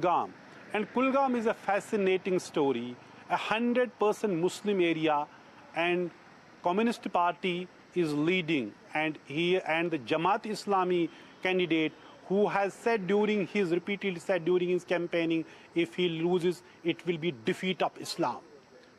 Kulgam. And Kulgam is a fascinating story, 100% Muslim area, and Communist Party is leading, and the Jamaat Islami candidate who has said repeatedly said during his campaigning, if he loses, it will be defeat of Islam.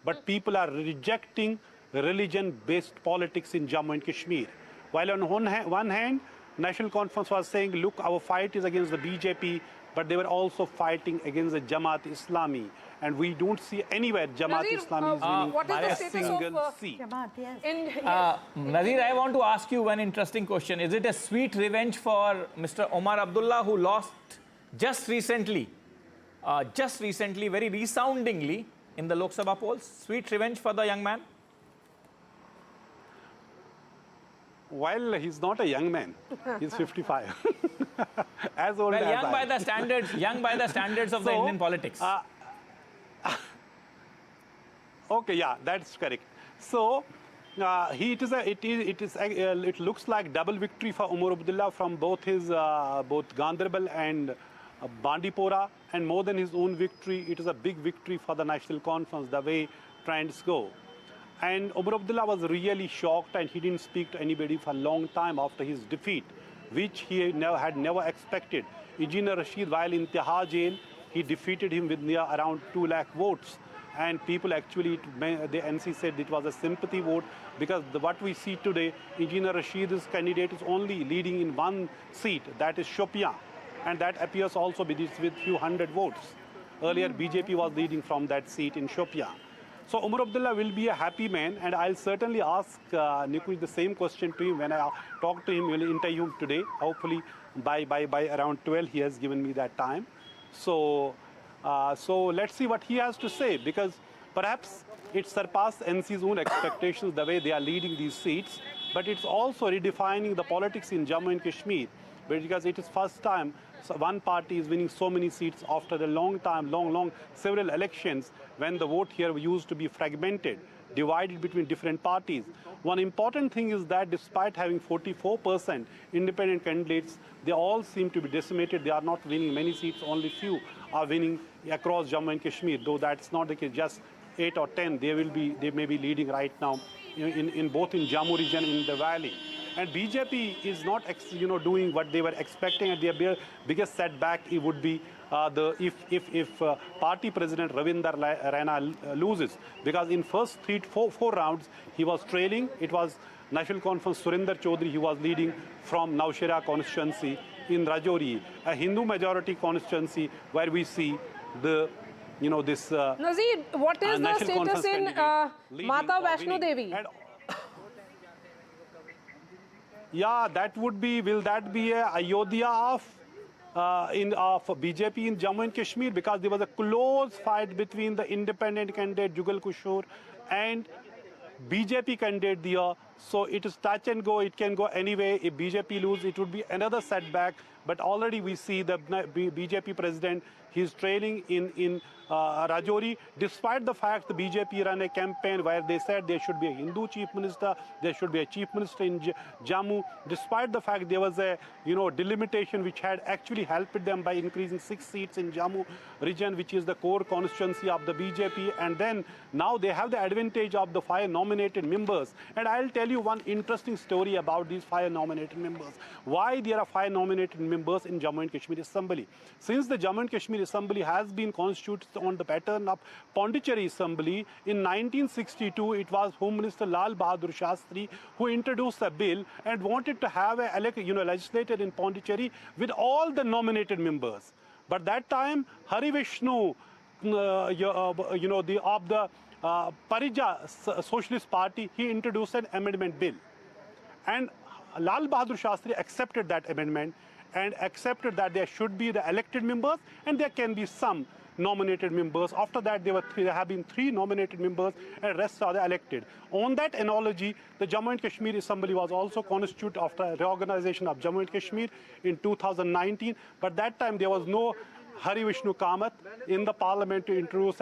But people are rejecting religion-based politics in Jammu and Kashmir. While on one hand, National Conference was saying, look, our fight is against the BJP, but they were also fighting against the Jamaat Islami. And we don't see anywhere Jamaat Islami is winning what is the a status single of seat. Jamaat, yes. Nazir, I want to ask you one interesting question. Is it a sweet revenge for Mr. Omar Abdullah, who lost just recently, very resoundingly in the Lok Sabha polls? Sweet revenge for the young man? Well, he's not a young man. He's 55. As old as young I. by the standards of the Indian politics. Okay, yeah, that's correct. So, it looks like double victory for Omar Abdullah from both Ganderbal and Bandipora, and more than his own victory, it is a big victory for the National Conference, the way trends go. And Omar Abdullah was really shocked, and he didn't speak to anybody for a long time after his defeat, which he had never expected. Engineer Rashid, while in Tihar jail, he defeated him with near around 2 lakh votes. And people actually, the NC said it was a sympathy vote, because what we see today, Engineer Rashid's candidate is only leading in one seat, that is Shopian. And that appears also with few hundred votes. Earlier, BJP was leading from that seat in Shopian. So Omar Abdullah will be a happy man, and I'll certainly ask Niku the same question to him when I talk to him. We'll interview him today. Hopefully by around 12, he has given me that time. So let's see what he has to say, because perhaps it surpassed NC's own expectations the way they are leading these seats, but it's also redefining the politics in Jammu and Kashmir, because it is first time one party is winning so many seats after a long time, several elections, when the vote here used to be fragmented, divided between different parties. One important thing is that despite having 44% independent candidates, they all seem to be decimated. They are not winning many seats, only few are winning across Jammu and Kashmir, though that's not the case, just 8 or 10, they may be leading right now in both in Jammu region, in the valley. And BJP is not, doing what they were expecting, and their biggest setback it would be if party president Ravinder Rana loses, because in first four rounds he was trailing. It was National Conference Surinder Chaudhary, he was leading from Naushera constituency in Rajouri, a Hindu majority constituency where we see the this. Nazir, what is the status in Mata Vaishno Devi? Yeah, will that be a Ayodhya of BJP in Jammu and Kashmir? Because there was a close fight between the independent candidate Jugal Kishore and BJP candidate there. So it is touch and go. It can go anyway. If BJP lose, it would be another setback. But already we see the BJP president, he's trailing in Rajouri, despite the fact the BJP ran a campaign where they said there should be a Hindu chief minister, there should be a chief minister in Jammu, despite the fact there was a delimitation which had actually helped them by increasing 6 seats in Jammu region, which is the core constituency of the BJP. And then now they have the advantage of the 5 nominated members. And I'll tell you one interesting story about these 5 nominated members. Why there are 5 nominated members in Jammu and Kashmir Assembly? Since the Jammu and Kashmir Assembly has been constituted on the pattern of Pondicherry Assembly, in 1962 it was Home Minister Lal Bahadur Shastri who introduced a bill and wanted to have a legislature in Pondicherry with all the nominated members. But that time Hari Vishnu, of the Parija Socialist Party, he introduced an amendment bill, and Lal Bahadur Shastri accepted that amendment and accepted that there should be the elected members and there can be some nominated members. After that, there have been 3 nominated members and rest are the elected. On that analogy, the Jammu and Kashmir Assembly was also constituted after a reorganization of Jammu and Kashmir in 2019. But that time there was no Hari Vishnu Kamath in the parliament to introduce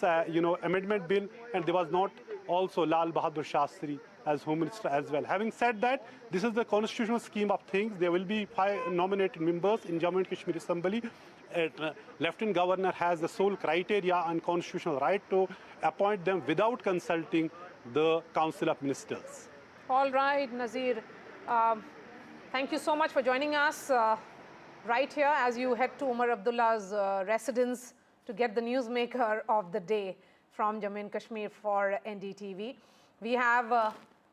a amendment bill, and there was not also Lal Bahadur Shastri as Home Minister as well. Having said that, this is the constitutional scheme of things. There will be 5 nominated members in Jammu and Kashmir Assembly, Lieutenant Governor has the sole criteria and constitutional right to appoint them without consulting the Council of Ministers. All right, Nazir. Thank you so much for joining us right here as you head to Umar Abdullah's residence to get the newsmaker of the day from Jammu and Kashmir for NDTV. We have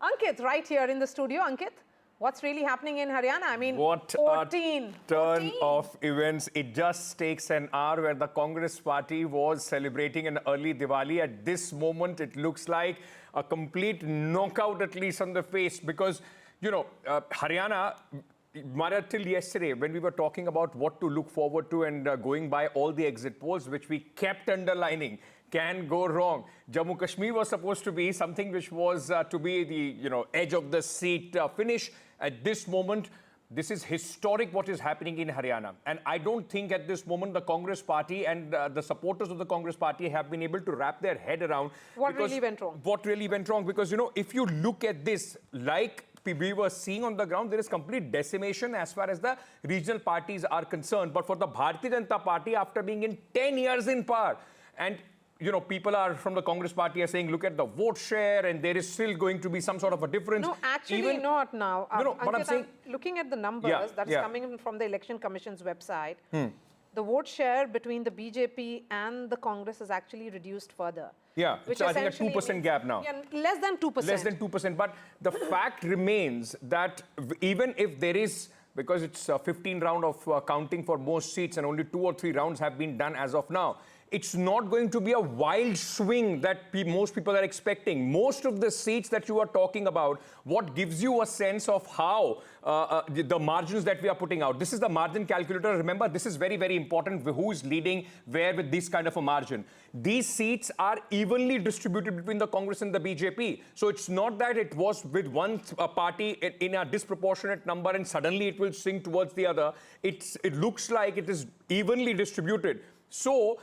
Ankit right here in the studio. Ankit, what's really happening in Haryana? I mean, what 14. a turn of events. It just takes an hour where the Congress party was celebrating an early Diwali. At this moment, it looks like a complete knockout, at least on the face, because, you know, Haryana, till yesterday, when we were talking about what to look forward to and going by all the exit polls, which we kept underlining, can go wrong. Jammu Kashmir was supposed to be something which was to be the edge of the seat finish. At this moment, this is historic what is happening in Haryana. And I don't think at this moment the Congress party and the supporters of the Congress party have been able to wrap their head around what really went wrong. What really went wrong? Because, you know, if you look at this, like we were seeing on the ground, there is complete decimation as far as the regional parties are concerned. But for the Bharatiya Janata Party, after being in 10 years in power, and you know, people are from the Congress party are saying, look at the vote share, and there is still going to be some sort of a difference. No, actually not now. But I'm saying, looking at the numbers that's coming in from the Election Commission's website, the vote share between the BJP and the Congress is actually reduced further. Yeah, which so I think a 2% gap now. Yeah, less than 2%. Less than 2%. But the fact remains that even if there is, because it's a 15 round of counting for most seats and only 2 or 3 rounds have been done as of now, it's not going to be a wild swing that most people are expecting. Most of the seats that you are talking about, what gives you a sense of how the margins that we are putting out. This is the margin calculator. Remember, this is very, very important. Who is leading where with this kind of a margin? These seats are evenly distributed between the Congress and the BJP. So it's not that it was with one party in a disproportionate number and suddenly it will swing towards the other. It looks like it is evenly distributed. So,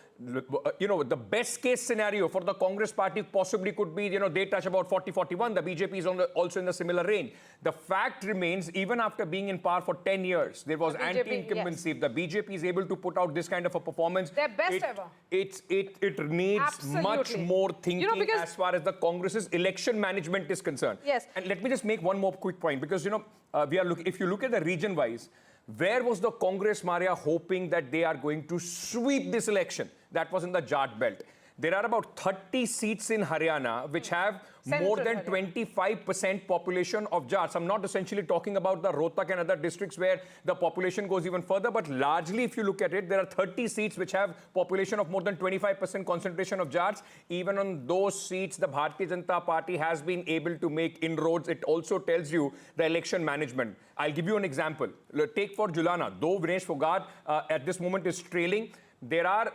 you know, the best case scenario for the Congress party possibly could be, you know, they touch about 40-41. The BJP is also in the similar range. The fact remains, even after being in power for 10 years, there was anti-incumbency. If the BJP is able to put out this kind of a performance, their best ever. It needs much more thinking, you know, as far as the Congress's election management is concerned. Yes. And let me just make one more quick point, because, you know, if you look at the region-wise, where was the Congress, Maria, hoping that they are going to sweep this election? That was in the Jat belt. There are about 30 seats in Haryana which have more than 25% population of Jats. I'm not essentially talking about the Rohtak and other districts where the population goes even further, but largely if you look at it, there are 30 seats which have population of more than 25% concentration of Jats. Even on those seats, the Bharatiya Janata Party has been able to make inroads. It also tells you the election management. I'll give you an example. Take for Julana, though Vinesh Fogart at this moment is trailing, there are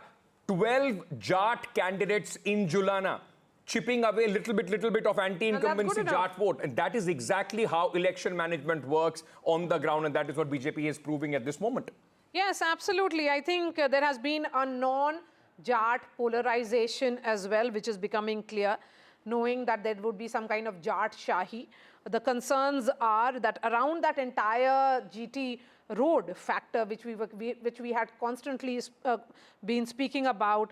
12 Jat candidates in Julana, chipping away little bit of anti-incumbency Jat vote. And that is exactly how election management works on the ground. And that is what BJP is proving at this moment. Yes, absolutely. I think there has been a non-Jat polarization as well, which is becoming clear, knowing that there would be some kind of Jat Shahi. The concerns are that around that entire GT road factor, which we had constantly been speaking about,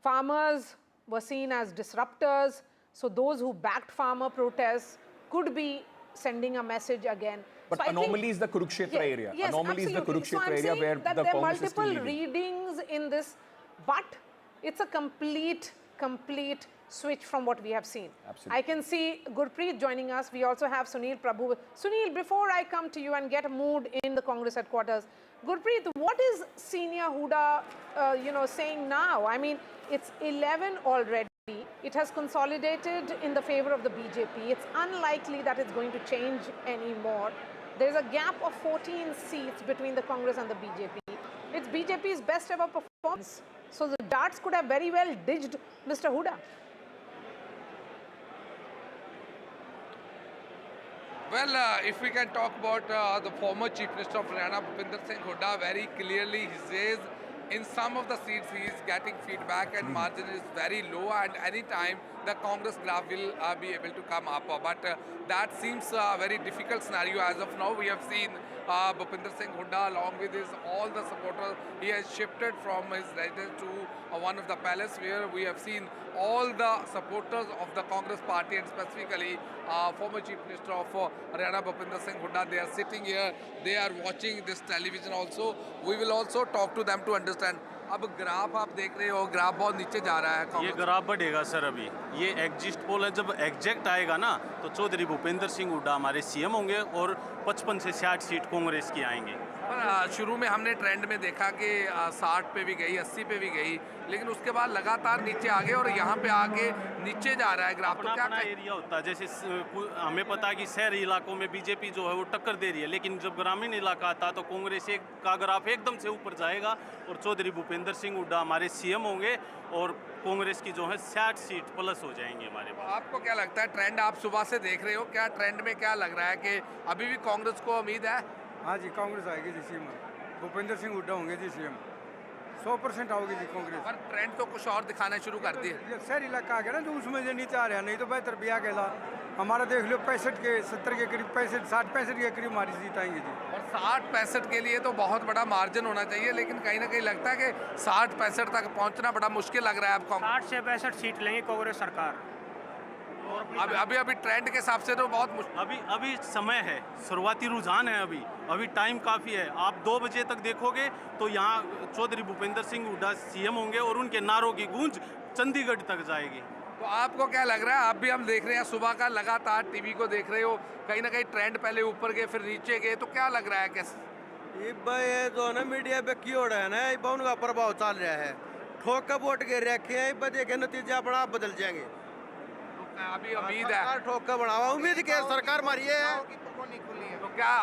farmers were seen as disruptors. So those who backed farmer protests could be sending a message again. But so anomaly is the Kurukshetra area. Yes, anomaly absolutely. is the Kurukshetra area where that the there are Congress is still multiple leading. readings in this, but it's a complete switch from what we have seen. Absolutely. I can see Gurpreet joining us. We also have Sunil Prabhu. Sunil, before I come to you and get a mood in the Congress headquarters, Gurpreet, what is Senior Hooda, saying now? I mean, it's 11 already. It has consolidated in the favor of the BJP. It's unlikely that it's going to change anymore. There's a gap of 14 seats between the Congress and the BJP. It's BJP's best ever performance. So the Jats could have very well ditched Mr. Hooda. Well, if we can talk about the former Chief Minister of Haryana, Bhupinder Hooda, very clearly he says in some of the seats he is getting feedback and margin is very low, and any time the Congress graph will be able to come up. But that seems a very difficult scenario as of now. We have seen Bhupinder Singh Hooda, along with his all the supporters, he has shifted from his residence to one of the palace, where we have seen all the supporters of the Congress party, and specifically former Chief Minister of Haryana Bhupinder Singh Hooda. They are sitting here, they are watching this television also. We will also talk to them to understand. अब graph आप देख रहे हो, graph बहुत नीचे जा रहा है। ये ग्राफ बढ़ेगा सर। अभी ये एग्जिस्ट पोल है, जब एग्जैक्ट आएगा ना तो चौधरी भूपेंद्र सिंह हुड्डा हमारे सीएम होंगे और 55 से 60 सीट कांग्रेस की आएंगे। पर शुरू में हमने ट्रेंड में देखा कि 60 पे भी गई, 80 पे भी गई, लेकिन उसके बाद लगातार नीचे आ गए और यहाँ पे आके नीचे जा रहा है ग्राफ। तो क्या अपना एरिया होता है, जैसे हमें पता है कि शहरी इलाकों में बीजेपी जो है वो टक्कर दे रही है, लेकिन जब ग्रामीण इलाका आता है तो कांग्रेस का ग्राफ एकदम से ऊपर जाएगा और चौधरी भूपेंद्र सिंह हुड्डा हमारे सीएम होंगे और कांग्रेस की जो है 60 सीट प्लस हो जाएंगे हमारे पास। आपको क्या लगता है, ट्रेंड आप सुबह से देख रहे हो, क्या ट्रेंड में क्या लग रहा है कि अभी भी कांग्रेस को उम्मीद है? हाँ जी, कांग्रेस आएगी जी सीएम, भूपेंद्र सिंह हुड्डा होंगे जी सीएम, 100% आओगे जी कांग्रेस। पर ट्रेंड तो कुछ और दिखाना शुरू कर दिए। ये शहरी इलाका आ गया ना, तो उसमें जो नीचे आ रहा है, नहीं तो बेहतर भी आ गया। हमारा देख लो 65 के 70 के करीब, 60-65 के करीब हमारी जीत आएंगे जी। और 60-65 के लिए तो बहुत बड़ा मार्जिन होना चाहिए, लेकिन कहीं ना कहीं लगता है कि 60-65 तक पहुंचना बड़ा मुश्किल लग रहा है आपको। 60 से 62 सीट लेंगे कांग्रेस सरकार। अभी ट्रेंड के हिसाब से तो बहुत मुश्किल। अभी समय है, शुरुआती रुझान है, अभी टाइम काफ़ी है। आप 2 बजे तक देखोगे तो यहाँ चौधरी भूपेंद्र सिंह हुड्डा सीएम होंगे और उनके नारों की गूंज चंडीगढ़ तक जाएगी। तो आपको क्या लग रहा है? आप भी हम देख रहे हैं सुबह का, लगातार टीवी को देख रहे हो, कहीं ना कहीं ट्रेंड पहले ऊपर गए फिर नीचे गए, तो क्या लग रहा है कैसे? ये जो ना मीडिया पे की हो रहा है ना, ये उनका प्रभाव चल रहा है। ठोक का वोट गिर रखे हैं, देखे नतीजे अपना आप बदल जाएंगे। अभी उम्मीद है ठोक का बढ़ावा, उम्मीद के सरकार मारी है। तो क्या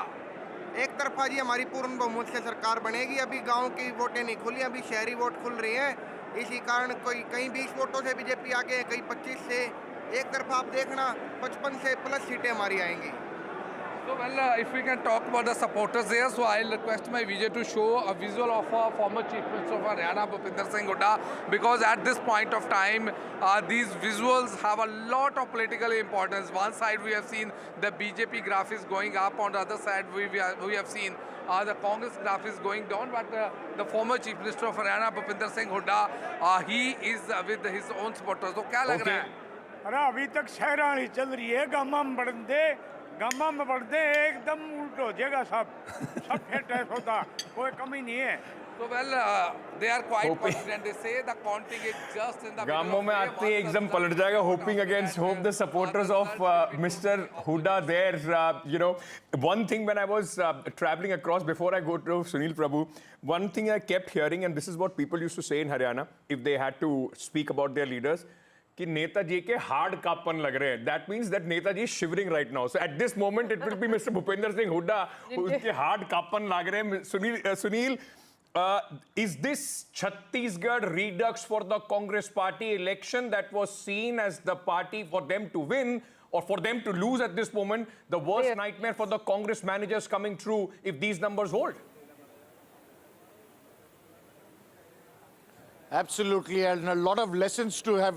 एक तरफा जी हमारी पूर्ण बहुमत से सरकार बनेगी? अभी गांव की वोटें नहीं खुली, अभी शहरी वोट खुल रही हैं। इसी कारण कोई कहीं 20 वोटों से बीजेपी आगे है, कहीं 25 से। एक तरफा आप देखना 55 से प्लस सीटें हमारी आएंगी। So well, if we can talk about the supporters there, so I'll request my Vijay to show a visual of former Chief Minister of Haryana, Bhupinder Singh Hooda, because at this point of time, these visuals have a lot of political importance. One side we have seen the BJP graph is going up, on the other side we have seen the Congress graph is going down, but the former Chief Minister of Haryana, Bhupinder Singh Hooda, he is with his own supporters. So क्या लग रहा है? अरे अभी तक शहरानी चल रही है, गामा में बढ़ते एकदम उल्ट हो जाएगा, सब फिट है, होता कोई कमी नहीं है। So well, they are quite confident. They say the counting is just in the गामों में आते ही एकदम पलट जाएगा. Hoping against hope, the supporters of Mr. Hooda there. You know, one thing when I was traveling across, before I go to Sunil Prabhu, one thing I kept hearing, and this is what people used to say in Haryana if they had to speak about their leaders, कि नेताजी के hard Kapan लग रहे हैं. That means that Netaji is shivering right now. So at this moment it will be Mr. Bhupinder Singh Hooda उसके hard Kapan लग रहे हैं. Sunil, is this Chhattisgarh redux for the Congress party election that was seen as the party for them to win or for them to lose at this moment, the worst nightmare for the Congress managers coming true if these numbers hold? Absolutely, and a lot of lessons to have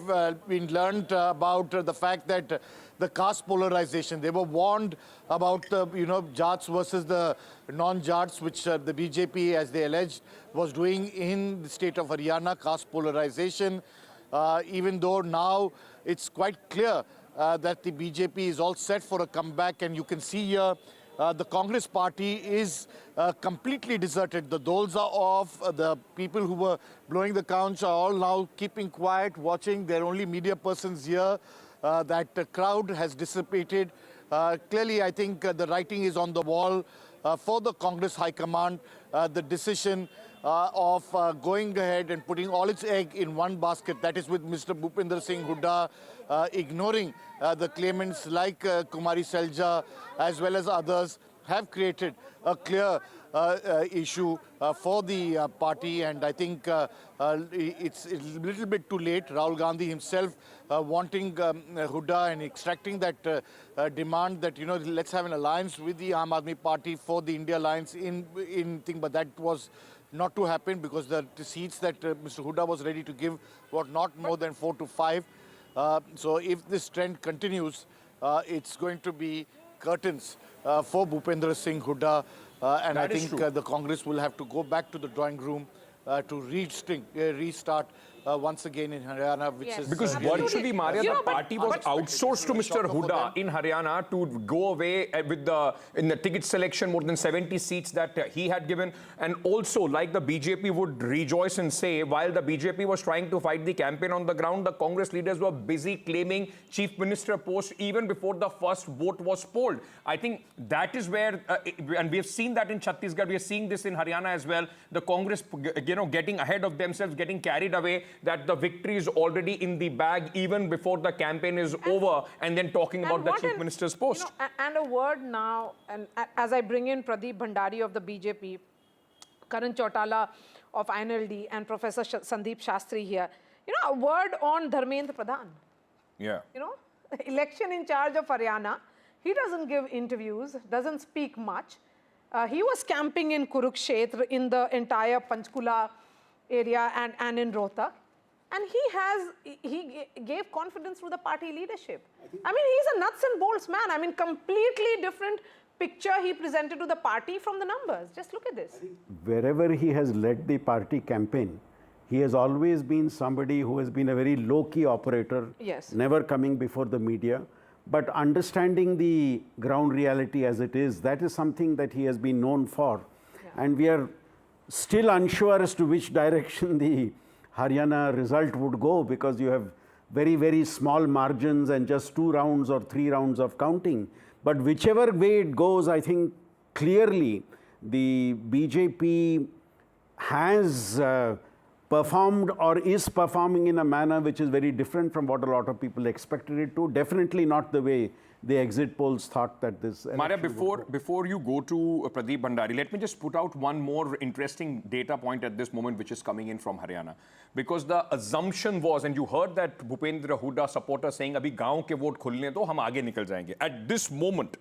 been learned about the fact that the caste polarization. They were warned about Jats versus the non-Jats, which the BJP, as they alleged, was doing in the state of Haryana, caste polarization. Even though now it's quite clear that the BJP is all set for a comeback, and you can see here the Congress party is completely deserted. The doles are off. The people who were blowing the counts are all now keeping quiet, watching. There are only media persons here. That crowd has dissipated. Clearly, I think the writing is on the wall for the Congress High Command. The decision of going ahead and putting all its egg in one basket, that is with Mr. Bhupinder Singh Hooda, ignoring the claimants like Kumari Selja as well as others, have created a clear issue for the party, and I think it's a little bit too late. Rahul Gandhi himself wanting Hooda and extracting that demand that, let's have an alliance with the Aam Aadmi Party for the India Alliance in thing, but that was not to happen because the seats that Mr. Hooda was ready to give were not more than 4 to 5. So if this trend continues, it's going to be curtains for Bhupinder Singh Hooda And I That is think true. the Congress will have to go back to the drawing room to restart once again in Haryana, which Yes. is Because Absolutely. virtually, Maria, You the know, but- party was but- outsourced to Mr. Shocker for Hooda them. in Haryana to go away in the ticket selection, more than 70 seats that he had given. And also, like the BJP would rejoice and say, while the BJP was trying to fight the campaign on the ground, the Congress leaders were busy claiming chief minister post even before the first vote was polled. I think that is where, and we have seen that in Chhattisgarh, we are seeing this in Haryana as well, the Congress, getting ahead of themselves, getting carried away, that the victory is already in the bag even before the campaign is over, and then talking about the chief minister's post. And a word now, and as I bring in Pradeep Bhandari of the BJP, Karan Chautala of INLD, and Professor Sandeep Shastri here, a word on Dharmendra Pradhan. Yeah. Election in charge of Haryana. He doesn't give interviews, doesn't speak much. He was camping in Kurukshetra, in the entire Panchkula area, and in Rohtak. And he gave confidence to the party leadership. I mean, he's a nuts and bolts man. I mean, completely different picture he presented to the party from the numbers. Just look at this. Wherever he has led the party campaign, he has always been somebody who has been a very low-key operator, Yes. never coming before the media, but understanding the ground reality as it is. That is something that he has been known for. Yeah. And we are still unsure as to which direction the Haryana result would go, because you have very, very small margins and just 2 rounds or 3 rounds of counting. But whichever way it goes, I think clearly the BJP has performed or is performing in a manner which is very different from what a lot of people expected it to. Definitely not the way the exit polls thought that this Maria, election would go. before you go to Pradeep Bhandari, let me just put out one more interesting data point at this moment, which is coming in from Haryana. Because the assumption was, and you heard that Bhupinder Hooda supporter saying, "Abhi gaon ke vote khulne do, hum aage nikal jayenge." At this moment,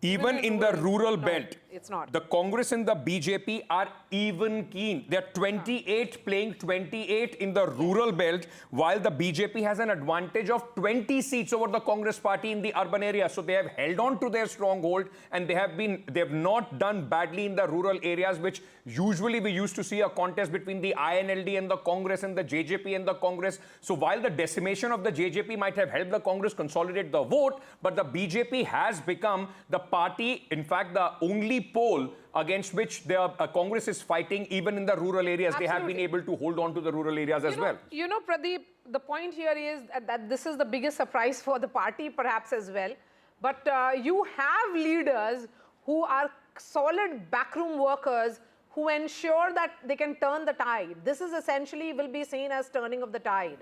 even in the rural belt, it's not. the Congress and the BJP are even keen. They're 28 playing 28 in the rural belt, while the BJP has an advantage of 20 seats over the Congress party in the urban area. So they have held on to their stronghold, and they have not done badly in the rural areas, which usually we used to see a contest between the INLD and the Congress and the JJP and the Congress. So while the decimation of the JJP might have helped the Congress consolidate the vote, but the BJP has become the party, in fact, the only poll against which the Congress is fighting, even in the rural areas. Absolutely. They have been able to hold on to the rural areas as well. Pradeep, the point here is that this is the biggest surprise for the party perhaps as well. But you have leaders who are solid backroom workers who ensure that they can turn the tide. This is essentially will be seen as turning of the tide.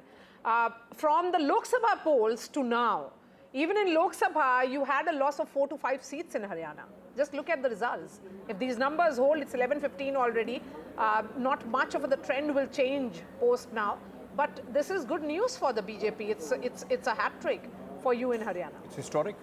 From the Lok Sabha polls to now, even in Lok Sabha, you had a loss of 4 to 5 seats in Haryana. Just look at the results. If these numbers hold, it's 11-15 already. Not much of the trend will change post now. But this is good news for the BJP. It's a hat trick for you in Haryana. It's historic.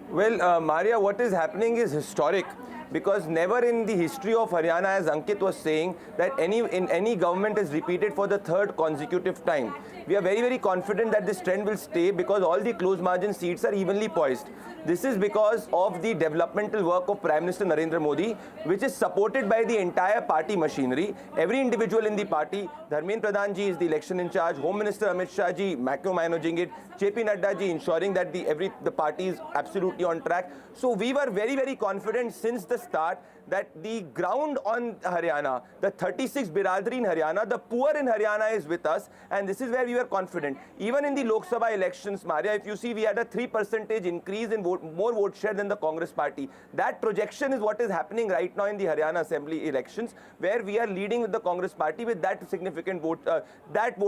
Well, Maria, what is happening is historic, because never in the history of Haryana, as Ankit was saying, that any government is repeated for the 3rd consecutive time. We are very, very confident that this trend will stay, because all the close margin seats are evenly poised. This is because of the developmental work of Prime Minister Narendra Modi, which is supported by the entire party machinery. Every individual in the party, Dharmendra Pradhan ji is the election in charge, Home Minister Amit Shah ji macro-managing it, JP Nadda ji ensuring that the party is absolutely on track. So we were very, very confident since the start that the ground on Haryana, the 36 Biradari in Haryana, the poor in Haryana is with us, and this is where we were confident. Even in the Lok Sabha elections, Maria, if you see, we had a 3% increase in more vote share than the Congress party. That projection is what is happening right now in the Haryana Assembly elections, where we are leading with the Congress party with that significant vote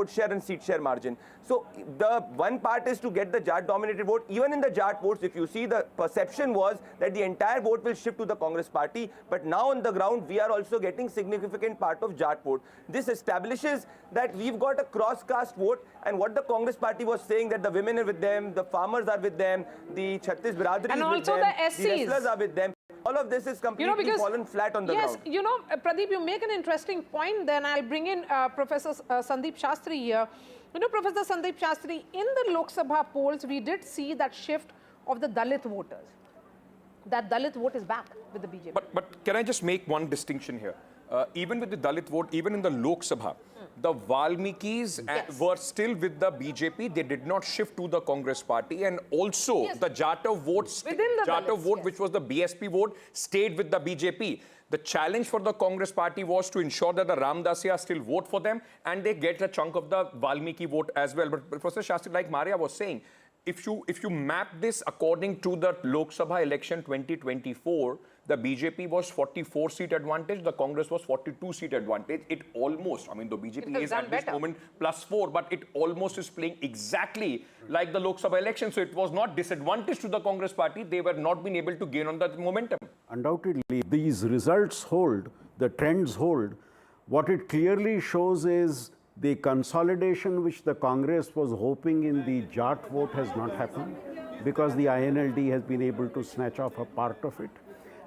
share and seat share margin. So the one part is to get the Jat-dominated vote. Even in the Jat votes, if you see, the perception was that the entire vote will shift to the Congress party. But now on the ground, we are also getting significant part of Jat vote. This establishes that we've got a cross-caste vote, and what the Congress party was saying, that the women are with them, the farmers are with them, the Chhattis Biradari is with also them, the SCs. wrestlers are with them. All of this is completely fallen flat on the ground. Yes, Pradeep, you make an interesting point. Then I'll bring in Professor Sandeep Shastri here. Professor Sandeep Shastri, in the Lok Sabha polls, we did see that shift of the Dalit voters. that Dalit vote is back with the BJP. But can I just make one distinction here? Even with the Dalit vote, even in the Lok Sabha, the Valmikis were still with the BJP. They did not shift to the Congress party. And also the Jatav vote, which was the BSP vote, stayed with the BJP. The challenge for the Congress party was to ensure that the Ramdasiya still vote for them and they get a chunk of the Valmiki vote as well. But Professor Shastri, like Maria was saying, if you map this according to the Lok Sabha election 2024, the BJP was 44-seat advantage, the Congress was 42-seat advantage. It almost, I mean, the BJP is at this moment +4, but it almost is playing exactly like the Lok Sabha election. So it was not disadvantage to the Congress party. They were not being able to gain on that momentum. Undoubtedly, these results hold, the trends hold. What it clearly shows is the consolidation which the Congress was hoping in the Jat vote has not happened because the INLD has been able to snatch off a part of it.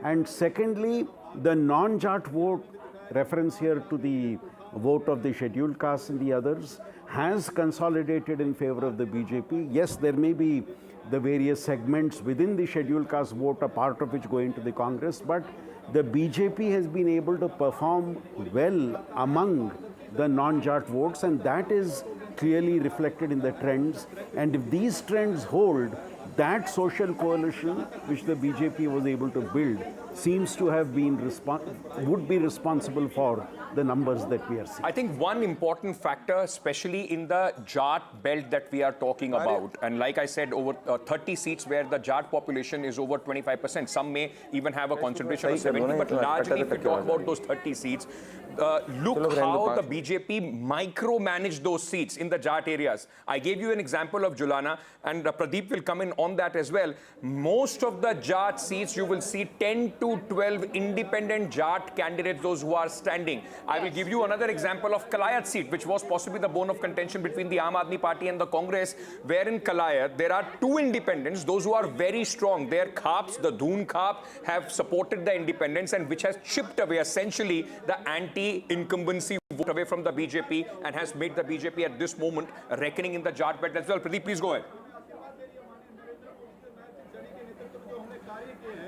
And secondly, the non-Jat vote, reference here to the vote of the scheduled castes and the others, has consolidated in favor of the BJP. Yes, there may be the various segments within the scheduled caste vote, a part of which go into the Congress, but the BJP has been able to perform well among the non-Jat votes, and that is clearly reflected in the trends. And if these trends hold, that social coalition which the BJP was able to build seems to have been would be responsible for the numbers that we are seeing. I think one important factor, especially in the Jat belt that we are talking about, and like I said, over 30 seats where the Jat population is over 25%. Some may even have a concentration of 70, but largely if we talk about those 30 seats, look how the BJP micromanaged those seats in the Jat areas. I gave you an example of Julana, and Pradeep will come in on that as well. Most of the Jat seats, you will see 10 to 12 independent Jat candidates, those who are standing. I will give you another example of Kalayat seat, which was possibly the bone of contention between the Aam Aadmi Party and the Congress, where in Kalayat, there are two independents, those who are very strong. Their Khaps, the Dhoon Khap, have supported the independents, and which has chipped away essentially the anti-incumbency vote away from the BJP and has made the BJP at this moment reckoning in the Jat belt as well. Pradeep, please go ahead.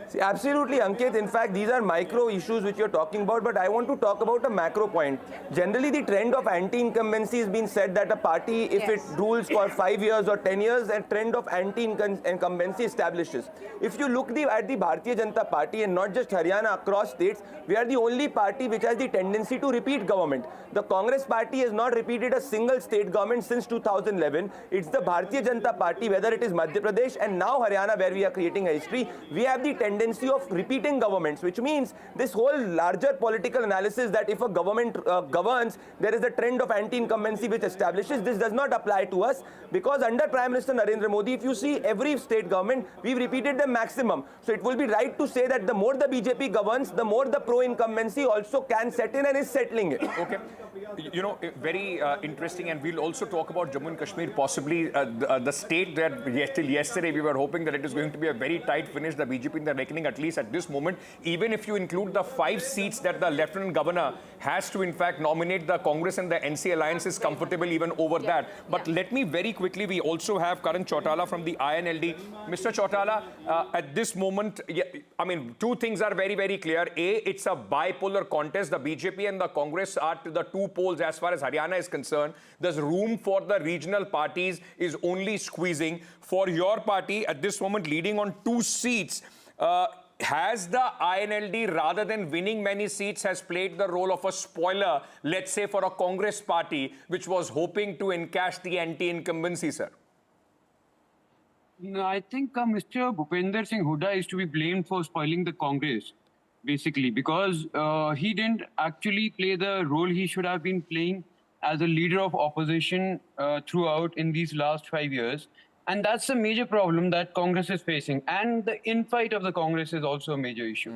See, absolutely, Ankit. In fact, these are micro issues which you're talking about, but I want to talk about a macro point. Generally, the trend of anti-incumbency has been said that a party, if it rules for 5 years or 10 years, a trend of anti-incumbency establishes. If you look at the Bharatiya Janata Party, and not just Haryana, across states, we are the only party which has the tendency to repeat government. The Congress Party has not repeated a single state government since 2011. It's the Bharatiya Janata Party, whether it is Madhya Pradesh and now Haryana, where we are creating a history, we have the tendency of repeating governments, which means this whole larger political analysis that if a government governs, there is a trend of anti-incumbency which establishes. This does not apply to us, because under Prime Minister Narendra Modi, if you see every state government, we've repeated the maximum. So it will be right to say that the more the BJP governs, the more the pro-incumbency also can set in and is settling it. Okay. You know, very interesting, and we'll also talk about Jammu and Kashmir, possibly the state that till yesterday we were hoping that it is going to be a very tight finish, the BJP in the reckoning, at least at this moment, even if you include the 5 seats that the Lieutenant Governor has to in fact nominate. The Congress and the NC alliance is comfortable even over that. But let me very quickly, we also have Karan Chautala from the INLD. Mr. Chautala, at this moment, I mean, two things are very, very clear. A, it's a bipolar contest. The BJP and the Congress are to the two poles as far as Haryana is concerned. There's room for the regional parties is only squeezing. For your party, at this moment, leading on 2 seats, has the INLD, rather than winning many seats, has played the role of a spoiler, let's say, for a Congress party, which was hoping to encash the anti-incumbency, sir? No, I think Mr. Bhupinder Singh Hooda is to be blamed for spoiling the Congress, basically, because he didn't actually play the role he should have been playing as a leader of opposition throughout in these last 5 years. And that's a major problem that Congress is facing. And the infight of the Congress is also a major issue.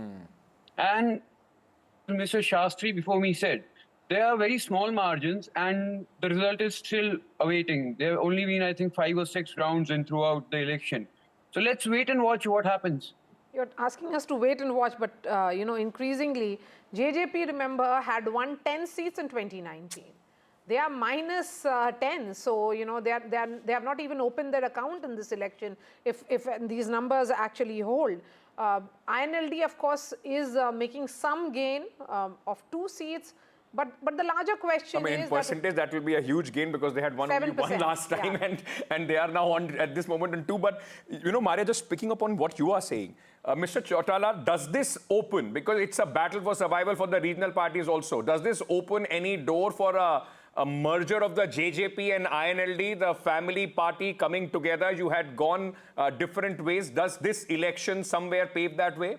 And Mr. Shastri before me said, there are very small margins and the result is still awaiting. There have only been, I think, 5 or 6 rounds in throughout the election. So let's wait and watch what happens. You're asking us to wait and watch, but you know, increasingly, JJP, remember, had won 10 seats in 2019. They are minus 10, so you know they have not even opened their account in this election if these numbers actually hold. INLD, of course, is making some gain of 2 seats. But the larger question I mean, is in percentage, that will be a huge gain because they had won only 1 last time, and they are now on at this moment on 2. But you know, Maria, just picking up on what you are saying, Mr. Chautala, does this open, because it's a battle for survival for the regional parties also, does this open any door for a merger of the JJP and INLD, the family party coming together? You had gone different ways. Does this election somewhere pave that way?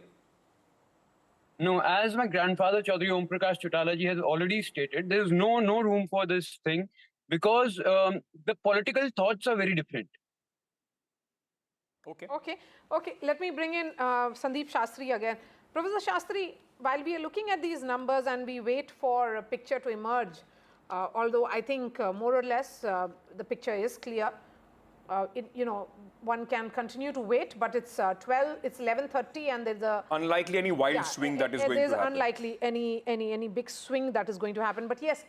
No, as my grandfather Chaudhry Om Prakash Chautala ji has already stated, there is no room for this thing because the political thoughts are very different. Okay. Let me bring in Sandeep Shastri again. Professor Shastri, while we are looking at these numbers and we wait for a picture to emerge, although I think more or less the picture is clear. One can continue to wait, but it's 11:30, and there's a unlikely any wild swing that is going to happen. There's unlikely any big swing that is going to happen. But yes,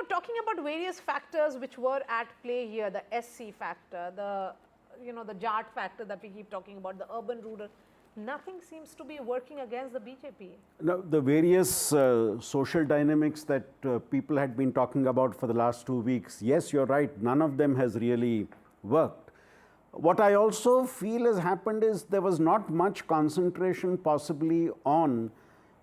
talking about various factors which were at play here, the SC factor, the Jat factor that we keep talking about, the urban-rural, nothing seems to be working against the BJP. Now, the various social dynamics that people had been talking about for the last 2 weeks, yes, you're right, none of them has really worked. What I also feel has happened is there was not much concentration possibly on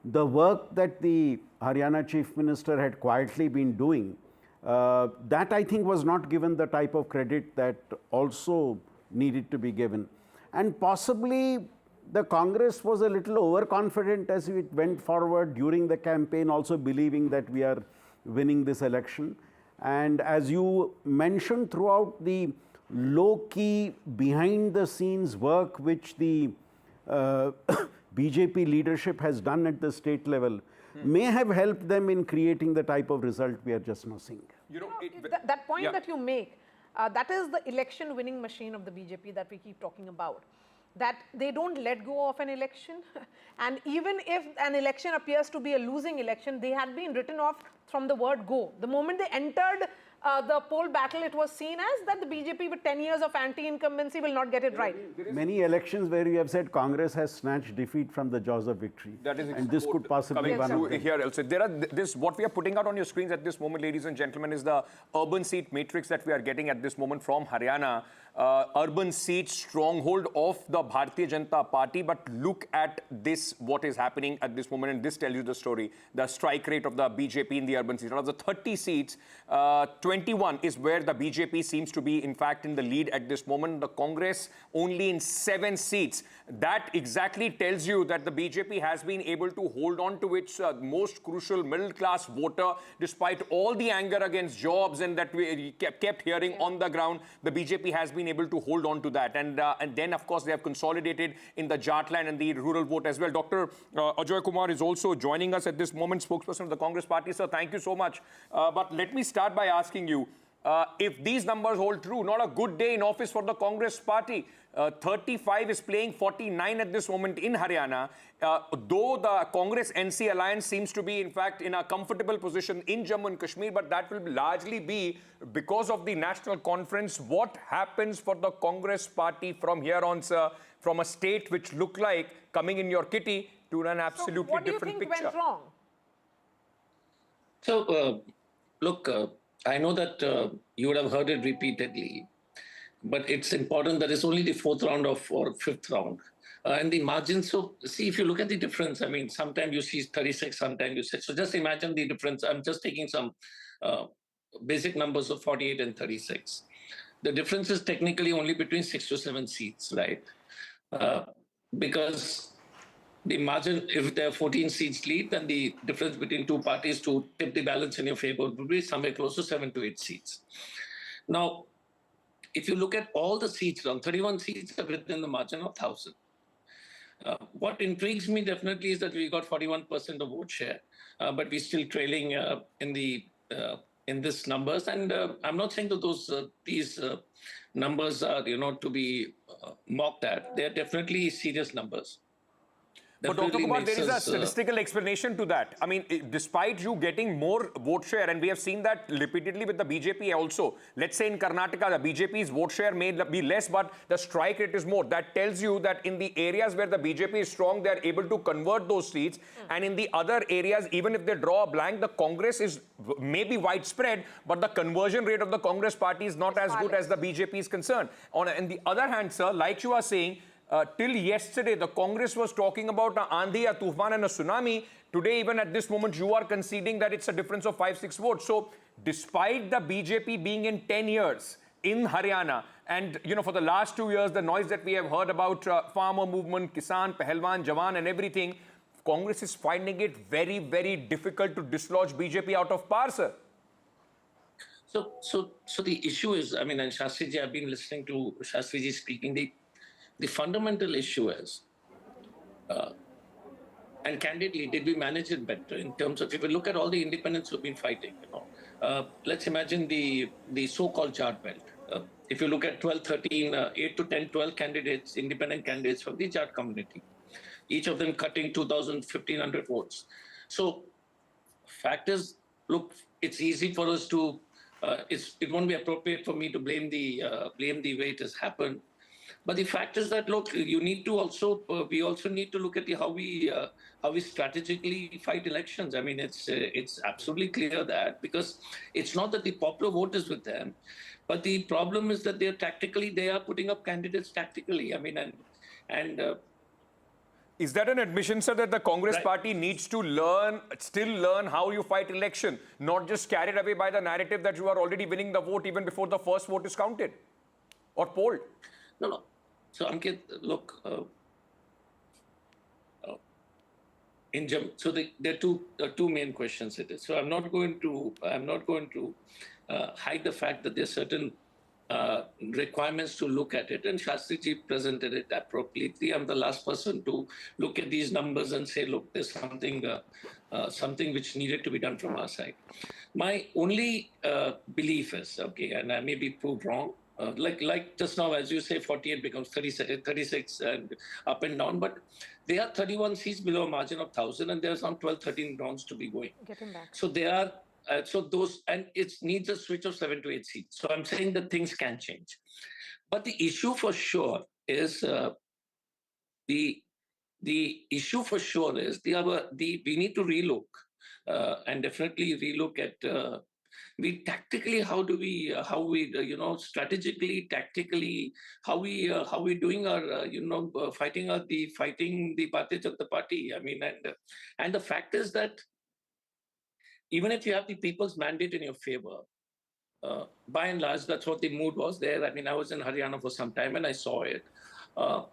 the work that the Haryana Chief Minister had quietly been doing. That I think was not given the type of credit that also needed to be given. And possibly the Congress was a little overconfident as it went forward during the campaign, also believing that we are winning this election. And as you mentioned, throughout the low-key, behind-the-scenes work which the BJP leadership has done at the state level may have helped them in creating the type of result we are just now seeing. That point that you make, that is the election winning machine of the BJP that we keep talking about. That they don't let go of an election, and even if an election appears to be a losing election, they had been written off from the word go. The moment they entered the poll battle, it was seen as that the BJP with 10 years of anti-incumbency will not get it right. Many elections where you have said Congress has snatched defeat from the jaws of victory. That is and this could possibly be one of them. Here also. What we are putting out on your screens at this moment, ladies and gentlemen, is the urban seat matrix that we are getting at this moment from Haryana. Urban seat stronghold of the Bharatiya Janata Party. But look at this, what is happening at this moment, and this tells you the story. The strike rate of the BJP in the urban seats. Out of the 30 seats, 21 is where the BJP seems to be, in fact, in the lead at this moment. The Congress only in 7 seats. That exactly tells you that the BJP has been able to hold on to its most crucial middle-class voter, despite all the anger against jobs and that we kept hearing on the ground. The BJP has been able to hold on to that. And then, of course, they have consolidated in the Jatland and the rural vote as well. Dr. Ajoy Kumar is also joining us at this moment, spokesperson of the Congress party. Sir, thank you so much. But let me start by asking you, if these numbers hold true, not a good day in office for the Congress party. 35 is playing 49 at this moment in Haryana. Though the Congress-NC alliance seems to be, in fact, in a comfortable position in Jammu and Kashmir, but that will largely be because of the national conference. What happens for the Congress party from here on, sir, from a state which looked like coming in your kitty to an absolutely different picture? What do you think went wrong? So, look, I know that you would have heard it repeatedly, but it's important that it's only the 4th round or 5th round. And the margins, so see, if you look at the difference, I mean, sometimes you see 36, sometimes you see, so just imagine the difference. I'm just taking some basic numbers of 48 and 36. The difference is technically only between 6 to 7 seats, right? Because the margin, if there are 14 seats lead, then the difference between two parties to tip the balance in your favor would be somewhere close to 7 to 8 seats. Now, if you look at all the seats, 31 seats are within the margin of 1,000. What intrigues me definitely is that we got 41% of vote share, but we're still trailing in this numbers. And I'm not saying that these numbers are, to be mocked at. They're definitely serious numbers. But Dr. definitely Kumar, makes there is a us, statistical explanation to that. I mean, despite you getting more vote share, and we have seen that repeatedly with the BJP also. Let's say in Karnataka, the BJP's vote share may be less, but the strike rate is more. That tells you that in the areas where the BJP is strong, they are able to convert those seats. And in the other areas, even if they draw a blank, the Congress is maybe widespread, but the conversion rate of the Congress party is not as good as the BJP is concerned. On the other hand, sir, like you are saying, till yesterday, the Congress was talking about an Andhi, a Tufan and a tsunami. Today, even at this moment, you are conceding that it's a difference of 5-6 votes. So, despite the BJP being in 10 years in Haryana, and, you know, for the last 2 years, the noise that we have heard about farmer movement, Kisan, Pahalwan, Jawan and everything, Congress is finding it very, very difficult to dislodge BJP out of power, sir. So the issue is, I mean, and Shastriji, I've been listening to Shastriji speaking. The fundamental issue is, and candidly, did we manage it better in terms of, if you look at all the independents who've been fighting, you know, let's imagine the so-called Jat belt. If you look at 12, 13, 8 to 10, 12 candidates, independent candidates from the Jat community, each of them cutting 2,000, 1,500 votes. So, fact is, look, it's easy for us to, it won't be appropriate for me to blame the way it has happened. But the fact is that, look, you need to also, we also need to look at how we strategically fight elections. I mean, it's absolutely clear that, because it's not that the popular vote is with them, but the problem is that they are putting up candidates tactically. I mean, is that an admission, sir, that the Congress party needs to still learn how you fight election, not just carried away by the narrative that you are already winning the vote even before the first vote is counted or polled? No. So, Ankit, look, so there are two main questions it is. So I'm not going to hide the fact that there are certain requirements to look at it, and Shastriji presented it appropriately. I'm the last person to look at these numbers and say, look, there's something which needed to be done from our side. My only belief is, okay, and I may be proved wrong, like just now, as you say, 48 becomes 36 and up and down, but they are 31 seats below a margin of 1,000, and there's some 12, 13 rounds to be going. Get him back. So they are, and it needs a switch of 7 to 8 seats. So I'm saying that things can change. But the issue for sure is, we need to relook and definitely relook at, tactically, strategically, tactically, how we doing our, fighting the Bharatiya Janata Party. I mean, and the fact is that even if you have the people's mandate in your favor, by and large, that's what the mood was there. I mean, I was in Haryana for some time and I saw it.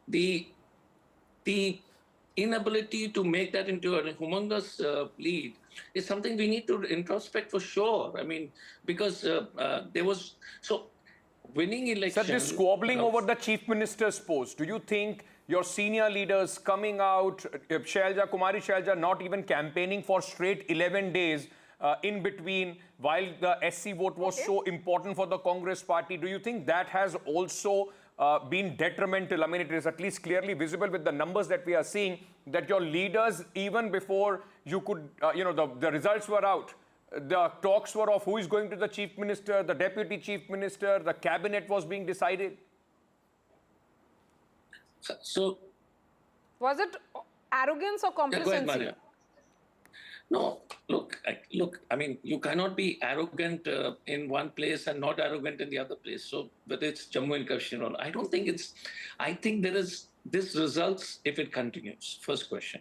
The inability to make that into a humongous lead is something we need to introspect for sure. I mean, because winning elections... Sir, this squabbling over the Chief Minister's post, do you think your senior leaders coming out, Kumari Shailja not even campaigning for straight 11 days in between, while the SC vote was so important for the Congress party, do you think that has also been detrimental? I mean, it is at least clearly visible with the numbers that we are seeing that your leaders, even before you could, the results were out, the talks were of who is going to the Chief Minister, the Deputy Chief Minister, the cabinet was being decided. So, was it arrogance or complacency? Yeah, go ahead, Maria. No, look, I mean, you cannot be arrogant in one place and not arrogant in the other place. So whether it's Jammu and Kashmir or I don't think I think this results, if it continues, first question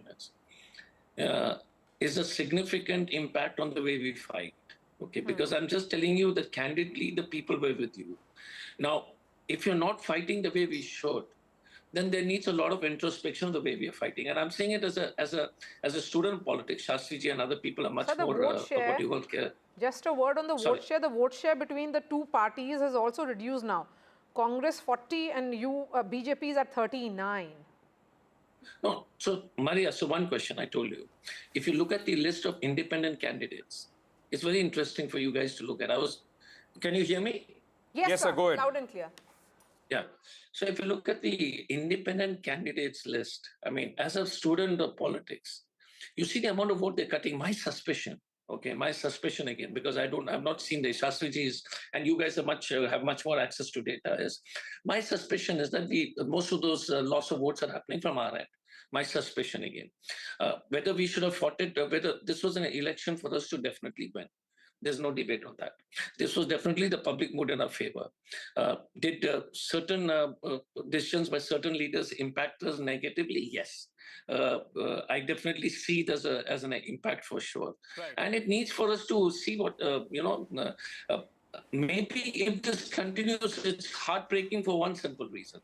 is a significant impact on the way we fight. Okay, because I'm just telling you that candidly, the people were with you. Now, if you're not fighting the way we should, then there needs a lot of introspection of the way we are fighting. And I'm saying it as a student of politics. Shastriji and other people are much more what you will care. Just a word on the vote share. The vote share between the two parties has also reduced now. Congress 40 and BJP is at 39. No, so Maria, so one question I told you. If you look at the list of independent candidates, it's very interesting for you guys to look at. Can you hear me? Yes, sir, go ahead. Loud and clear. Yeah. So if you look at the independent candidates list, I mean, as a student of politics, you see the amount of vote they're cutting. My suspicion, okay, my suspicion again, because I've not seen the Shastriji's, and you guys are have much more access to data. Is my suspicion is that most of those loss of votes are happening from our end. My suspicion again, whether we should have fought it, whether this was an election for us to definitely win. There's no debate on that. This was definitely the public mood in our favor. Did certain decisions by certain leaders impact us negatively? Yes. I definitely see it as an impact for sure. Right. And it needs for us to see what, maybe if this continues, it's heartbreaking for one simple reason.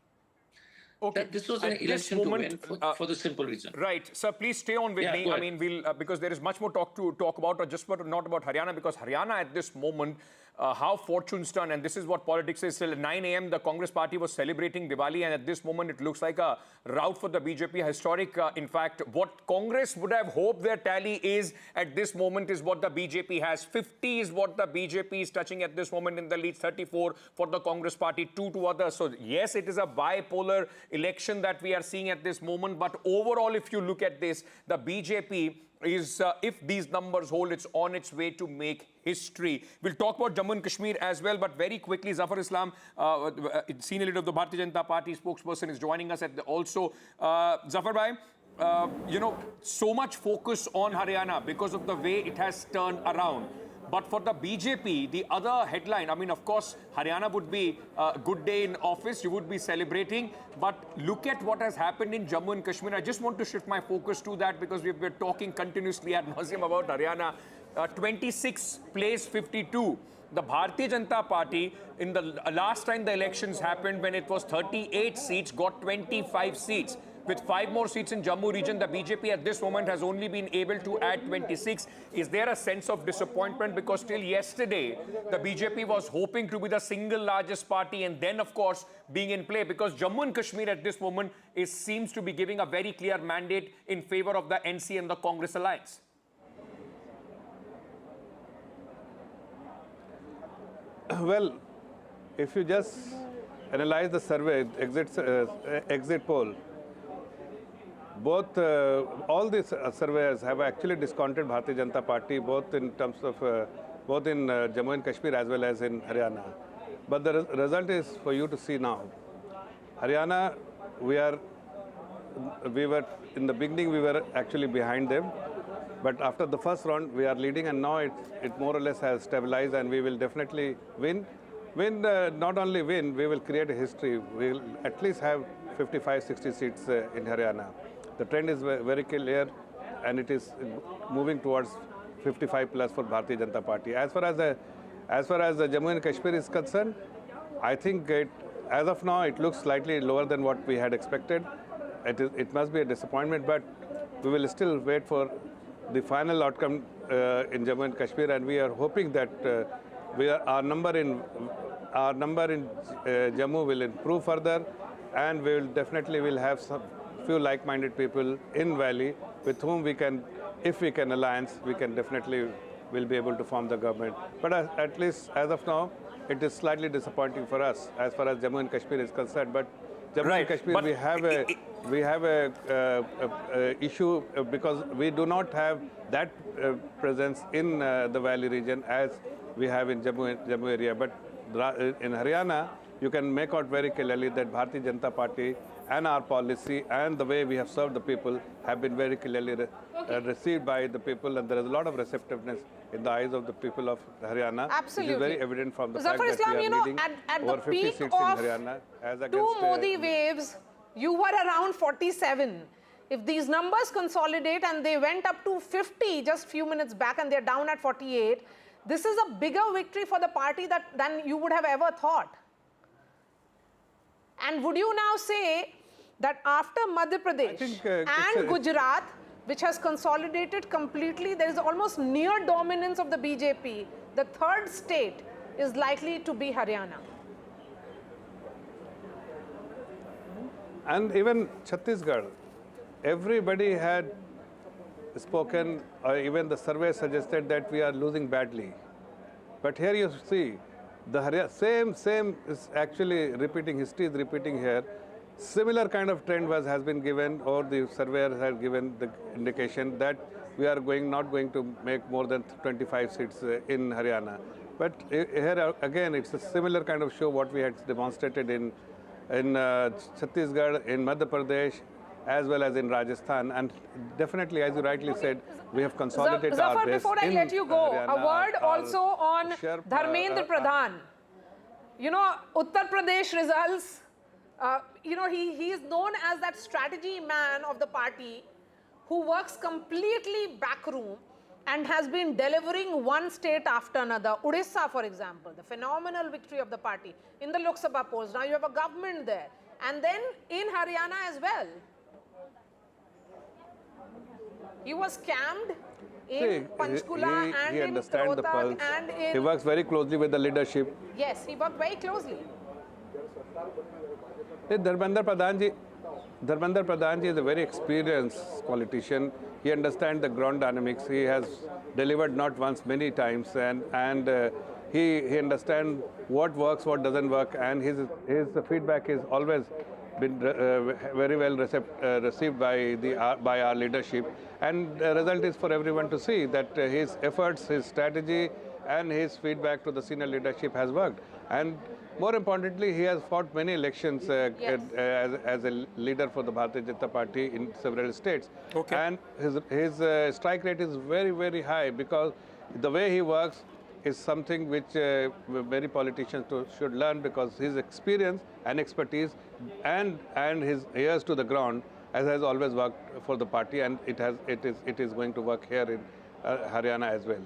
Okay. That this was an election to win for the simple reason. Right. Sir, please stay on with me. I mean, we'll because there is much more talk about, or just not about Haryana, because Haryana at this moment, how fortune's turn, and this is what politics is. Till 9 a.m., the Congress party was celebrating Diwali, and at this moment, it looks like a rout for the BJP. Historic, in fact, what Congress would have hoped their tally is at this moment is what the BJP has. 50 is what the BJP is touching at this moment in the lead, 34 for the Congress party, 2 to others. So yes, it is a bipolar election that we are seeing at this moment. But overall, if you look at this, the BJP is, if these numbers hold, it's on its way to make history. We'll talk about Jammu and Kashmir as well, but very quickly, Zafar Islam, senior leader of the Bharatiya Janata Party, spokesperson, is joining us. Also, Zafar bhai, so much focus on Haryana because of the way it has turned around. But for the BJP, the other headline, I mean, of course, Haryana would be a good day in office. You would be celebrating. But look at what has happened in Jammu and Kashmir. I just want to shift my focus to that because we've been talking continuously ad nauseum about Haryana. 26 place 52. The Bharatiya Janata Party, in the last time the elections happened, when it was 38 seats, got 25 seats. With 5 more seats in Jammu region, the BJP at this moment has only been able to add 26. Is there a sense of disappointment? Because till yesterday, the BJP was hoping to be the single largest party and then, of course, being in play. Because Jammu and Kashmir at this moment seems to be giving a very clear mandate in favor of the NC and the Congress alliance. Well, if you just analyze the survey, exit poll, both all these surveyors have actually discounted Bharatiya Janata Party, both in terms of both in Jammu and Kashmir as well as in Haryana. But the result is for you to see now. Haryana, we were in the beginning we were actually behind them, but after the first round we are leading, and now it more or less has stabilized, and we will definitely win. Not only win, we will create a history. We will at least have 55-60 seats in Haryana. The trend is very clear, and it is moving towards 55 plus for Bharatiya Janata Party. As far as the Jammu and Kashmir is concerned, I think as of now it looks slightly lower than what we had expected. It must be a disappointment, but we will still wait for the final outcome in Jammu and Kashmir, and we are hoping that our number in Jammu will improve further, and we will definitely have some few like-minded people in Valley with whom we can, if we can alliance, we can definitely will be able to form the government. But at least as of now, it is slightly disappointing for us as far as Jammu and Kashmir is concerned. But Jammu and Kashmir, we have a issue because we do not have that presence in the Valley region as we have in Jammu area. But in Haryana, you can make out very clearly that Bharatiya Janata Party and our policy and the way we have served the people have been very clearly received by the people, and there is a lot of receptiveness in the eyes of the people of Haryana. Absolutely. It is very evident from the Zafar fact that we are leading at over the 50 peak seats in of Haryana as against 2 Modi waves, you were around 47. If these numbers consolidate and they went up to 50 just a few minutes back and they're down at 48, this is a bigger victory for the party than you would have ever thought. And would you now say that after Madhya Pradesh and Gujarat, which has consolidated completely, there is almost near dominance of the BJP, the third state is likely to be Haryana? And even Chhattisgarh, everybody had spoken, or even the survey suggested that we are losing badly. But here you see The same is actually repeating, history is repeating here. Similar kind of trend has been given, or the surveyors have given the indication that we are not going to make more than 25 seats in Haryana. But here again, it's a similar kind of show what we had demonstrated in Chhattisgarh, in Madhya Pradesh, as well as in Rajasthan. And definitely, as you rightly said, we have consolidated our Zafar, base. before I let you go, Haryana, a word also on Dharmendra Pradhan. You know, Uttar Pradesh results. You know, he is known as that strategy man of the party who works completely backroom and has been delivering one state after another. Odisha, for example, the phenomenal victory of the party in the Lok Sabha polls. Now you have a government there. And then in Haryana as well. He was scammed in Panchkula and in Rohtak and in... He works very closely with the leadership. Yes, he worked very closely. Dharmendra Pradhan ji is a very experienced politician. He understands the ground dynamics. He has delivered not once, many times, and he understands what works, what doesn't work, and his feedback is always been very well received by our leadership. And the result is for everyone to see that his efforts, his strategy, and his feedback to the senior leadership has worked. And more importantly, he has fought many elections as a leader for the Bharatiya Janata Party in several states. Okay. And his strike rate is very, very high, because the way he works is something which many politicians should learn, because his experience and expertise and his ears to the ground has always worked for the party, and it is going to work here in Haryana as well.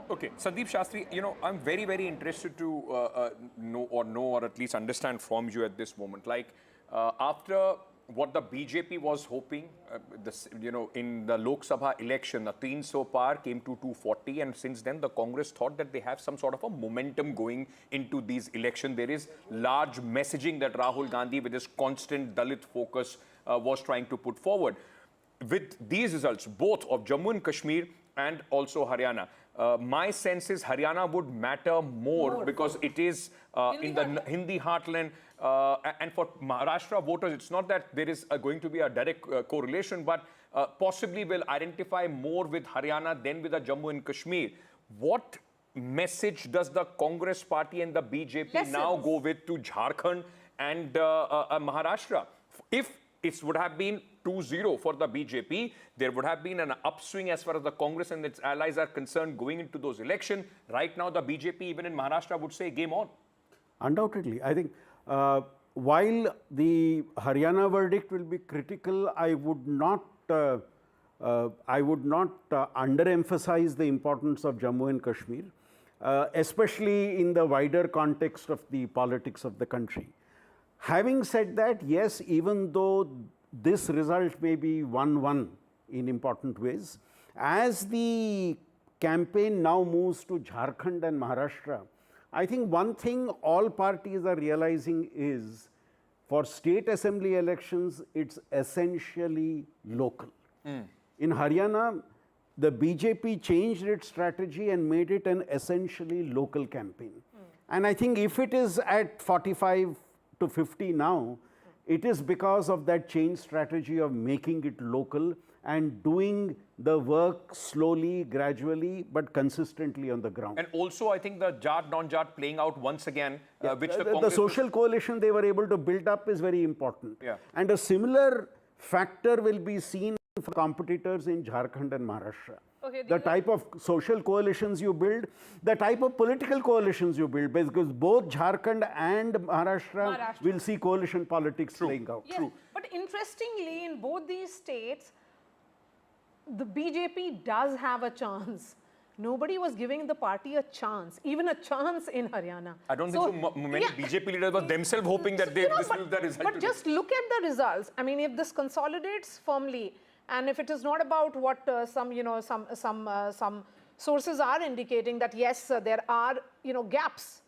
Okay, Sandeep Shastri, you know, I'm very, very interested to know or at least understand from you at this moment. Like, after what the BJP was hoping, you know, in the Lok Sabha election, the 300 par came to 240, and since then the Congress thought that they have some sort of a momentum going into these elections. There is large messaging that Rahul Gandhi, with his constant Dalit focus, was trying to put forward. With these results, both of Jammu and Kashmir and also Haryana, my sense is Haryana would matter more because it is in the Hindi heartland. And for Maharashtra voters, it's not that there is going to be a direct correlation, but possibly will identify more with Haryana than with the Jammu and Kashmir. What message does the Congress party and the BJP now go with to Jharkhand and Maharashtra? If it would have been 2-0 for the BJP, there would have been an upswing as far as the Congress and its allies are concerned going into those elections. Right now, the BJP, even in Maharashtra, would say game on. Undoubtedly. I think while the Haryana verdict will be critical, I would not underemphasize the importance of Jammu and Kashmir, especially in the wider context of the politics of the country. Having said that, yes, even though this result may be 1-1 in important ways, as the campaign now moves to Jharkhand and Maharashtra, I think one thing all parties are realizing is, for state assembly elections, it's essentially local. In Haryana, the BJP changed its strategy and made it an essentially local campaign. And I think if it is at 45 to 50 now, it is because of that change strategy of making it local and doing the work slowly, gradually, but consistently on the ground. And also, I think the Jat, non-Jat playing out once again, which the Congress... The social coalition they were able to build up is very important. Yeah. And a similar factor will be seen for competitors in Jharkhand and Maharashtra. Okay, the type of social coalitions you build, the type of political coalitions you build, because both Jharkhand and Maharashtra will see coalition politics playing out. Yes, but interestingly, in both these states, the BJP does have a chance. Nobody was giving the party a chance, even a chance in Haryana. I don't think so. Many BJP leaders were themselves hoping that this will be the result. But just look at the results. I mean, if this consolidates firmly, and if it is not about what some sources are indicating that yes, there are gaps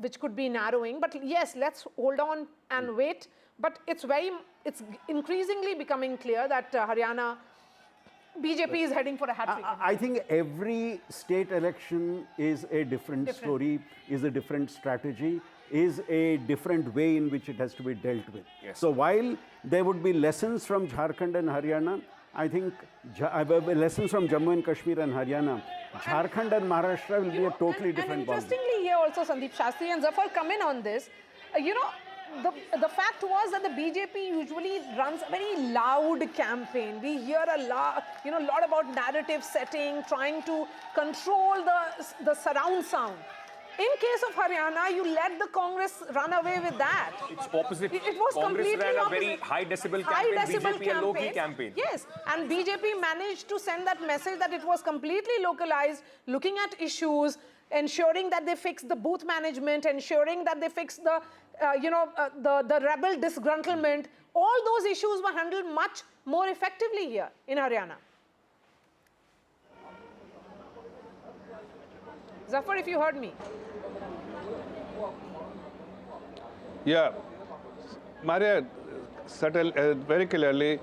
which could be narrowing. But yes, let's hold on and wait. But it's increasingly becoming clear that Haryana BJP is heading for a hat-trick. I think every state election is a different story, is a different strategy, is a different way in which it has to be dealt with. Yes. So while there would be lessons from Jharkhand and Haryana, I think lessons from Jammu and Kashmir and Haryana, Jharkhand and Maharashtra will be a totally different ballgame. Interestingly here also, Sandeep Shastri and Zafar come in on this. The fact was that the BJP usually runs a very loud campaign. We hear a lot about narrative setting, trying to control the surround sound. In case of Haryana, you let the Congress run away with that. It's opposite. It was Congress completely ran a opposite. very high decibel campaign, BJP a low-key campaign. Yes, and BJP managed to send that message that it was completely localized, looking at issues, ensuring that they fix the booth management, ensuring that they fix the rebel disgruntlement. All those issues were handled much more effectively here in Haryana. Zafar, if you heard me. Yeah, Maria, very clearly,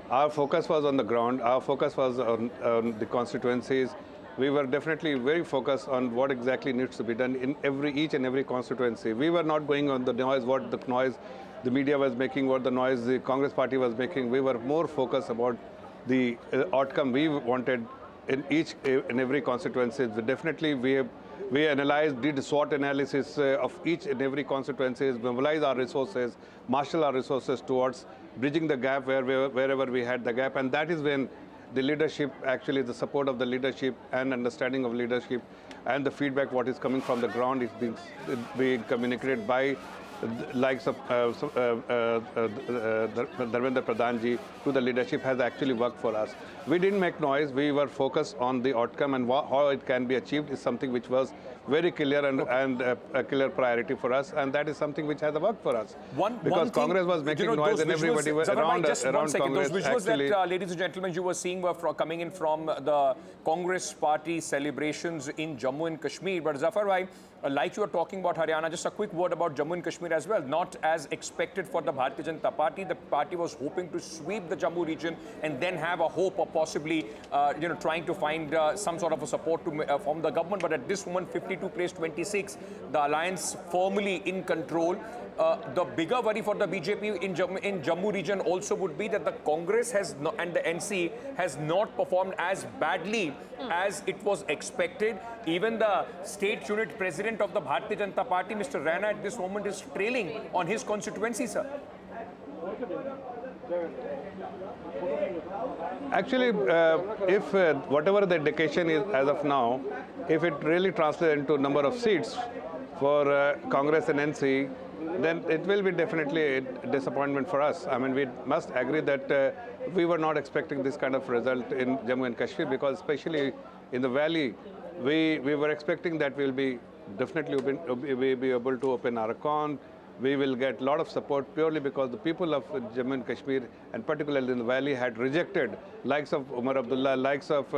our focus was on the ground. Our focus was on the constituencies. We were definitely very focused on what exactly needs to be done in each and every constituency. We were not going on the noise, what the noise the media was making, what the noise the Congress party was making. We were more focused about the outcome we wanted in each and every constituency. Definitely, we analyzed, did SWOT analysis of each and every constituency, mobilized our resources, marshal our resources towards bridging the gap wherever we had the gap. And that is when the leadership, actually the support of the leadership and understanding of leadership and the feedback what is coming from the ground is being communicated by likes of Dharmendra Pradhanji to the leadership has actually worked for us. We didn't make noise. We were focused on the outcome and how it can be achieved is something which was very clear and a clear priority for us, and that is something which has worked for us. Because Congress was making noise and everybody was around Congress. Those visuals that, ladies and gentlemen, you were seeing were coming in from the Congress party celebrations in Jammu and Kashmir. But Zafar bhai, like you were talking about Haryana, just a quick word about Jammu and Kashmir as well. Not as expected for the Bharatiya Janata Party. The party was hoping to sweep the Jammu region and then have a hope of possibly, trying to find some sort of a support from the government. But at this moment, 52 placed 26, the alliance firmly in control. The bigger worry for the BJP in Jammu region also would be that the Congress and the NC has not performed as badly as it was expected. Even the state unit president of the Bharatiya Janata Party, Mr. Rana, at this moment is trailing on his constituency, sir. Actually, if whatever the indication is as of now, if it really translates into number of seats for Congress and NC, then it will be definitely a disappointment for us. I mean, we must agree that we were not expecting this kind of result in Jammu and Kashmir, because especially in the valley, we were expecting that we'll be definitely be able to open our account. We will get a lot of support purely because the people of Jammu and Kashmir, and particularly in the valley, had rejected likes of Umar Abdullah, likes of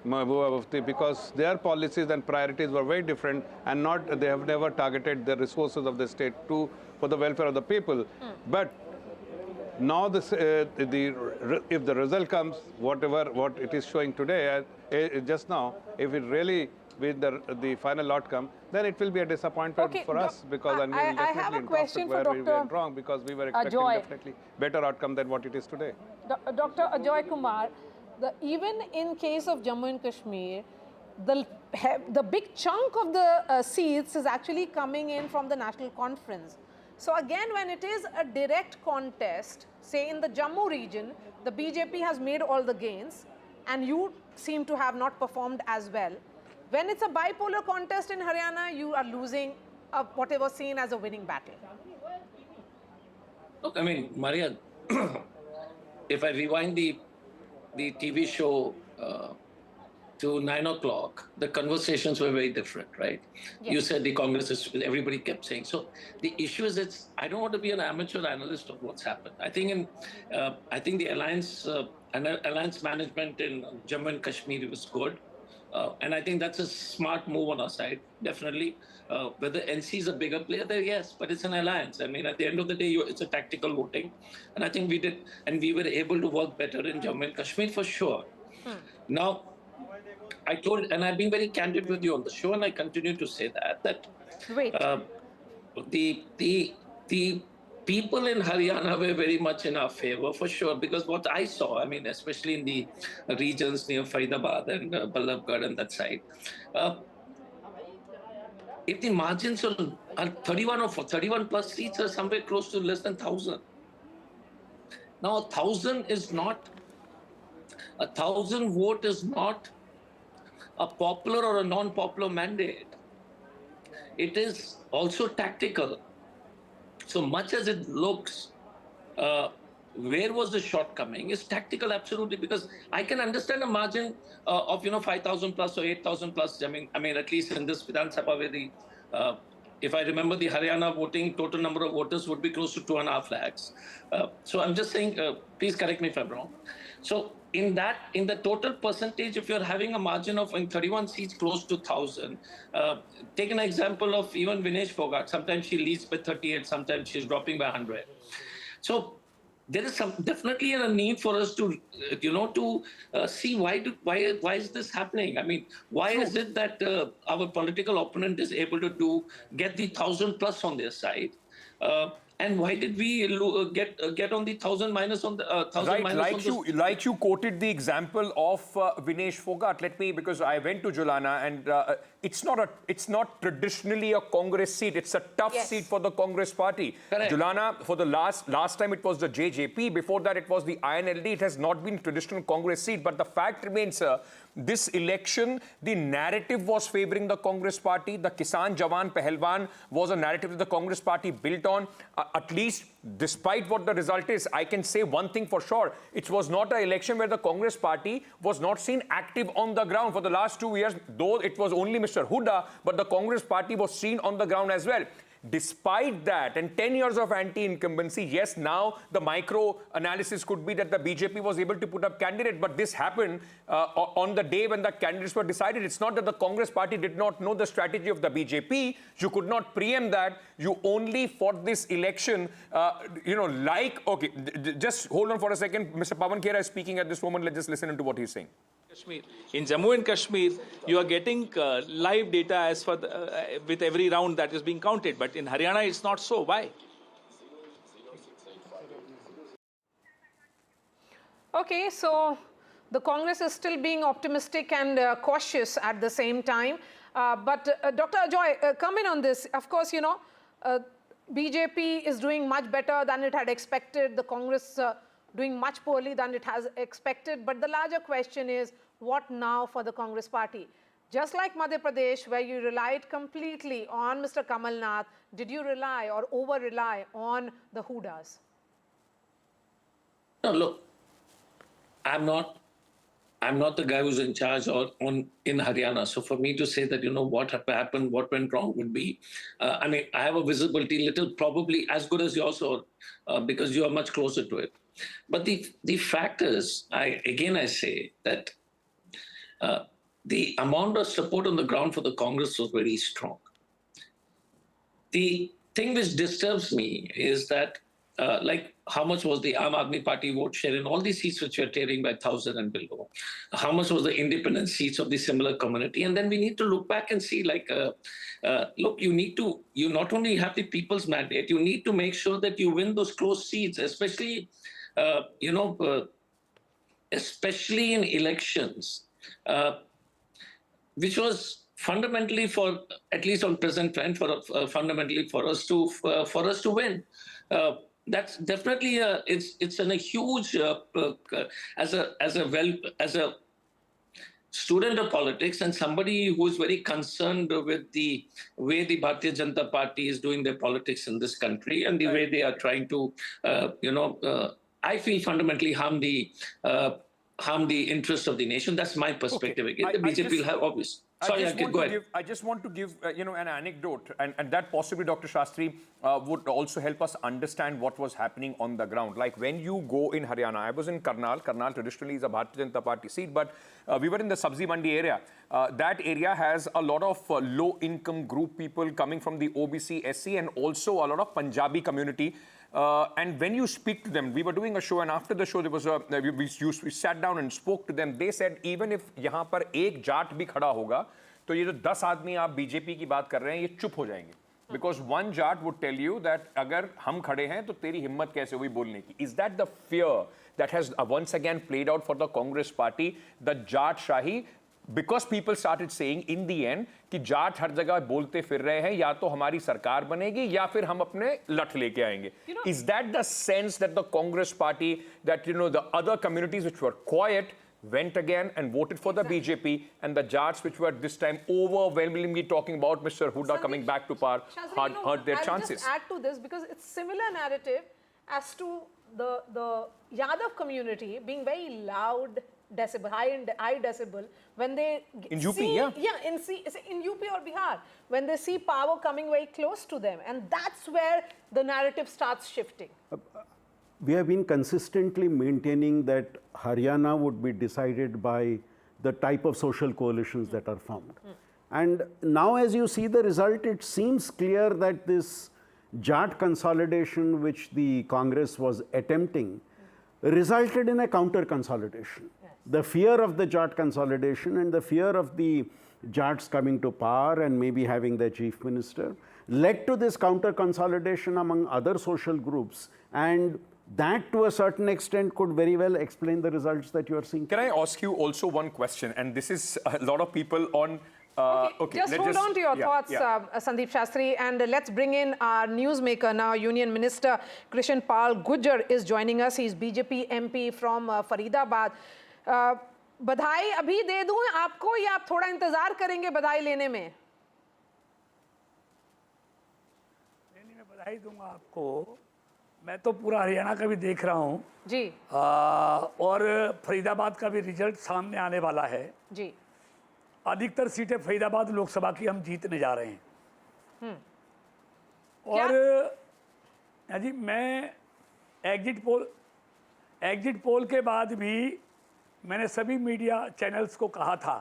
Mahbooba Mufti, because their policies and priorities were very different, and they have never targeted the resources of the state for the welfare of the people. But now if the result comes, what it is showing today, just now, if it really with the final outcome, then it will be a disappointment for us, because we will definitely in conflict where we went wrong, because we were expecting definitely better outcome than what it is today. Dr. Ajoy Kumar, even in case of Jammu and Kashmir, the big chunk of the seats is actually coming in from the National Conference. So again, when it is a direct contest, say in the Jammu region, the BJP has made all the gains, and you seem to have not performed as well. When it's a bipolar contest in Haryana, you are losing whatever seen as a winning battle. Look, I mean, Maria, if I rewind the TV show to 9 o'clock, the conversations were very different, right? Yes. You said the Congress is, everybody kept saying. So the issue is, I don't want to be an amateur analyst of what's happened. I think the alliance management in Jammu and Kashmir was good. And I think that's a smart move on our side, definitely. Whether NC is a bigger player there, yes, but it's an alliance. I mean, at the end of the day, it's a tactical voting. And I think we did, and we were able to work better in Jammu and Kashmir for sure. Now, I told, and I've been very candid with you on the show, and I continue to say that the people in Haryana were very much in our favor, for sure, because what I saw, I mean, especially in the regions near Faridabad and Ballabgarh and that side, if the margins on 31 plus seats are somewhere close to less than 1,000. Now, 1,000 is not, 1,000 vote is not a popular or a non-popular mandate. It is also tactical. So much as it looks, where was the shortcoming? It's tactical, absolutely, because I can understand a margin of 5,000 plus or 8,000 plus. I mean, at least in this Vidhan Sabha, where the if I remember, the Haryana voting total number of voters would be close to 2.5 lakhs. So I'm just saying, please correct me if I'm wrong. So in the total percentage, if you're having a margin of in 31 seats close to 1,000, take an example of even Vinesh Fogart. Sometimes she leads by 38, sometimes she's dropping by 100. So there is definitely a need for us to, see why is this happening? I mean, why is it that our political opponent is able to get the 1,000 plus on their side? And why did we get on the 1,000 minus on the 1,000 right, minus like you quoted the example of Vinesh Fogart. Because I went to Julana, and it's not traditionally a Congress seat. It's a tough seat for the Congress party. Correct. Julana, for the last time it was the JJP. Before that it was the INLD. It has not been traditional Congress seat. But the fact remains, this election, the narrative was favoring the Congress party. The Kisan Jawan Pahalwan was a narrative that the Congress party built on. At least, despite what the result is, I can say one thing for sure. It was not an election where the Congress party was not seen active on the ground for the last 2 years, though it was only Mr. Hooda, but the Congress party was seen on the ground as well. Despite that, and 10 years of anti-incumbency, yes, now the micro analysis could be that the BJP was able to put up candidate, but this happened on the day when the candidates were decided. It's not that the Congress party did not know the strategy of the BJP. You could not preempt that. You only fought this election, okay, just hold on for a second. Mr. Pawan Khera is speaking at this moment. Let's just listen to what he's saying. Kashmir. In Jammu and Kashmir, you are getting live data as for with every round that is being counted. But in Haryana, it's not so. Why? Okay, so the Congress is still being optimistic and cautious at the same time. But Dr. Ajoy, come in on this. Of course, BJP is doing much better than it had expected. The Congress doing much poorly than it has expected. But the larger question is, what now for the Congress party? Just like Madhya Pradesh, where you relied completely on Mr. Kamal Nath, did you rely or over-rely on the Hoodas? No, look, I'm not the guy who's in charge in Haryana. So for me to say that, what happened, what went wrong would be, I have a visibility probably as good as yours, because you are much closer to it. But the fact is, I say that the amount of support on the ground for the Congress was very strong. The thing which disturbs me is that, how much was the Aam Aadmi Party vote share in all these seats which were tearing by 1,000 and below? How much was the independent seats of the similar community? And then we need to look back and see, look, you not only have the people's mandate, you need to make sure that you win those close seats, especially, especially in elections, which was fundamentally at least on present trend, fundamentally for us to win. That's definitely it's a huge as a student of politics and somebody who is very concerned with the way the Bharatiya Janata Party is doing their politics in this country and the way they are trying to I feel fundamentally harm the interest of the nation. That's my perspective. Okay. Again, the BJP will have obvious. Sorry, go ahead. I just want to give an anecdote, and that possibly, Dr. Shastri, would also help us understand what was happening on the ground. Like when you go in Haryana, I was in Karnal. Karnal traditionally is a Bharatiya Janata Party seat, but we were in the Sabzi Mandi area. That area has a lot of low-income group people coming from the OBC, SC, and also a lot of Punjabi community. And when you speak to them, we were doing a show, and after the show, there was we sat down and spoke to them. They said even if यहाँ पर एक जाट भी खड़ा होगा, तो ये जो 10 आदमी आप बीजेपी की बात कर रहे हैं, ये चुप हो जाएंगे. Because one jat would tell you that अगर हम खड़े हैं तो तेरी हिम्मत कैसे हुई बोलने की. Is that the fear that has once again played out for the Congress party, the Jat Shahi? Because people started saying in the end कि जाट हर जगह बोलते फिर रहे हैं, या तो हमारी सरकार बनेगी या फिर हम अपने लठ लेके आएंगे. Is that the sense that the Congress party, that the other communities which were quiet went again and voted for the BJP, and the Jats, which were this time overwhelmingly talking about Mr. Hooda coming back to power, hurt their chances? I'll just add to this, because it's similar narrative as to the Yadav community being very loud, decibel, high decibel, when they in UP, see, in UP or Bihar, when they see power coming very close to them, and that's where the narrative starts shifting. We have been consistently maintaining that Haryana would be decided by the type of social coalitions that are formed. And now as you see the result, it seems clear that this Jat consolidation which the Congress was attempting resulted in a counter consolidation. The fear of the Jat consolidation and the fear of the Jats coming to power and maybe having their chief minister led to this counter consolidation among other social groups, and that to a certain extent could very well explain the results that you are seeing. Can I ask you also one question? And this is a lot of people on... Just hold on to your thoughts, Sandeep Shastri, and let's bring in our newsmaker now. Union Minister Krishan Pal Gujjar is joining us. He's BJP MP from Faridabad. बधाई अभी दे दूं आपको या आप थोड़ा इंतजार करेंगे बधाई लेने में? मैं बधाई दूंगा आपको. मैं तो पूरा हरियाणा का भी देख रहा हूँ जी, और फरीदाबाद का भी रिजल्ट सामने आने वाला है जी. अधिकतर सीटें फरीदाबाद लोकसभा की हम जीतने जा रहे हैं. और जी मैं एग्जिट पोल के बाद भी मैंने सभी मीडिया चैनल्स को कहा था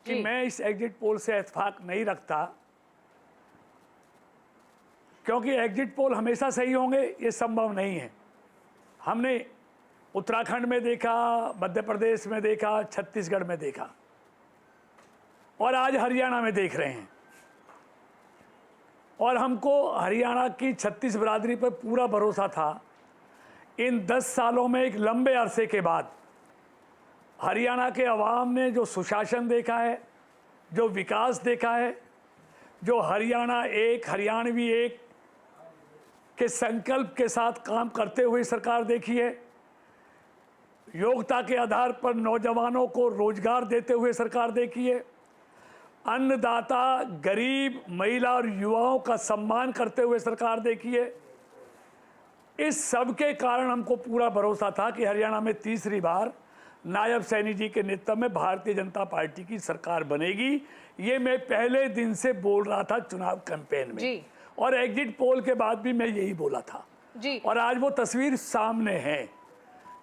कि मैं इस एग्जिट पोल से इत्तेफाक नहीं रखता, क्योंकि एग्जिट पोल हमेशा सही होंगे ये संभव नहीं है. हमने उत्तराखंड में देखा, मध्य प्रदेश में देखा, छत्तीसगढ़ में देखा, और आज हरियाणा में देख रहे हैं. और हमको हरियाणा की 36 बिरादरी पर पूरा भरोसा था. इन 10 सालों में एक लंबे अरसे के बाद हरियाणा के अवाम ने जो सुशासन देखा है, जो विकास देखा है, जो हरियाणा एक, हरियाणवी एक के संकल्प के साथ काम करते हुए सरकार देखी है, योग्यता के आधार पर नौजवानों को रोजगार देते हुए सरकार देखी है, अन्नदाता, गरीब, महिला और युवाओं का सम्मान करते हुए सरकार देखी है. इस सब के कारण हमको पूरा भरोसा था कि हरियाणा में तीसरी बार नायब सैनी जी के नेतृत्व में भारतीय जनता पार्टी की सरकार बनेगी. ये मैं पहले दिन से बोल रहा था चुनाव कैंपेन में जी. और एग्जिट पोल के बाद भी मैं यही बोला था जी. और आज वो तस्वीर सामने है,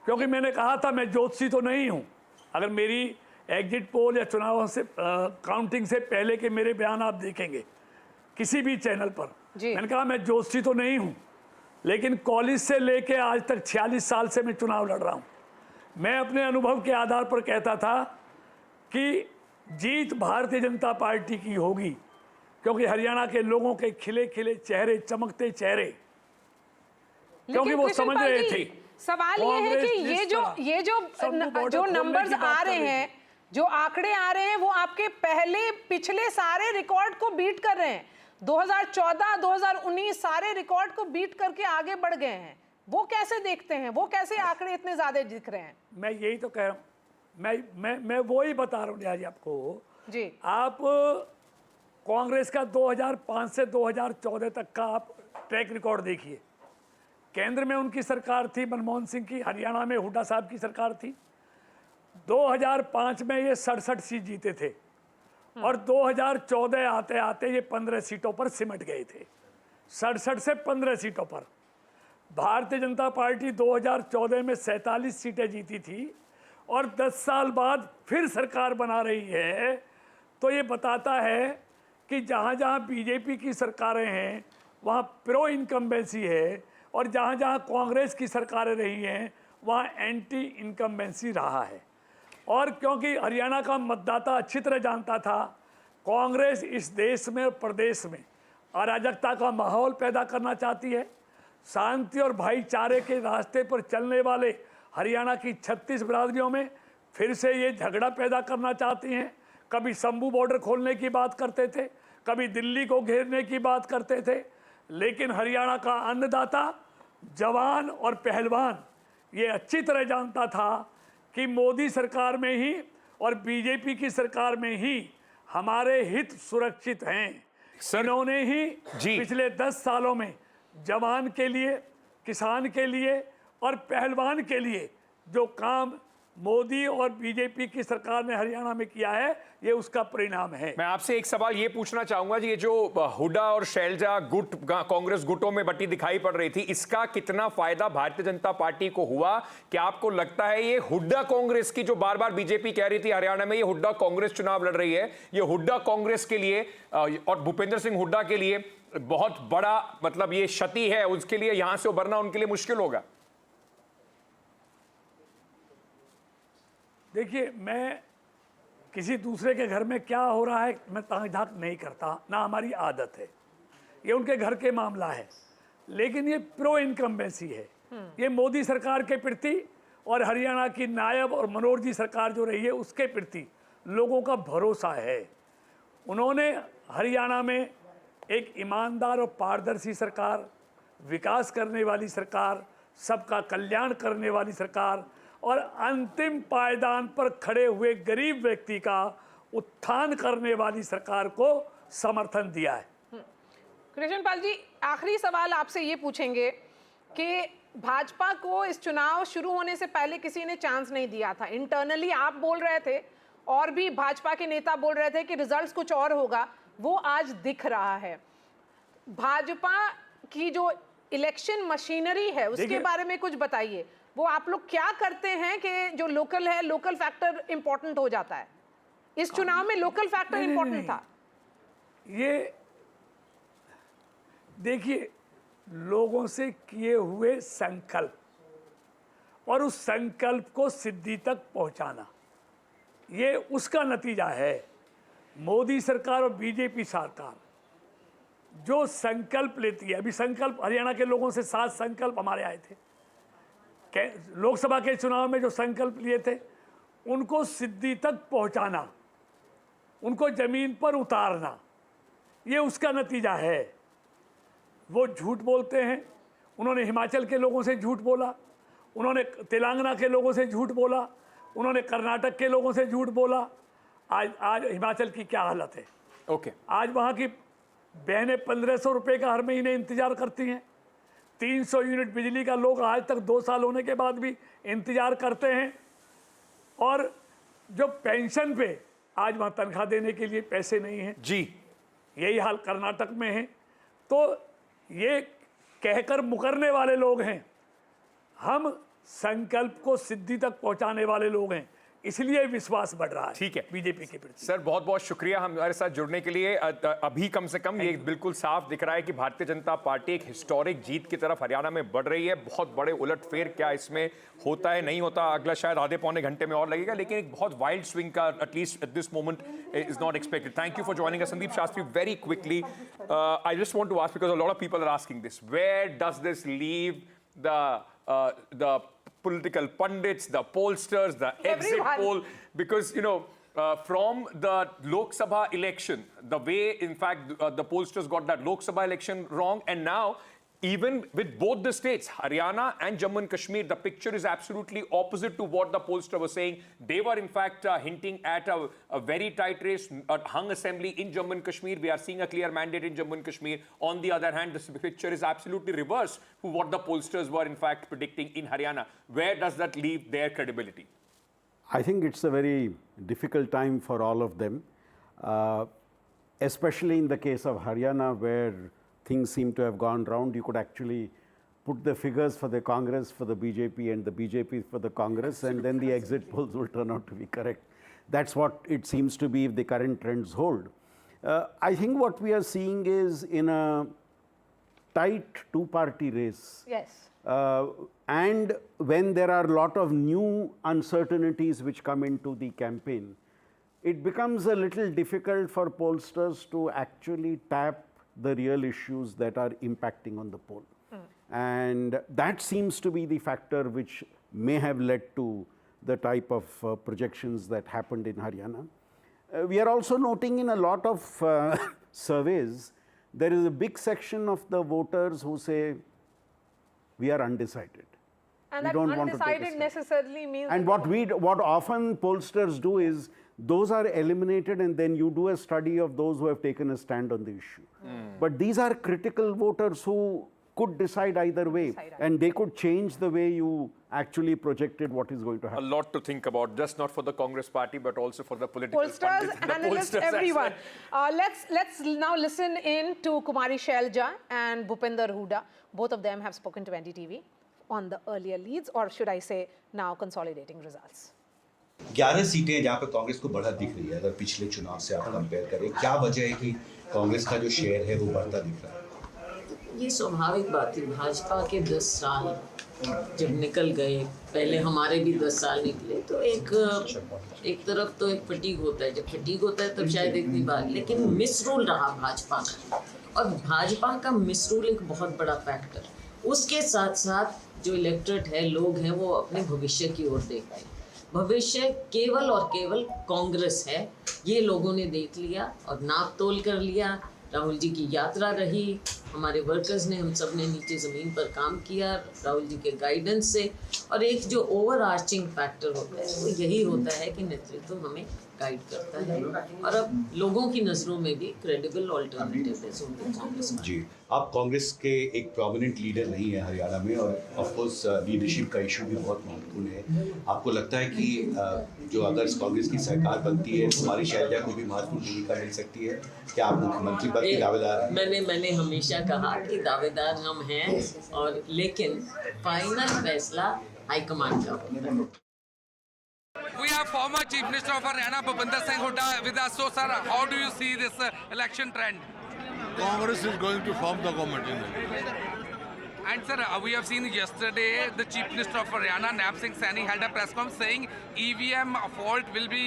क्योंकि मैंने कहा था मैं ज्योतिषी तो नहीं हूँ. अगर मेरी एग्जिट पोल या चुनाव से काउंटिंग से पहले के मेरे बयान आप देखेंगे किसी भी चैनल पर, मैंने कहा मैं ज्योतिषी तो नहीं हूँ, लेकिन कॉलेज से लेके आज तक 46 साल से मैं चुनाव लड़ रहा हूँ. मैं अपने अनुभव के आधार पर कहता था कि जीत भारतीय जनता पार्टी की होगी, क्योंकि हरियाणा के लोगों के खिले खिले चेहरे, चमकते चेहरे, क्योंकि वो समझ रहे थे. सवाल ये है कि ये जो नंबर्स आ रहे हैं, जो आंकड़े आ रहे हैं, वो आपके पिछले सारे रिकॉर्ड को बीट कर रहे हैं. 2014, 2019 सारे रिकॉर्ड को बीट करके आगे बढ़ गए हैं. वो कैसे देखते हैं? वो कैसे आंकड़े इतने ज्यादा दिख रहे हैं? मैं यही तो कह रहा हूँ. मैं वो ही बता रहा हूँ आज आपको जी. आप कांग्रेस का 2005 से 2014 तक का आप ट्रैक रिकॉर्ड देखिए. केंद्र में उनकी सरकार थी मनमोहन सिंह की, हरियाणा में हुड्डा साहब की सरकार थी. 2005 में ये 67 सीट जीते थे और 2014 आते आते ये 15 सीटों पर सिमट गए थे. 67 से 15 सीटों पर. भारतीय जनता पार्टी 2014 में 47 सीटें जीती थी और 10 साल बाद फिर सरकार बना रही है. तो ये बताता है कि जहाँ जहाँ बीजेपी की सरकारें हैं वहाँ प्रो इनकम्बेंसी है, और जहाँ जहाँ कांग्रेस की सरकारें रही हैं वहाँ एंटी इनकम्बेंसी रहा है। और क्योंकि हरियाणा का मतदाता अच्छी तरह जानता था कांग्रेस इस देश में और प्रदेश में अराजकता का माहौल पैदा करना चाहती है, शांति और भाईचारे के रास्ते पर चलने वाले हरियाणा की 36 बिरादरियों में फिर से ये झगड़ा पैदा करना चाहती हैं। कभी शंभू बॉर्डर खोलने की बात करते थे, कभी दिल्ली को घेरने की बात करते थे, लेकिन हरियाणा का अन्नदाता, जवान और पहलवान ये अच्छी तरह जानता था कि मोदी सरकार में ही और बीजेपी की सरकार में ही हमारे हित सुरक्षित हैं। इन्होंने ही पिछले 10 सालों में जवान के लिए, किसान के लिए और पहलवान के लिए जो काम मोदी और बीजेपी की सरकार ने हरियाणा में किया है, ये उसका परिणाम है। मैं आपसे एक सवाल ये पूछना चाहूंगा जी, ये जो हुड्डा और शैलजा गुट कांग्रेस गुटों में बटी दिखाई पड़ रही थी, इसका कितना फायदा भारतीय जनता पार्टी को हुआ? क्या आपको लगता है ये हुड्डा कांग्रेस की, जो बार बार बीजेपी कह रही थी हरियाणा में ये हुड्डा कांग्रेस चुनाव लड़ रही है, ये हुड्डा कांग्रेस के लिए और भूपेंद्र सिंह हुड्डा के लिए बहुत बड़ा मतलब ये क्षति है, उसके लिए यहां से उभरना उनके लिए मुश्किल होगा? देखिए, मैं किसी दूसरे के घर में क्या हो रहा है मैं ताक झाक नहीं करता, ना हमारी आदत है, ये उनके घर के मामला है। लेकिन ये प्रो इनकम्बेंसी है, ये मोदी सरकार के प्रति और हरियाणा की नायब और मनोहर जी सरकार जो रही है उसके प्रति लोगों का भरोसा है। उन्होंने हरियाणा में एक ईमानदार और पारदर्शी सरकार, विकास करने वाली सरकार, सबका कल्याण करने वाली सरकार और अंतिम पायदान पर खड़े हुए गरीब व्यक्ति का उत्थान करने वाली सरकार को समर्थन दिया है। कृष्णपाल जी, आखिरी सवाल आपसे ये पूछेंगे कि भाजपा को इस चुनाव शुरू होने से पहले किसी ने चांस नहीं दिया था। इंटरनली आप बोल रहे थे और भी भाजपा के नेता बोल रहे थे कि रिजल्ट्स कुछ और होगा, वो आज दिख रहा है। भाजपा की जो इलेक्शन मशीनरी है उसके बारे में कुछ बताइए। वो आप लोग क्या करते हैं कि जो लोकल है, लोकल फैक्टर इंपॉर्टेंट हो जाता है? इस चुनाव में लोकल फैक्टर इंपॉर्टेंट था। ये देखिए, लोगों से किए हुए संकल्प और उस संकल्प को सिद्धि तक पहुंचाना, ये उसका नतीजा है। मोदी सरकार और बीजेपी सरकार जो संकल्प लेती है, अभी संकल्प हरियाणा के लोगों से 7 संकल्प हमारे आए थे, लोकसभा के चुनाव में जो संकल्प लिए थे उनको सिद्धि तक पहुंचाना, उनको जमीन पर उतारना, ये उसका नतीजा है। वो झूठ बोलते हैं, उन्होंने हिमाचल के लोगों से झूठ बोला, उन्होंने तेलंगाना के लोगों से झूठ बोला, उन्होंने कर्नाटक के लोगों से झूठ बोला। आज हिमाचल की क्या हालत है? आज वहाँ की बहनें 1500 रुपये का हर महीने इंतजार करती हैं। 300 यूनिट बिजली का लोग आज तक 2 साल होने के बाद भी इंतजार करते हैं। और जो पेंशन पे आज वहाँ तनख्वाह देने के लिए पैसे नहीं हैं जी, यही हाल कर्नाटक में है। तो ये कहकर मुकरने वाले लोग हैं, हम संकल्प को सिद्धि तक पहुंचाने वाले लोग हैं, इसलिए विश्वास बढ़ रहा है। ठीक है बीजेपी के प्रति। सर, बहुत बहुत शुक्रिया हमारे साथ जुड़ने के लिए। अभी कम से कम ये बिल्कुल साफ दिख रहा है कि भारतीय जनता पार्टी एक हिस्टोरिक जीत की तरफ हरियाणा में बढ़ रही है। बहुत बड़े उलटफेर क्या इसमें होता है नहीं होता, अगला शायद आधे पौने घंटे में और लगेगा, लेकिन एक बहुत वाइल्ड स्विंग का at least at this moment is not expected. Thank you for joining us. Sandeep Shastri, very quickly I just want to ask, because a lot of people are asking this, where does this leave the political pundits, the pollsters, the exit poll, because from the Lok Sabha election, the way in fact the pollsters got that Lok Sabha election wrong, and now even with both the states, Haryana and Jammu and Kashmir, the picture is absolutely opposite to what the pollster was saying. They were in fact hinting at a very tight race, a hung assembly in Jammu and Kashmir. We are seeing a clear mandate in Jammu and Kashmir. On the other hand, this picture is absolutely reverse to what the pollsters were in fact predicting in Haryana. Where does that leave their credibility? I think it's a very difficult time for all of them, especially in the case of Haryana, where things seem to have gone round. You could actually put the figures for the Congress, for the BJP, and the BJP for the Congress, and then the exit polls will turn out to be correct. That's what it seems to be if the current trends hold. I think what we are seeing is in a tight two-party race. Yes. And when there are a lot of new uncertainties which come into the campaign, it becomes a little difficult for pollsters to actually tap the real issues that are impacting on the poll. And that seems to be the factor which may have led to the type of projections that happened in Haryana. We are also noting in a lot of surveys, there is a big section of the voters who say, we are undecided. And that undecided necessarily means... And what often pollsters do is, those are eliminated and then you do a study of those who have taken a stand on the issue. But these are critical voters who could decide either way, and they could change the way you actually projected what is going to happen. A lot to think about, just not for the Congress party, but also for the political pollsters, analysts, everyone. Let's now listen in to Kumari Shailja and Bhupinder Hooda. Both of them have spoken to NDTV on the earlier leads, or should I say now consolidating results. 11 सीटें जहाँ पे कांग्रेस को बढ़त दिख रही है, अगर पिछले चुनाव से आप कंपेयर करें, क्या वजह है कि कांग्रेस का जो शेयर है वो बढ़ता दिख रहा है? ये स्वाभाविक बात है। भाजपा के 10 साल जब निकल गए, पहले हमारे भी 10 साल निकले, तो एक तरफ तो एक फटीग होता है। जब फटीग होता है तब शायद इतनी बात, लेकिन मिसरूल रहा भाजपा का, और भाजपा का मिसरूल एक बहुत बड़ा फैक्टर। उसके साथ साथ जो इलेक्टोरेट है, लोग हैं, वो अपने भविष्य की ओर देखते हैं। भविष्य केवल और केवल कांग्रेस है, ये लोगों ने देख लिया और नाप तोल कर लिया। राहुल जी की यात्रा रही, हमारे वर्कर्स ने, हम सब ने नीचे ज़मीन पर काम किया राहुल जी के गाइडेंस से, और एक जो ओवर आर्चिंग फैक्टर होता है वो यही होता है कि नेतृत्व हमें गाइड करता है, और अब लोगों की नज़रों में भी क्रेडिबल ऑल्टरनेटिव है कांग्रेस। जी, आप कांग्रेस के एक प्रोमिनेंट लीडर नहीं है हरियाणा में, और ऑफ कोर्स लीडरशिप का इशू भी बहुत महत्वपूर्ण है। आपको लगता है कि जो अगर कांग्रेस की सरकार बनती है, कुमारी शैलजा को भी महत्वपूर्ण भूमिका मिल सकती है? क्या आप मुख्यमंत्री पद के दावेदार हैं? मैंने हमेशा कहा कि दावेदार हम हैं, और लेकिन फाइनल फैसला हाईकमांड का होता है। We have former Chief Minister of Haryana, Bhupinder Singh Hooda, with us. So, sir, how do you see this election trend? Congress is going to form the government in India. And, sir, we have seen yesterday the Chief Minister of Haryana, Naib Singh Saini, held a press conference saying EVM fault will be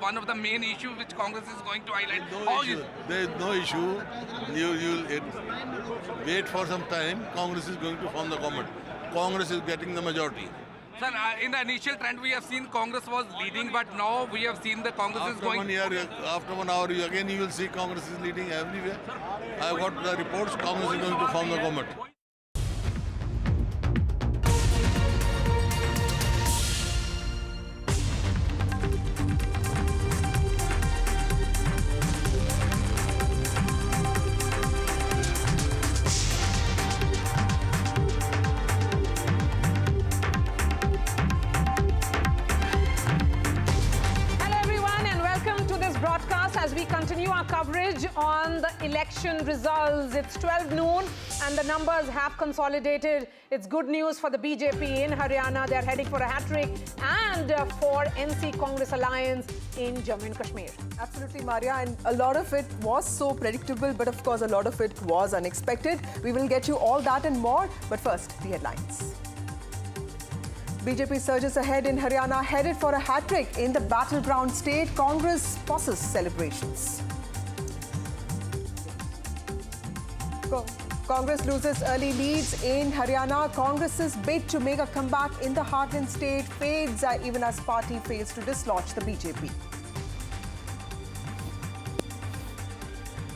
one of the main issues which Congress is going to highlight. There is no issue. You'll wait for some time. Congress is going to form the government. Congress is getting the majority. Sir, in the initial trend, we have seen Congress was leading, but now we have seen the Congress is going... After 1 hour, again you will see Congress is leading everywhere. I have got the reports, Congress is going to form the government. As we continue our coverage on the election results, it's 12 noon and the numbers have consolidated. It's good news for the BJP in Haryana. They're heading for a hat-trick, and for NC Congress Alliance in Jammu and Kashmir. Absolutely, Maria, and a lot of it was so predictable, but of course a lot of it was unexpected. We will get you all that and more, but first, the headlines. BJP surges ahead in Haryana, headed for a hat-trick in the battleground state. Congress pauses celebrations. Congress loses early leads in Haryana. Congress's bid to make a comeback in the heartland state fades even as party fails to dislodge the BJP.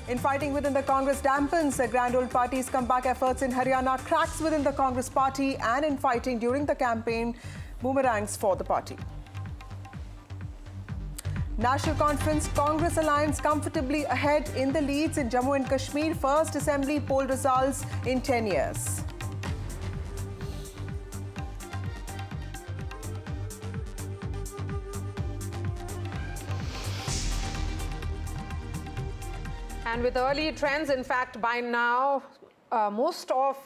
Infighting within the Congress dampens the grand old party's comeback efforts in Haryana. Cracks within the Congress party and infighting during the campaign boomerangs for the party. National Conference, Congress Alliance comfortably ahead in the leads in Jammu and Kashmir. First assembly poll results in 10 years. And with early trends, in fact, by now, most of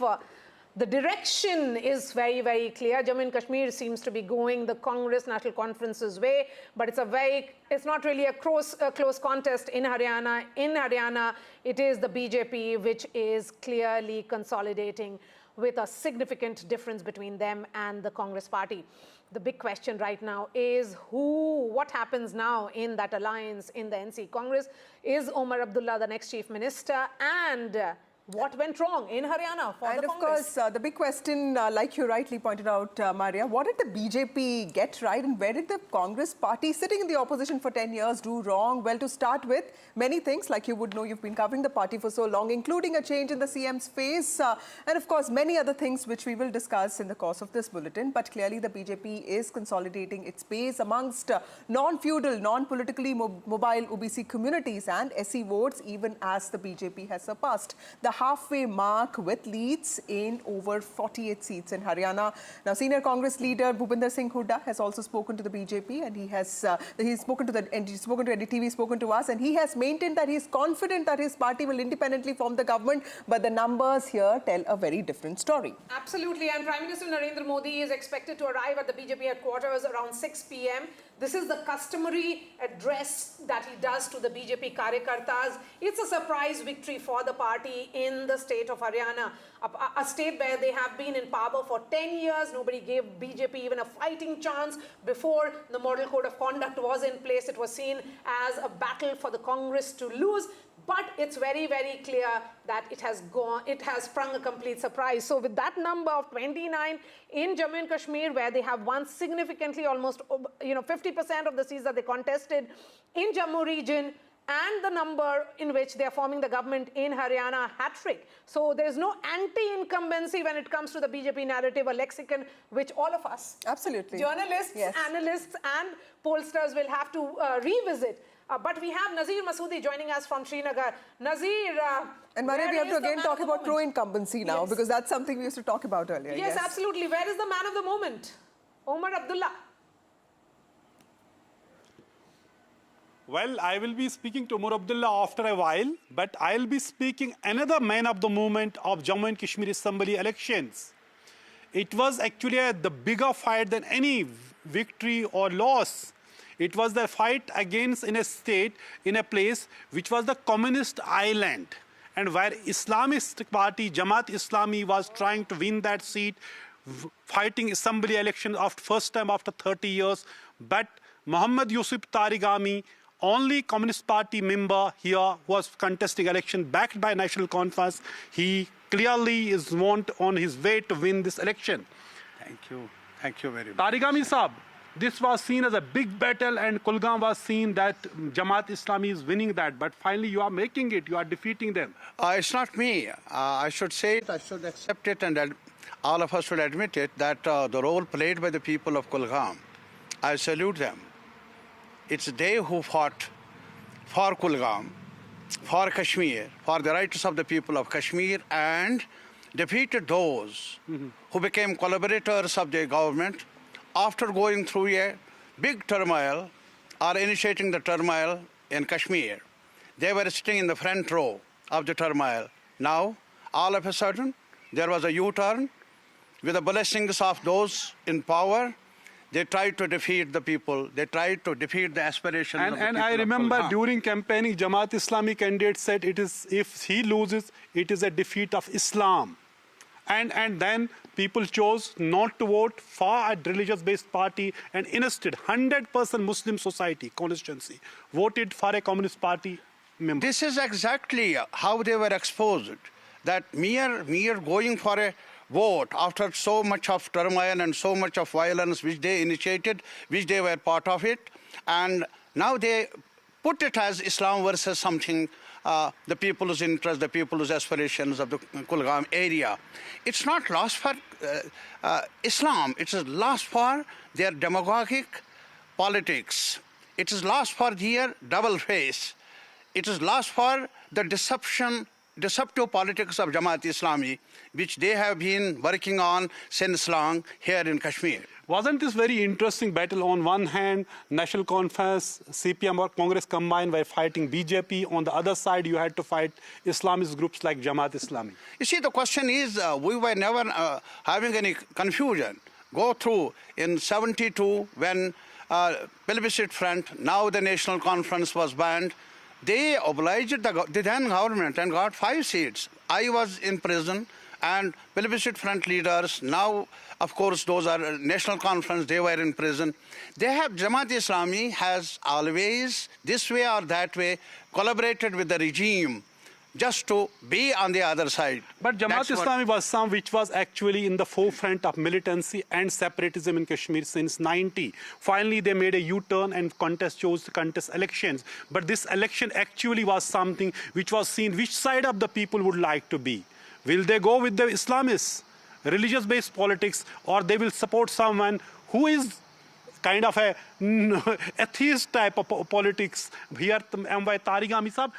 the direction is very, very clear. Jammu and Kashmir seems to be going the Congress National Conference's way, but it's not really a close contest in Haryana. In Haryana, it is the BJP which is clearly consolidating, with a significant difference between them and the Congress party. The big question right now is what happens now in that alliance in the NC Congress? Is Omar Abdullah the next chief minister? And what went wrong in Haryana for the Congress? And of course, the big question, like you rightly pointed out, Maria, what did the BJP get right and where did the Congress party, sitting in the opposition for 10 years, do wrong? Well, to start with, many things, like you would know, you've been covering the party for so long, including a change in the CM's face, and of course, many other things which we will discuss in the course of this bulletin. But clearly, the BJP is consolidating its base amongst non-feudal, non-politically mobile OBC communities and SC votes, even as the BJP has surpassed the halfway mark with leads in over 48 seats in Haryana. Now, senior Congress leader Bhupinder Singh Hooda has also spoken to the BJP, and he's spoken to NDTV, spoken to us, and he has maintained that he's confident that his party will independently form the government, but the numbers here tell a very different story. Absolutely, and Prime Minister Narendra Modi is expected to arrive at the BJP headquarters around 6 p.m. This is the customary address that he does to the BJP Karyakartas. It's a surprise victory for the party in the state of Haryana, a state where they have been in power for 10 years. Nobody gave BJP even a fighting chance. Before the Model Code of Conduct was in place, it was seen as a battle for the Congress to lose. But it's very, very clear that it has sprung a complete surprise. So with that number of 29 in Jammu and Kashmir, where they have won significantly, almost 50% of the seats that they contested in Jammu region, and the number in which they are forming the government in Haryana, hat-trick. So there is no anti-incumbency when it comes to the BJP narrative, a lexicon which all of us, absolutely, journalists, analysts and pollsters will have to revisit. But we have Nazir Masoodi joining us from Srinagar. Nazir, and Maria, we have to again talk about pro-incumbency now, because that's something we used to talk about earlier. Yes, absolutely. Where is the man of the moment? Omar Abdullah. Well, I will be speaking to Omar Abdullah after a while, but I'll be speaking another man of the moment of Jammu and Kashmir Assembly elections. It was actually the bigger fight than any victory or loss. It was the fight against in a state, in a place which was the communist island, and where Islamist party Jamaat Islami was trying to win that seat, fighting assembly election first time after 30 years. But Muhammad Yusuf Tarigami, only Communist Party member here, was contesting election backed by National Conference. He clearly is on his way to win this election. Thank you very much. Tarigami Saab, this was seen as a big battle, and Kulgam was seen that Jamaat Islami is winning that. But finally, you are making it. You are defeating them. It's not me. I should say it. I should accept it, and all of us should admit it, that the role played by the people of Kulgam, I salute them. It's they who fought for Kulgam, for Kashmir, for the rights of the people of Kashmir, and defeated those who became collaborators of the government after going through a big turmoil or initiating the turmoil in Kashmir. They were sitting in the front row of the turmoil. Now, all of a sudden, there was a U-turn. With the blessings of those in power, they tried to defeat the people. They tried to defeat the aspirations of the people. And I remember during campaigning, Jamaat Islami candidate said if he loses, it is a defeat of Islam. And then people chose not to vote for a religious-based party, and instead 100% Muslim society constituency voted for a Communist Party member. This is exactly how they were exposed, that mere going for a vote after so much of turmoil and so much of violence which they initiated, which they were part of it, and now they put it as Islam versus something, the people's interest, the people's aspirations of the Kulgam area. It's not lost for Islam. It is lost for their demagogic politics. It is lost for their double face. It is lost for the deception deceptive politics of Jamaat-e-Islami, which they have been working on since long here in Kashmir. Wasn't this very interesting battle? On one hand, National Conference, CPM or Congress combined were fighting BJP. On the other side, you had to fight Islamist groups like Jamaat-Islami. You see, the question is, we were never having any confusion. Go through in 72 when plebiscite front, now the National Conference was banned. They obliged the then government and got 5 seats. I was in prison and plebiscite front leaders, now of course those are National Conference, they were in prison. They have, Jamaat-e-Islami has always this way or that way collaborated with the regime just to be on the other side. But Jamaat-Islami was some which was actually in the forefront of militancy and separatism in Kashmir since 90. Finally, they made a U-turn and chose to contest elections. But this election actually was something which was seen which side of the people would like to be. Will they go with the Islamists, religious-based politics, or they will support someone who is kind of a atheist type of politics? Here, M.Y. Tarigami Sahab,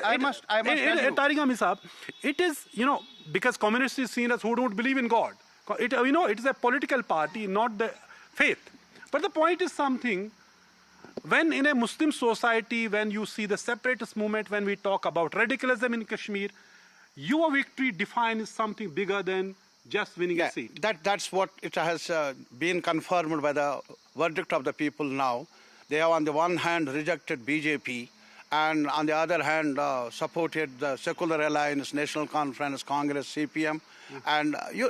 I must tell you. Tarigami Sahab, it is, because communists is seen as who don't believe in God. It is a political party, not the faith. But the point is something, when in a Muslim society, when you see the separatist movement, when we talk about radicalism in Kashmir, your victory defines something bigger than just winning a seat. That's what it has been confirmed by the verdict of the people now. They have on the one hand rejected BJP and on the other hand supported the Secular Alliance, National Conference, Congress, CPM. And you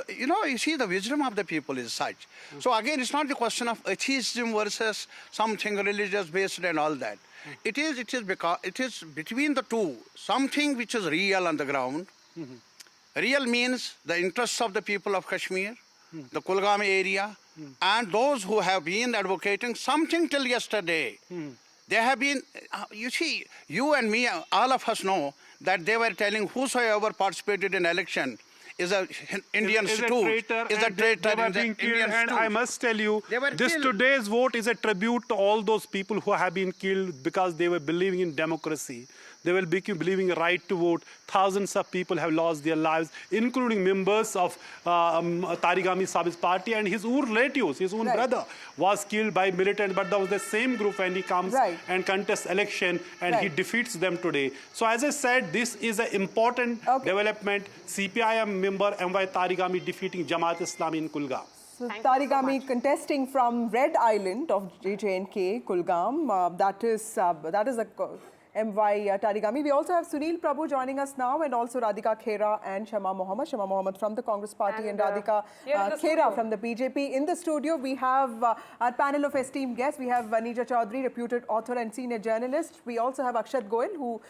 see the wisdom of the people is such. So again, it's not the question of atheism versus something religious based and all that. It is because it is between the two, something which is real on the ground. Real means the interests of the people of Kashmir, the Kulgam area, and those who have been advocating something till yesterday. They have been, you see, you and me, all of us know that they were telling whosoever participated in election is an Indian stew, is a traitor in the Indian stew. And I must tell you, this today's vote is a tribute to all those people who have been killed because they were believing in democracy. They will be believing a right to vote. Thousands of people have lost their lives, including members of Tarigami Sahab's party, and his own relatives, his own brother was killed by militants, but that was the same group when he comes and contests election and he defeats them today. So as I said, this is an important development. CPIM member M.Y. Tarigami defeating Jamaat-Islami in Kulgam. So Tarigami contesting from Red Island of JNK, Kulgam. That is a M.Y. Tarigami. We also have Sunil Prabhu joining us now, and also Radhika Khera and Shama Mohammed. Shama Mohammed from the Congress Party and Radhika Khera from the BJP. In the studio, we have our panel of esteemed guests. We have Vanija Chaudhary, reputed author and senior journalist. We also have Akshat Goel, who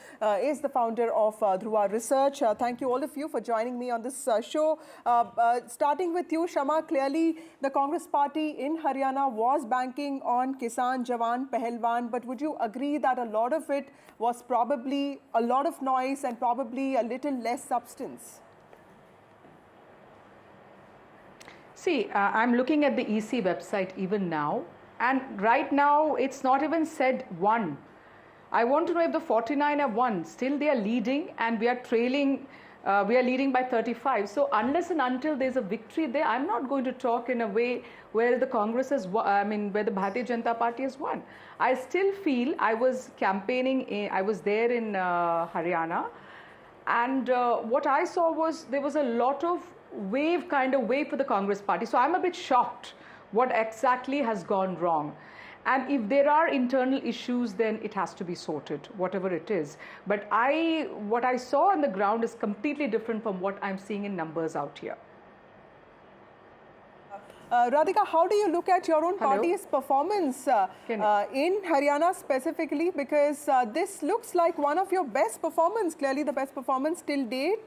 is the founder of Haryana Research. Thank you all of you for joining me on this show. Starting with you, Shama, clearly the Congress Party in Haryana was banking on Kisan, Jawan, Pahalwan, but would you agree that a lot of it was probably a lot of noise and probably a little less substance? See, I'm looking at the EC website even now, and right now it's not even said won. I want to know if the 49 have won. Still they are leading and we are trailing. We are leading by 35. So unless and until there's a victory there, I'm not going to talk in a way where the Congress has, where the Bharatiya Janata Party has won. I still feel I was campaigning, I was there in Haryana, and what I saw was there was a lot of wave for the Congress Party. So I'm a bit shocked what exactly has gone wrong. And if there are internal issues, then it has to be sorted, whatever it is. But what I saw on the ground is completely different from what I'm seeing in numbers out here. Radhika, how do you look at your own party's performance in Haryana specifically? Because this looks like one of your best performance, clearly the best performance till date.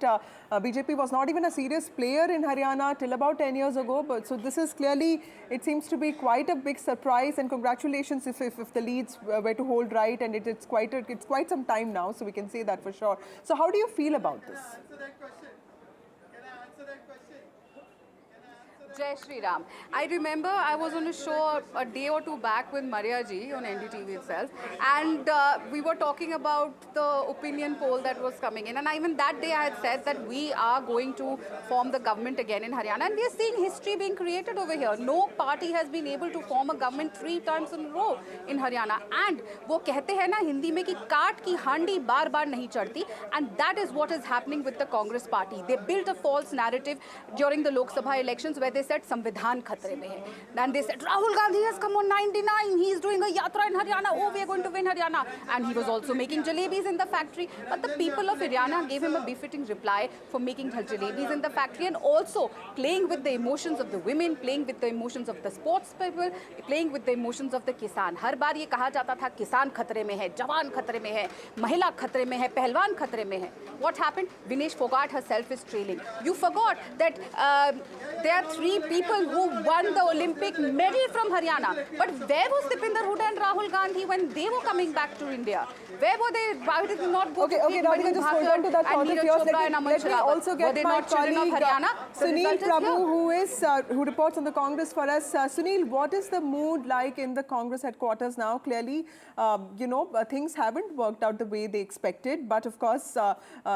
BJP was not even a serious player in Haryana till about 10 years ago. But so this is clearly, it seems to be quite a big surprise, and congratulations if the leads were to hold right, and it's quite some time now, so we can say that for sure. So how do you feel about this? Jai Shri Ram. I remember I was on a show a day or two back with Maria ji on NDTV itself, and we were talking about the opinion poll that was coming in, and even that day I had said that we are going to form the government again in Haryana, and we are seeing history being created over here. No party has been able to form a government 3 terms in a row in Haryana, and वो कहते हैं ना हिंदी में कि काट की हांडी बार बार नहीं चढ़ती, and that is what is happening with the Congress party. They built a false narrative during the Lok Sabha elections where they said संविधान खतरे में है. Then they said Rahul Gandhi has come on 99. He is doing a yatra in Haryana. Oh, we are going to win Haryana. And he was also making jalebis in the factory. But the people of Haryana gave him a befitting reply for making jalebis in the factory and also playing with the emotions of the women, playing with the emotions of the sports people, playing with the emotions of the kisan. हर बार ये कहा जाता था किसान खतरे में है, जवान खतरे में है, महिला खतरे में है, पहलवान खतरे में है. What happened? Vinesh Fogart herself is trailing. You forgot that there are 3 people who won the Olympic medal from Haryana. But where was Bhupinder Hooda and Rahul Gandhi when they were coming back to India? Where were they? Why did they not go Okay, Radhika, just hold on to that thought of yours. Let me also get my colleague Sunil Prabhu, who reports on the Congress for us. Sunil, what is the mood like in the Congress headquarters now? Clearly, things haven't worked out the way they expected. But of course,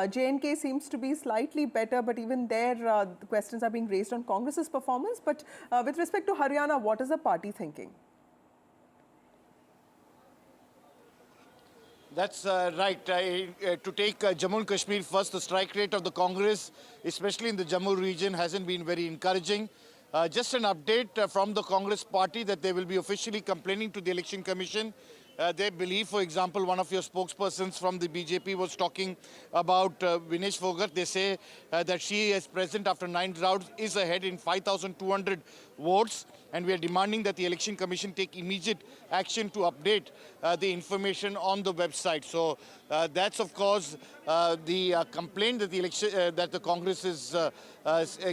J&K seems to be slightly better. But even there, the questions are being raised on Congress's performance. But with respect to Haryana, what is the party thinking? That's right. To take Jammu and Kashmir first, the strike rate of the Congress, especially in the Jammu region, hasn't been very encouraging. Just an update from the Congress party that they will be officially complaining to the Election Commission. They believe, for example, one of your spokespersons from the BJP was talking about Vinesh Fogart. They say that she, as present after 9 rounds, is ahead in 5,200 votes. And we are demanding that the Election Commission take immediate action to update the information on the website. So that's, of course, the complaint that that the Congress is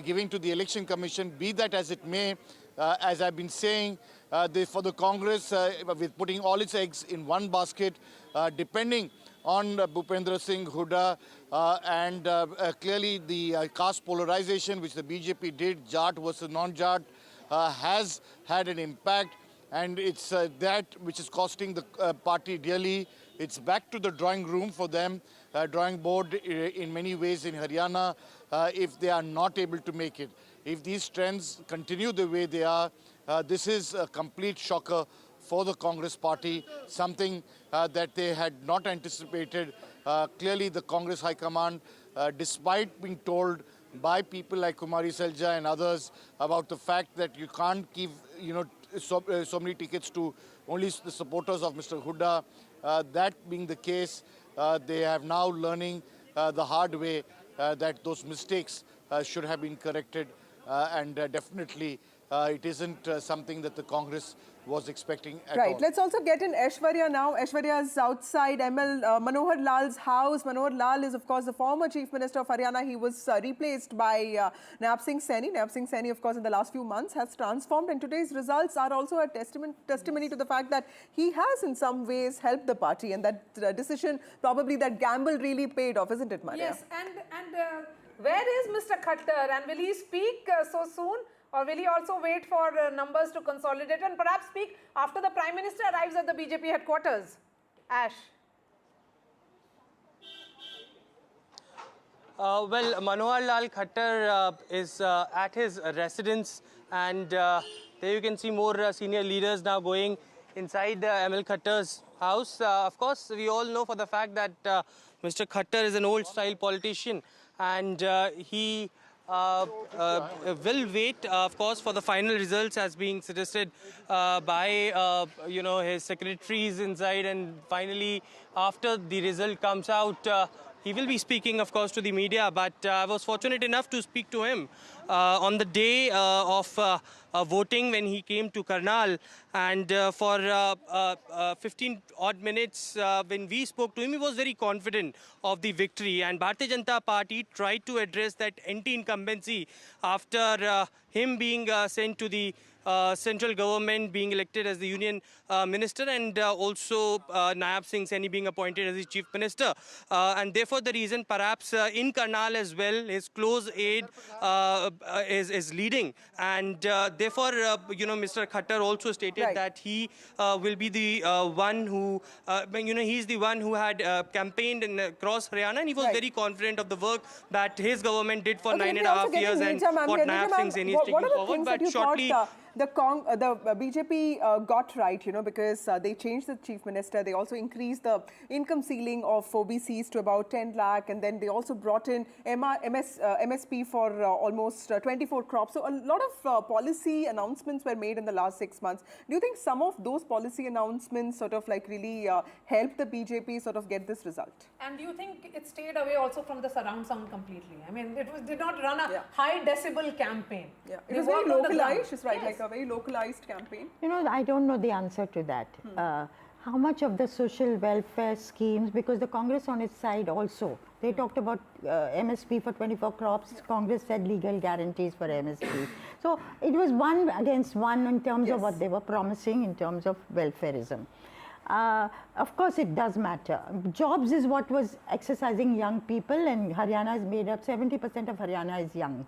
giving to the Election Commission. Be that as it may, as I've been saying, for the Congress, with putting all its eggs in one basket, depending on Bhupinder Singh Hooda and clearly the caste polarization which the BJP did, Jat versus non-Jat, has had an impact, and it's that which is costing the party dearly. It's back to the drawing room for them, drawing board in many ways in Haryana, if they are not able to make it. If these trends continue the way they are, this is a complete shocker for the Congress party, something that they had not anticipated. Clearly, the Congress High Command, despite being told by people like Kumari Selja and others about the fact that you can't give, so many tickets to only the supporters of Mr. Hooda. That being the case, they have now learning the hard way that those mistakes should have been corrected, and definitely it isn't something that the Congress was expecting at all. Right. Let's also get in Aishwarya now. Aishwarya is outside Manohar Lal's house. Manohar Lal is, of course, the former Chief Minister of Haryana. He was replaced by Naab Singh Saini. Naab Singh Saini, of course, in the last few months has transformed, and today's results are also a testimony to the fact that he has in some ways helped the party, and that decision, probably that gamble really paid off, isn't it, Maria? Yes, and where is Mr. Khattar, and will he speak so soon? Or will he also wait for numbers to consolidate and perhaps speak after the Prime Minister arrives at the BJP headquarters? Ash. Well, Manohar Lal Khattar is at his residence, and there you can see more senior leaders now going inside ML Khattar's house. Of course, we all know for the fact that Mr. Khattar is an old-style politician, and he will wait, of course, for the final results as being suggested by, his secretaries inside. And finally, after the result comes out, he will be speaking, of course, to the media. But I was fortunate enough to speak to him on the day of voting when he came to Karnal. And for 15 odd minutes, when we spoke to him, he was very confident of the victory. And Bharatiya Janata Party tried to address that anti-incumbency after him being sent to the central government being elected as the union minister, and also Nayab Singh Saini being appointed as the chief minister. And therefore, the reason perhaps in Karnal as well, his close aide is leading. And therefore, Mr. Khattar also stated that he will be the one who, he's the one who had campaigned across Haryana, and he was very confident of the work that his government did for 9.5 years and what Nayab Singh Saini is taking forward. But shortly, the BJP got right, because they changed the chief minister. They also increased the income ceiling of OBCs to about 10 lakh, and then they also brought in MSP for almost 24 crops. So a lot of policy announcements were made in the last 6 months. Do you think some of those policy announcements sort of like really helped the BJP sort of get this result? And do you think it stayed away also from the surround sound completely? I mean, did not run a high decibel campaign. Yeah, it was very localized, it's right, like a very localized campaign. I don't know the answer to that. How much of the social welfare schemes, because the Congress on its side also, they talked about MSP for 24 crops. Congress said legal guarantees for MSP. So it was one against one in terms of what they were promising in terms of welfareism. Of course, it does matter. Jobs is what was exercising young people, and Haryana is made up, 70% of Haryana is young.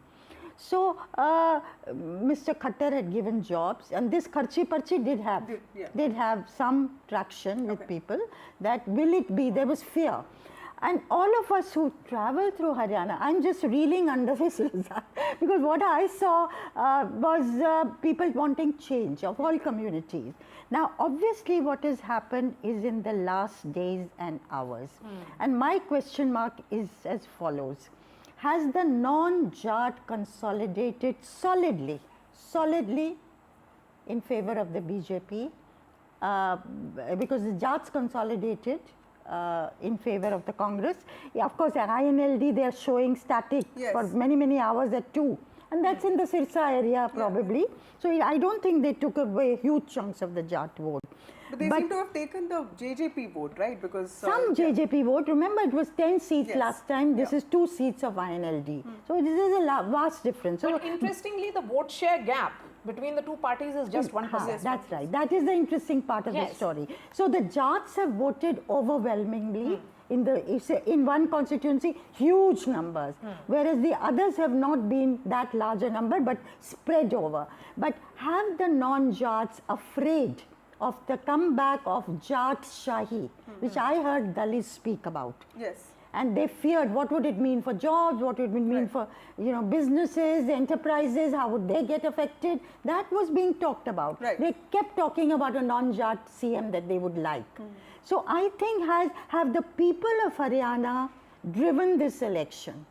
So, Mr. Khattar had given jobs, and this Kharchi Parchi did have some traction with people. That will it be? There was fear. And all of us who travel through Haryana, I'm just reeling under this because what I saw was people wanting change of all communities. Now, obviously, what has happened is in the last days and hours. And my question mark is as follows. Has the non-Jat consolidated solidly in favor of the BJP? Because the Jats consolidated in favor of the Congress. Yeah, of course, at INLD, they are showing static for many, many hours at 2. And that's in the Sirsa area probably. So I don't think they took away huge chunks of the Jat vote. But they seem to have taken the JJP vote, right? Because some JJP vote. Remember, it was 10 seats last time. This is 2 seats of INLD. So this is a vast difference. So but interestingly, the vote share gap between the two parties is just 1%. That's right. That is the interesting part of the story. So the Jats have voted overwhelmingly in one constituency, huge numbers, whereas the others have not been that large a number, but spread over. But have the non-Jats afraid of the comeback of Jat Shahi, which I heard Dalits speak about? Yes. And they feared what would it mean for jobs, what would it mean for businesses, enterprises, how would they get affected? That was being talked about. They kept talking about a non-Jat CM that they would like. So I think have the people of Haryana driven this election,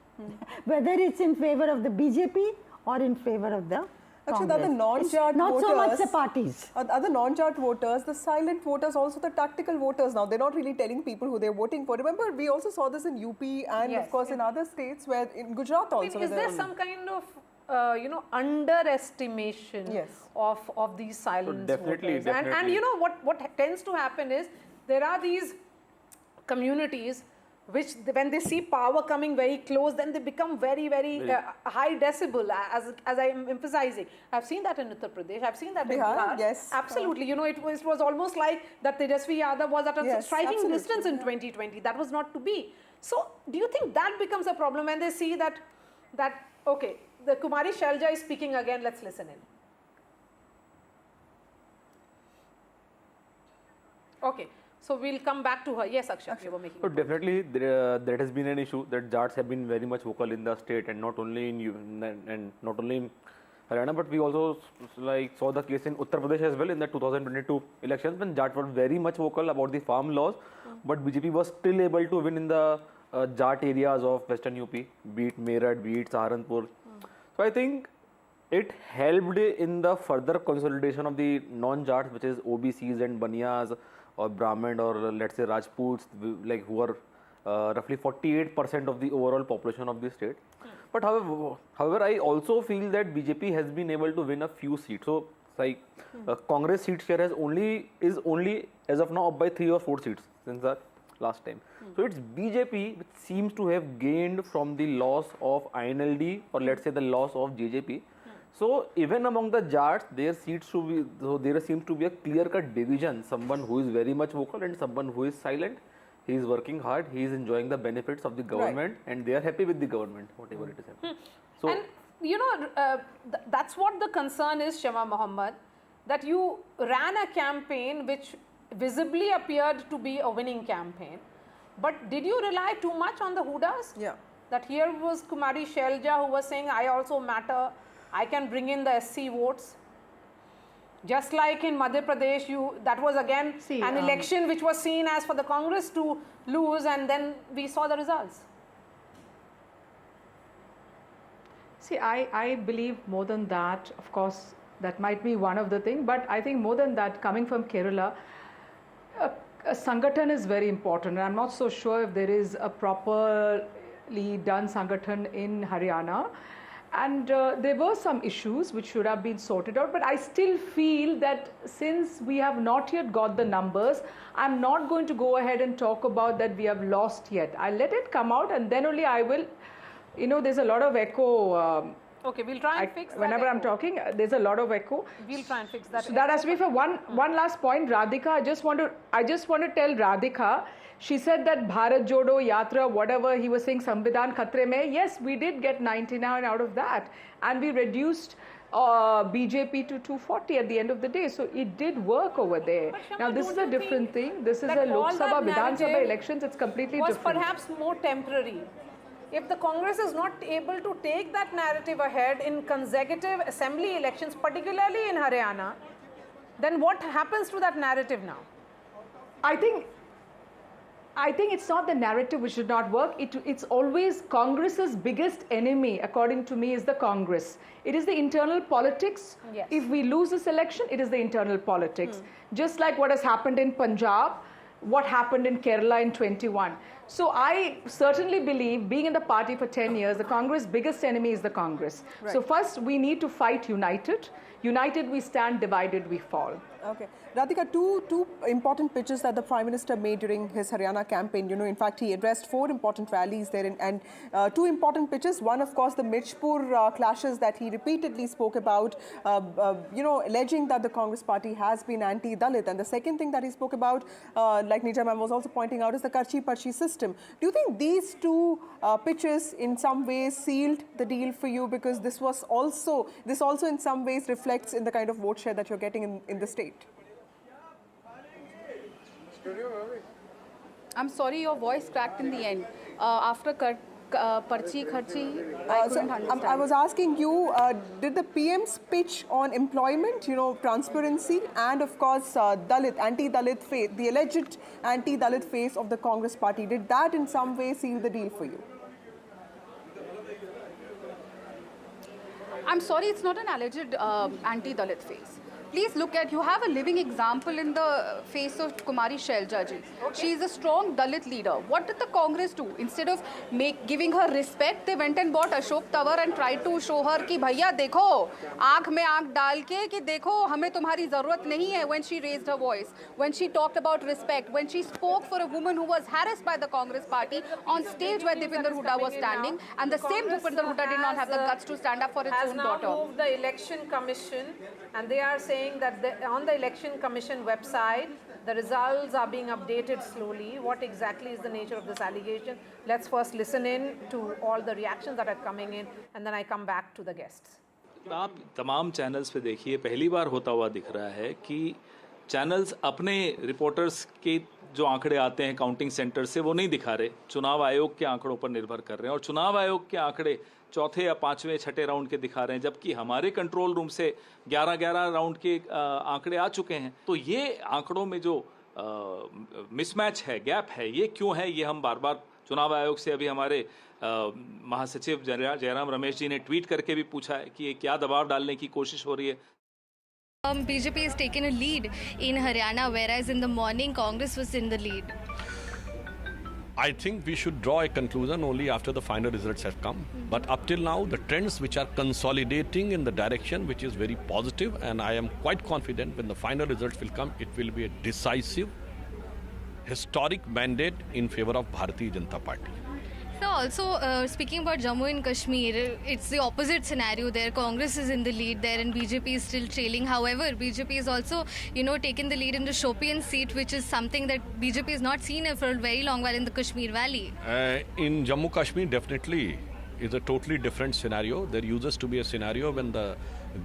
whether it's in favor of the BJP or in favor of the Actually, the other non-Jat voters, not so much the parties. Other non-Jat voters, the silent voters, also the tactical voters now, they're not really telling people who they're voting for. Remember, we also saw this in UP and of course in other states, where in Gujarat also. Is there some kind of underestimation of these silent voters? Definitely. And what tends to happen is there are these communities which, when they see power coming very close, then they become very, very high decibel, as I am emphasizing. I've seen that in Uttar Pradesh. I've seen that in Bihar. Yes. Absolutely. It was almost like that Tejasvi Yadav was at a striking distance in 2020. That was not to be. So, do you think that becomes a problem when they see that okay, the Kumari Shalja is speaking again, let's listen in. Okay. So we'll come back to her. Yes, Akshay, you were making. So definitely there has been an issue that Jats have been very much vocal in the state, and not only in Haryana, but we also saw the case in Uttar Pradesh as well in the 2022 elections when Jats were very much vocal about the farm laws, but BJP was still able to win in the Jat areas of Western UP, be it Meerut, be it Saharanpur. So I think it helped in the further consolidation of the non-Jats, which is OBCs and Baniyas, or Brahmin, or let's say Rajputs, who are roughly 48% of the overall population of the state. But however, I also feel that BJP has been able to win a few seats. So, Congress seat share is only as of now up by 3 or 4 seats since the last time. So it's BJP which seems to have gained from the loss of INLD, or let's say the loss of JJP, So even among the Jats, there seems to be a clear-cut division. Someone who is very much vocal and someone who is silent. He is working hard. He is enjoying the benefits of the government, and they are happy with the government, whatever it is happening. So, and you know, that's what the concern is, Shama Mohammed, that you ran a campaign which visibly appeared to be a winning campaign. But did you rely too much on the Hoodas? Yeah. That here was Kumari Shelja who was saying, I also matter, I can bring in the SC votes. Just like in Madhya Pradesh, that was again an election which was seen as for the Congress to lose, and then we saw the results. See, I believe more than that. Of course, that might be one of the things, but I think more than that, coming from Kerala, a Sangathan is very important. And I'm not so sure if there is a properly done Sangathan in Haryana. And there were some issues which should have been sorted out, but I still feel that since we have not yet got the numbers, I'm not going to go ahead and talk about that we have lost yet. I'll let it come out, and then only I will, you know, there's a lot of echo. Okay, we'll try and fix that. Whenever I'm talking, there's a lot of echo. We'll try and fix that. So that has to be for one last point. Radhika, I just want to tell Radhika, she said that Bharat Jodo Yatra, whatever he was saying, Samvidhan Khatre mein, yes, we did get 99 out of that, and we reduced BJP to 240 at the end of the day. So it did work over there. Now this is a different thing. This is a Lok Sabha, Vidhan Sabha elections. It's completely different. Was perhaps more temporary. If the Congress is not able to take that narrative ahead in consecutive assembly elections, particularly in Haryana, then what happens to that narrative now? I think it's not the narrative which should not work. It's always Congress's biggest enemy, according to me, is the Congress. It is the internal politics. Yes. If we lose this election, it is the internal politics. Just like what has happened in Punjab, what happened in Kerala in 21. So I certainly believe, being in the party for 10 years, the Congress' biggest enemy is the Congress. Right. So first we need to fight united. United we stand, divided we fall. Okay. Radhika, two important pitches that the Prime Minister made during his Haryana campaign. You know, in fact, he addressed 4 important rallies there, and 2 important pitches. One, of course, the Mirchpur clashes that he repeatedly spoke about, you know, alleging that the Congress party has been anti-Dalit. And the second thing that he spoke about, like Nija ma'am was also pointing out, is the Karchi-Parchi system. Do you think these 2 pitches in some ways sealed the deal for you? Because this also in some ways reflects in the kind of vote share that you're getting in the state. I'm sorry, your voice cracked in the end. After Parchi Kharchi, I couldn't understand. I was asking you, did the PM's pitch on employment, you know, transparency, and of course Dalit, anti-Dalit face, the alleged anti-Dalit face of the Congress party, did that in some way seal the deal for you? I'm sorry, it's not an alleged anti-Dalit face. Please look at, you have a living example in the face of Kumari Shelja ji. Okay. She is a strong Dalit leader. What did the Congress do? Instead of giving her respect, they went and bought Ashok Tawar and tried to show her कि भैया देखो, आँख में आँख डाल के कि देखो हमें तुम्हारी ज़रूरत नहीं है. When she raised her voice, when she talked about respect, when she spoke for a woman who was harassed by the Congress party on stage where Bhupinder Hooda was standing, and the same Bhupinder Hooda did not have the guts to stand up for its own daughter. Has now moved the election commission, and they are saying that on the election commission website, the results are being updated slowly. What exactly is the nature of this allegation? Let's first listen in to all the reactions that are coming in, and then I come back to the guests. आप तमाम channels पे देखिए, पहली बार होता हुआ दिख रहा है कि चैनल्स अपने रिपोर्टर्स के जो आंकड़े आते हैं काउंटिंग सेंटर से वो नहीं दिखा रहे, चुनाव आयोग के आंकड़ों पर निर्भर कर रहे हैं, और चुनाव आयोग के आंकड़े चौथे या 5वें 6ठे राउंड के दिखा रहे हैं, जबकि हमारे कंट्रोल रूम से 11 राउंड के आंकड़े आ चुके हैं. तो ये आंकड़ों में जो मिसमैच है, गैप है, ये क्यों है, ये हम बार बार चुनाव आयोग से, अभी हमारे महासचिव जयराम रमेश जी ने ट्वीट करके भी पूछा है कि ये क्या दबाव डालने की कोशिश हो रही है. BJP has taken a lead in Haryana, whereas in the morning Congress was in the lead. I think we should draw a conclusion only after the final results have come. But up till now, the trends which are consolidating in the direction which is very positive, and I am quite confident when the final results will come, it will be a decisive, historic mandate in favor of Bharatiya Janata Party. So also speaking about Jammu and Kashmir, it's the opposite scenario there. Congress is in the lead there and BJP is still trailing. However, BJP is also, taken the lead in the Shopian seat, which is something that BJP has not seen for a very long while in the Kashmir Valley. In Jammu Kashmir, definitely is a totally different scenario. There used to be a scenario when the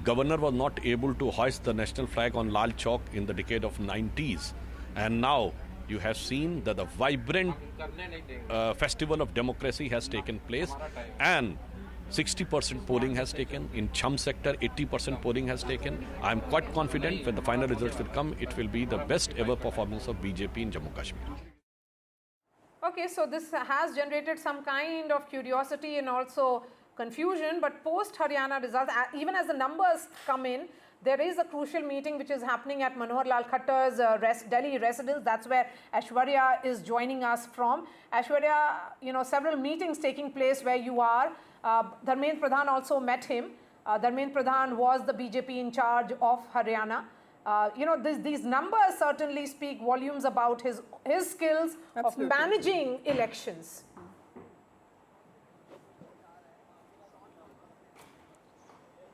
governor was not able to hoist the national flag on Lal Chowk in the decade of 90s. And now you have seen that the vibrant festival of democracy has taken place and 60% polling has taken. In Cham sector, 80% polling has taken. I am quite confident when the final results will come, it will be the best ever performance of BJP in Jammu Kashmir. Okay, so this has generated some kind of curiosity and also confusion, but post Haryana results, even as the numbers come in, there is a crucial meeting which is happening at Manohar Lal Khattar's Delhi residence. That's where Aishwarya is joining us from. Aishwarya, several meetings taking place where you are. Dharmendra Pradhan also met him. Dharmendra Pradhan was the BJP in charge of Haryana. These numbers certainly speak volumes about his skills of managing elections.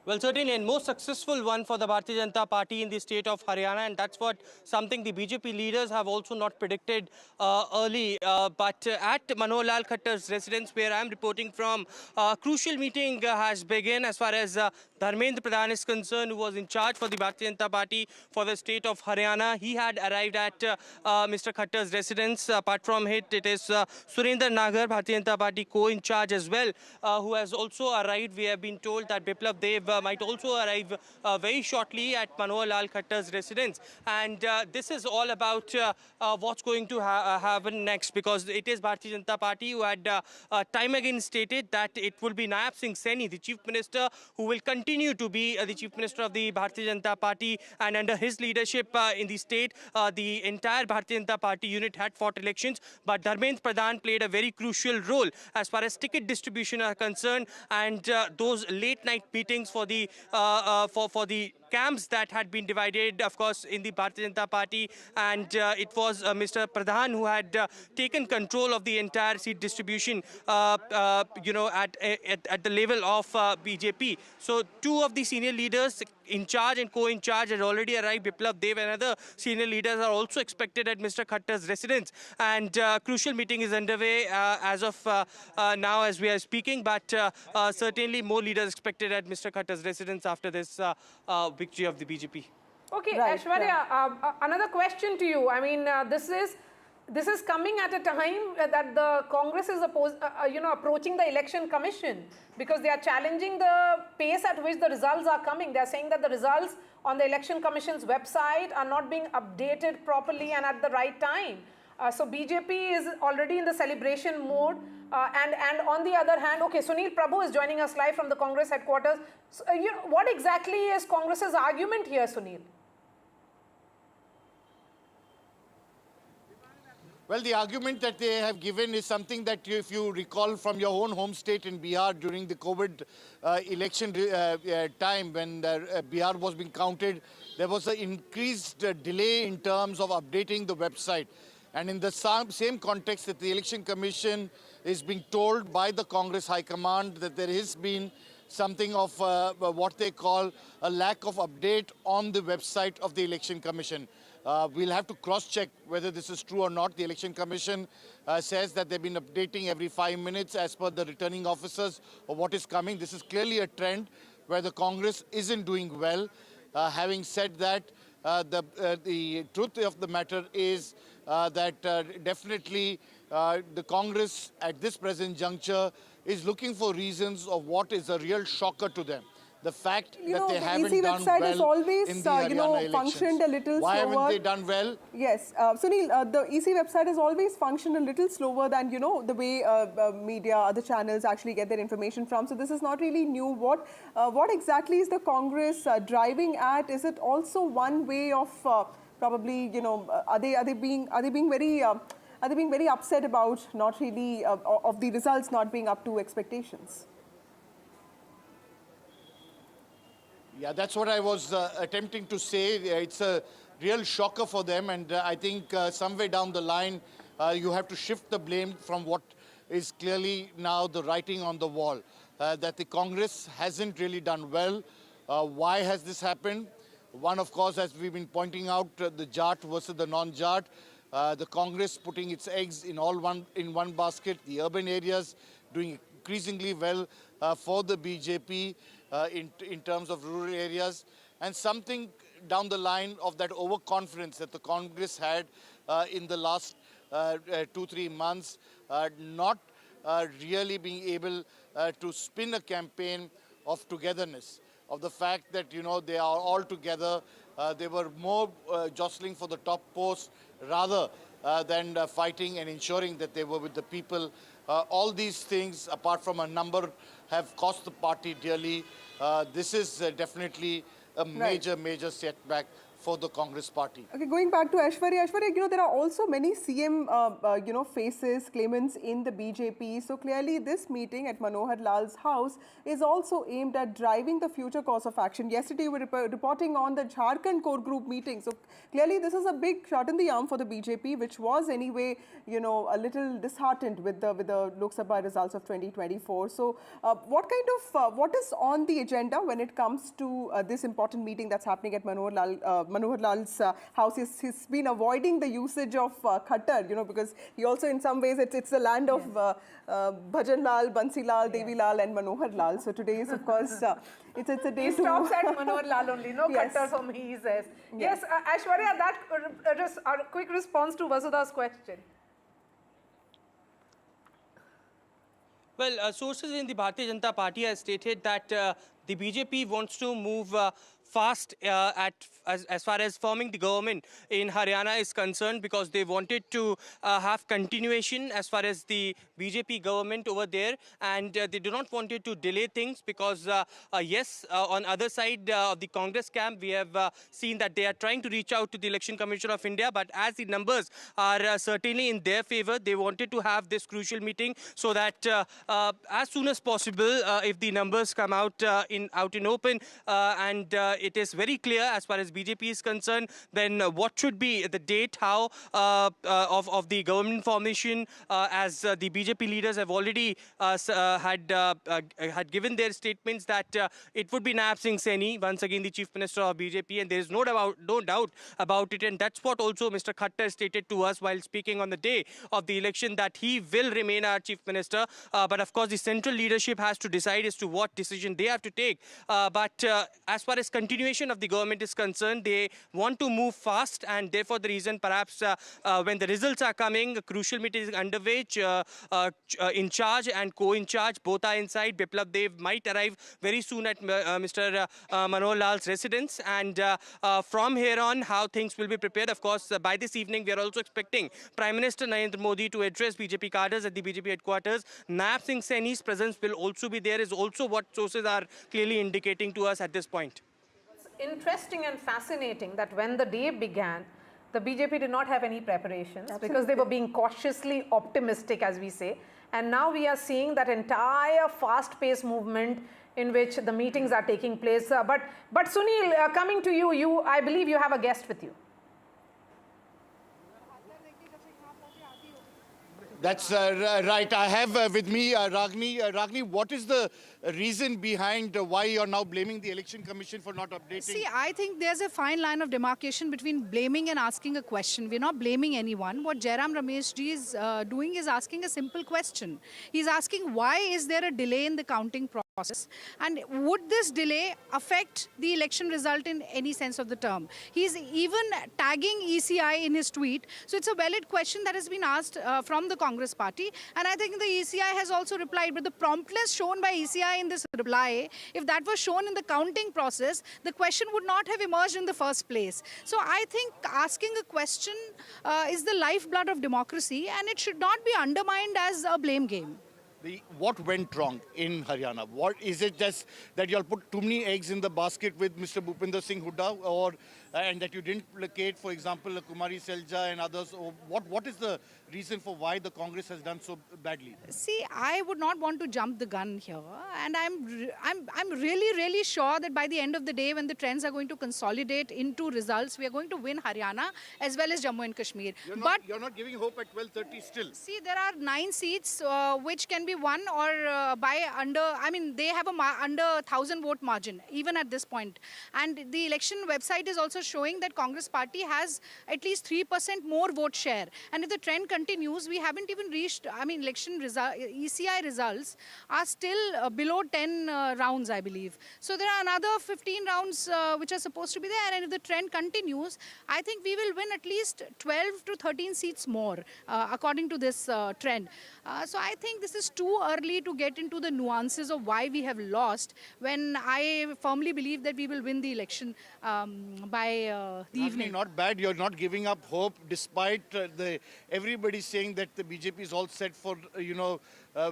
Well, certainly, and most successful one for the Bharatiya Janata Party in the state of Haryana, and that's what something the BJP leaders have also not predicted early. But at Manohar Lal Khattar's residence, where I'm reporting from, crucial meeting has begun as far as Dharmendra Pradhan is concerned, who was in charge for the Bharatiya Janata Party for the state of Haryana. He had arrived at Mr. Khattar's residence. Apart from it is Surendra Nagar, Bharatiya Janata Party co-in charge as well, who has also arrived. We have been told that Biplav Dev might also arrive very shortly at Manohar Lal Khattar's residence. And this is all about what's going to happen next, because it is Bharatiya Janata Party who had time again stated that it will be Nayab Singh Saini, the Chief Minister, who will continue to be the Chief Minister of the Bharatiya Janata Party. And under his leadership in the state, the entire Bharatiya Janata Party unit had fought elections. But Dharmendra Pradhan played a very crucial role as far as ticket distribution are concerned, and those late night meetings for the camps that had been divided, of course, in the Bharatiya Janata Party, and it was Mr. Pradhan who had taken control of the entire seat distribution, at the level of BJP. So two of the senior leaders in charge and co-in charge had already arrived. Biplav Dev and other senior leaders are also expected at Mr. Khattar's residence, and crucial meeting is underway as of now as we are speaking, but certainly more leaders expected at Mr. Khattar's residence after this victory of the BJP. Okay, right, Aishwarya, another question to you. I mean, this is coming at a time that the Congress is approaching the Election Commission, because they are challenging the pace at which the results are coming. They are saying that the results on the Election Commission's website are not being updated properly and at the right time. So BJP is already in the celebration mode, and on the other hand, okay, Sunil Prabhu is joining us live from the Congress headquarters. So, what exactly is Congress's argument here, Sunil? Well, the argument that they have given is something that if you recall from your own home state in Bihar during the COVID election time, when Bihar was being counted, there was an increased delay in terms of updating the website. And in the same context, that the Election Commission is being told by the Congress High Command that there has been something of what they call a lack of update on the website of the Election Commission. We'll have to cross-check whether this is true or not. The Election Commission says that they've been updating every 5 minutes as per the returning officers of what is coming. This is clearly a trend where the Congress isn't doing well. Having said that, the truth of the matter is that definitely the Congress at this present juncture is looking for reasons of what is a real shocker to them. The fact that they haven't done well in the Haryana elections. Functioned a little Why slower. haven't they done well? Yes, Sunil, the EC website has always functioned a little slower than, the way media, other channels actually get their information from. So this is not really new. What exactly is the Congress driving at? Is it also one way of probably, are they being very upset about not really of the results not being up to expectations? Yeah, that's what I was attempting to say. It's a real shocker for them, and I think somewhere down the line, you have to shift the blame from what is clearly now the writing on the wall, that the Congress hasn't really done well. Why has this happened? One, of course, as we've been pointing out, the Jat versus the non-Jat. The Congress putting its eggs in one basket, the urban areas doing increasingly well for the BJP in terms of rural areas, and something down the line of that overconfidence that the Congress had in the last 2-3 months, not really being able to spin a campaign of togetherness, of the fact that, you know, they are all together. They were more jostling for the top post rather than fighting and ensuring that they were with the people. All these things, apart from a number, have cost the party dearly. This is definitely a major setback for the Congress party. Okay, going back to Aishwarya. Aishwarya, you know, there are also many CM, faces, claimants in the BJP. So clearly this meeting at Manohar Lal's house is also aimed at driving the future course of action. Yesterday we were reporting on the Jharkhand core group meeting. So clearly this is a big shot in the arm for the BJP, which was anyway, you know, a little disheartened with the Lok Sabha results of 2024. So what is on the agenda when it comes to this important meeting that's happening at Manohar Lal's house? He's been avoiding the usage of Khattar, you know, because he also in some ways it's the land of Bhajan Lal, Bansi Lal, Devi Lal and Manohar Lal. So today is of course it's a day he stops at Manohar Lal only, no Khattar for me, he says. Yes, Aishwarya, that a quick response to Vasudha's question. Well, sources in the Bharatiya Janata Party have stated that the BJP wants to move fast as far as forming the government in Haryana is concerned, because they wanted to have continuation as far as the BJP government over there, and they do not want to delay things because on other side of the Congress camp we have seen that they are trying to reach out to the Election Commission of India, but as the numbers are certainly in their favor, they wanted to have this crucial meeting so that as soon as possible, if the numbers come out in open and it is very clear as far as BJP is concerned, then what should be the date, how of the government formation, as the BJP leaders have already had given their statements that it would be Naab Singh Saini, once again the Chief Minister of BJP, and there is no doubt about it, and that's what also Mr. Khattar stated to us while speaking on the day of the election, that he will remain our Chief Minister, but of course the central leadership has to decide as to what decision they have to take. But as far as continuation of the government is concerned, they want to move fast, and therefore the reason perhaps when the results are coming, a crucial meeting is underway. In charge and co-in charge both are inside. Biplab Dev might arrive very soon at Mr. Manohar Lal's residence, and from here on how things will be prepared. Of course, by this evening we are also expecting Prime Minister Narendra Modi to address BJP cadres at the BJP headquarters. Naab Singh Saini's presence will also be there, is also what sources are clearly indicating to us at this point. It's interesting and fascinating that when the day began, the BJP did not have any preparations because they were being cautiously optimistic, as we say. And now we are seeing that entire fast-paced movement in which the meetings are taking place. But Sunil, coming to you, I believe you have a guest with you. That's right. I have with me Ragini. Ragini, what is the reason behind why you're now blaming the Election Commission for not updating? See, I think there's a fine line of demarcation between blaming and asking a question. We're not blaming anyone. What Jairam Rameshji is doing is asking a simple question. He's asking, why is there a delay in the counting process? And would this delay affect the election result in any sense of the term? He's even tagging ECI in his tweet. So it's a valid question that has been asked from the Congress party. And I think the ECI has also replied. But the promptness shown by ECI in this reply, if that was shown in the counting process, the question would not have emerged in the first place. So I think asking a question is the lifeblood of democracy, and it should not be undermined as a blame game. What went wrong in Haryana? What is it just that you all put too many eggs in the basket with Mr. Bhupinder Singh Hooda, or and that you didn't placate, for example, Kumari Selja and others? Or what is the reason for why the Congress has done so badly? See, I would not want to jump the gun here, and I'm really sure that by the end of the day, when the trends are going to consolidate into results, we are going to win Haryana as well as Jammu and Kashmir. You're not giving hope at 12:30 still. See, there are 9 seats which can be won or by under. I mean, they have a under 1,000 vote margin even at this point, and the election website is also showing that Congress party has at least 3% more vote share, and if the trend continues, we haven't even reached. I mean, election ECI results are still below 10 rounds, I believe. So there are another 15 rounds which are supposed to be there, and if the trend continues, I think we will win at least 12 to 13 seats more, according to this trend. So I think this is too early to get into the nuances of why we have lost, when I firmly believe that we will win the election by the evening. Not bad. You're not giving up hope, despite everybody saying that the BJP is all set for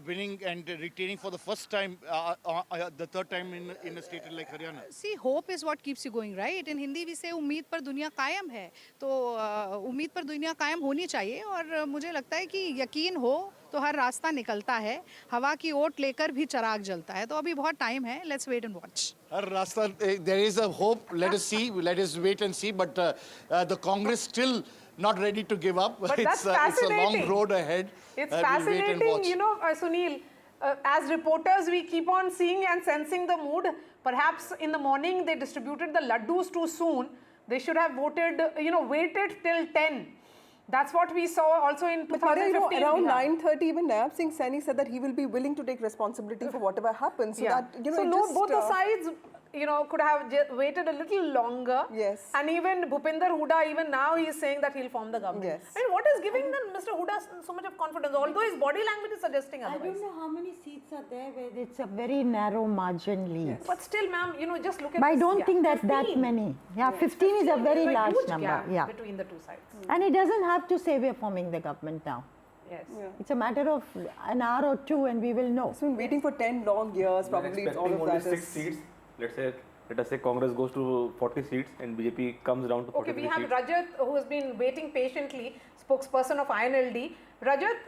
winning and retaining for the first time, the third time in a state like Haryana. See, hope is what keeps you going, right? In Hindi we say उम्मीद पर दुनिया कायम है, तो उम्मीद पर दुनिया कायम होनी चाहिए, और मुझे लगता है कि यकीन हो तो हर रास्ता निकलता है, हवा की ओट लेकर भी चिराग जलता है, तो अभी बहुत टाइम है, let's wait and watch. हर रास्ता, there is a hope. Let us see. Let us wait and see. But the Congress still not ready to give up. But it's a long road ahead. It's We'll wait and fascinating, watch. Sunil. As reporters, we keep on seeing and sensing the mood. Perhaps in the morning they distributed the laddus too soon. They should have voted, waited till 10. That's what we saw also in 2015. Around 9:30, even Nayab Singh Saini said that he will be willing to take responsibility for whatever happens. So that, so both the sides, could have waited a little longer. Yes. And even Bhupinder Hooda, even now he is saying that he'll form the government. Yes. I mean, what is giving Mr. Hooda so much of confidence? Although his body language is suggesting otherwise. I don't know how many seats are there where it's a very narrow margin lead. Yes. But still, ma'am, just look at But I this, don't think that's 15. that many. Yeah, 15 is a very large huge number. Gap Yeah. between the two sides. And it doesn't have to say we're forming the government now. Yes. Yeah. It's a matter of an hour or two and we will know. So been waiting for 10 long years, probably it's all of only that 6 is... seats. Let us say Congress goes to 40 seats and BJP comes down to 43 Okay, we have seats. Rajat, who has been waiting patiently, spokesperson of INLD. Rajat,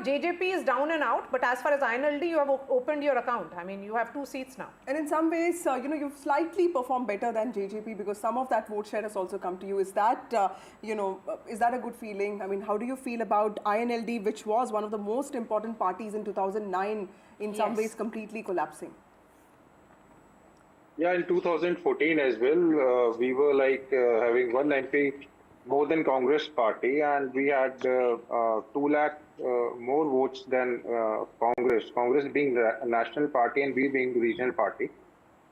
JJP is down and out, but as far as INLD, you have opened your account. I mean, you have 2 seats now. And in some ways, you've slightly performed better than JJP because some of that vote share has also come to you. Is that, is that a good feeling? I mean, how do you feel about INLD, which was one of the most important parties in 2009, in some ways completely collapsing? Yeah, in 2014 as well, we were having 190 more than Congress party, and we had 2 lakh more votes than Congress. Congress being a national party and we being regional party.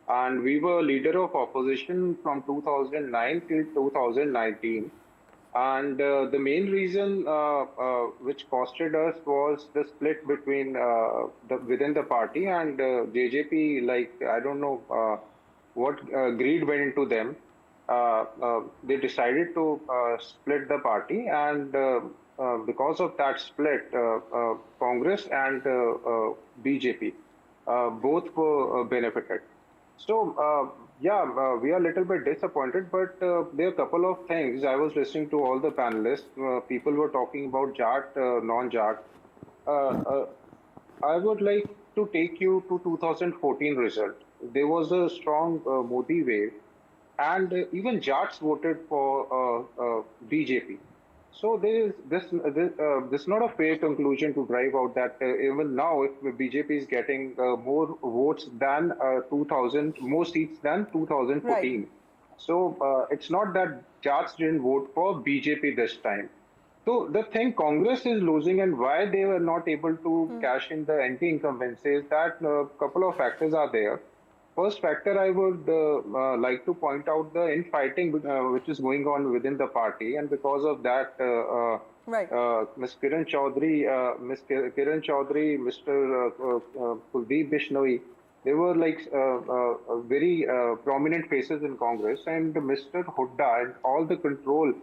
And we were leader of opposition from 2009 till 2019. And the main reason which costed us was the split between within the party and JJP. I don't know what greed went into them. They decided to split the party, and because of that split, Congress and BJP both were benefited. So we are a little bit disappointed, but there are a couple of things. I was listening to all the panelists. People were talking about Jat, non-Jat. I would like to take you to 2014 result. There was a strong Modi wave, and even Jats voted for BJP. So there is this not a fair conclusion to drive out that even now, if BJP is getting more votes than 2000, more seats than 2014. Right. So it's not that Jats didn't vote for BJP this time. So the thing Congress is losing and why they were not able to cash in the anti-incumbency is that a couple of factors are there. First factor, I would like to point out the infighting which is going on within the party, and because of that, Ms. Kiran Chaudhary, Mr. Kuldeep Bishnoi, they were very prominent faces in Congress, and Mr. Hooda and all the control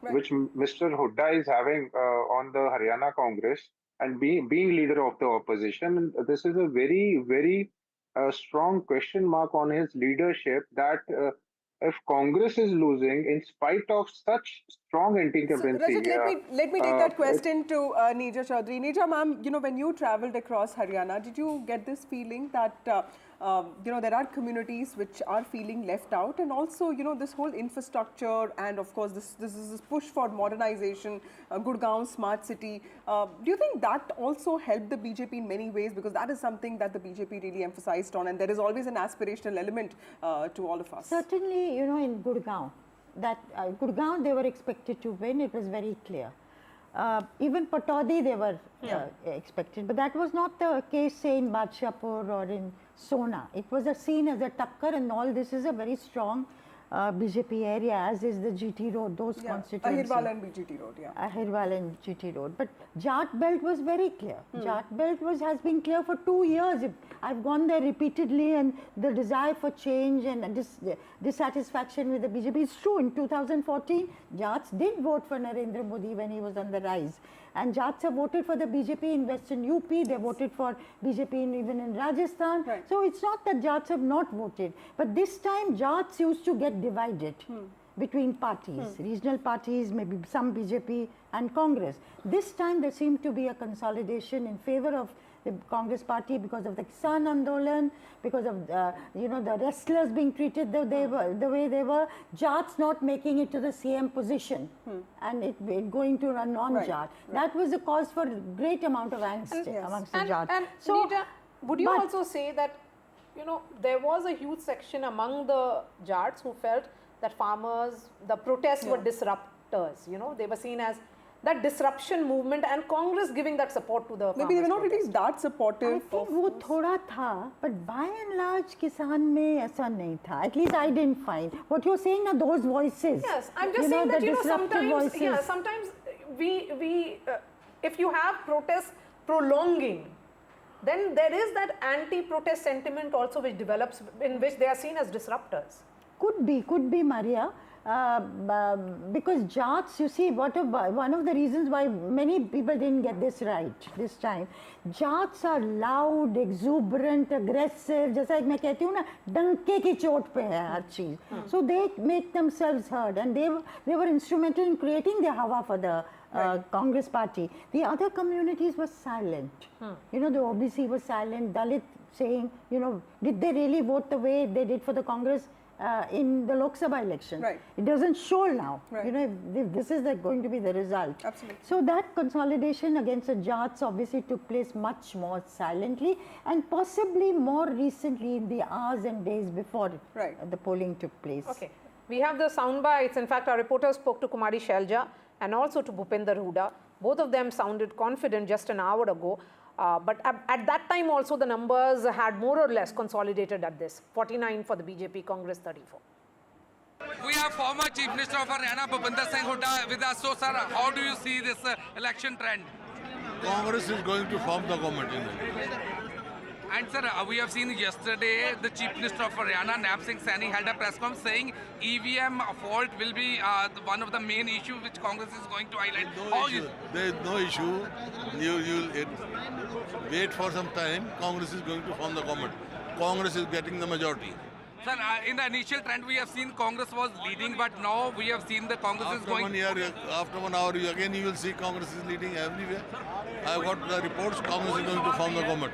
which Mr. Hooda is having on the Haryana Congress and being leader of the opposition, this is a very, very strong question mark on his leadership that if Congress is losing in spite of such strong So, anti-incumbency, Rajat, let me take that it, question to Neerja Chaudhary. Neerja, ma'am, when you traveled across Haryana, did you get this feeling that there are communities which are feeling left out, and also this whole infrastructure and of course this push for modernization, Gurgaon smart city. Do you think that also helped the BJP in many ways, because that is something that the BJP really emphasized on, and there is always an aspirational element to all of us? Certainly, in Gurgaon, Gurgaon they were expected to win. It was very clear. Even Pataudi they were expected, but that was not the case, say, in Badshahpur or in Sona. It was seen as a takkar, and all this is a very strong BJP area, as is the GT road, those constituencies. Ahirwal and BGT road, Ahirwal and GT road. But Jat belt was very clear. Jat belt has been clear for 2 years. I've gone there repeatedly, and the desire for change and dissatisfaction with the BJP is true. In 2014, Jats did vote for Narendra Modi when he was on the rise. And Jats have voted for the BJP in Western UP, they voted for BJP even in Rajasthan. Right. So it's not that Jats have not voted. But this time, Jats used to get divided between parties, regional parties, maybe some BJP and Congress. This time, there seemed to be a consolidation in favor of the Congress party because of the Kisan Andolan, because of the wrestlers being treated the way they were, Jats not making it to the CM position and it going to a non-Jat. Right. That was the cause for a great amount of angst amongst the Jats. And so, Neerja, would you also say that there was a huge section among the Jats who felt that farmers, the protests were disruptors, they were seen as that disruption movement, and Congress giving that support to the maybe they were not really that supportive. I think वो थोड़ा था, but by and large किसान में ऐसा नहीं था. At least I didn't find. What you're saying are those voices. Yes, I'm just saying that sometimes we if you have protests prolonging, then there is that anti-protest sentiment also which develops, in which they are seen as disruptors. Could be, Maria. Because Jats, you see, one of the reasons why many people didn't get this right this time, Jats are loud, exuberant, aggressive, just like मैं कहती हूँ ना, डंके की चोट पे है हर चीज. So they make themselves heard, and they were instrumental in creating the hawa for the Congress party. The other communities were silent. The OBC was silent, Dalit saying, did they really vote the way they did for the Congress in the Lok Sabha election? Right. It doesn't show now. Right. If this is going to be the result. Absolutely. So that consolidation against the Jats obviously took place much more silently, and possibly more recently in the hours and days before the polling took place. Okay. We have the sound bites. In fact, our reporter spoke to Kumari Shelja and also to Bhupinder Hooda. Both of them sounded confident just an hour ago. But at that time also the numbers had more or less consolidated at this, 49 for the BJP, Congress 34. We have former Chief Minister of Haryana, Bhupinder Hooda with us. So sir, how do you see this election trend? Congress is going to form the government in And sir, we have seen yesterday the Chief Minister of Haryana, Naib Singh Saini, had a press conference saying EVM fault will be one of the main issues which Congress is going to highlight. There is no issue. You'll wait for some time. Congress is going to form the government. Congress is getting the majority. Sir, in the initial trend we have seen Congress was leading, but now we have seen the Congress is going... After 1 hour, again you will see Congress is leading everywhere. I have got the reports, Congress is going to form the government.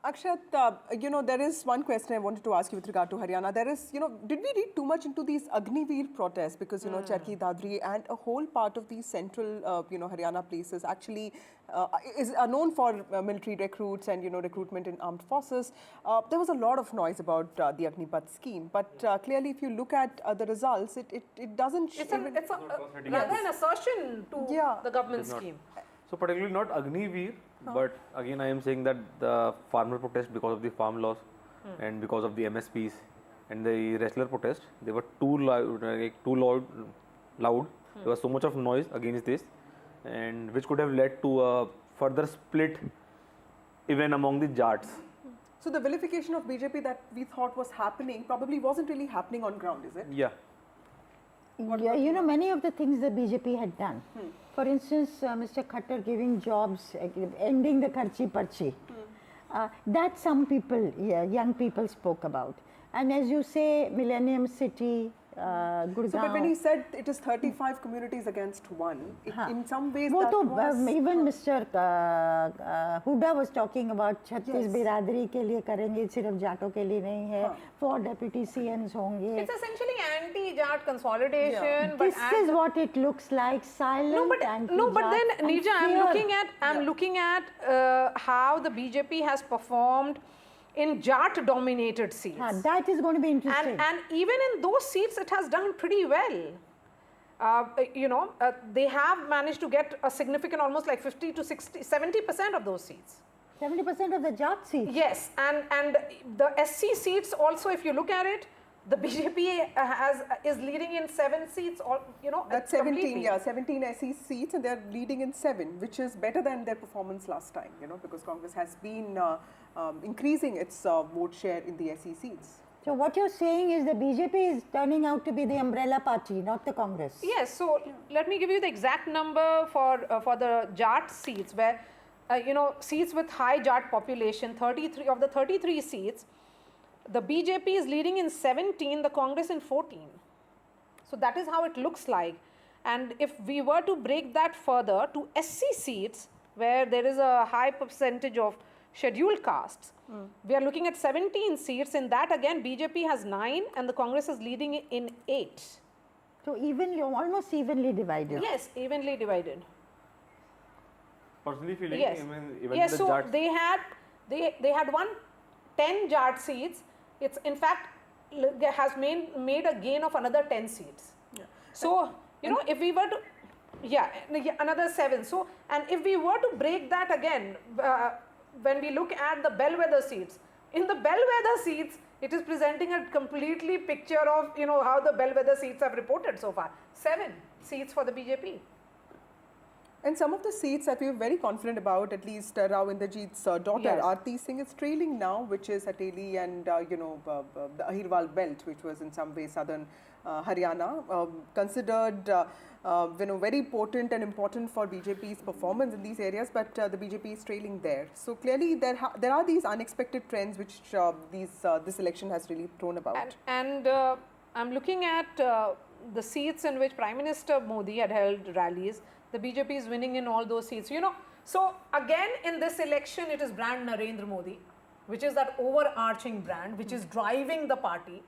Akshat, there is one question I wanted to ask you with regard to Haryana. There is, did we read too much into these Agniveer protests? Because, Charki Dadri and a whole part of these central, Haryana places actually are known for military recruits and, recruitment in armed forces. There was a lot of noise about the Agnipath scheme. But clearly, if you look at the results, it doesn't... It's rather an assertion to the government scheme. So particularly not Agniveer, but again I am saying that the farmer protest because of the farm laws and because of the MSPs, and the wrestler protest, they were too loud. There was so much of noise against this, and which could have led to a further split even among the Jats. So the vilification of BJP that we thought was happening probably wasn't really happening on ground, is it? Yeah. Yeah, you know, many of the things the BJP had done. For instance, Mr. Khattar giving jobs, ending the Kharchi Parchi. That some people, young people spoke about. And as you say, Millennium City, Gurgaon. So, but when he said it is 35 communities against one, in some ways वो that तो was... even Mr. Hooda was talking about 36 बिरादरी के लिए करेंगे, सिर्फ जाटों के लिए नहीं है, 4 deputy CMs होंगे. It's essentially anti-Jat consolidation. But This is what it looks like, silent but then Neerja, I'm looking at how the BJP has performed in Jat-dominated seats. That is going to be interesting. And even in those seats, it has done pretty well. They have managed to get a significant, almost like 50 to 60, 70% of those seats. 70% of the Jat seats? Yes, and the SC seats also, if you look at it, the BJP is leading in 7 seats, or That's 17, 17 SC seats, and they're leading in 7, which is better than their performance last time, because Congress has been increasing its vote share in the SC seats. So what you're saying is the BJP is turning out to be the umbrella party, not the Congress. Yes, so let me give you the exact number for the Jat seats, where, seats with high Jat population, 33 of the 33 seats, the BJP is leading in 17, the Congress in 14. So that is how it looks like. And if we were to break that further to SC seats, where there is a high percentage of scheduled castes, we are looking at 17 seats. In that, again, BJP has 9 and the Congress is leading in 8. So almost evenly divided. Yes, evenly divided. Personally feeling, Yes, even the so Jats... they had won 10 Jat seats. It's in fact has made a gain of another 10 seats. So if we were to another 7. So, and if we were to break that again, when we look at the bellwether seats, in the bellwether seats, it is presenting a completely picture of how the bellwether seats have reported so far. 7 seats for the BJP. And some of the seats that we were very confident about, at least Rao Inderjeet's daughter, Aarti Singh, is trailing now, which is Ateli and, the Ahirwal belt, which was in some way southern Haryana, considered very potent and important for BJP's performance in these areas, but the BJP is trailing there. So clearly there are these unexpected trends which this election has really thrown about. And I'm looking at the seats in which Prime Minister Modi had held rallies. The BJP is winning in all those seats. So again in this election, it is brand Narendra Modi, which is that overarching brand, which is driving the party,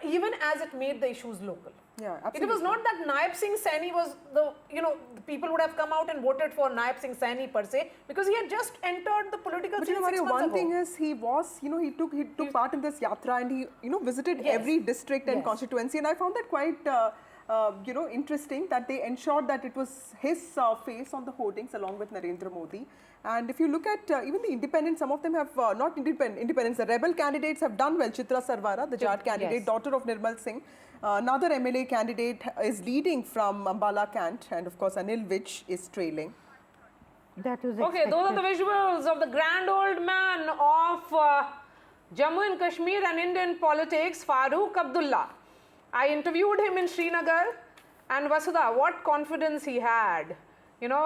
even as it made the issues local. Yeah, absolutely. It was not that Naib Singh Saini was the people would have come out and voted for Naib Singh Saini per se, because he had just entered the political scene 6 months ago. One thing is he took part in this yatra and he visited every district and constituency, and I found that quite interesting that they ensured that it was his face on the hoardings along with Narendra Modi. And if you look at even the independents, some of them have not independents, the rebel candidates have done well. Chitra Sarwara, the Jat candidate, daughter of Nirmal Singh. Another MLA candidate is leading from Ambala Cant, and of course Anil Vij is trailing. That was okay, those are the visuals of the grand old man of Jammu and Kashmir and Indian politics, Farooq Abdullah. I interviewed him in Srinagar, and Vasudha, what confidence he had.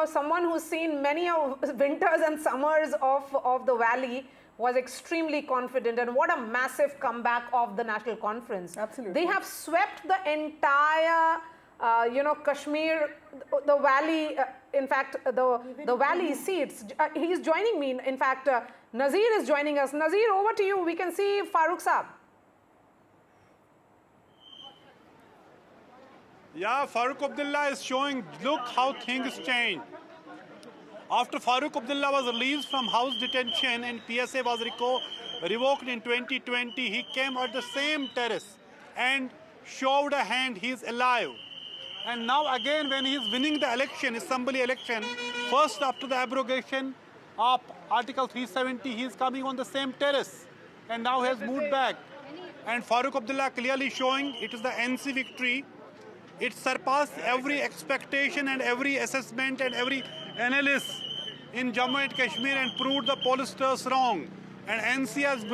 Someone who's seen many winters and summers of the valley was extremely confident, and what a massive comeback of the National Conference. Absolutely. They have swept the entire, Kashmir, the valley, in fact, the valley seats. He's joining me. In fact, Nazir is joining us. Nazir, over to you. We can see Farooq Saab. Yeah, Farooq Abdullah is showing, look how things change. After Farooq Abdullah was released from house detention and PSA was revoked in 2020, he came at the same terrace and showed a hand, he's alive. And now again when he's winning the election, Assembly election, first after the abrogation of Article 370, he's coming on the same terrace and now has moved back. And Farooq Abdullah clearly showing it is the NC victory. It surpassed every expectation and every assessment and every analyst in Jammu and Kashmir and proved the pollsters wrong. and NC has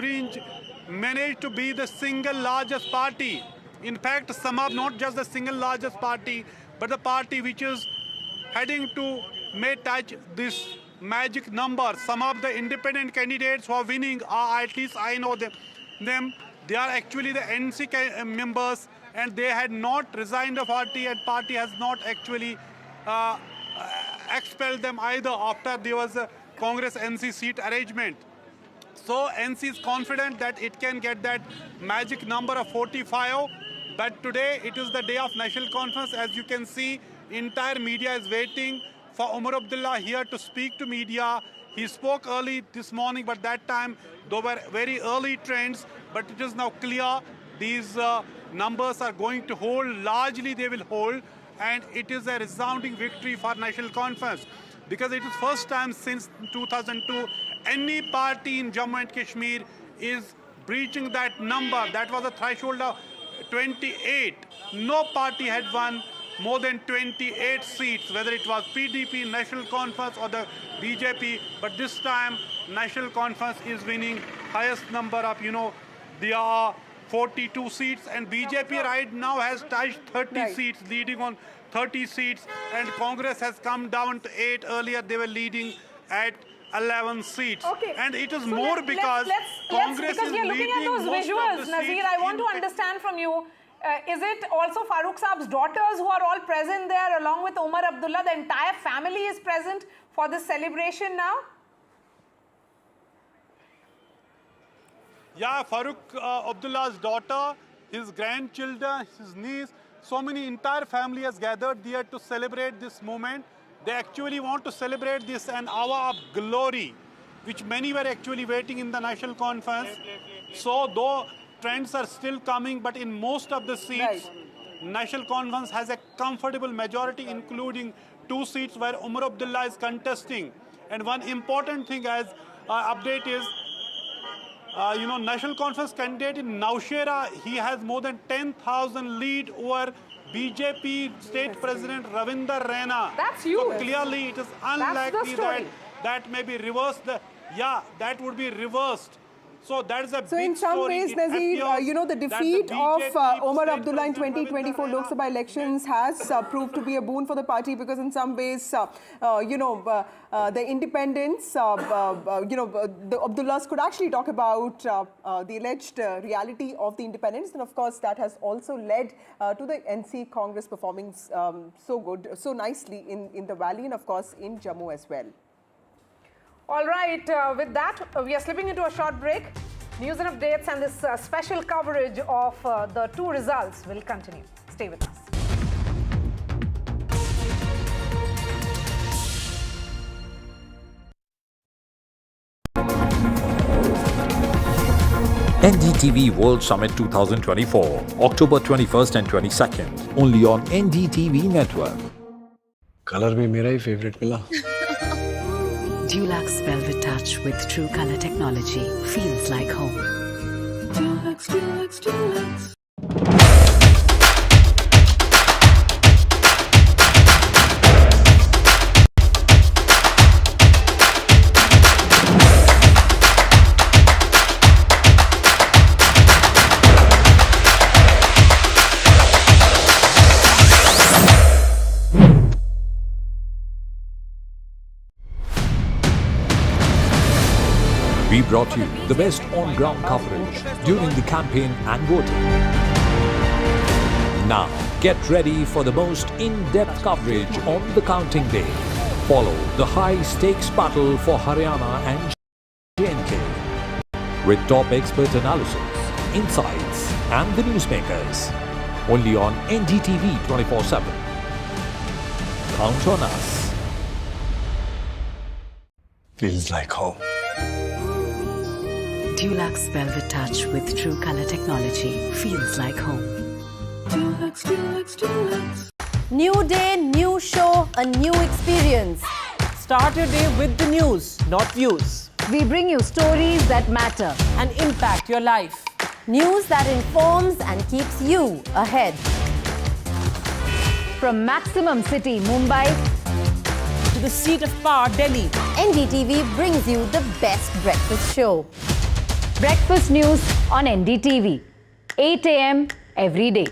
managed to be the single largest party. In fact, some are not just the single largest party, but the party which is heading to may touch this magic number. Some of the independent candidates who are winning are, at least I know them. They are actually the NC members, and they had not resigned the party, and party has not actually expelled them either after there was a Congress NC seat arrangement. So NC is confident that it can get that magic number of 45. But today it is the day of national conference. As you can see, entire media is waiting for Umar Abdullah here to speak to media. He spoke early this morning, but that time there were very early trends. But it is now clear these numbers are going to hold. Largely they will hold. And it is a resounding victory for national conference, because it is first time since 2002 any party in Jammu and Kashmir is breaching that number. That was a threshold of 28. No party had won more than 28 seats, whether it was PDP, National Conference or the BJP. But this time, National Conference is winning highest number of, there are 42 seats, and BJP right now has touched 30 seats, leading on 30 seats, and Congress has come down to 8. Earlier they were leading at 11 seats. Okay. And it is So more because Congress because is we are looking at leading those most visuals, of the Nazir, seats I want to understand from you, is it also Farooq Saab's daughters who are all present there along with Umar Abdullah? The entire family is present for this celebration now? Yeah, Farooq Abdullah's daughter, his grandchildren, his niece, so many entire family has gathered there to celebrate this moment. They actually want to celebrate this an hour of glory, which many were actually waiting in the national conference. So though trends are still coming, but in most of the seats, national conference has a comfortable majority, including 2 seats where Umar Abdullah is contesting. And one important thing as update is, national conference candidate in Naushera, he has more than 10,000 lead over BJP state president Ravinder Raina. That's huge. So clearly it is unlikely that may be reversed. That would be reversed. So that is a big So in some story. ways, It Nazir, appears the that defeat of BJP Omar state Abdullah in president 2024 Ravinder Lok Sabha elections has proved to be a boon for the party, because in some ways, the independents, the Abdullahs could actually talk about the alleged reality of the independents. And of course, that has also led to the NC Congress performing so nicely in the valley and of course in Jammu as well. All right, with that, we are slipping into a short break. News and updates and this special coverage of the 2 results will continue. Stay with us. NDTV World Summit 2024, October 21st and 22nd, only on NDTV Network. Color में मेरा ही favorite मिला. Dulux Velvet Touch with True Color technology feels like home. Dulux, Dulux, Dulux. We brought you the best on-ground coverage during the campaign and voting. Now, get ready for the most in-depth coverage on the counting day. Follow the high-stakes battle for Haryana and J&K with top expert analysis, insights and the newsmakers. Only on NDTV 24/7. Count on us. Feels like home. Dulux Velvet Touch with True Color technology feels like home. Dulux, Dulux, Dulux. New day, new show, a new experience. Start your day with the news, not views. We bring you stories that matter and impact your life. News that informs and keeps you ahead. From Maximum City, Mumbai, to the seat of power, Delhi, NDTV brings you the best breakfast show. Breakfast news on NDTV. 8 a.m. every day.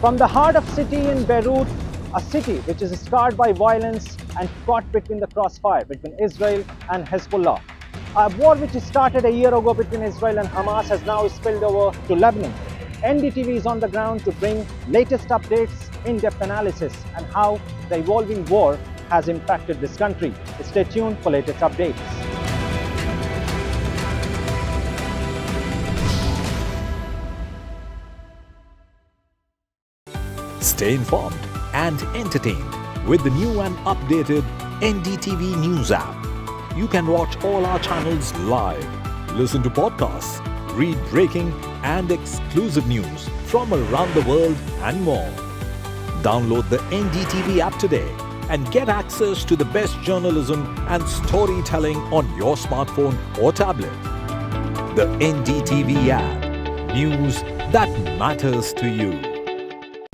From the heart of city in Beirut, a city which is scarred by violence and caught between the crossfire between Israel and Hezbollah. A war which started a year ago between Israel and Hamas has now spilled over to Lebanon. NDTV is on the ground to bring latest updates, in-depth analysis and how the evolving war has impacted this country. Stay tuned for latest updates. Stay informed and entertained with the new and updated NDTV News app. You can watch all our channels live, listen to podcasts, read breaking and exclusive news from around the world and more. Download the NDTV app today and get access to the best journalism and storytelling on your smartphone or tablet. The NDTV app. News that matters to you.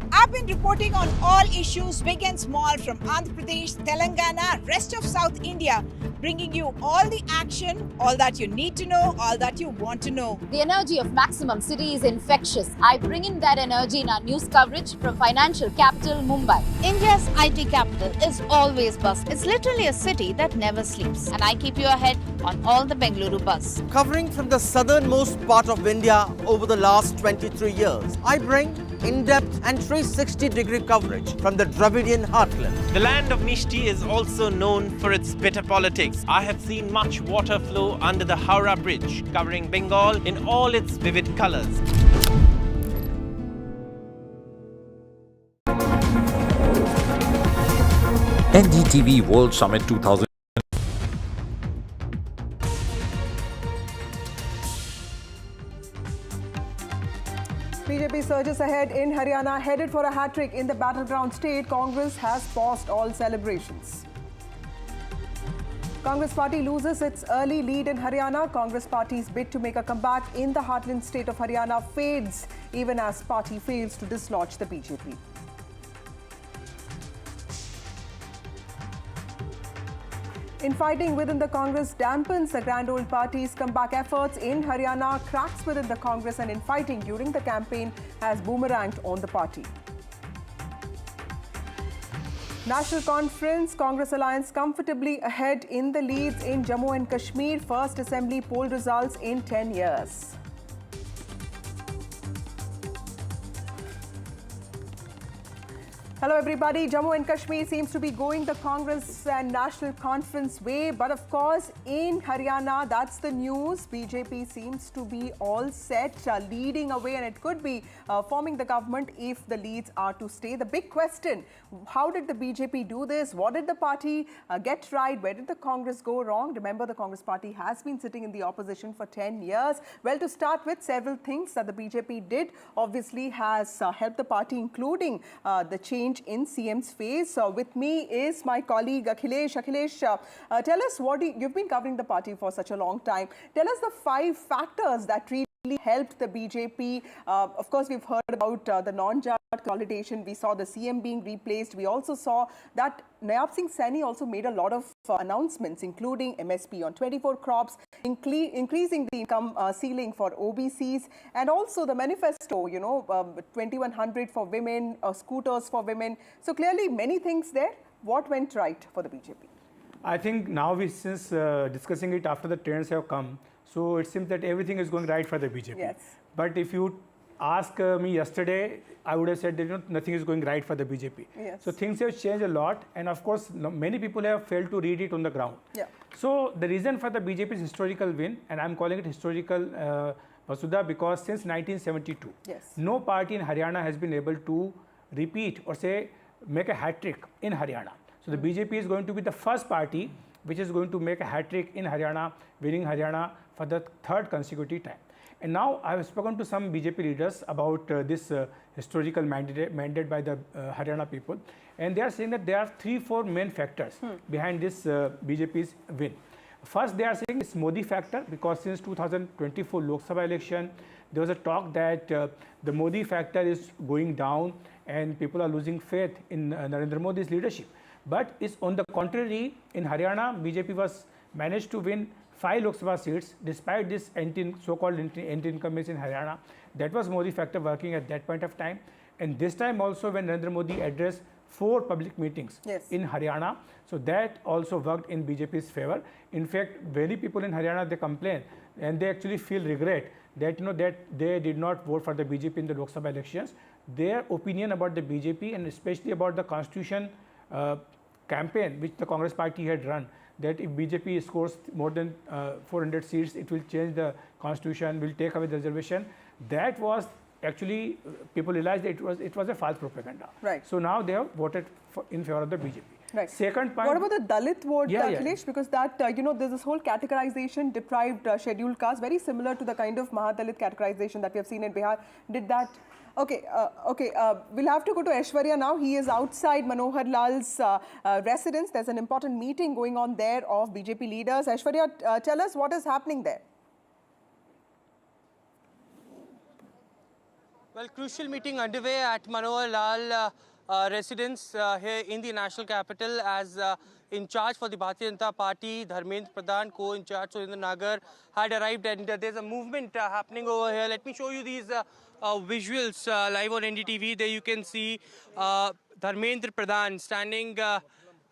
I've been reporting on all issues, big and small, from Andhra Pradesh, Telangana, rest of South India, bringing you all the action, all that you need to know, all that you want to know. The energy of Maximum City is infectious. I bring in that energy in our news coverage from financial capital Mumbai. India's IT capital is always buzz. It's literally a city that never sleeps. And I keep you ahead on all the Bengaluru buzz. Covering from the southernmost part of India over the last 23 years, I bring in-depth and 360-degree coverage from the Dravidian heartland. The land of Mishti is also known for its bitter politics. I have seen much water flow under the Howrah Bridge, covering Bengal in all its vivid colors. NDTV World Summit 2000. BJP surges ahead in Haryana, headed for a hat-trick in the battleground state. Congress has paused all celebrations. Congress party loses its early lead in Haryana. Congress party's bid to make a comeback in the heartland state of Haryana fades, even as party fails to dislodge the BJP. Infighting within the Congress dampens the grand old party's comeback efforts in Haryana. Cracks within the Congress and infighting during the campaign has boomeranged on the party. National Conference, Congress Alliance comfortably ahead in the leads in Jammu and Kashmir. First assembly poll results in 10 years. Hello everybody, Jammu and Kashmir seems to be going the Congress and National Conference way, but of course in Haryana, that's the news. BJP seems to be all set, leading away, and it could be forming the government if the leads are to stay. The big question, how did the BJP do this? What did the party get right? Where did the Congress go wrong? Remember, the Congress party has been sitting in the opposition for 10 years. Well, to start with, several things that the BJP did obviously has helped the party, including the change in CM's face. With me is my colleague Akhilesh. Akhilesh, tell us you've been covering the party for such a long time. Tell us the 5 factors that really helped the BJP. Of course, we've heard about the non-Jat consolidation. We saw the CM being replaced. We also saw that Nayab Singh Saini also made a lot of announcements, including MSP on 24 crops, increasing the income ceiling for OBCs, and also the manifesto, 2100 for women, scooters for women. So clearly many things there. What went right for the BJP? I think now since discussing it after the trends have come, so it seems that everything is going right for the BJP. Yes. But if you ask me yesterday, I would have said that nothing is going right for the BJP. Yes. So things have changed a lot, and of course many people have failed to read it on the ground. Yeah. So the reason for the BJP's historical win, and I'm calling it historical, Vasudha, because since 1972, yes, no party in Haryana has been able to repeat or say make a hat-trick in Haryana. So the BJP is going to be the first party which is going to make a hat-trick in Haryana, winning Haryana for the third consecutive time. And now I have spoken to some BJP leaders about this historical mandate by the Haryana people, and they are saying that there are 3-4 main factors behind this BJP's win. First, they are saying it's Modi factor, because since 2024 Lok Sabha election, there was a talk that the Modi factor is going down and people are losing faith in Narendra Modi's leadership. But it's on the contrary, in Haryana, BJP was managed to win 5 Lok Sabha seats despite this so-called anti-incumbents in Haryana. That was Modi factor working at that point of time. And this time also, when Narendra Modi addressed 4 public meetings in Haryana, so that also worked in BJP's favor. In fact, many people in Haryana, they complain and they actually feel regret that that they did not vote for the BJP in the Lok Sabha elections. Their opinion about the BJP, and especially about the constitution campaign which the Congress party had run, that if BJP scores more than 400 seats, it will change the constitution, will take away the reservation. That was actually, people realized that it was a false propaganda. Right. So now they have voted in favor of the BJP. Right. Second point. What about the Dalit vote, Yeah. Akhilesh? Because that, there's this whole categorization, deprived scheduled caste, very similar to the kind of Mahadalit categorization that we have seen in Bihar. Did that... Okay, we'll have to go to Aishwarya now. He is outside Manohar Lal's residence. There's an important meeting going on there of BJP leaders. Aishwarya, tell us what is happening there. Well, crucial meeting underway at Manohar Lal residence here in the national capital, as in charge for the Bharatiya Janata Party, Dharmendra Pradhan, co-in charge Surendra Nagar, had arrived, and there's a movement happening over here. Let me show you these visuals live on NDTV. There you can see Dharmendra Pradhan standing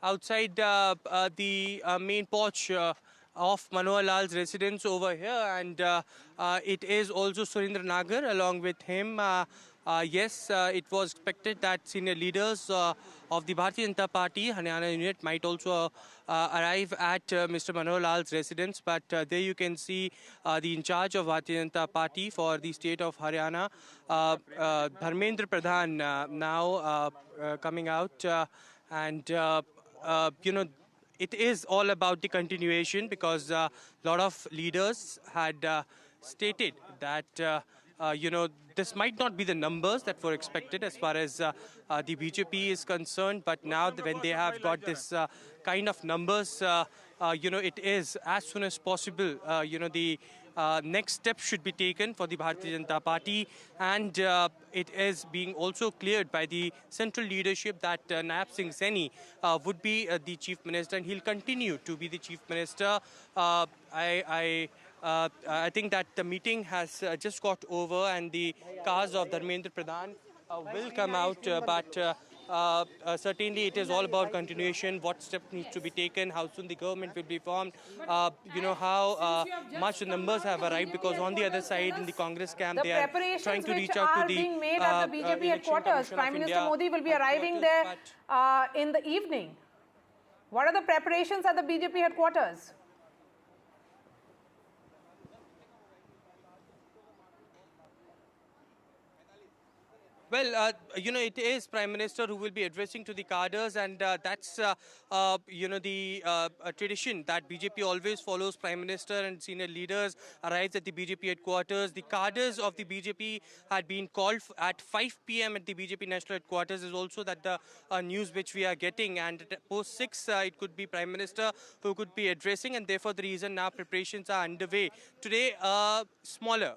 outside the main porch of Manohar Lal's residence over here, and it is also Surendra Nagar along with him. Yes, it was expected that senior leaders of the Bharatiya Janata Party, Haryana unit, might also arrive at Mr. Manohar Lal's residence. But there you can see the in charge of Bharatiya Janata Party for the state of Haryana, Dharmendra Pradhan, now coming out. And, it is all about the continuation, because a lot of leaders had stated that this might not be the numbers that were expected as far as the BJP is concerned, but now when they have got this kind of numbers, it is as soon as possible, the next step should be taken for the Bharatiya Janata Party, and it is being also cleared by the central leadership that Naib Singh Saini would be the Chief Minister, and he'll continue to be the Chief Minister. I think that the meeting has just got over, and the cars of Dharmendra Pradhan will come out, but certainly it is all about continuation, what steps need to be taken, how soon the government will be formed, how much the numbers have arrived, because on the other side in the Congress camp they are trying to reach out to the being made at the BJP headquarters. Prime Minister Modi will be arriving there in the evening. What are the preparations at the BJP headquarters? Well, it is Prime Minister who will be addressing to the cadres, and that's, the tradition that BJP always follows. Prime Minister and senior leaders arrives at the BJP headquarters. The cadres of the BJP had been called at 5 p.m. at the BJP national headquarters is also that the news which we are getting, and at post 6, it could be Prime Minister who could be addressing, and therefore the reason now preparations are underway. Today, smaller,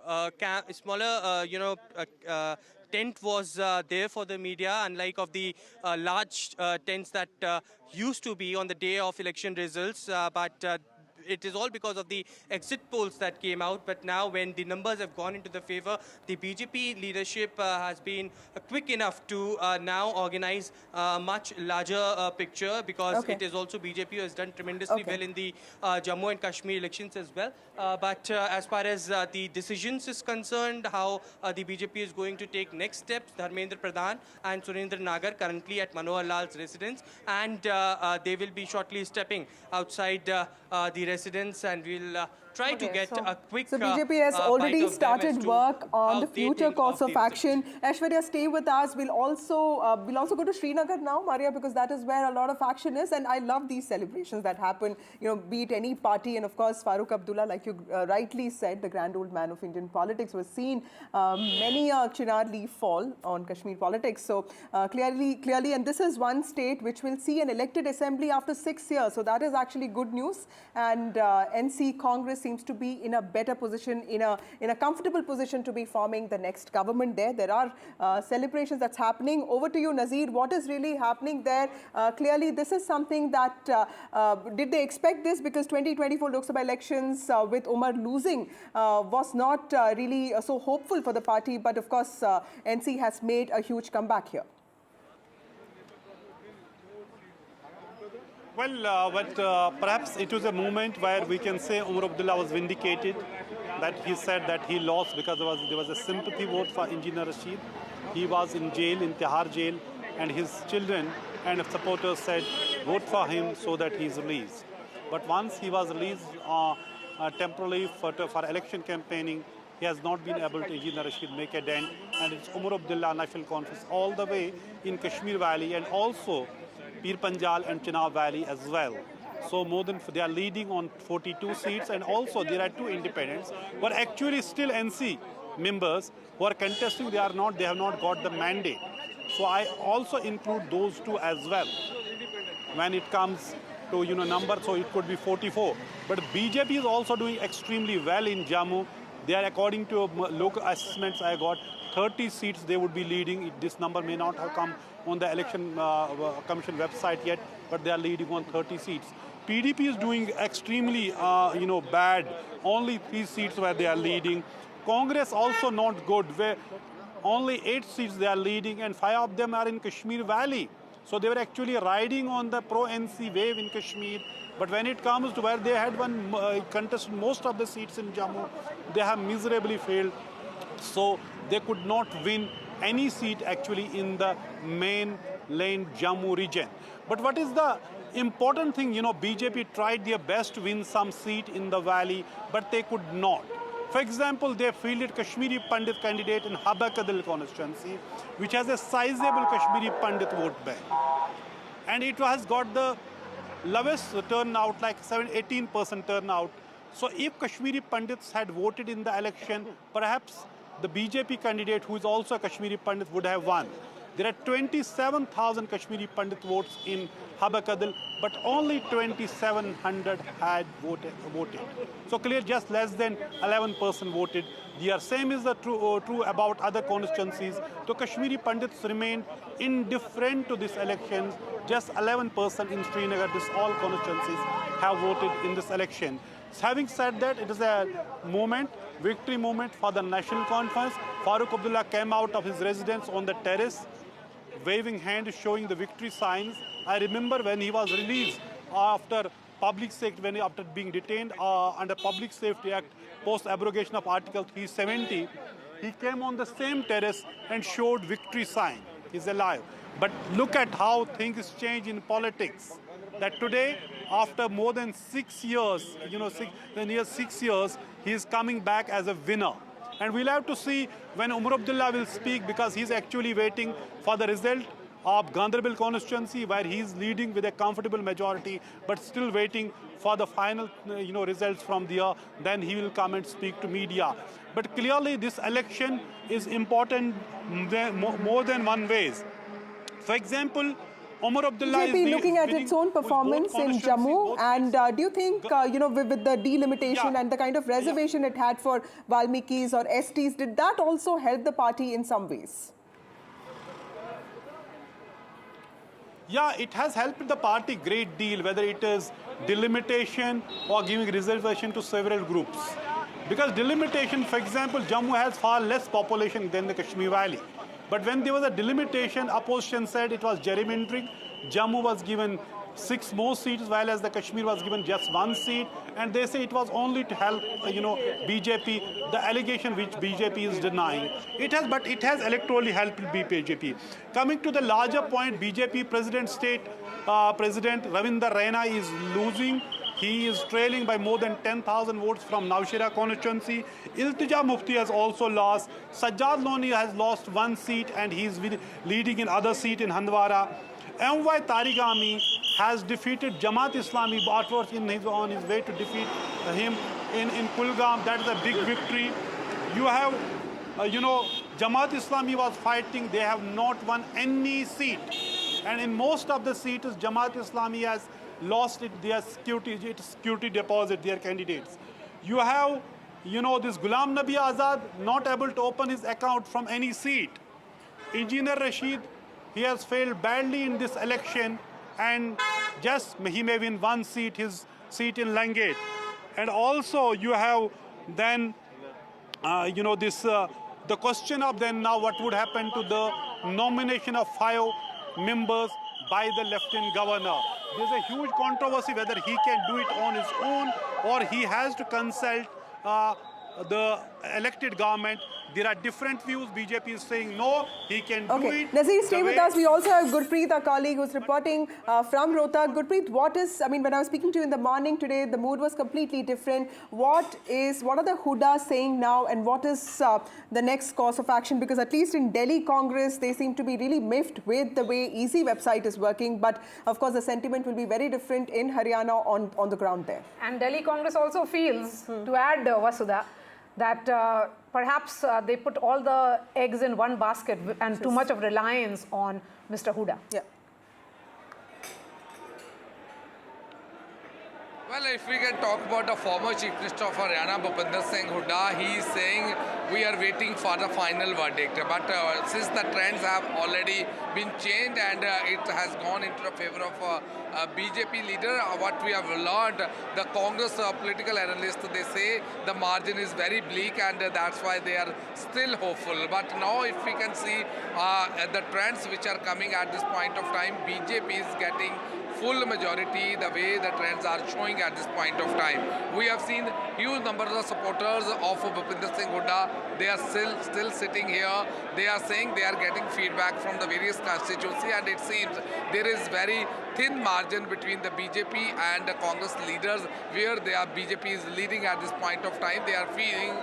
tent was there for the media, unlike of the large tents that used to be on the day of election results, but it is all because of the exit polls that came out. But now when the numbers have gone into the favor, the BJP leadership has been quick enough to now organize a much larger picture, because it is also BJP who has done tremendously well in the Jammu and Kashmir elections as well. But as far as the decisions is concerned, how the BJP is going to take next steps, Dharmendra Pradhan and Surendra Nagar currently at Manohar Lal's residence, and they will be shortly stepping outside the residence, and we'll try to get a quick. So BJP has already started work on the future course of action. Aishwarya, stay with us. We'll also go to Srinagar now, Maria, because that is where a lot of action is. And I love these celebrations that happen, be it any party. And of course, Farooq Abdullah, like you rightly said, the grand old man of Indian politics, was seen many a Chinar leaf fall on Kashmir politics. So clearly, and this is one state which will see an elected assembly after 6 years. So that is actually good news. And NC Congress seems to be in a better position, in a comfortable position to be forming the next government there. There are celebrations that's happening. Over to you, Nazir. What is really happening there? Clearly, this is something that, did they expect this? Because 2024 Lok Sabha elections with Umar losing was not really so hopeful for the party. But of course, NC has made a huge comeback here. Well, perhaps it was a moment where we can say Umar Abdullah was vindicated, that he said that he lost because there was a sympathy vote for Engineer Rashid. He was in jail, in Tihar jail, and his children and supporters said, vote for him so that he is released. But once he was released temporarily for election campaigning, he has not been able to, Engineer Rashid, make a dent. And it's Umar Abdullah National Conference all the way in Kashmir Valley and also Pir Panjal and Chenab Valley as well. So they are leading on 42 seats, and also there are 2 independents, but actually still NC members who are contesting, they have not got the mandate. So I also include those 2 as well. When it comes to number, so it could be 44. But BJP is also doing extremely well in Jammu. They are, according to local assessments I got, 30 seats they would be leading. This number may not have come on the election commission website yet, but they are leading on 30 seats. PDP is doing extremely bad. Only 3 seats where they are leading. Congress also not good, where only 8 seats they are leading, and 5 of them are in Kashmir Valley. So they were actually riding on the pro-NC wave in Kashmir. But when it comes to where they had contested most of the seats in Jammu, they have miserably failed. So they could not win any seat actually in the mainland Jammu region. But what is the important thing, BJP tried their best to win some seat in the valley, but they could not. For example, they fielded Kashmiri Pandit candidate in Habakadal constituency, which has a sizable Kashmiri Pandit vote bank. And it has got the lowest turnout, like 18% turnout. So if Kashmiri Pandits had voted in the election, perhaps the BJP candidate, who is also a Kashmiri Pandit, would have won. There are 27,000 Kashmiri Pandit votes in Habakadal, but only 2,700 had voted. So clear, just less than 11% voted. The same is true about other constituencies. So Kashmiri Pandits remained indifferent to this election. Just 11% in Srinagar, all constituencies have voted in this election. Having said that, it is a victory moment for the National Conference. Farooq Abdullah came out of his residence on the terrace, waving hand, showing the victory signs. I remember when he was released after after being detained under Public Safety Act, post-abrogation of Article 370, he came on the same terrace and showed victory sign. He's alive. But look at how things change in politics. That today, after more than 6 years, near 6 years, he is coming back as a winner. And we'll have to see when Umar Abdullah will speak, because he's actually waiting for the result of Ganderbal constituency, where he's leading with a comfortable majority, but still waiting for the final results from there. Then he will come and speak to media. But clearly, this election is important more than one ways. For example, Umar Abdullah BJP looking at its own performance in Jammu, and do you think, with the delimitation and the kind of reservation it had for Valmikis or STs, did that also help the party in some ways? Yeah, it has helped the party great deal, whether it is delimitation or giving reservation to several groups. Because delimitation, for example, Jammu has far less population than the Kashmir Valley. But when there was a delimitation, opposition said it was gerrymandering. Jammu was given 6 more seats, while as the Kashmir was given just 1 seat. And they say it was only to help, BJP, the allegation which BJP is denying. But it has electorally helped BJP. Coming to the larger point, BJP President Ravinder Raina is losing He is trailing by more than 10,000 votes from Nowshera constituency. Iltija Mufti has also lost. Sajjad Loni has lost 1 seat and he's leading in other seat in Handwara. MY Tariq Ami has defeated Jamaat Islami Batwars on his way to defeat him in Kulgam. That is a big victory. You have, Jamaat Islami was fighting. They have not won any seat. And in most of the seats, Jamaat Islami has lost their security deposit, their candidates. You have, this Ghulam Nabi Azad not able to open his account from any seat. Engineer Rashid, he has failed badly in this election and just he may win 1 seat, his seat in Langate. And also you have then, the question of then now what would happen to the nomination of 5 members by the Lieutenant Governor. There's a huge controversy whether he can do it on his own or he has to consult the elected government. There are different views. BJP is saying no, he can do it. Nazir, stay with us. We also have Gurpreet, our colleague, who's reporting from Rohtak. Gurpreet, when I was speaking to you in the morning today, the mood was completely different. What are the Hooda saying now and what is the next course of action? Because at least in Delhi Congress, they seem to be really miffed with the way Easy website is working. But of course, the sentiment will be very different in Haryana on the ground there. And Delhi Congress also feels, to add Vasudha, that perhaps they put all the eggs in one basket and too much of reliance on Mr. Hooda. Yeah. Well, if we can talk about the former Chief Minister of Haryana, Bhupinder Hooda, he is saying we are waiting for the final verdict. But since the trends have already been changed and it has gone into the favor of BJP leader, what we have learned, the Congress political analysts, they say the margin is very bleak and that's why they are still hopeful. But now if we can see the trends which are coming at this point of time, BJP is getting full majority the way the trends are showing at this point of time. We have seen huge numbers of supporters of Bhupinder Hooda. They are still sitting here. They are saying they are getting feedback from the various constituencies and it seems there is very thin margin between the BJP and the Congress leaders where BJP is leading at this point of time. They are feeling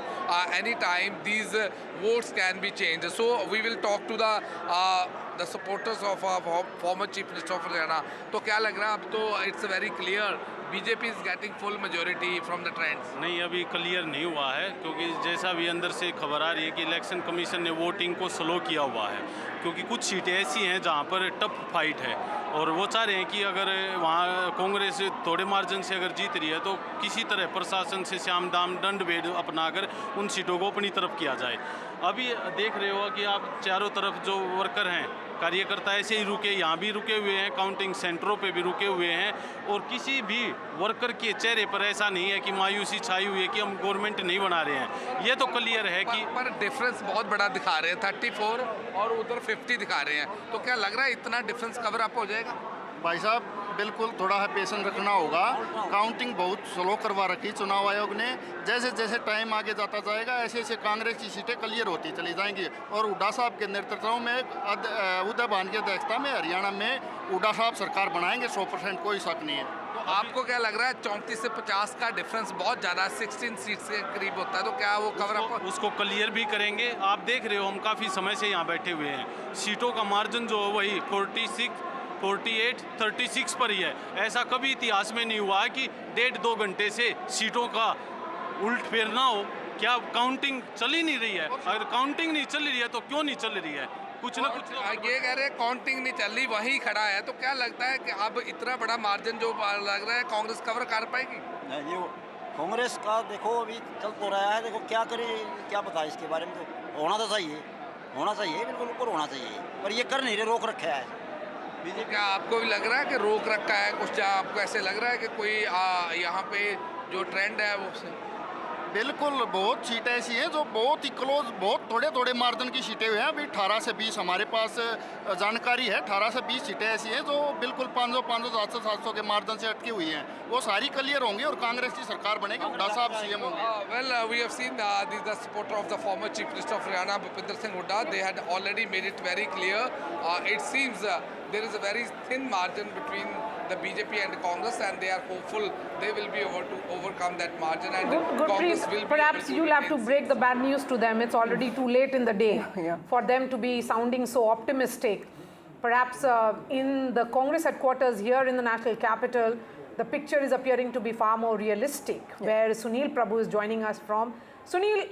any time these votes can be changed. So we will talk to the supporters of our former Chief Minister of Haryana. तो क्या लग रहा है अब तो it's very clear BJP is getting full majority from the trends. नहीं अभी clear नहीं हुआ है क्योंकि जैसा भी अंदर से खबर आ रही है कि इलेक्शन कमीशन ने वोटिंग को स्लो किया हुआ है क्योंकि कुछ सीटें ऐसी हैं जहां पर टफ फाइट है और वो चाह रहे हैं कि अगर वहां कांग्रेस थोड़े मार्जिन से अगर जीत रही है तो किसी तरह प्रशासन से श्याम दाम दंड भेद अपनाकर उन सीटों को अपनी तरफ किया जाए। अभी देख रहे हो कि आप चारों तरफ जो वर्कर हैं कार्यकर्ता ऐसे ही रुके, यहाँ भी रुके हुए हैं, काउंटिंग सेंटरों पे भी रुके हुए हैं और किसी भी वर्कर के चेहरे पर ऐसा नहीं है कि मायूसी छाई हुई है कि हम गवर्नमेंट नहीं बना रहे हैं। ये तो क्लियर है कि पर डिफरेंस बहुत बड़ा दिखा रहे हैं 34 और उधर 50 दिखा रहे हैं। तो क्या लग रहा है इतना डिफरेंस कवर अप हो जाएगा? भाई साहब बिल्कुल थोड़ा है पेशेंस रखना होगा। काउंटिंग बहुत स्लो करवा रखी चुनाव आयोग ने। जैसे जैसे टाइम आगे जाता जाएगा ऐसे ऐसे कांग्रेस की सीटें क्लियर होती चली जाएंगी और हुड्डा साहब के नेतृत्व में उद्धव भान की अध्यक्षता में हरियाणा में हुड्डा साहब सरकार बनाएंगे 100%, कोई शक नहीं है। तो आपको क्या लग रहा है 34 से 50 का डिफरेंस बहुत ज़्यादा 16 सीट्स के करीब होता है तो क्या वो कवर अप उसको क्लियर भी करेंगे? आप देख रहे हो हम काफ़ी समय से यहाँ बैठे हुए हैं, सीटों का मार्जिन जो वही 46, 48, 36 पर ही है। ऐसा कभी इतिहास में नहीं हुआ है कि 1.5-2 घंटे से सीटों का उल्ट फेरना हो। क्या काउंटिंग चल ही नहीं रही है? अगर काउंटिंग नहीं चल रही है तो क्यों नहीं चल रही है? कुछ ना कुछ ये कह रहे हैं काउंटिंग नहीं चल रही, वही खड़ा है। तो क्या लगता है कि अब इतना बड़ा मार्जिन जो लग रहा है कांग्रेस कवर कर पाएगी? ये कांग्रेस का देखो अभी चल तो रहा है, देखो क्या करे, क्या बताए इसके बारे में। तो होना तो चाहिए, बिल्कुल ऊपर होना चाहिए, पर ये कर नहीं रहे, रोक रखा है। क्या आपको भी लग रहा है कि रोक रखा है कुछ? आपको ऐसे लग रहा है कि कोई यहाँ पे जो ट्रेंड है वो बिल्कुल बहुत सीटें ऐसी हैं जो बहुत ही क्लोज, बहुत थोड़े थोड़े मार्जिन की सीटें हुई हैं। अभी 18 से 20 हमारे पास जानकारी है। 18 से 20 सीटें ऐसी हैं जो बिल्कुल 500, 700 के मार्जिन से अटकी हुई हैं। वो सारी क्लियर होंगी और कांग्रेस की सरकार बनेगी, हुड्डा साहब सीएम होंगे। Well, we have seen the supporter of the former Chief Minister of Haryana, Bhupinder Hooda. They had already made it very clear. It seems there is a very thin margin between the BJP and the Congress, and they are hopeful they will be able to overcome that margin, and Congress will be perhaps you'll have to break the bad news to them. It's already too late in the day for them to be sounding so optimistic. Perhaps in the Congress headquarters here in the national capital, the picture is appearing to be far more realistic, where Sunil Prabhu is joining us from. Sunil,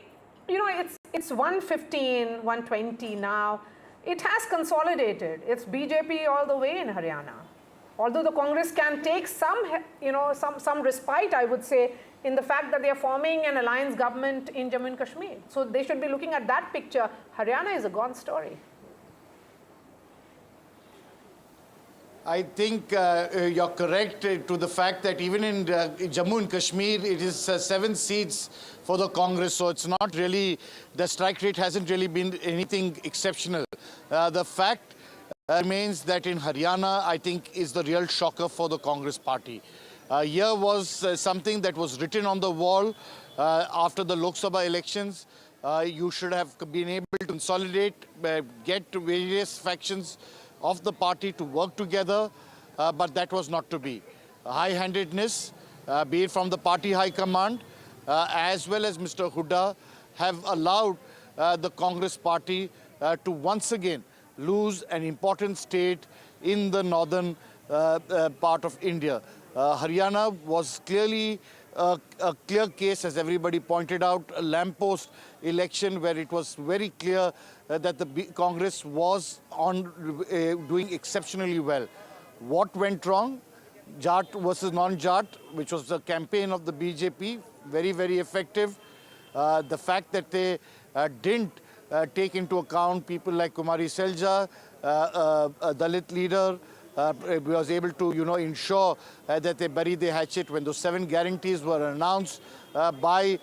you know, it's 115, 120 now. It has consolidated. It's BJP all the way in Haryana. Although the Congress can take some, you know, some respite, I would say, in the fact that they are forming an alliance government in Jammu and Kashmir. So they should be looking at that picture. Haryana is a gone story. I think you're correct to the fact that even in Jammu and Kashmir, it is 7 seats for the Congress. So it's not really, the strike rate hasn't really been anything exceptional. The fact remains that in Haryana, I think, is the real shocker for the Congress party. Here was something that was written on the wall after the Lok Sabha elections. You should have been able to consolidate, get various factions of the party to work together, but that was not to be. High-handedness, be it from the party high command, as well as Mr. Hooda, have allowed the Congress party to once again lose an important state in the northern part of India. Haryana was clearly a clear case, as everybody pointed out, a lamppost election where it was very clear that the Congress was doing exceptionally well. What went wrong? Jat versus non-Jat, which was the campaign of the BJP, very, very effective. The fact that they didn't take into account people like Kumari Selja, a Dalit leader, was able to, ensure that they bury the hatchet when those 7 guarantees were announced by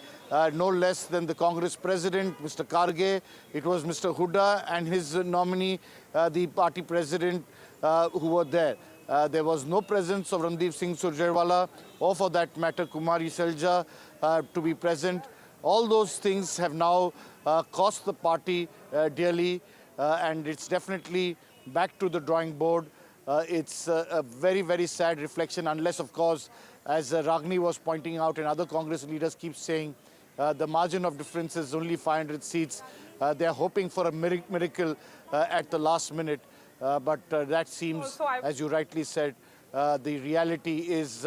no less than the Congress president, Mr. Karge. It was Mr. Hooda and his nominee, the party president, who were there. There was no presence of Randeep Singh Surjewala or, for that matter, Kumari Selja to be present. All those things have now cost the party dearly, and it's definitely back to the drawing board. It's a very, very sad reflection, unless, of course, as Ragini was pointing out and other Congress leaders keep saying, the margin of difference is only 500 seats. They're hoping for a miracle at the last minute, but that seems, as you rightly said, the reality is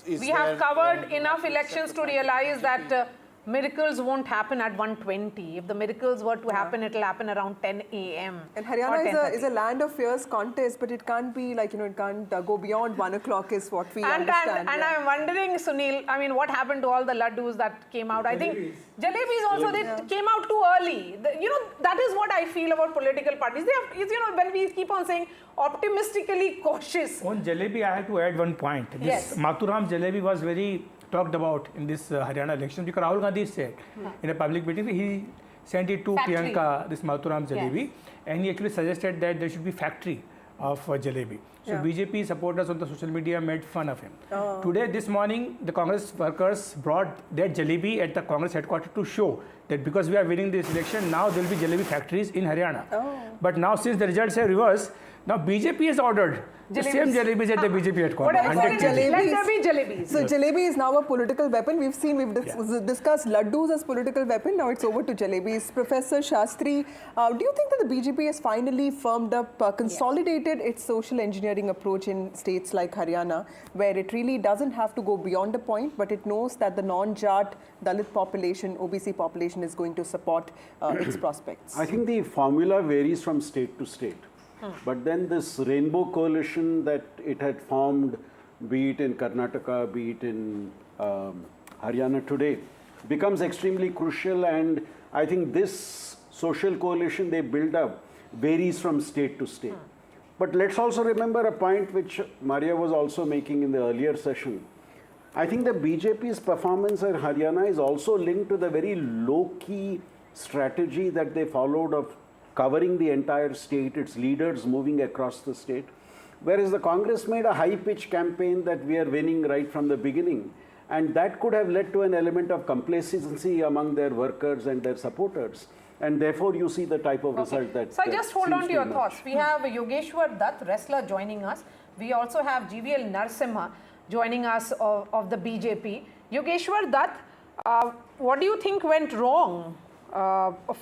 we have covered enough elections to realize that miracles won't happen at 1:20. If the miracles were to happen, it will happen around 10 a.m. And Haryana is a land of fierce contest, but it can't be like, it can't go beyond 1 o'clock is what we understand. And I'm wondering, Sunil, I mean, what happened to all the laddus that came out? I think jalebis also, they came out too early. That is what I feel about political parties. They have, when we keep on saying optimistically cautious. On jalebi, I have to add one point. This Mathuram jalebi was very talked about in this Haryana election, because Rahul Gandhi said in a public meeting that he sent it to Priyanka, this Mathuram jalebi, and he actually suggested that there should be factory of jalebi. So BJP supporters on the social media made fun of him. Today, this morning, the Congress workers brought their jalebi at the Congress headquarters to show that because we are winning this election, now there will be jalebi factories in Haryana. But now, since the results are reversed, now BJP has ordered the same jalebis at the BJP headquarters. Let there be jalebis. So jalebi is now a political weapon. We've discussed laddus as political weapon. Now it's over to jalebis. Professor Shastri, do you think that the BJP has finally firmed up, consolidated its social engineering approach in states like Haryana, where it really doesn't have to go beyond a point, but it knows that the non-Jat, Dalit population, OBC population is going to support its prospects? I think the formula varies from state to state. But then this rainbow coalition that it had formed, be it in Karnataka, be it in Haryana today, becomes extremely crucial. And I think this social coalition they build up varies from state to state. But let's also remember a point which Maria was also making in the earlier session. I think the BJP's performance in Haryana is also linked to the very low-key strategy that they followed of covering the entire state, its leaders moving across the state. Whereas the Congress made a high-pitch campaign that we are winning right from the beginning. And that could have led to an element of complacency among their workers and their supporters. And therefore, you see the type of result that. So just hold on to your emerge. thoughts. We have Yogeshwar Dutt, wrestler, joining us. We also have GVL Narasimha joining us of the BJP. Yogeshwar Dutt, what do you think went wrong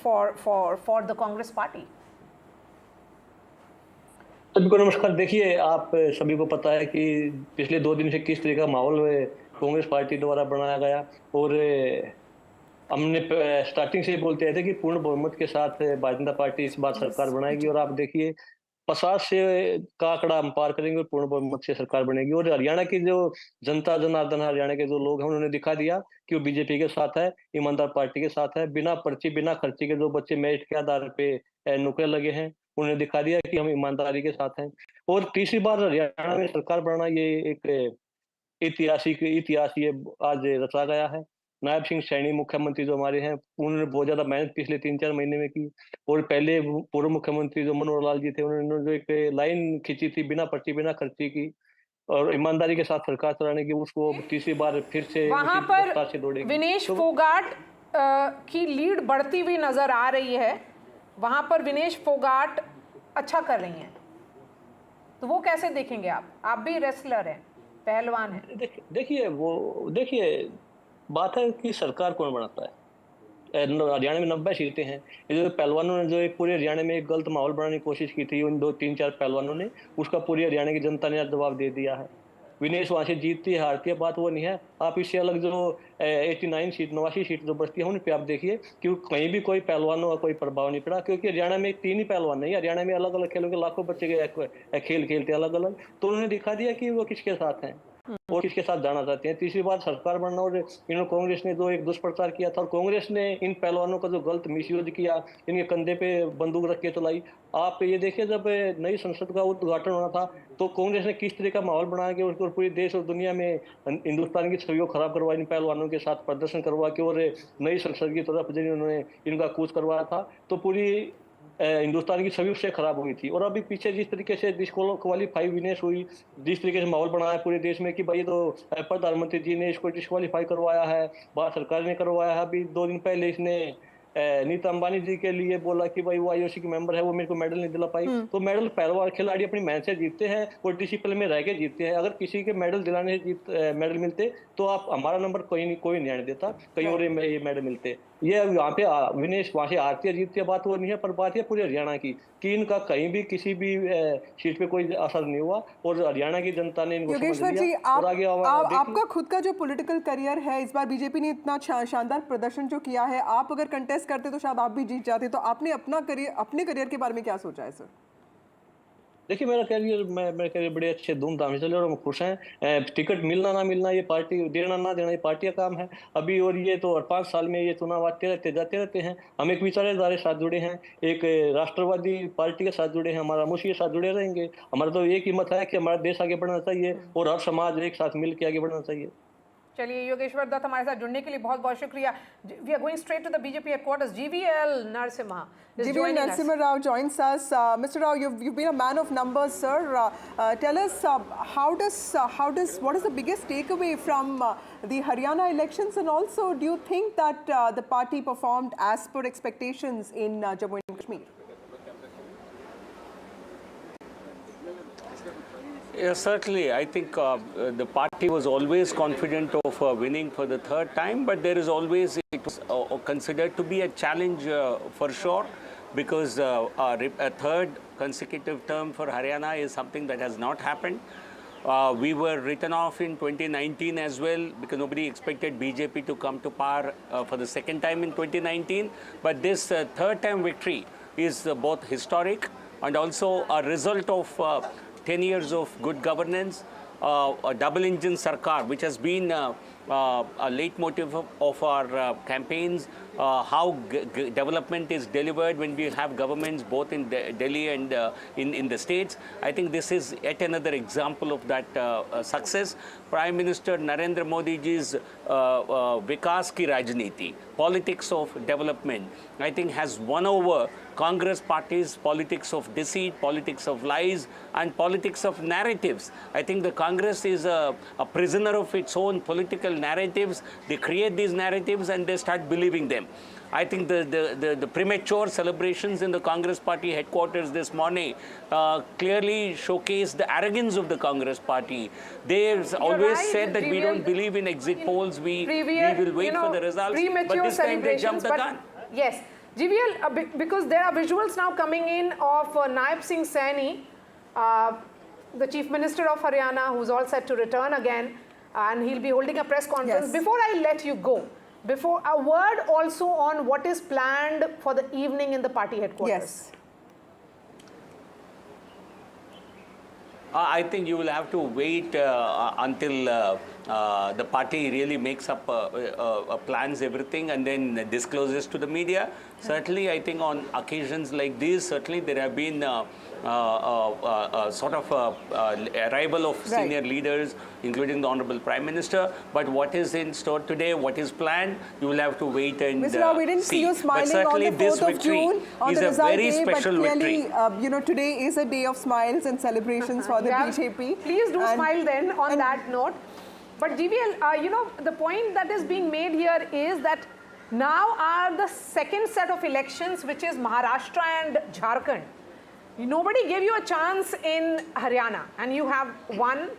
for the Congress party? सभी को नमस्कार। देखिए, आप सभी को पता है कि पिछले 2 दिन से किस तरह का माहौल कांग्रेस पार्टी द्वारा बनाया गया, और हमने स्टार्टिंग से ही बोलते आए थे कि पूर्ण बहुमत के साथ भारतीय जनता पार्टी इस बार सरकार बनाएगी, और आप देखिए 50 से का आंकड़ा हम पार करेंगे और पूर्ण बहुमत से सरकार बनेगी। और हरियाणा की जो जनता जनार्दन हरियाणा के जो लोग हैं उन्होंने दिखा दिया कि वो बीजेपी के साथ है, ईमानदार पार्टी के साथ है। बिना पर्ची बिना खर्ची के जो बच्चे मेरिट के आधार पे नौकरी लगे हैं उन्होंने दिखा दिया कि हम ईमानदारी के साथ हैं। और तीसरी बार हरियाणा में सरकार बनाना ये एक इतिहास ये आज रचा गया है। नायब सिंह सैनी मुख्यमंत्री जो हमारे हैं उन्होंने बहुत ज्यादा मेहनत पिछले 3-4 महीने में की, और पहले पूर्व मुख्यमंत्री जो मनोहर लाल जी थे उन्होंने जो एक लाइन खींची थी बिना पर्ची बिना खर्ची की और ईमानदारी के साथ सरकार चलाने की, उसको तीसरी बार फिर से वहां पर विनेश फोगाट की लीड बढ़ती हुई नजर आ रही है। वहां पर विनेश फोगाट अच्छा कर रही हैं, तो वो कैसे देखेंगे आप भी रेसलर हैं, पहलवान हैं। देखिए बात है कि सरकार कौन बनाता है। हरियाणा में 90 सीटें हैं। ये जो पहलवानों ने जो एक पूरे हरियाणा में एक गलत माहौल बनाने की कोशिश की थी उन 2-3-4 पहलवानों ने, उसका पूरी हरियाणा की जनता ने जवाब दे दिया है। विनेश वहां से जीतती है हारती है बात वो नहीं है। आप इससे अलग जो 89 सीट 89 सीट जो बचती है उन पे आप देखिए कि कहीं भी कोई पहलवानों का कोई प्रभाव नहीं पड़ा, क्योंकि हरियाणा में 3 ही पहलवान नहीं, हरियाणा में अलग अलग खेलों के लाखों बच्चे खेल खेलते हैं अलग अलग, तो उन्होंने दिखा दिया कि वो किसके साथ हैं और किसके साथ जाना चाहते हैं। तीसरी बार सरकार बनना, और इन्होंने कांग्रेस ने जो एक दुष्प्रचार किया था और कांग्रेस ने इन पहलवानों का जो गलत मिसयूज किया, इनके कंधे पे बंदूक रख के चलाई। आप ये देखिए जब नई संसद का उद्घाटन होना था तो कांग्रेस ने किस तरह का माहौल बना के उसको पूरे देश और दुनिया में हिंदुस्तान की छवि को खराब करवा इन पहलवानों के साथ प्रदर्शन करवा के, और नई संसद की तरफ जिन्होंने इनका कूच करवाया था, तो पूरी हिंदुस्तान की छवि उससे खराब हुई थी। और अभी पीछे जिस तरीके से डिस्क्वालीफाई विनेश हुई, जिस तरीके से माहौल बनाया पूरे देश में कि भाई तो प्रधानमंत्री जी ने इसको डिस्क्वालीफाई करवाया है, भारत सरकार ने करवाया है। अभी 2 दिन पहले इसने नीता अंबानी जी के लिए बोला कि भाई वो आईओसी की मेंबर है, वो मेरे को मेडल नहीं दिला पाई। तो मेडल पहलवान खिलाड़ी अपनी मेहनत से जीतते हैं और डिसिप्लिन में रह के जीतते हैं। अगर किसी के मेडल दिलाने से मेडल मिलते तो आप हमारा नंबर कोई नहीं देता, कहीं और ये मेडल मिलते। ये वहाँ पे विनेश वहाँ से हारती है जीतती है बात वो नहीं है, पर बात है पूरे हरियाणा की कि इनका कहीं भी किसी भी सीट पे कोई असर नहीं हुआ और हरियाणा की जनता ने इनको समझ लिया। जी, आपका खुद का जो पॉलिटिकल करियर है, इस बार बीजेपी ने इतना शानदार प्रदर्शन जो किया है, आप अगर कंटेस्ट करते तो शायद आप भी जीत जाते, तो आपने अपने करियर के बारे में क्या सोचा है सर? देखिए मेरा करियर बड़े अच्छे धूमधाम से चले और हम खुश हैं। टिकट मिलना ना मिलना ये पार्टी देना ना देना ये पार्टी का काम है अभी, और ये तो 5 साल में ये चुनाव आते रहते जाते रहते हैं। हम एक विचारधारा साथ जुड़े हैं, एक राष्ट्रवादी पार्टी के साथ जुड़े हैं, हमारा मुशी के साथ जुड़े रहेंगे। हमारा तो एक ही मत है कि हमारा देश आगे बढ़ना चाहिए और हर समाज एक साथ मिल के आगे बढ़ना चाहिए। चलिए योगेश्वर दत्त हमारे साथ जुड़ने के लिए बहुत बहुत शुक्रिया। We are going straight to the BJP headquarters. GVL Narasimha is GVL Narasimha Rao joins us. Mr. Rao, you've been a man of numbers, sir. Tell us what is the biggest takeaway from the Haryana elections, and also do you think that the party performed as per expectations in Jammu and Kashmir? Yes, certainly. I think the party was always confident of winning for the 3rd time, but there is always, it was considered to be a challenge for sure, because a 3rd consecutive term for Haryana is something that has not happened. We were written off in 2019 as well, because nobody expected BJP to come to power for the 2nd time in 2019. But this 3rd time victory is both historic and also a result of 10 years of good governance, a double-engine sarkar, which has been a leitmotif of our campaigns, how development is delivered when we have governments both in Delhi and in the states. I think this is yet another example of that success. Prime Minister Narendra Modi ji's Vikas ki Rajniti, politics of development, I think has won over Congress party's politics of deceit, politics of lies, and politics of narratives. I think the Congress is a prisoner of its own political narratives. They create these narratives and they start believing them. I think the premature celebrations in the Congress Party headquarters this morning clearly showcase the arrogance of the Congress Party. They've always said that we don't believe in exit polls, we will wait for the results, but this time they jumped the gun. Yes. GVL, because there are visuals now coming in of Naib Singh Saini, the Chief Minister of Haryana, who's all set to return again, and he'll be holding a press conference. Before I let you go, before a word also on what is planned for the evening in the party headquarters. Yes. I think you will have to wait until the party really makes up plans everything and then discloses to the media. Certainly, I think on occasions like these, certainly there have been sort of arrival of senior leaders, including the Honorable Prime Minister. But what is in store today, what is planned, you will have to wait and Mr. Rao, we didn't see you smiling on the 4th of June on the result day, but clearly, you know, today is a day of smiles and celebrations for the BJP. Please do smile then on that note. But GVL, you know, the point that is being made here is that now are the second set of elections, which is Maharashtra and Jharkhand. Nobody gave you a chance in Haryana, and you have won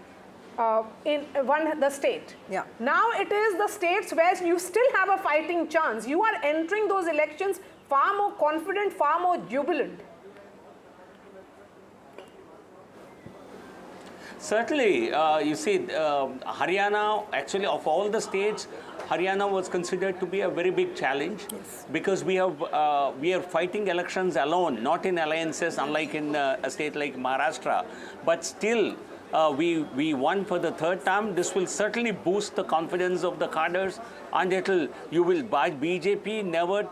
the state. Yeah. Now it is the states where you still have a fighting chance. You are entering those elections far more confident, far more jubilant. Certainly, you see, Haryana, actually of all the states, Haryana was considered to be a very big challenge because we are fighting elections alone, not in alliances, unlike in a state like Maharashtra. But still, we won for the third term. This will certainly boost the confidence of the cadres, and BJP never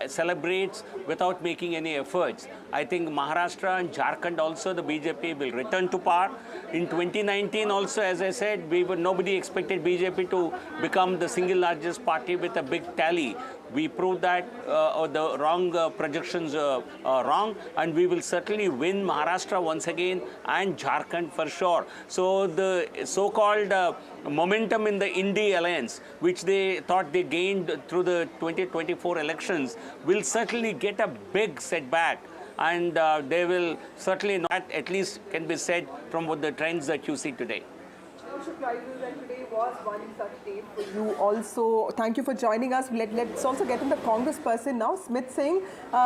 celebrates without making any efforts. I think Maharashtra and Jharkhand also, the BJP will return to power. In 2019 also, as I said, nobody expected BJP to become the single largest party with a big tally. We proved that the wrong projections are wrong, and we will certainly win Maharashtra once again and Jharkhand for sure. So the so-called momentum in the India alliance, which they thought they gained through the 2024 elections, will certainly get a big setback. And they will certainly not, at least can be said from what the trends that you see today. Surprises, and today was one such day for you also. Thank you for joining us. Let's also get in the Congress person now, Smith Singh.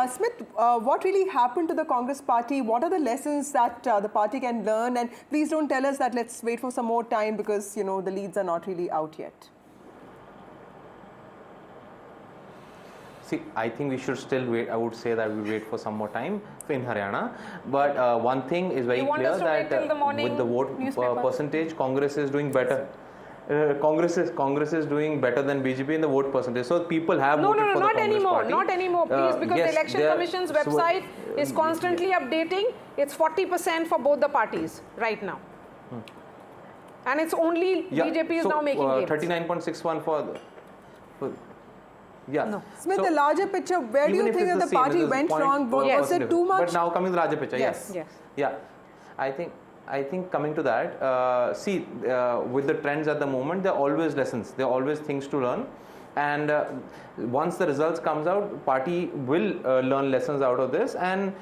Smith, what really happened to the Congress party? What are the lessons that the party can learn? And please don't tell us that let's wait for some more time because, you know, the leads are not really out yet. See, I think we should still wait. I would say that we wait for some more time in Haryana. But one thing is very clear that with the vote percentage, Congress is doing better. Congress is doing better than BJP in the vote percentage. So people have voted for the Congress party. Not anymore, please, because the Election Commission's website is constantly updating. It's 40% for both the parties right now. And it's only BJP is now making gains. 39.61 for No. Smith, the larger picture, where do you think that the party went wrong? Was it too much? But now coming to the larger picture, yes. Yeah, I think coming to that, see, with the trends at the moment, there are always lessons. There are always things to learn. And once the results comes out, party will learn lessons out of this. And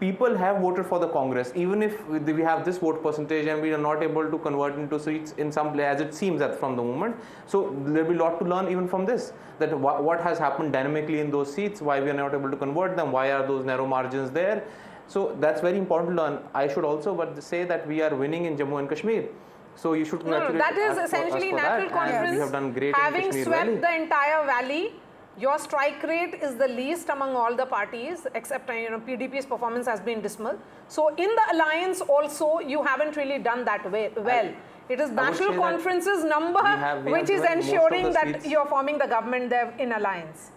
people have voted for the Congress. Even if we have this vote percentage and we are not able to convert into seats in some place, as it seems that from the moment. So there will be a lot to learn even from this. That what has happened dynamically in those seats, why we are not able to convert them, why are those narrow margins there. So that's very important to learn. I should also say that we are winning in Jammu and Kashmir. So you should congratulate that is essentially National Conference. We have done great having in Kashmir swept Valley. the entire valley. Your strike rate is the least among all the parties, except PDP's performance has been dismal. So in the alliance also, you haven't really done that well. It is National Conference's number which is ensuring that you're forming the government there in alliance.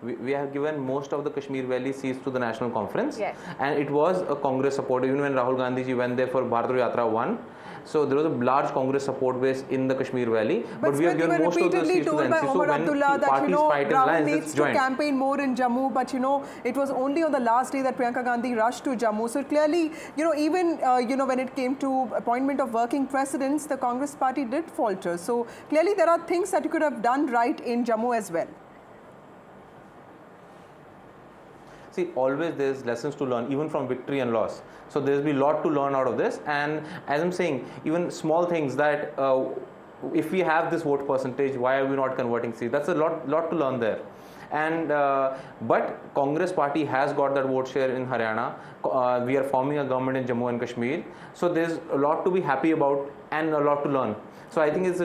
We have given most of the Kashmir Valley seats to the National Conference, and it was a Congress support. Even when Rahul Gandhi ji went there for Bharat Yatra 1, so there was a large Congress support base in the Kashmir Valley. But we have given most of the seats to the NC. So when parties fight in lines, it's joint. To campaign more in Jammu, but it was only on the last day that Priyanka Gandhi rushed to Jammu. So clearly, even when it came to appointment of working presidents, the Congress party did falter. So clearly, there are things that you could have done right in Jammu as well. See, always there's lessons to learn, even from victory and loss. So there's be a lot to learn out of this. And as I'm saying, even small things that if we have this vote percentage, why are we not converting seats? That's a lot to learn there. And but Congress party has got that vote share in Haryana. We are forming a government in Jammu and Kashmir. So there's a lot to be happy about and a lot to learn. So I think it's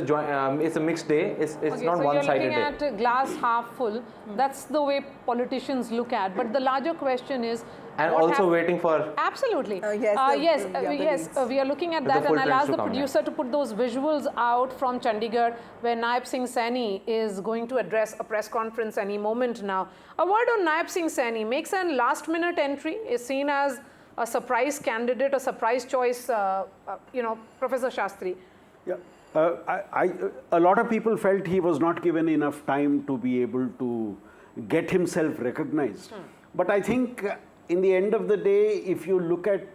a mixed day. It's Okay, not so one-sided you're day. looking at glass half full. That's the way politicians look at. But the larger question is, And also waiting for... Absolutely. Yes, we are looking at The that, full and I'll trends ask to the come, producer to put those visuals out from Chandigarh, where Naib Singh Saini is going to address a press conference any moment now. A word on Naib Singh Saini. Makes an last-minute entry, is seen as a surprise candidate, a surprise choice, Professor Shastri. Yeah. A lot of people felt he was not given enough time to be able to get himself recognized. But I think in the end of the day, if you look at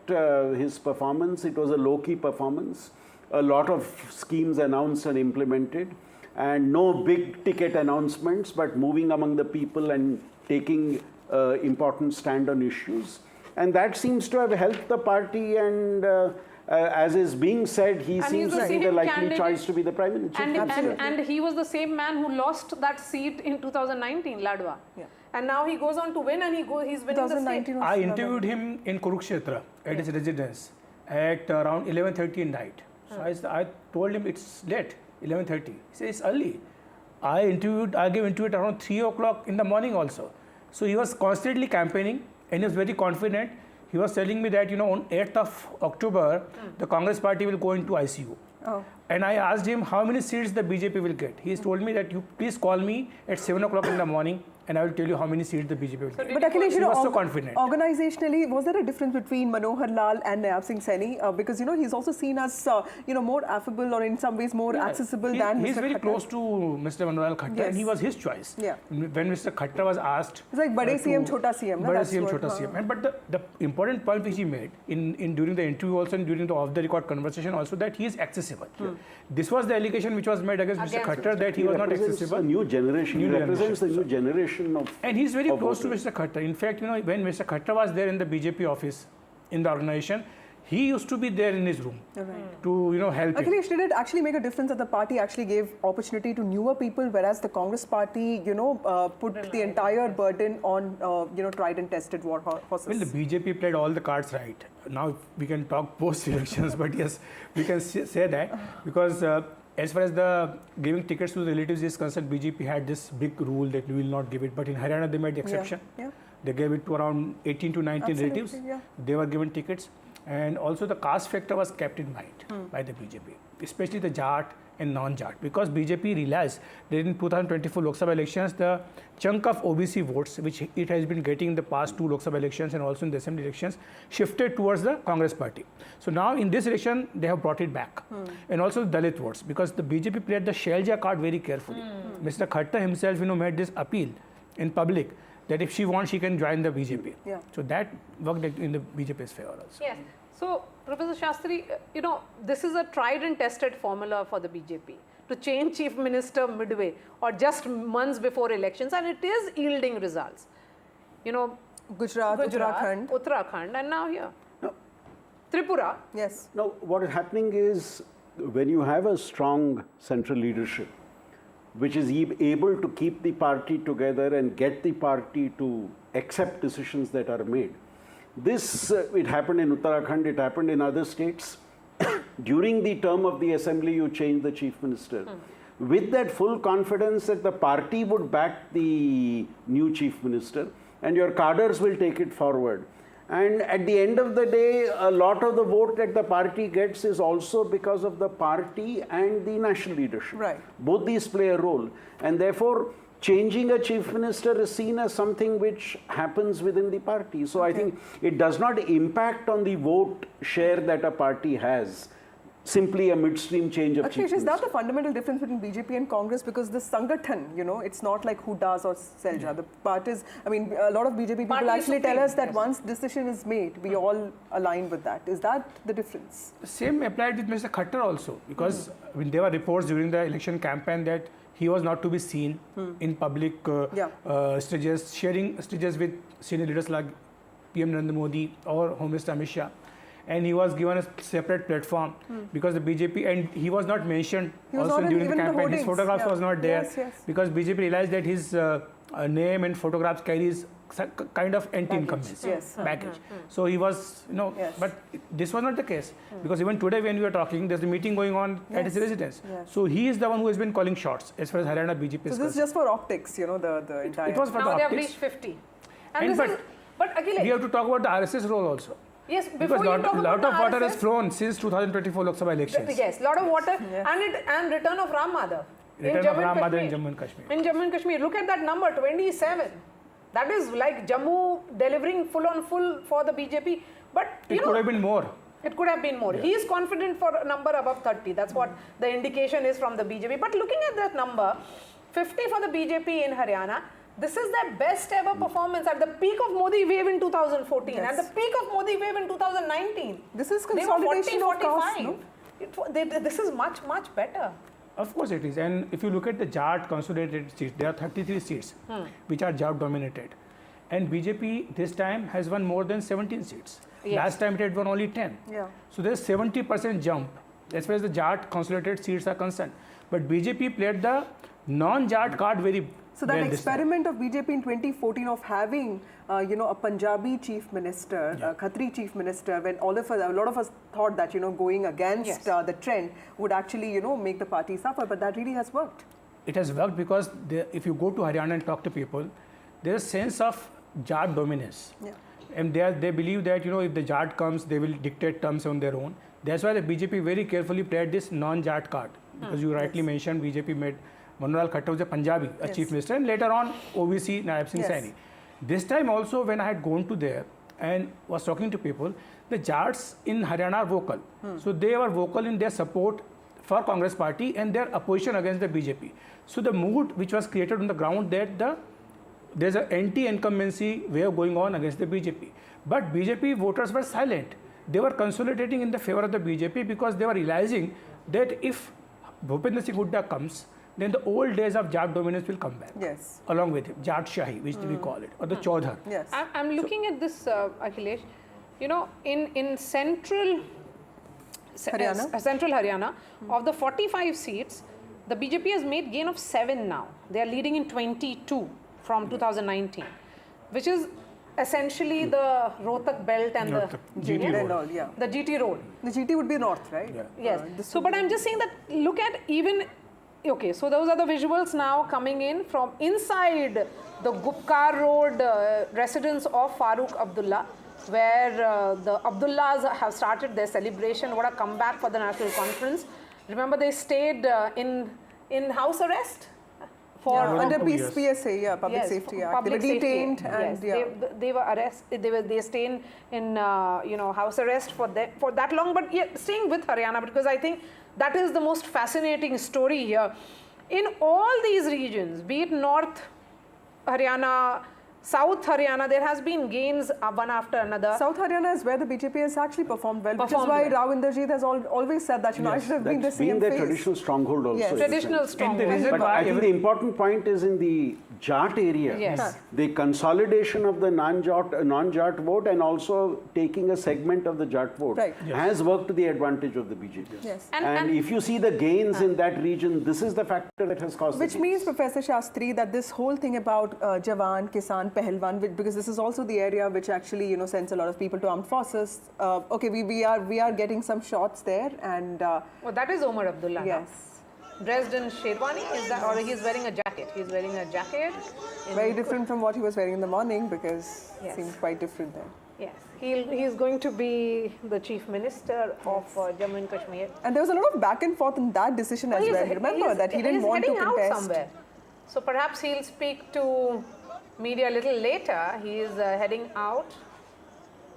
his performance, it was a low-key performance. A lot of schemes announced and implemented, and no big ticket announcements, but moving among the people and taking important stand on issues. And that seems to have helped the party, and as is being said, he seems to be the likely choice to be the Prime Minister. And he was the same man who lost that seat in 2019, Ladwa. Yeah. And now he goes on to win, and he's winning the state. I interviewed him in Kurukshetra at his residence at around 11:30 at night. So I told him it's late, 11:30. He said it's early. I gave interview at around 3 o'clock in the morning also. So he was constantly campaigning, and he was very confident. He was telling me that, on 8th of October, the Congress party will go into ICU. Oh. And I asked him how many seats the BJP will get. He told me that you please call me at 7 o'clock in the morning, and I will tell you how many seats the BJP will get. But Akhilesh, he was so confident. Organizationally, was there a difference between Manohar Lal and Naib Singh Saini? Because, he's also seen as, more affable or in some ways more accessible than Mr. He's very Khattar. close to Mr. Manohar Khattar, Yes. and he was his choice. Yeah. When Mr. Khattar was asked... It's like Bade CM, Chota CM. Bade CM, Chota CM. But the important point which he made during the interview also and during the off-the-record conversation also, that he is accessible. This was the allegation which was made against Mr. Khattar, that he was not accessible. A new generation. He represents the new generation of... And he's very close to Mr. Khattar. In fact, when Mr. Khattar was there in the BJP office, in the organization, he used to be there in his room to, help him. Akhilesh, did it actually make a difference that the party actually gave opportunity to newer people, whereas the Congress party, put the entire burden on, tried and tested war horses? Well, the BJP played all the cards right. Now we can talk post-elections, but yes, we can say that because as far as the giving tickets to the relatives is concerned, BJP had this big rule that we will not give it. But in Haryana, they made the exception. Yeah. They gave it to around 18 to 19 relatives. Yeah. They were given tickets. And also the caste factor was kept in mind by the BJP, especially the Jat and non-Jat. Because BJP realized that in 2024 Lok Sabha elections, the chunk of OBC votes, which it has been getting in the past 2 Lok Sabha elections and also in the assembly elections, shifted towards the Congress party. So now in this election, they have brought it back. And also Dalit votes, because the BJP played the Shailja card very carefully. Mr. Khattar himself, made this appeal in public that if she wants, she can join the BJP. Yeah. So that worked in the BJP's favor also. Yes. So, Professor Shastri, this is a tried and tested formula for the BJP to change Chief Minister midway or just months before elections, and it is yielding results. Gujarat, Uttarakhand, and now here. No. Tripura. Yes. Now, what is happening is when you have a strong central leadership, which is able to keep the party together and get the party to accept decisions that are made. This, it happened in Uttarakhand, it happened in other states. During the term of the assembly, you change the chief minister. With that full confidence that the party would back the new chief minister and your cadres will take it forward. And at the end of the day, a lot of the vote that the party gets is also because of the party and the national leadership. Right. Both these play a role. And therefore, changing a chief minister is seen as something which happens within the party. So I think it does not impact on the vote share that a party has. simply a midstream change of Akhilesh, is that the fundamental difference between BJP and Congress? Because this Sangathan, it's not like who does or Selja. The parties, I mean, a lot of BJP people actually tell us that once decision is made, we all align with that. Is that the difference? Same applied with Mr. Khattar also, because when there were reports during the election campaign that he was not to be seen in public stages, sharing stages with senior leaders like PM Narendra Modi or Home Minister Amit Shah. And he was given a separate platform because the BJP, and he was not mentioned also during the campaign. His photographs was not there because BJP realized that his name and photographs carries kind of anti-incumbency baggage. So he was, but this was not the case because even today when we are talking, there's a meeting going on at his residence. So he is the one who has been calling shots as far as Haryana BJP is concerned. So this is just for optics, the entire. It was for the optics. Now they have reached 50. But Akhilesh, we have to talk about the RSS role also. Yes, because a lot of water has flown since 2024 Lok Sabha elections. Yes, lot of water and return of Ram Madhav. Return of Ram Madhav in Jammu and Kashmir. In Jammu and Kashmir, look at that number, 27. That is like Jammu delivering full for the BJP. But it could have been more. It could have been more. Yeah. He is confident for a number above 30. That's what the indication is from the BJP. But looking at that number, 50 for the BJP in Haryana. This is their best ever performance at the peak of Modi wave in 2014, at the peak of Modi wave in 2019. This is consolidation of cost, no? This is much, much better. Of course it is. And if you look at the Jat consolidated seats, there are 33 seats which are Jat dominated. And BJP this time has won more than 17 seats. Yes. Last time it had won only 10. Yeah. So there's 70% jump as far as the Jat consolidated seats are concerned. But BJP played the non-Jat card very So that experiment of BJP in 2014 of having, a Punjabi chief minister, a Khatri chief minister, when a lot of us thought that, going against the trend would actually, make the party suffer, but that really has worked. It has worked because if you go to Haryana and talk to people, there's a sense of Jat dominance. Yeah. And they believe that, if the Jat comes, they will dictate terms on their own. That's why the BJP very carefully played this non-Jat card. Because you rightly mentioned BJP made Manolal Khattar was a Punjabi, a chief minister, and later on OVC Naib Singh Saini. This time also when I had gone to there and was talking to people, the Jats in Haryana are vocal. So they were vocal in their support for Congress party and their opposition against the BJP. So the mood which was created on the ground that there's an anti-incumbency wave going on against the BJP. But BJP voters were silent. They were consolidating in the favor of the BJP because they were realizing that if Bhupinder Hooda comes, then the old days of Jat dominance will come back. Yes. Along with him, Jat Shahi, which we call it, or the Chaudhar. Yes. I'm looking at this, Akhilesh. In central Haryana, of the 45 seats, the BJP has made gain of 7 now. They are leading in 22 from 2019, which is essentially the Rohtak belt and the GT road. The GT road. The GT would be north, right? Yeah. Yes. But I'm just saying that look at even. Okay, so those are the visuals now coming in from inside the Gupkar Road residence of Farooq Abdullah, where the Abdullahs have started their celebration. What a comeback for the National Conference. Remember, they stayed in house arrest for under PSA, Public Safety Act. They were detained and they were arrested. They stayed in house arrest for that long. But staying with Haryana, because I think that is the most fascinating story here. In all these regions, be it North Haryana, South Haryana, there has been gains one after another. South Haryana is where the BJP has actually performed well, which is why Rao Inderjeet has always said that, I should have been the CM their traditional stronghold also. Yes. Traditional stronghold. But I think the important point is in the Jat area, the consolidation of the non-Jat vote and also taking a segment of the Jat vote has worked to the advantage of the BJP. Yes. And if you see the gains in that region, this is the factor that has caused which means, Professor Shastri, that this whole thing about Jawan, Kisan, Pehelwan, because this is also the area which actually sends a lot of people to armed forces. Okay, we are getting some shots there, and that is Omar Abdullah. Yes. Dressed in sherwani, is that, or he's wearing a jacket? He's wearing a jacket. Very different from what he was wearing in the morning, because it seemed quite different there. Yes, he is going to be the chief minister of Jammu and Kashmir. And there was a lot of back and forth in that decision as well. Remember that he didn't want to contest. Out somewhere. So perhaps he'll speak to media a little later. He is heading out.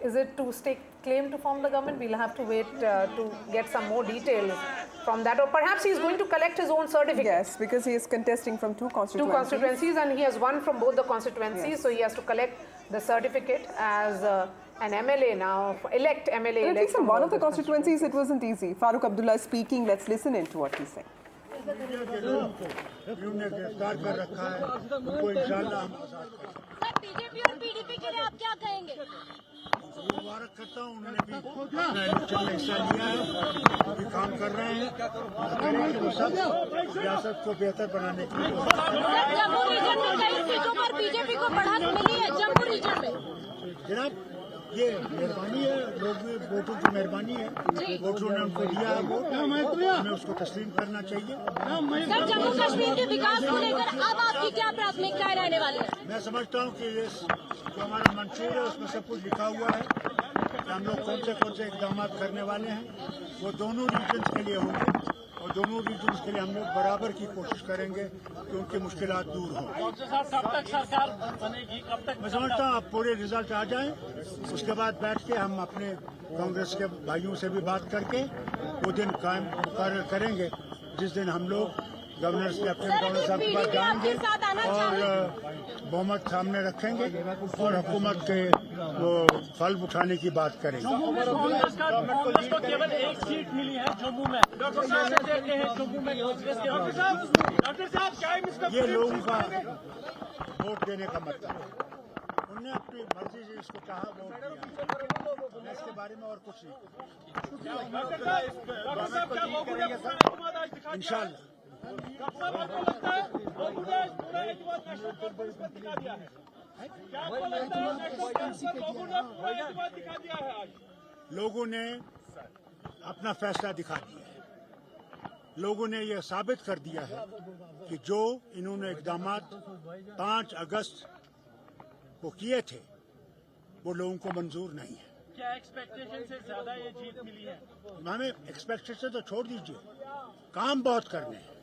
Is it to stake claim to form the government? We'll have to wait to get some more details from that. Or perhaps he's going to collect his own certificate. Yes, because he is contesting from two constituencies. Two constituencies, and he has won from both the constituencies. Yes. So he has to collect the certificate as an MLA now, elect MLA. But at least in one of the constituencies, it wasn't easy. Farooq Abdullah is speaking. Let's listen in to what he's saying. BJP और PDP के लिए आप क्या कहेंगे? मुबारक करता हूँ, उन्होंने भी अपना इलेक्शन में हिस्सा लिया है, अभी काम कर रहे हैं, वो सब सियासत को बेहतर बनाने के लिए। जम्मू रीजन में कई सीटों पर बीजेपी को बढ़त मिली है, जम्मू रीजन में। जनाब, ये मेहरबानी है, लोग वोटों की मेहरबानी है, वोटरों ने उनको दिया है वोट, हमें उसको तस्लीम करना चाहिए। सर, जम्मू कश्मीर के विकास को लेकर अब आपकी क्या प्राथमिकताएं रहने वाली है? मैं समझता हूँ कि ये जो हमारा मंशूर है उसमें सब कुछ लिखा हुआ है कि हम लोग कौन से इकदाम करने वाले हैं, वो दोनों रीजन्स के लिए होंगे और दोनों रीजन्स के लिए हम लोग बराबर की कोशिश करेंगे कि उनकी मुश्किलात दूर हों। मैं समझता हूँ आप पूरे रिजल्ट आ जाएं, उसके बाद बैठ के हम अपने कांग्रेस के भाइयों से भी बात करके वो दिन कायम मुकर्रर करेंगे जिस दिन हम लोग गवर्नर लेफ्टिनेंट गवर्नर साहब के पास जाएंगे और बहुमत सामने रखेंगे और हुकूमत के वो फल उठाने की बात करेंगे। कांग्रेस को केवल एक सीट मिली है जम्मू में। डॉक्टर साहब कहते हैं जम्मू में डॉक्टर साहब ये लोगों का वोट देने का मतलब है, उन्होंने अपनी मर्जी से इसको कहा वोट दिया, मैं इसके बारे में और कुछ नहीं। इंशाल्लाह लोगों ने अपना फैसला दिखा दिया है, लोगों ने यह साबित कर दिया है कि जो इन्होंने इकदाम 5 अगस्त को किए थे वो लोगों को मंजूर नहीं है। क्या एक्सपेक्टेशन से ज्यादा ये जीत मिली है? हमें एक्सपेक्टेशन तो छोड़ दीजिए, काम बहुत करने हैं,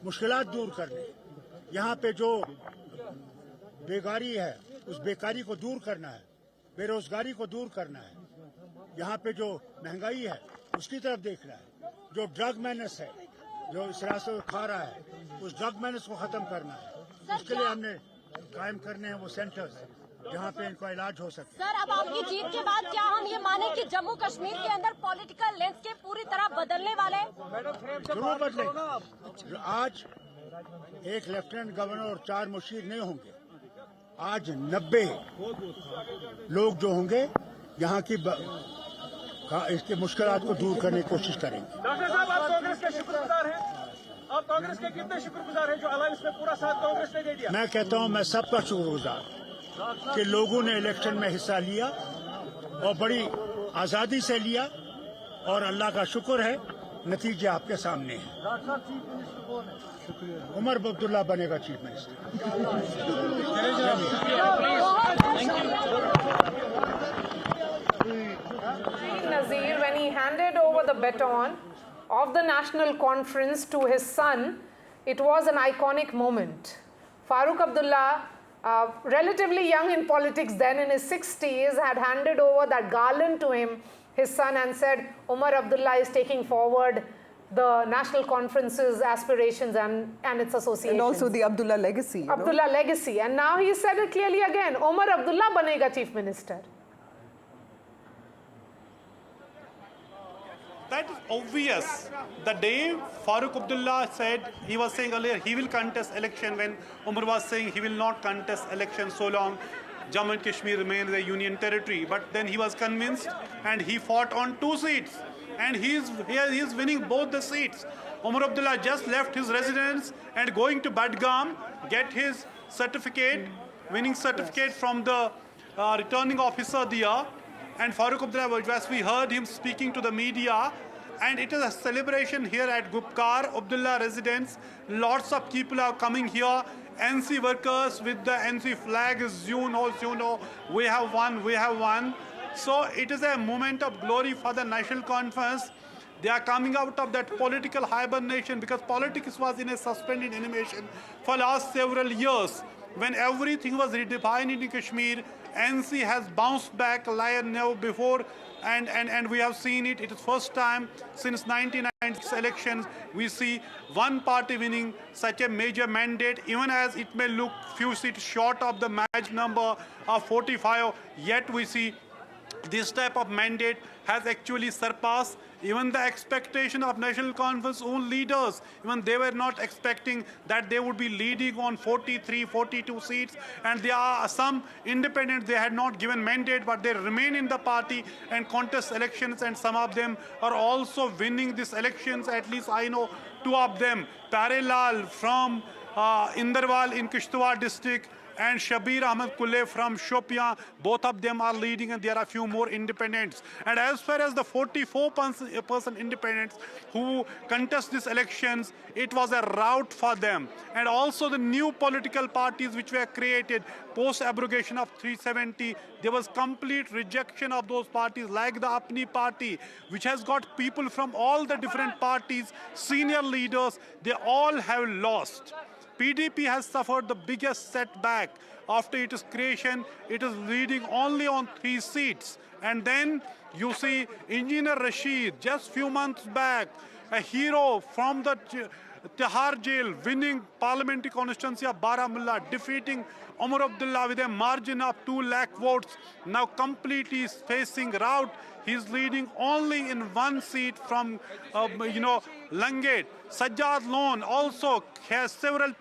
मुश्किलात दूर करने, यहाँ पे जो बेकारी है उस बेकारी को दूर करना है, बेरोजगारी को दूर करना है, यहाँ पे जो महंगाई है उसकी तरफ देखना है, जो ड्रग मैनेस है जो इस रास्ते को खा रहा है उस ड्रग मैनेस को खत्म करना है। उसके लिए हमने कायम करने हैं वो सेंटर्स जहाँ पे इनका इलाज हो सके। सर, अब आपकी जीत के बाद क्या हम ये माने कि जम्मू कश्मीर के अंदर पॉलिटिकल लैंडस्केप पूरी तरह बदलने वाले हैं? जरूर बदलेंगे। आज एक लेफ्टिनेंट गवर्नर और 4 मुशीर नहीं होंगे, आज 90 लोग जो होंगे यहाँ की इसके मुश्किलात को दूर करने की कोशिश करेंगे। डॉक्टर साहब, आप कांग्रेस के शुक्रगुजार हैं, आप कांग्रेस के कितने शुक्रगुजार हैं जो अलायंस में पूरा साथ कांग्रेस ने दे दिया? मैं कहता हूँ मैं सबका शुक्रगुजार कि लोगों ने इलेक्शन में हिस्सा लिया और बड़ी आज़ादी से लिया और अल्लाह का शुक्र है नतीजे आपके सामने हैं। उमर अब्दुल्ला बनेगा chief minister. Nazir, when he handed over the baton of the national conference to his son, it was an iconic moment. Farooq Abdullah, relatively young in politics then, in his 60s, had handed over that garland to him, his son, and said, Umar Abdullah is taking forward the national conference's aspirations and its associations. And also the Abdullah legacy. Abdullah legacy. And now he said it clearly again, Umar Abdullah banega chief minister. That is obvious. The day Farooq Abdullah said, he was saying earlier, he will contest election, when Umar was saying he will not contest election so long Jammu and Kashmir remains a union territory. But then he was convinced and he fought on 2 seats. And he is winning both the seats. Umar Abdullah just left his residence and going to Badgam, get his certificate, winning certificate from the returning officer there. And Farooq Abdullah, as we heard him speaking to the media, and it is a celebration here at Gupkar Abdullah residence. Lots of people are coming here. NC workers with the NC flag is you know, we have won. So it is a moment of glory for the national conference. They are coming out of that political hibernation, because politics was in a suspended animation for last several years. When everything was redefined in Kashmir, NC has bounced back like never before, and we have seen it. It is first time since 1996 elections we see one party winning such a major mandate, even as it may look few seats short of the match number of 45, yet we see this type of mandate has actually surpassed even the expectation of National Conference own leaders. Even they were not expecting that they would be leading on 43, 42 seats. And there are some independents, they had not given mandate, but they remain in the party and contest elections. And some of them are also winning these elections. At least I know two of them. Parelal from Inderwal in Kishtwar district, and Shabir Ahmed Kulle from Shopian, both of them are leading, and there are a few more independents. And as far as the 44% independents who contest these elections, it was a rout for them. And also the new political parties which were created post-abrogation of 370, there was complete rejection of those parties, like the Apni party, which has got people from all the different parties, senior leaders, they all have lost. PDP has suffered the biggest setback after its creation. It is leading only on 3 seats. And then you see Engineer Rashid, just few months back, a hero from the Tihar jail, winning parliamentary constituency of Baramulla, defeating Umar Abdullah with a margin of 2 lakh votes. Now completely facing rout. He's leading only in 1 seat from, Langate. Sajjad Lone also has several,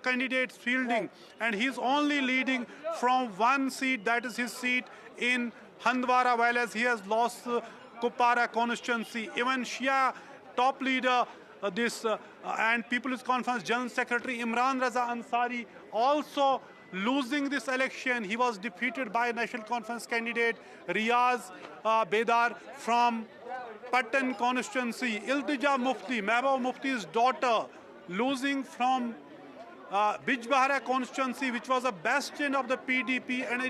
candidates fielding, and he's only leading from 1 seat, that is his seat in Handwara, while as he has lost Kupara constituency. Even Shia top leader, and People's Conference General Secretary Imran Raza Ansari also losing this election. He was defeated by National Conference candidate Riaz Bedar from Patan constituency. Iltija Mufti, Mehbooba Mufti's daughter, losing from Bijbahara constituency, which was a bastion of the PDP, and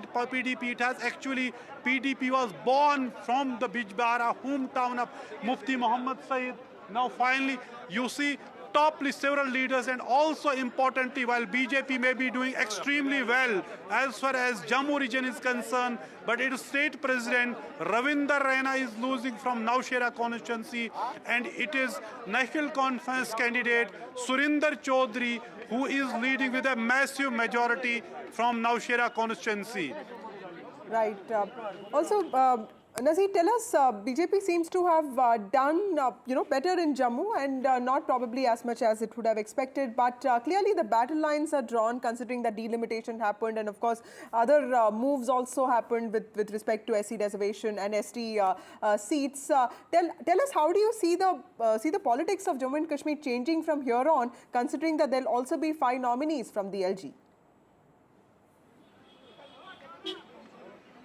PDP was born from the Bijbahara hometown of Mufti Muhammad Said. Now finally, you see top list several leaders, and also importantly, while BJP may be doing extremely well as far as Jammu region is concerned, but its state president Ravinder Raina is losing from Naushera constituency, and it is National Conference candidate Surinder Chaudhary who is leading with a massive majority from Naushera constituency. Right. Also, Nazir, tell us, BJP seems to have done, better in Jammu, and not probably as much as it would have expected. But clearly the battle lines are drawn, considering that delimitation happened, and of course other moves also happened with respect to SC reservation and ST seats. Tell us, how do you see the politics of Jammu and Kashmir changing from here on, considering that there'll also be 5 nominees from the LG?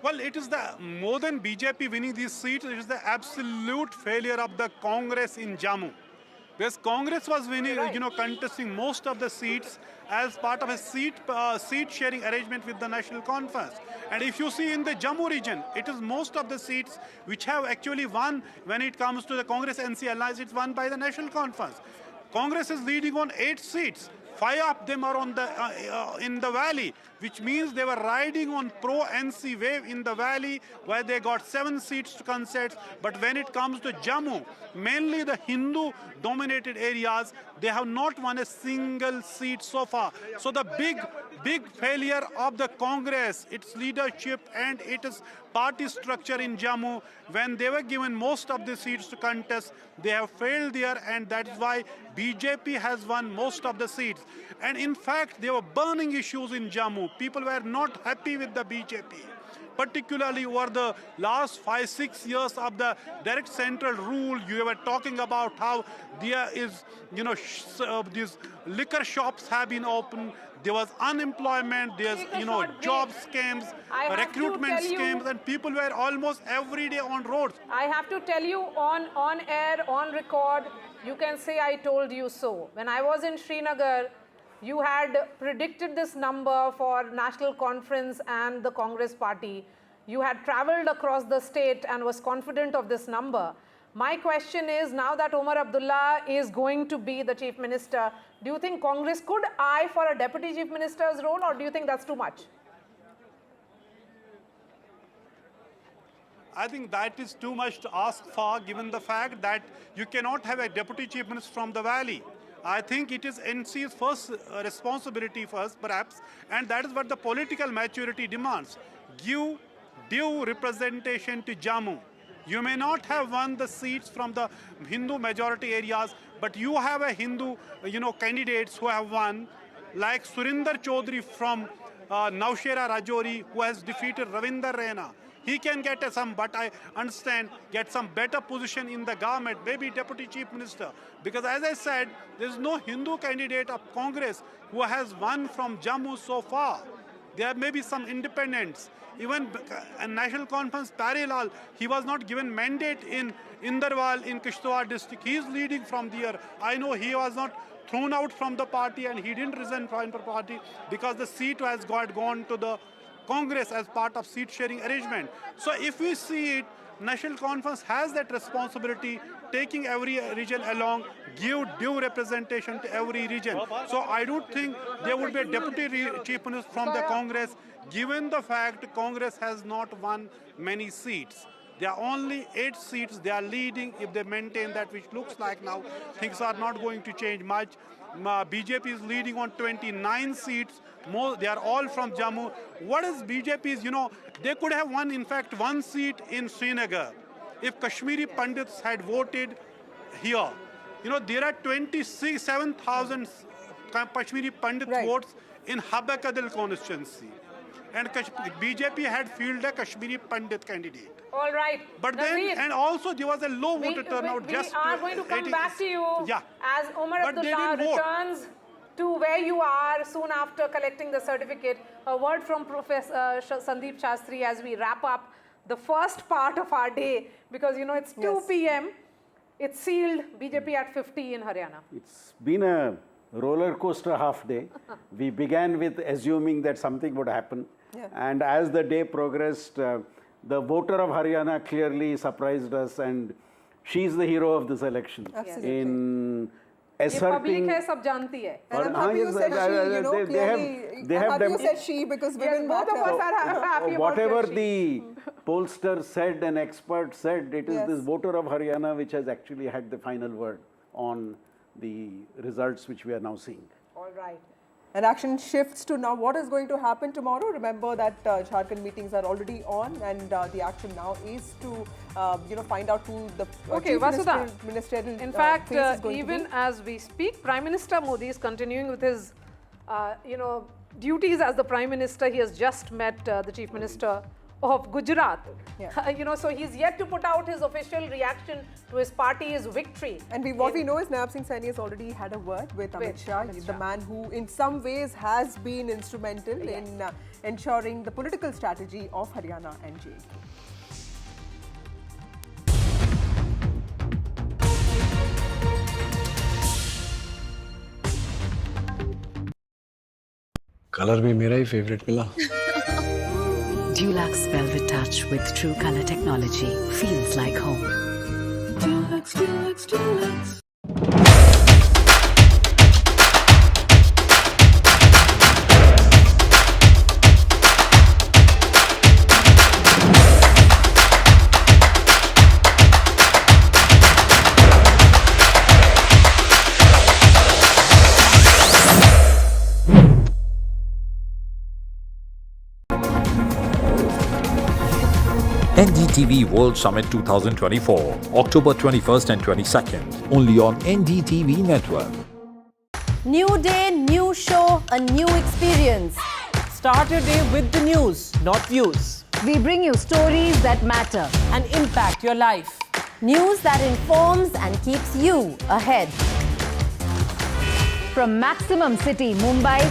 Well, it is more than BJP winning these seats, it is the absolute failure of the Congress in Jammu. Because Congress was winning, contesting most of the seats as part of a seat sharing arrangement with the National Conference. And if you see in the Jammu region, it is most of the seats which have actually won when it comes to the Congress NC alliance, it's won by the National Conference. Congress is leading on 8 seats. 5 of them are on in the valley, which means they were riding on pro-NC wave in the valley, where they got 7 seats to contest. But when it comes to Jammu, mainly the Hindu-dominated areas, they have not won a single seat so far. So the big failure of the Congress, its leadership and its party structure in Jammu, when they were given most of the seats to contest, they have failed there, and that is why BJP has won most of the seats. And in fact, there were burning issues in Jammu. People were not happy with the BJP, particularly over the last 5-6 years of the direct central rule. You were talking about how there is, these liquor shops have been opened. There was unemployment, there's, job scams, recruitment scams, and people were almost every day on roads. I have to tell you on air, on record, you can say I told you so. When I was in Srinagar, you had predicted this number for National Conference and the Congress party. You had traveled across the state and was confident of this number. My question is, now that Umar Abdullah is going to be the Chief Minister, do you think Congress could eye for a Deputy Chief Minister's role, or do you think that's too much? I think that is too much to ask for, given the fact that you cannot have a deputy chief minister from the valley. I think it is NC's first responsibility first, perhaps, and that is what the political maturity demands. Give due representation to Jammu. You may not have won the seats from the Hindu majority areas, but you have a Hindu, candidates who have won, like Surinder Chaudhary from Naushera Rajouri, who has defeated Ravinder Raina. He can get some, but I understand, get some better position in the government, maybe deputy chief minister. Because as I said, there is no Hindu candidate of Congress who has won from Jammu so far. There may be some independents. Even a national conference parallel, he was not given mandate in Indarwal in Kishtwar district. He is leading from there. I know he was not thrown out from the party and he didn't resign from the party because the seat has gone to the Congress as part of seat sharing arrangement. So if we see it, National Conference has that responsibility, taking every region along, give due representation to every region. So I don't think there would be a deputy chief minister from the Congress, given the fact Congress has not won many seats. There are only 8 seats they are leading. If they maintain that, which looks like now, things are not going to change much. BJP is leading on 29 seats. They are all from Jammu. What is BJP's, they could have won, in fact, 1 seat in Srinagar if Kashmiri Pandits had voted here. There are 27,000 Kashmiri Pandit votes in Habakadal constituency. And BJP had fielded a Kashmiri Pandit candidate. All right. But then, and also there was a low voter turnout. We are going to come back to you as Umar But they Abdullah didn't vote. returns to where you are soon after collecting the certificate. A word from Professor Sandeep Shastri as we wrap up the first part of our day, because it's 2 p.m. It's sealed, BJP at 50 in Haryana. It's been a roller coaster half day. We began with assuming that something would happen. And as the day progressed, the voter of Haryana clearly surprised us, and she's the hero of this election. Absolutely. In ये asserting. public है, सब जानती है. And I'm happy you said she, they have you said she because women both of us are happy whatever about the pollster said and expert said, it is this voter of Haryana which has actually had the final word on the results which we are now seeing. All right. And action shifts to now what is going to happen tomorrow. Remember that Jharkhand meetings are already on, and the action now is to find out who the Okay, Vasudha, ministerial in fact, face is going even to be. as we speak, Prime Minister Modi is continuing with his, duties as the Prime Minister. He has just met the Chief Minister of Gujarat. So he's yet to put out his official reaction to his party's victory. And what we know is Nayaab Singh Saini has already had a word with Amit Shah, the man who in some ways has been instrumental in ensuring the political strategy of Haryana and JK. Colour भी मेरा ही favourite मिला Dulux Velvet Touch with True Color technology feels like home. Dulux, Dulux, Dulux. NDTV World Summit 2024, October 21st and 22nd, only on NDTV Network. New day, new show, a new experience. Start your day with the news, not views. We bring you stories that matter and impact your life. News that informs and keeps you ahead. From Maximum City, Mumbai,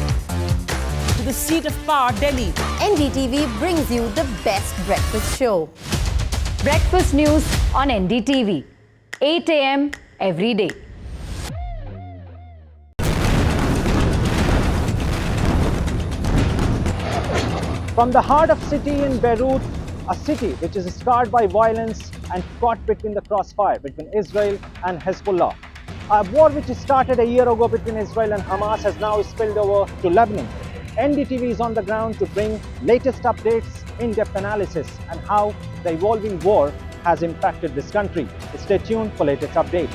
to the seat of power, Delhi, NDTV brings you the best breakfast show. Breakfast news on NDTV, 8 a.m. every day. From the heart of city in Beirut, a city which is scarred by violence and caught between the crossfire between Israel and Hezbollah. A war which started a year ago between Israel and Hamas has now spilled over to Lebanon. NDTV is on the ground to bring latest updates in-depth analysis and how the evolving war has impacted this country. Stay tuned for latest updates.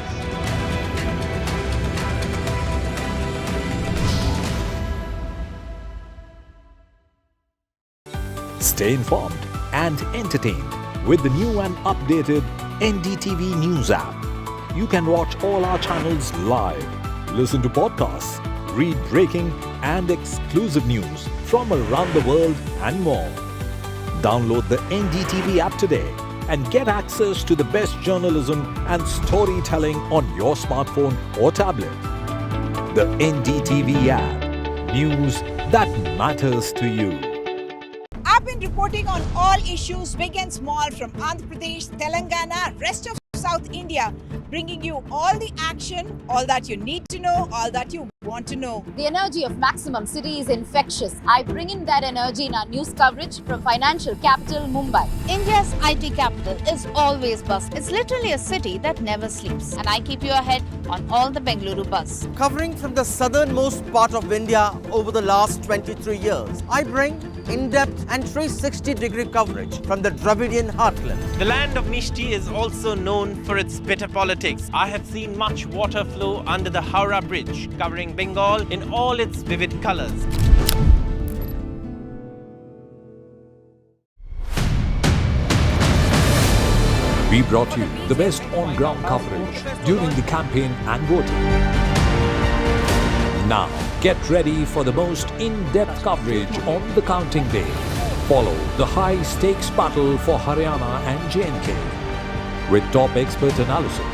Stay informed and entertained with the new and updated NDTV News app. You can watch all our channels live, listen to podcasts, read breaking and exclusive news from around the world and more. Download the NDTV app today and get access to the best journalism and storytelling on your smartphone or tablet. The NDTV app. News that matters to you. I've been reporting on all issues, big and small, from Andhra Pradesh, Telangana, rest of South India, bringing you all the action, all that you need to know, all that you want to know. The energy of Maximum City is infectious. I bring in that energy in our news coverage from financial capital Mumbai. India's IT capital is always buzz. It's literally a city that never sleeps. And I keep you ahead on all the Bengaluru buzz. Covering from the southernmost part of India over the last 23 years, I bring in-depth and 360-degree coverage from the Dravidian heartland. The land of Mishti is also known for its bitter politics. I have seen much water flow under the Howrah Bridge, covering Bengal in all its vivid colors. We brought you the best on-ground coverage during the campaign and voting. Now, get ready for the most in-depth coverage on the counting day. Follow the high-stakes battle for Haryana and J&K with top expert analysis,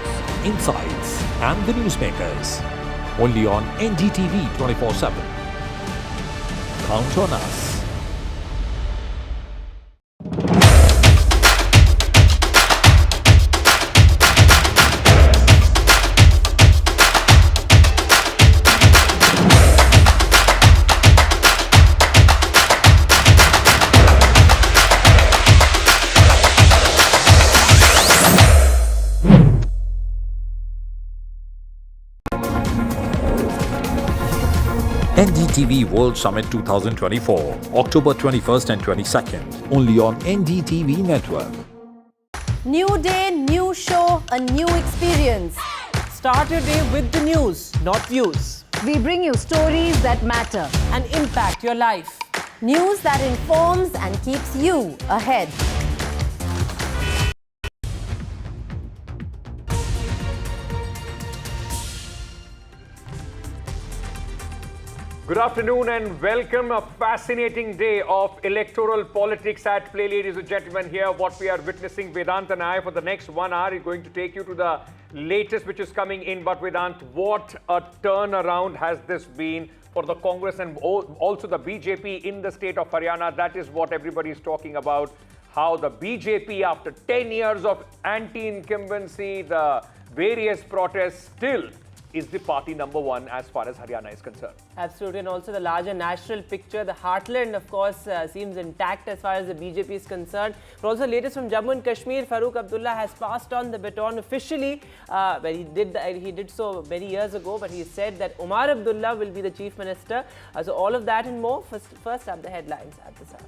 insights and the newsmakers. Only on NDTV 24/7. Count on us. NDTV World Summit 2024, October 21st and 22nd, only on NDTV Network. New day, new show, a new experience. Start your day with the news, not views. We bring you stories that matter And impact your life. news that informs and keeps you ahead. Good afternoon and welcome. A fascinating day of electoral politics at play, ladies and gentlemen. Here, what we are witnessing, Vedant and I, for the next 1 hour, is going to take you to the latest which is coming in. But Vedant, what a turnaround has this been for the Congress and also the BJP in the state of Haryana. That is what everybody is talking about. How the BJP, after 10 years of anti-incumbency, the various protests, still is the party #1 as far as Haryana is concerned. Absolutely, and also the larger national picture, the heartland, of course, seems intact as far as the BJP is concerned. But also, latest from Jammu and Kashmir, Farooq Abdullah has passed on the baton officially. He did so many years ago, but he said that Umar Abdullah will be the chief minister. So all of that and more. First up, the headlines at the start.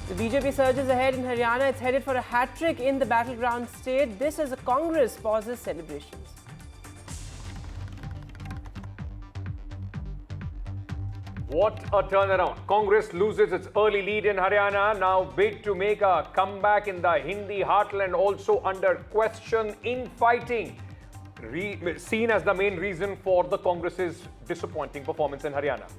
The BJP surges ahead in Haryana. It's headed for a hat-trick in the battleground state. This as the Congress pauses celebrations. What a turnaround. Congress loses its early lead in Haryana. Now bid to make a comeback in the Hindi heartland, also under question. Infighting seen as the main reason for the Congress's disappointing performance in Haryana.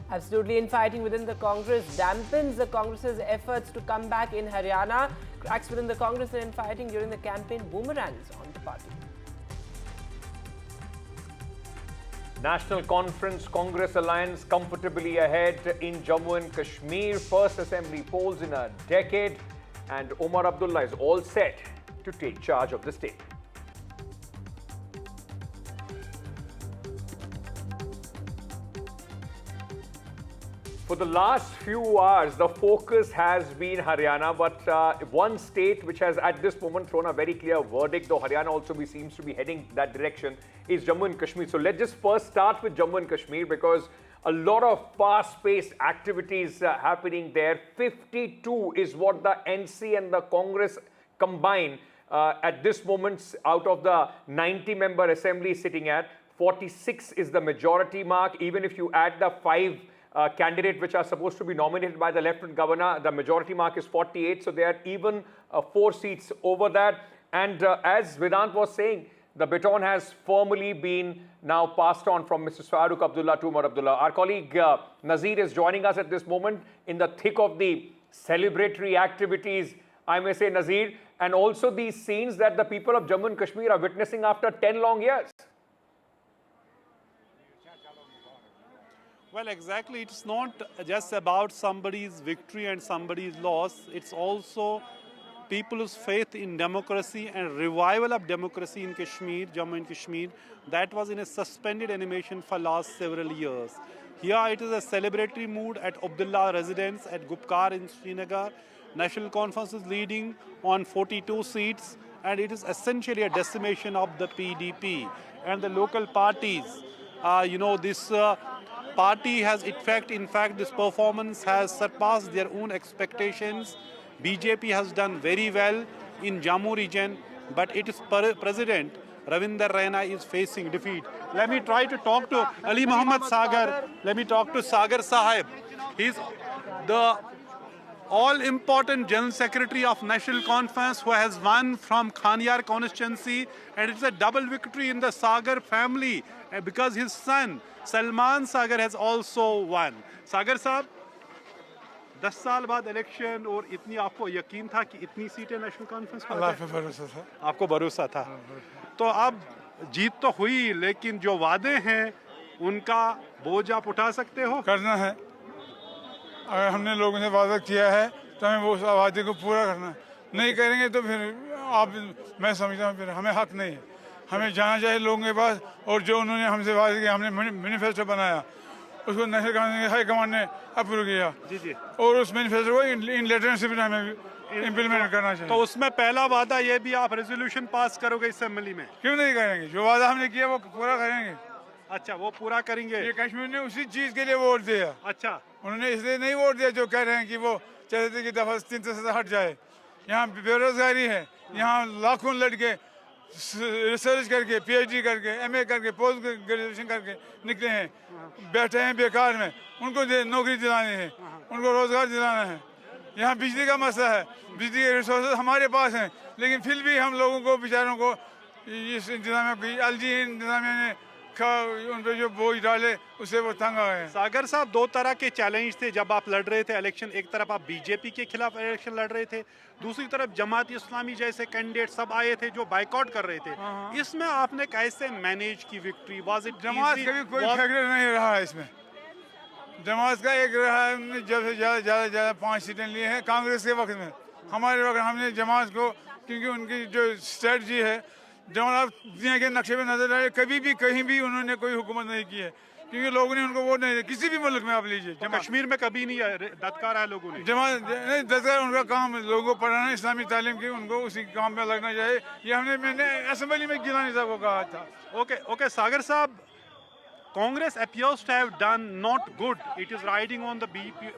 Absolutely, infighting within the Congress dampens the Congress's efforts to come back in Haryana. Cracks within the Congress and infighting during the campaign boomerangs on the party. National Conference Congress Alliance comfortably ahead in Jammu and Kashmir. First assembly polls in a decade. And Umar Abdullah is all set to take charge of the state. For the last few hours, the focus has been Haryana, but one state which has at this moment thrown a very clear verdict, though Haryana also seems to be heading that direction, is Jammu and Kashmir. So let's just first start with Jammu and Kashmir, because A lot of fast-paced activities happening there. 52 is what the NC and the Congress combine at this moment out of the 90-member assembly sitting at. 46 is the majority mark. Even if you add the 5 candidates which are supposed to be nominated by the Lieutenant Governor, the majority mark is 48. So they are even 4 seats over that. And as Vedant was saying, the baton has formally been now passed on from Mr. Farooq Abdullah to Umar Abdullah. Our colleague Nazir is joining us at this moment in the thick of the celebratory activities, I may say, Nazir, and also these scenes that the people of Jammu and Kashmir are witnessing after 10 long years. Well, exactly. It's not just about somebody's victory and somebody's loss. It's also people's faith in democracy and revival of democracy in Kashmir, Jammu and Kashmir, that was in a suspended animation for last several years. Here it is a celebratory mood at Abdullah residence at Gupkar in Srinagar. National Conference is leading on 42 seats, and it is essentially a decimation of the PDP and the local parties. This party has, in fact, this performance has surpassed their own expectations. BJP has done very well in Jammu region, but its President Ravinder Raina is facing defeat. Let me try to talk to Ali Muhammad Sagar. Let me talk to Sagar Sahib. He's the all-important General Secretary of National Conference who has won from Khanyar constituency, and it's a double victory in the Sagar family because his son Salman Sagar has also won. Sagar Sahib, 10 साल बाद election और इतनी आपको यकीन था कि इतनी सीटें नेशनल कॉन्फ्रेंस में अल्लाह पे भरोसा था आपको भरोसा था तो अब जीत तो हुई लेकिन जो वादे हैं उनका बोझ आप उठा सकते हो करना है अगर हमने लोगों से वादा किया है तो हमें वो वादे को पूरा करना है नहीं करेंगे तो फिर मैं समझता हूँ फिर हमें हक नहीं है हमें जाना चाहिए लोगों के पास और जो उन्होंने हमसे वादे किया हमने मैनिफेस्टो बनाया उसको नेशनल हाई कमांड ने अप्रूव किया जी और उस मैनिफेस्टो को इन लेटर से भी हमें इम्प्लीमेंट करना चाहिए तो उसमें पहला वादा ये भी आप रेजोल्यूशन पास करोगे असेंबली में क्यों नहीं करेंगे जो वादा हमने किया वो पूरा करेंगे अच्छा वो पूरा करेंगे ये कश्मीर ने उसी चीज के लिए वोट दिया अच्छा उन्होंने इसलिए नहीं वोट दिया जो कह रहे हैं कि वो चाहते थे कि दफा 3 से हट जाए यहाँ बेरोजगारी है यहाँ लाखों लड़के रिसर्च करके पीएचडी करके एमए करके पोस्ट ग्रेजुएशन करके निकले हैं बैठे हैं बेकार में उनको नौकरी दिलानी है उनको रोजगार दिलाना है यहाँ बिजली का मसला है बिजली के रिसोर्सेज हमारे पास हैं लेकिन फिर भी हम लोगों को बेचारों को इस इंतजामिया एलजी इंतजामिया ने उन पर जो बोझ डाले उससे वो तंग आ गए सागर साहब 2 तरह के चैलेंज थे जब आप लड़ रहे थे इलेक्शन एक तरफ आप बीजेपी के खिलाफ इलेक्शन लड़ रहे थे दूसरी तरफ जमात इस्लामी जैसे कैंडिडेट सब आए थे जो बाइकआउट कर रहे थे इसमें आपने कैसे मैनेज की विक्ट्री वाज इट जमात का भी कोई फैक्टर नहीं रहा है इसमें जमात का एक रहा है जब से ज़्यादा 5 सीटें लिए हैं कांग्रेस के वक्त में हमारे वक्त हमने जमात को क्योंकि उनकी जो स्ट्रेटजी है जब आप दुनिया के नक्शे में नजर आए कभी भी कहीं भी उन्होंने कोई हुकूमत नहीं की है क्योंकि लोगों ने उनको वोट नहीं दिया किसी भी मुल्क में आप लीजिए कश्मीर में कभी नहीं दत्कार है लोगों ने नहीं दत्कार उनका काम लोगों को पढ़ाना इस्लामी तालीम की उनको उसी काम में लगना चाहिए ये मैंने असेंबली में गिलानी साहब को कहा था ओके सागर साहब Congress appears to have done not good. It is riding on the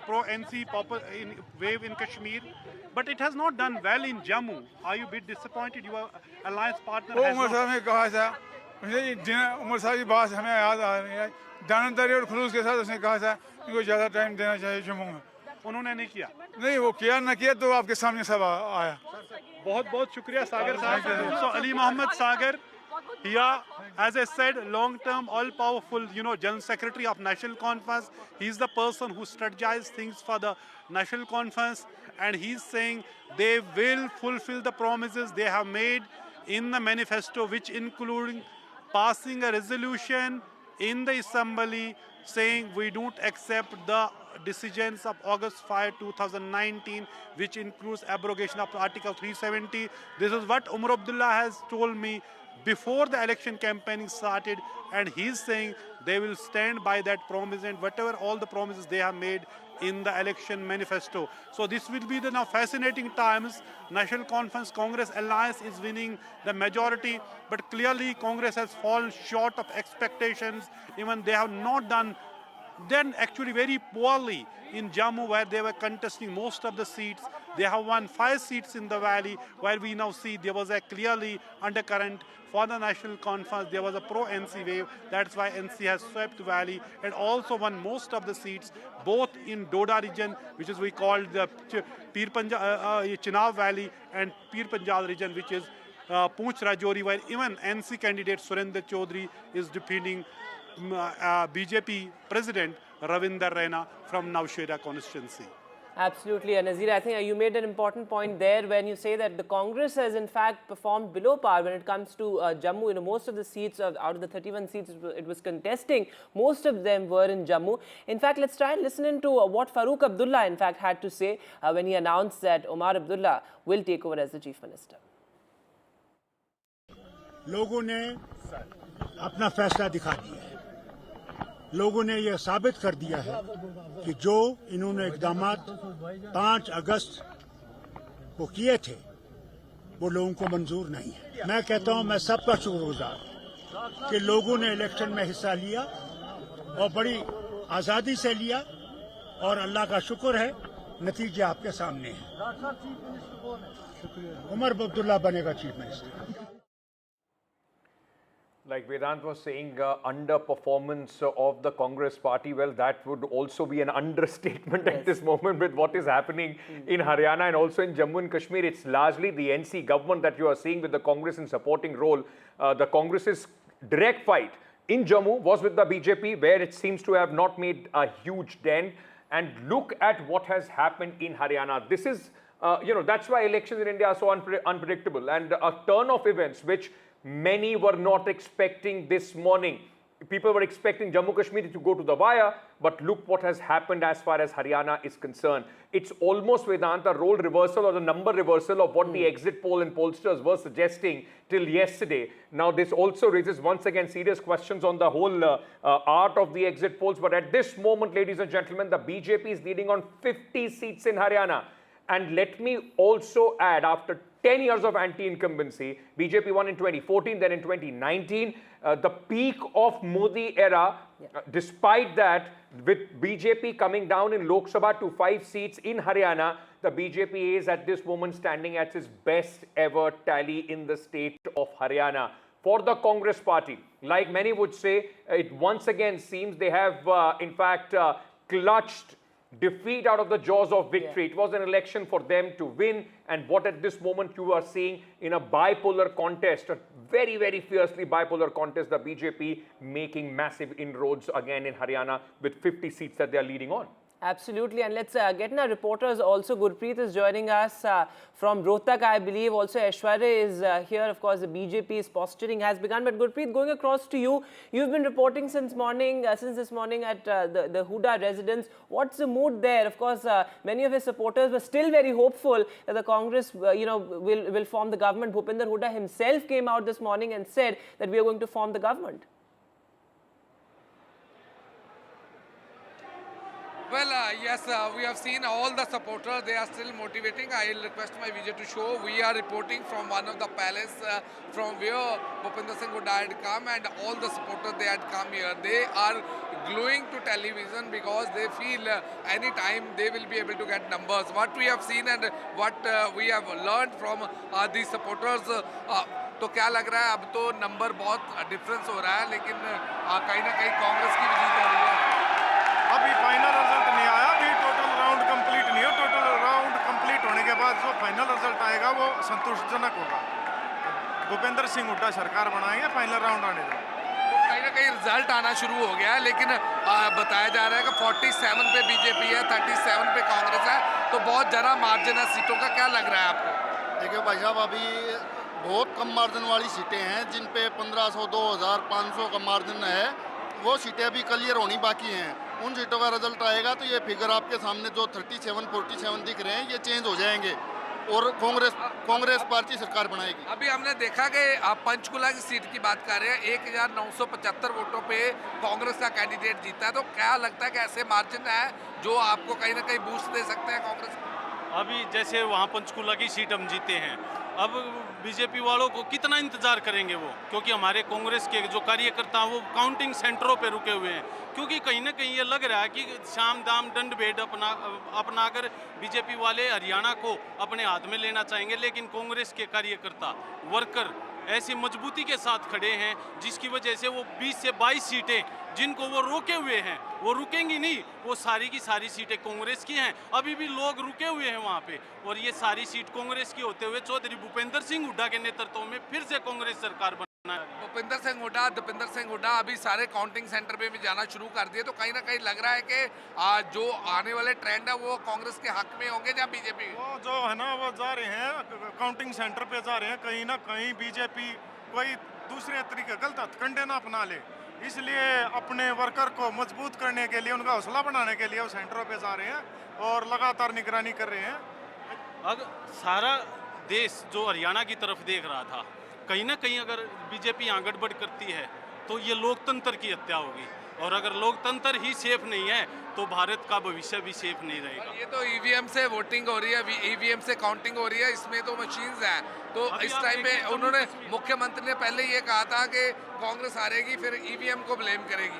pro-NC wave in Kashmir, but it has not done well in Jammu. Are you a bit disappointed? Your alliance partner has Umar साहब ने कहा था उमर साहब की बात हमें याद आ रही है दानदारी और खुलूस के साथ उसने कहा था इनको ज़्यादा टाइम देना चाहिए जम्मू में उन्होंने नहीं किया नहीं वो किया ना किया तो आपके सामने सब आया बहुत बहुत शुक्रिया सागर साहब So Ali Muhammad Sagar here, as I said, long-term, all-powerful, General Secretary of National Conference. He's the person who strategizes things for the National Conference, and he's saying they will fulfill the promises they have made in the manifesto, which including passing a resolution in the Assembly saying we don't accept the decisions of August 5, 2019, which includes abrogation of Article 370. This is what Umar Abdullah has told me before the election campaigning started, and he's saying they will stand by that promise and whatever all the promises they have made in the election manifesto. So this will be the now fascinating times. National Conference Congress Alliance is winning the majority, but clearly Congress has fallen short of expectations. Even they have not done done actually very poorly in Jammu, where they were contesting most of the seats. They have won 5 seats in the valley, where we now see there was a clearly undercurrent for the national conference. There was a pro-NC wave. That's why NC has swept valley and also won most of the seats, both in Doda region, which is we call the Chenab Valley, and Pir Panjal region, which is Poonch Rajouri, where even NC candidate Surendra Chaudhary is defeating BJP President Ravinder Raina from Navshera constituency. Absolutely, and Nazir, I think you made an important point there when you say that the Congress has in fact performed below par when it comes to Jammu. You know, most of the seats out of the 31 seats it was contesting, most of them were in Jammu. In fact, let's try and listen into what Farooq Abdullah in fact had to say when he announced that Omar Abdullah will take over as the Chief Minister. लोगों ने अपना फैसला दिखा दिया है। लोगों ने यह साबित कर दिया है कि जो इन्होंने इक़दामात 5 अगस्त को किए थे वो लोगों को मंजूर नहीं है। मैं कहता हूं मैं सबका शुक्रगुजार हूं कि लोगों ने इलेक्शन में हिस्सा लिया और बड़ी आज़ादी से लिया और अल्लाह का शुक्र है नतीजे आपके सामने हैं। उमर अब्दुल्ला बनेगा chief minister. Like Vedant was saying, underperformance of the Congress party, well, that would also be an understatement at this moment with what is happening in Haryana and also in Jammu and Kashmir. It's largely the NC government that you are seeing with the Congress in supporting role. The Congress's direct fight in Jammu was with the BJP, where it seems to have not made a huge dent. And look at what has happened in Haryana. This is, that's why elections in India are so unpredictable, and a turn of events which many were not expecting this morning. People were expecting Jammu Kashmir to go to the wire, but look what has happened as far as Haryana is concerned. It's almost, Vedanta, role reversal or the number reversal of what the exit poll and pollsters were suggesting till yesterday. Now, this also raises once again serious questions on the whole art of the exit polls. But at this moment, ladies and gentlemen, the BJP is leading on 50 seats in Haryana. And let me also add, after 10 years of anti-incumbency, BJP won in 2014, then in 2019. The peak of Modi era, despite that, with BJP coming down in Lok Sabha to 5 seats in Haryana, the BJP is at this moment standing at its best ever tally in the state of Haryana. For the Congress party, like many would say, it once again seems they have, in fact, clutched defeat out of the jaws of victory. It was an election for them to win, and what at this moment you are seeing in a bipolar contest, a very, very fiercely bipolar contest, the BJP making massive inroads again in Haryana with 50 seats that they are leading on. Absolutely, and let's get in our reporters also. Gurpreet is joining us from Rohtak, I believe. Also, Aishwarya is here. Of course, the BJP's posturing has begun. But Gurpreet, going across to you, you've been reporting since this morning at the Hooda residence. What's the mood there? Of course, many of his supporters were still very hopeful that the Congress, will form the government. Bhupinder Hooda himself came out this morning and said that we are going to form the government. Well, yes, we have seen all the supporters. They are still motivating. I will request my vision to show. We are reporting from one of the palace from where Bhupinder Singh Hooda had come, and all the supporters, they had come here. They are gluing to television because they feel any time they will be able to get numbers. What we have seen and what we have learned from these supporters, तो क्या लग रहा है अब तो number बहुत difference हो रहा है, लेकिन कहीं ना कहीं कांग्रेस की भी जीत हो रही है। अभी फाइनल रिजल्ट नहीं आया, अभी टोटल राउंड कंप्लीट नहीं हो। टोटल राउंड कंप्लीट होने के बाद जो फाइनल रिजल्ट आएगा वो संतुष्टिजनक होगा। भूपेंद्र सिंह हुड्डा सरकार बनाएंगे, फाइनल राउंड आने देंगे। कहीं ना कहीं रिजल्ट आना शुरू हो गया है, लेकिन बताया जा रहा है कि 47 पे बीजेपी है, 37 पे कांग्रेस है, तो बहुत ज़रा मार्जिन है सीटों का। क्या लग रहा है आपको? देखिए भाई साहब, अभी बहुत कम मार्जिन वाली सीटें हैं जिन पे 1500, 2000, 500 का मार्जिन है, वो सीटें अभी क्लियर होनी बाकी हैं। उन सीटों का रिजल्ट आएगा तो ये फिगर आपके सामने जो 37, 47 दिख रहे हैं, ये चेंज हो जाएंगे और कांग्रेस पार्टी सरकार बनाएगी। अभी हमने देखा कि आप पंचकुला की सीट की बात कर रहे हैं, 1975 वोटों पे कांग्रेस का कैंडिडेट जीता है, तो क्या लगता है कि ऐसे मार्जिन है जो आपको कहीं ना कहीं बूस्ट दे सकते हैं कांग्रेस को? अभी जैसे वहाँ पंचकूला की सीट हम जीते हैं, अब बीजेपी वालों को कितना इंतज़ार करेंगे वो, क्योंकि हमारे कांग्रेस के जो कार्यकर्ता हैं वो काउंटिंग सेंटरों पे रुके हुए हैं, क्योंकि कहीं ना कहीं ये लग रहा है कि शाम दाम दंड भेद अपनाकर बीजेपी वाले हरियाणा को अपने हाथ में लेना चाहेंगे, लेकिन कांग्रेस के कार्यकर्ता वर्कर ऐसी मजबूती के साथ खड़े हैं जिसकी वजह से वो 20 से 22 सीटें जिनको वो रोके हुए हैं वो रुकेंगी नहीं, वो सारी की सारी सीटें कांग्रेस की हैं। अभी भी लोग रुके हुए हैं वहाँ पे, और ये सारी सीट कांग्रेस की होते हुए चौधरी भूपेंद्र सिंह हुड्डा के नेतृत्व में फिर से कांग्रेस सरकार बना है। भूपिंदर सिंह हुड्डा, दीपेंद्र सिंह हुड्डा अभी सारे काउंटिंग सेंटर पे भी जाना शुरू कर दिए, तो कहीं ना कहीं लग रहा है कि जो आने वाले ट्रेंड है वो कांग्रेस के हक में होंगे या बीजेपी? वो जो है ना वो जा रहे हैं काउंटिंग सेंटर पे जा रहे हैं, कहीं ना कहीं बीजेपी कोई दूसरे तरीके गलत हथकंडे ना अपना ले, इसलिए अपने वर्कर को मजबूत करने के लिए, उनका हौसला बढ़ाने के लिए वो सेंटरों पे जा रहे हैं और लगातार निगरानी कर रहे हैं। अगर सारा देश जो हरियाणा की तरफ देख रहा था, कहीं ना कहीं अगर बीजेपी यहाँ गड़बड़ करती है तो ये लोकतंत्र की हत्या होगी, और अगर लोकतंत्र ही सेफ नहीं है तो भारत का भविष्य भी सेफ नहीं रहेगा। ये तो ईवीएम से वोटिंग हो रही है, ईवीएम से काउंटिंग हो रही है, इसमें तो मशीन्स हैं, तो इस टाइम पे उन्होंने मुख्यमंत्री ने पहले ये कहा था कि कांग्रेस हारेगी फिर ईवीएम को ब्लेम करेगी।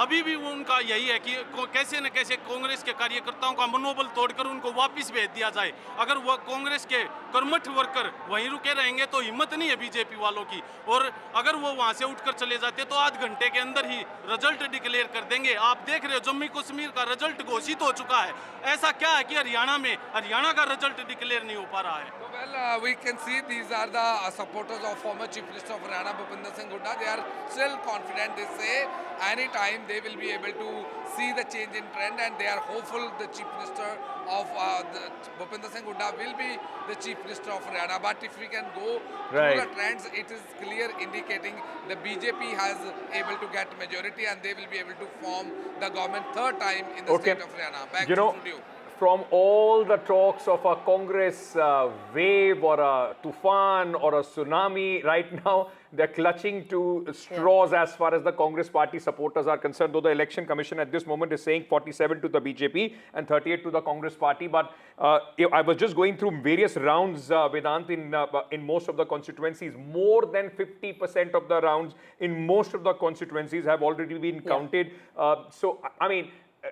अभी भी वो उनका यही है कि कैसे न कैसे कांग्रेस के कार्यकर्ताओं का मनोबल तोड़कर उनको वापस भेज दिया जाए। अगर वो कांग्रेस के कर्मठ वर्कर वहीं रुके रहेंगे तो हिम्मत नहीं है बीजेपी वालों की, और अगर वो वहां से उठकर चले जाते तो आध घंटे के अंदर ही रिजल्ट डिक्लेयर कर देंगे। आप देख रहे हो जम्मू कश्मीर का रिजल्ट घोषित हो चुका है, ऐसा क्या है कि हरियाणा का रिजल्ट डिक्लेयर नहीं हो पा रहा है? Well, we can see these are the supporters of former Chief Minister of Haryana, Bhupinder Singh Hooda. They are still confident. They say any time they will be able to see the change in trend, and they are hopeful the Chief Minister of Bhupinder Singh Hooda will be the Chief Minister of Haryana. But if we can go through the trends, it is clear indicating the BJP has able to get majority, and they will be able to form the government third time in the state of Haryana. Back to studio. From all the talks of a Congress wave or a tufan or a tsunami, right now they're clutching to straws as far as the Congress party supporters are concerned, though the election commission at this moment is saying 47 to the BJP and 38 to the Congress party. But I was just going through various rounds, Vedant, in most of the constituencies. More than 50% of the rounds in most of the constituencies have already been counted. So, I mean,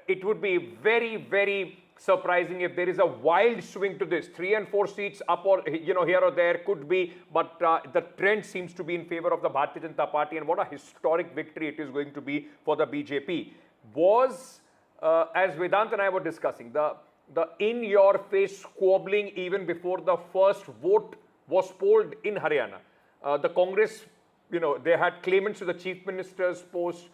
it would be very, very surprising if there is a wild swing to this. 3 and 4 seats up or here or there could be, but the trend seems to be in favor of the Bharatiya Janata Party, and what a historic victory it is going to be for the BJP. Was, as Vedant and I were discussing, the in-your-face squabbling even before the first vote was polled in Haryana. The Congress, they had claimants to the Chief Minister's post.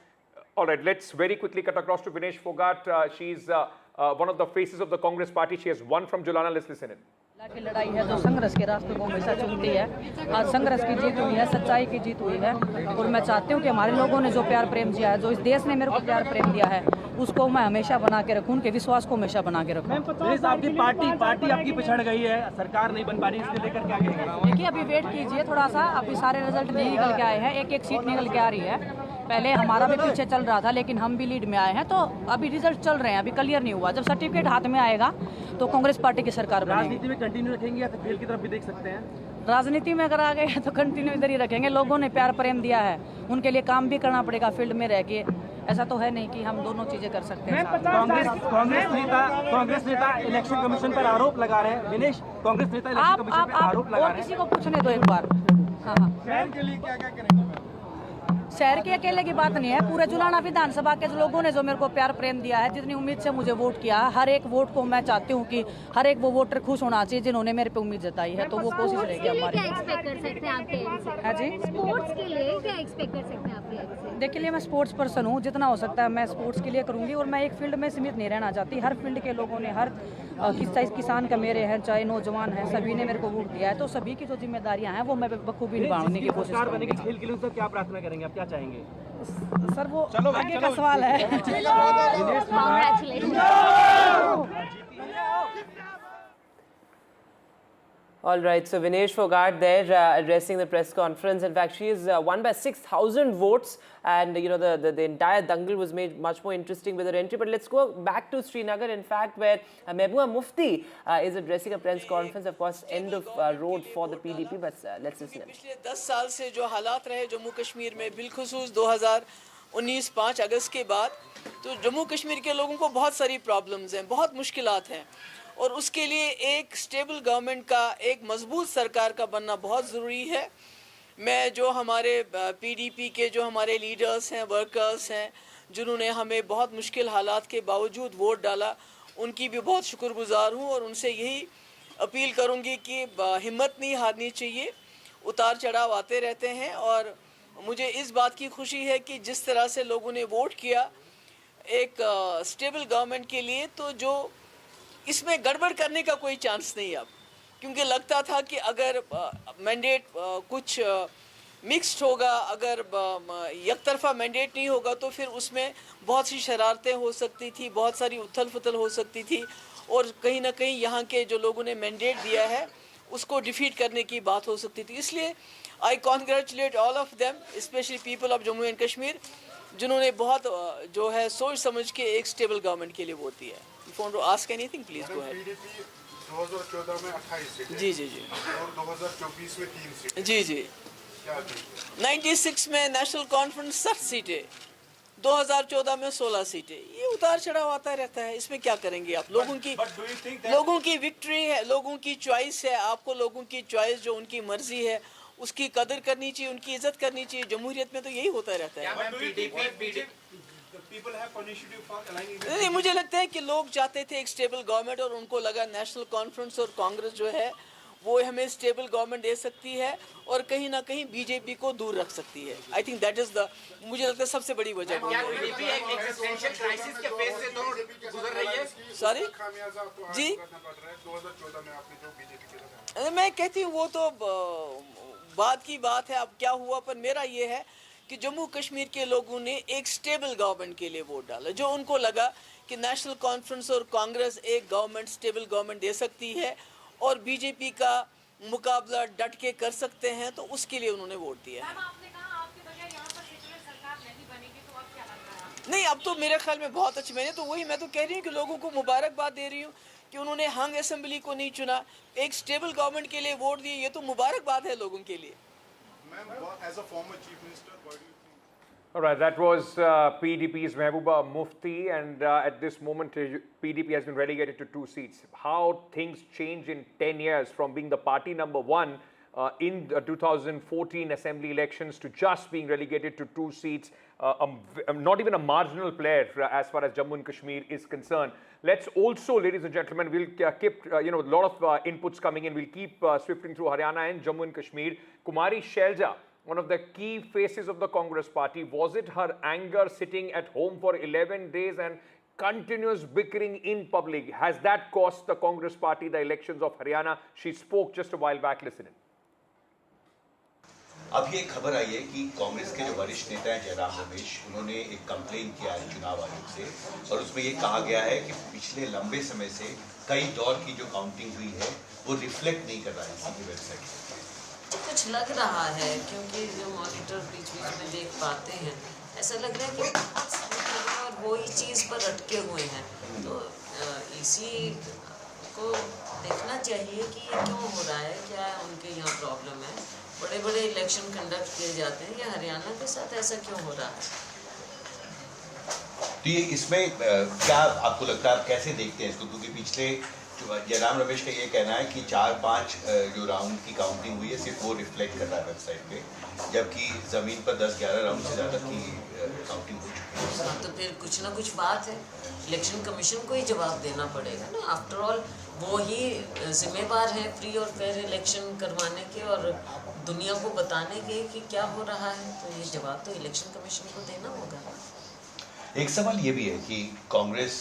All right, let's very quickly cut across to Vinesh Phogat. She's one of the faces of the Congress party. She has won from Julana. Let's listen in. की लड़ाई है जो संघर्ष के रास्ते को हमेशा चुनती है। आज संघर्ष की जीत हुई है, सच्चाई की जीत हुई है, और मैं चाहती हूँ कि हमारे लोगों ने जो प्यार प्रेम दिया है, जो इस देश ने मेरे को प्यार प्रेम दिया है, उसको मैं हमेशा बना के रखूँ, उनके विश्वास को हमेशा बना के रखूँ। आपकी पार्टी आपकी पिछड़ गई है, सरकार नहीं बन पा रही, इसको लेकर क्या कहेंगे? देखिए, अभी वेट कीजिए थोड़ा सा, अभी सारे रिजल्ट नहीं निकल के आए हैं, एक सीट निकल के आ रही है। पहले हमारा भी पीछे चल रहा था, लेकिन हम भी लीड में आए हैं, तो अभी रिजल्ट चल रहे हैं, अभी क्लियर नहीं हुआ। जब सर्टिफिकेट हाथ में आएगा तो कांग्रेस पार्टी की सरकार बनेगी। राजनीति में कंटिन्यू रखेंगे या खेल की तरफ भी देख सकते हैं? राजनीति में अगर आ गए तो कंटिन्यू इधर ही रखेंगे। लोगों ने प्यार प्रेम दिया है, उनके लिए काम भी करना पड़ेगा फील्ड में रह के। ऐसा तो है नहीं कि हम दोनों चीजें कर सकते हैं। कांग्रेस नेता इलेक्शन कमीशन पर आरोप लगा रहे हैं। विनेश, कांग्रेस नेता इलेक्शन कमीशन पर आरोप लगा रहे हैं। किसी को पूछने दो एक बार। हाँ, शहर के लिए क्या क्या करेंगे? शहर के अकेले की बात नहीं है, पूरे जुलाना विधानसभा के लोगों ने जो मेरे को प्यार प्रेम दिया है, जितनी उम्मीद से मुझे वोट किया, हर एक वोट को मैं चाहती हूँ कि हर एक वो वोटर खुश होना चाहिए जिन्होंने मेरे पे उम्मीद जताई है, तो वो कोशिश रहेगी हमारी। हाँ जी, स्पोर्ट्स के लिए क्या एक्सपेक्ट कर सकते हैं आप? देखिए, मैं स्पोर्ट्स पर्सन हूँ, जितना हो सकता है मैं स्पोर्ट्स के लिए करूँगी, और मैं एक फील्ड में सीमित नहीं रहना चाहती। हर फील्ड के लोगों ने, हर किसान का मेरे हैं, चाहे नौजवान हैं, सभी ने मेरे को वोट दिया है, तो सभी की जो जिम्मेदारियाँ हैं वो मैं बखूबी निभाने की कोशिश करूँगी। खेल के लिए क्या प्रार्थना करेंगे, आप क्या चाहेंगे? सर, वो आगे का सवाल है। All right, so Vinesh Fogart there addressing the press conference. In fact, she is won by 6,000 votes, and you know the entire dangle was made much more interesting with her entry. But let's go back to Srinagar, in fact, where Mehbooba Mufti is addressing a press conference. Of course, end of road for the PDP, but let's listen. पिछले 10 साल से जो हालात रहे जम्मू कश्मीर में, बिलखुसूस 2019 5 अगस्त के बाद, तो जम्मू कश्मीर के लोगों को बहुत सारी प्रॉब्लम्स हैं, बहुत मुश्किलात हैं, और उसके लिए एक स्टेबल गवर्नमेंट का, एक मजबूत सरकार का बनना बहुत ज़रूरी है। मैं जो हमारे पीडीपी के जो हमारे लीडर्स हैं, वर्कर्स हैं, जिन्होंने हमें बहुत मुश्किल हालात के बावजूद वोट डाला, उनकी भी बहुत शुक्रगुजार हूँ, और उनसे यही अपील करूँगी कि हिम्मत नहीं हारनी चाहिए। उतार चढ़ाव आते रहते हैं, और मुझे इस बात की खुशी है कि जिस तरह से लोगों ने वोट किया एक स्टेबल गवर्नमेंट के लिए, तो जो इसमें गड़बड़ करने का कोई चांस नहीं अब, क्योंकि लगता था कि अगर मैंडेट कुछ मिक्स्ड होगा, अगर एक तरफा मैंडेट नहीं होगा, तो फिर उसमें बहुत सी शरारतें हो सकती थी, बहुत सारी उथल पुथल हो सकती थी, और कहीं ना कहीं यहाँ के जो लोगों ने मैंडेट दिया है उसको डिफीट करने की बात हो सकती थी। इसलिए I congratulate all of them, specially people of Jammu and Kashmir, जिन्होंने बहुत जो है सोच समझ के एक स्टेबल गवर्नमेंट के लिए वोट दिया है। If you want to ask anything, please go ahead. 2014 में 28 सीटें, जी जी जी, और 2024 में 3 सीटें, जी जी, 96 में नेशनल कॉन्फ्रेंस 60 सीटें, 2014 में 16 सीटें, ये उतार चढ़ाव आता रहता है, इसमें क्या करेंगे आप? लोगों की विक्ट्री है, लोगों की चॉइस है, आपको लोगों की चॉइस जो उनकी मर्जी है उसकी कदर करनी चाहिए, उनकी इज्जत करनी चाहिए। जमहूरियत में तो यही होता रहता है। नहीं, मुझे लगता है कि लोग चाहते थे एक स्टेबल गवर्नमेंट, और उनको लगा नेशनल कॉन्फ्रेंस और कांग्रेस जो है वो हमें स्टेबल गवर्नमेंट दे सकती है और कहीं ना कहीं बीजेपी को दूर रख सकती है। I think that is the, मुझे लगता है सबसे बड़ी वजह। सॉरी जी, मैं कहती हूँ वो तो बात की बात है, अब क्या हुआ, पर मेरा ये है कि जम्मू कश्मीर के लोगों ने एक स्टेबल गवर्नमेंट के लिए वोट डाला, जो उनको लगा कि नेशनल कॉन्फ्रेंस और कांग्रेस एक गवर्नमेंट, स्टेबल गवर्नमेंट दे सकती है और बीजेपी का मुकाबला डट के कर सकते हैं, तो उसके लिए उन्होंने वोट दिया है। नहीं, अब तो मेरे ख्याल में बहुत अच्छी, मैं तो कह रही हूँ कि लोगों को मुबारकबाद दे रही हूँ कि उन्होंने हंग असेंबली को नहीं चुना, एक स्टेबल गवर्नमेंट के लिए वोट दिए, ये तो मुबारकबाद है लोगों के लिए। As a former chief minister, what do you think? All right, that was PDP's Mehbooba Mufti, and at this moment, PDP has been relegated to 2 seats. How things change in 10 years from being the party number 1 in the 2014 assembly elections to just being relegated to 2 seats, not even a marginal player as far as Jammu and Kashmir is concerned. Let's also, ladies and gentlemen, we'll keep, a lot of inputs coming in. We'll keep swifting through Haryana and Jammu and Kashmir. Kumari Shelja, one of the key faces of the Congress party, was it her anger sitting at home for 11 days and continuous bickering in public? Has that cost the Congress party the elections of Haryana? She spoke just a while back. Listen in. अब ये खबर आई है कि कांग्रेस के जो वरिष्ठ नेता हैं जयराम रमेश, उन्होंने एक कंप्लेन किया है चुनाव आयोग से, और उसमें ये कहा गया है कि पिछले लंबे समय से कई दौर की जो काउंटिंग हुई है वो रिफ्लेक्ट नहीं कर रहा है इसी वेबसाइट पर। कुछ लग रहा है, क्योंकि जो मॉनिटर बीच बीच में देख पाते हैं, ऐसा लग रहा है कि बहुत और वही चीज़ पर अटके हुए हैं। तो इसी को देखना चाहिए कि ये क्यों हो रहा है, क्या उनके यहाँ प्रॉब्लम है। बड़े बड़े इलेक्शन कंडक्ट किए जाते हैं, या हरियाणा के साथ ऐसा क्यों हो रहा है? तो ये इसमें क्या आपको लगता है, आप कैसे देखते हैं इसको? क्योंकि पिछले जयराम रमेश का ये कहना है कि 4-5 जो राउंड की काउंटिंग हुई है सिर्फ वो रिफ्लेक्ट कर रहा है वेबसाइट पे, जबकि ज़मीन पर 10-11 राउंड से ज़्यादा की काउंटिंग हो चुकी है। तो फिर कुछ ना कुछ बात है, इलेक्शन कमीशन को ही जवाब देना पड़ेगा ना। आफ्टर ऑल वो ही जिम्मेवार है फ्री और फेयर इलेक्शन करवाने के और दुनिया को बताने के कि क्या हो रहा है। तो ये जवाब तो इलेक्शन कमीशन को देना होगा। एक सवाल ये भी है कि कांग्रेस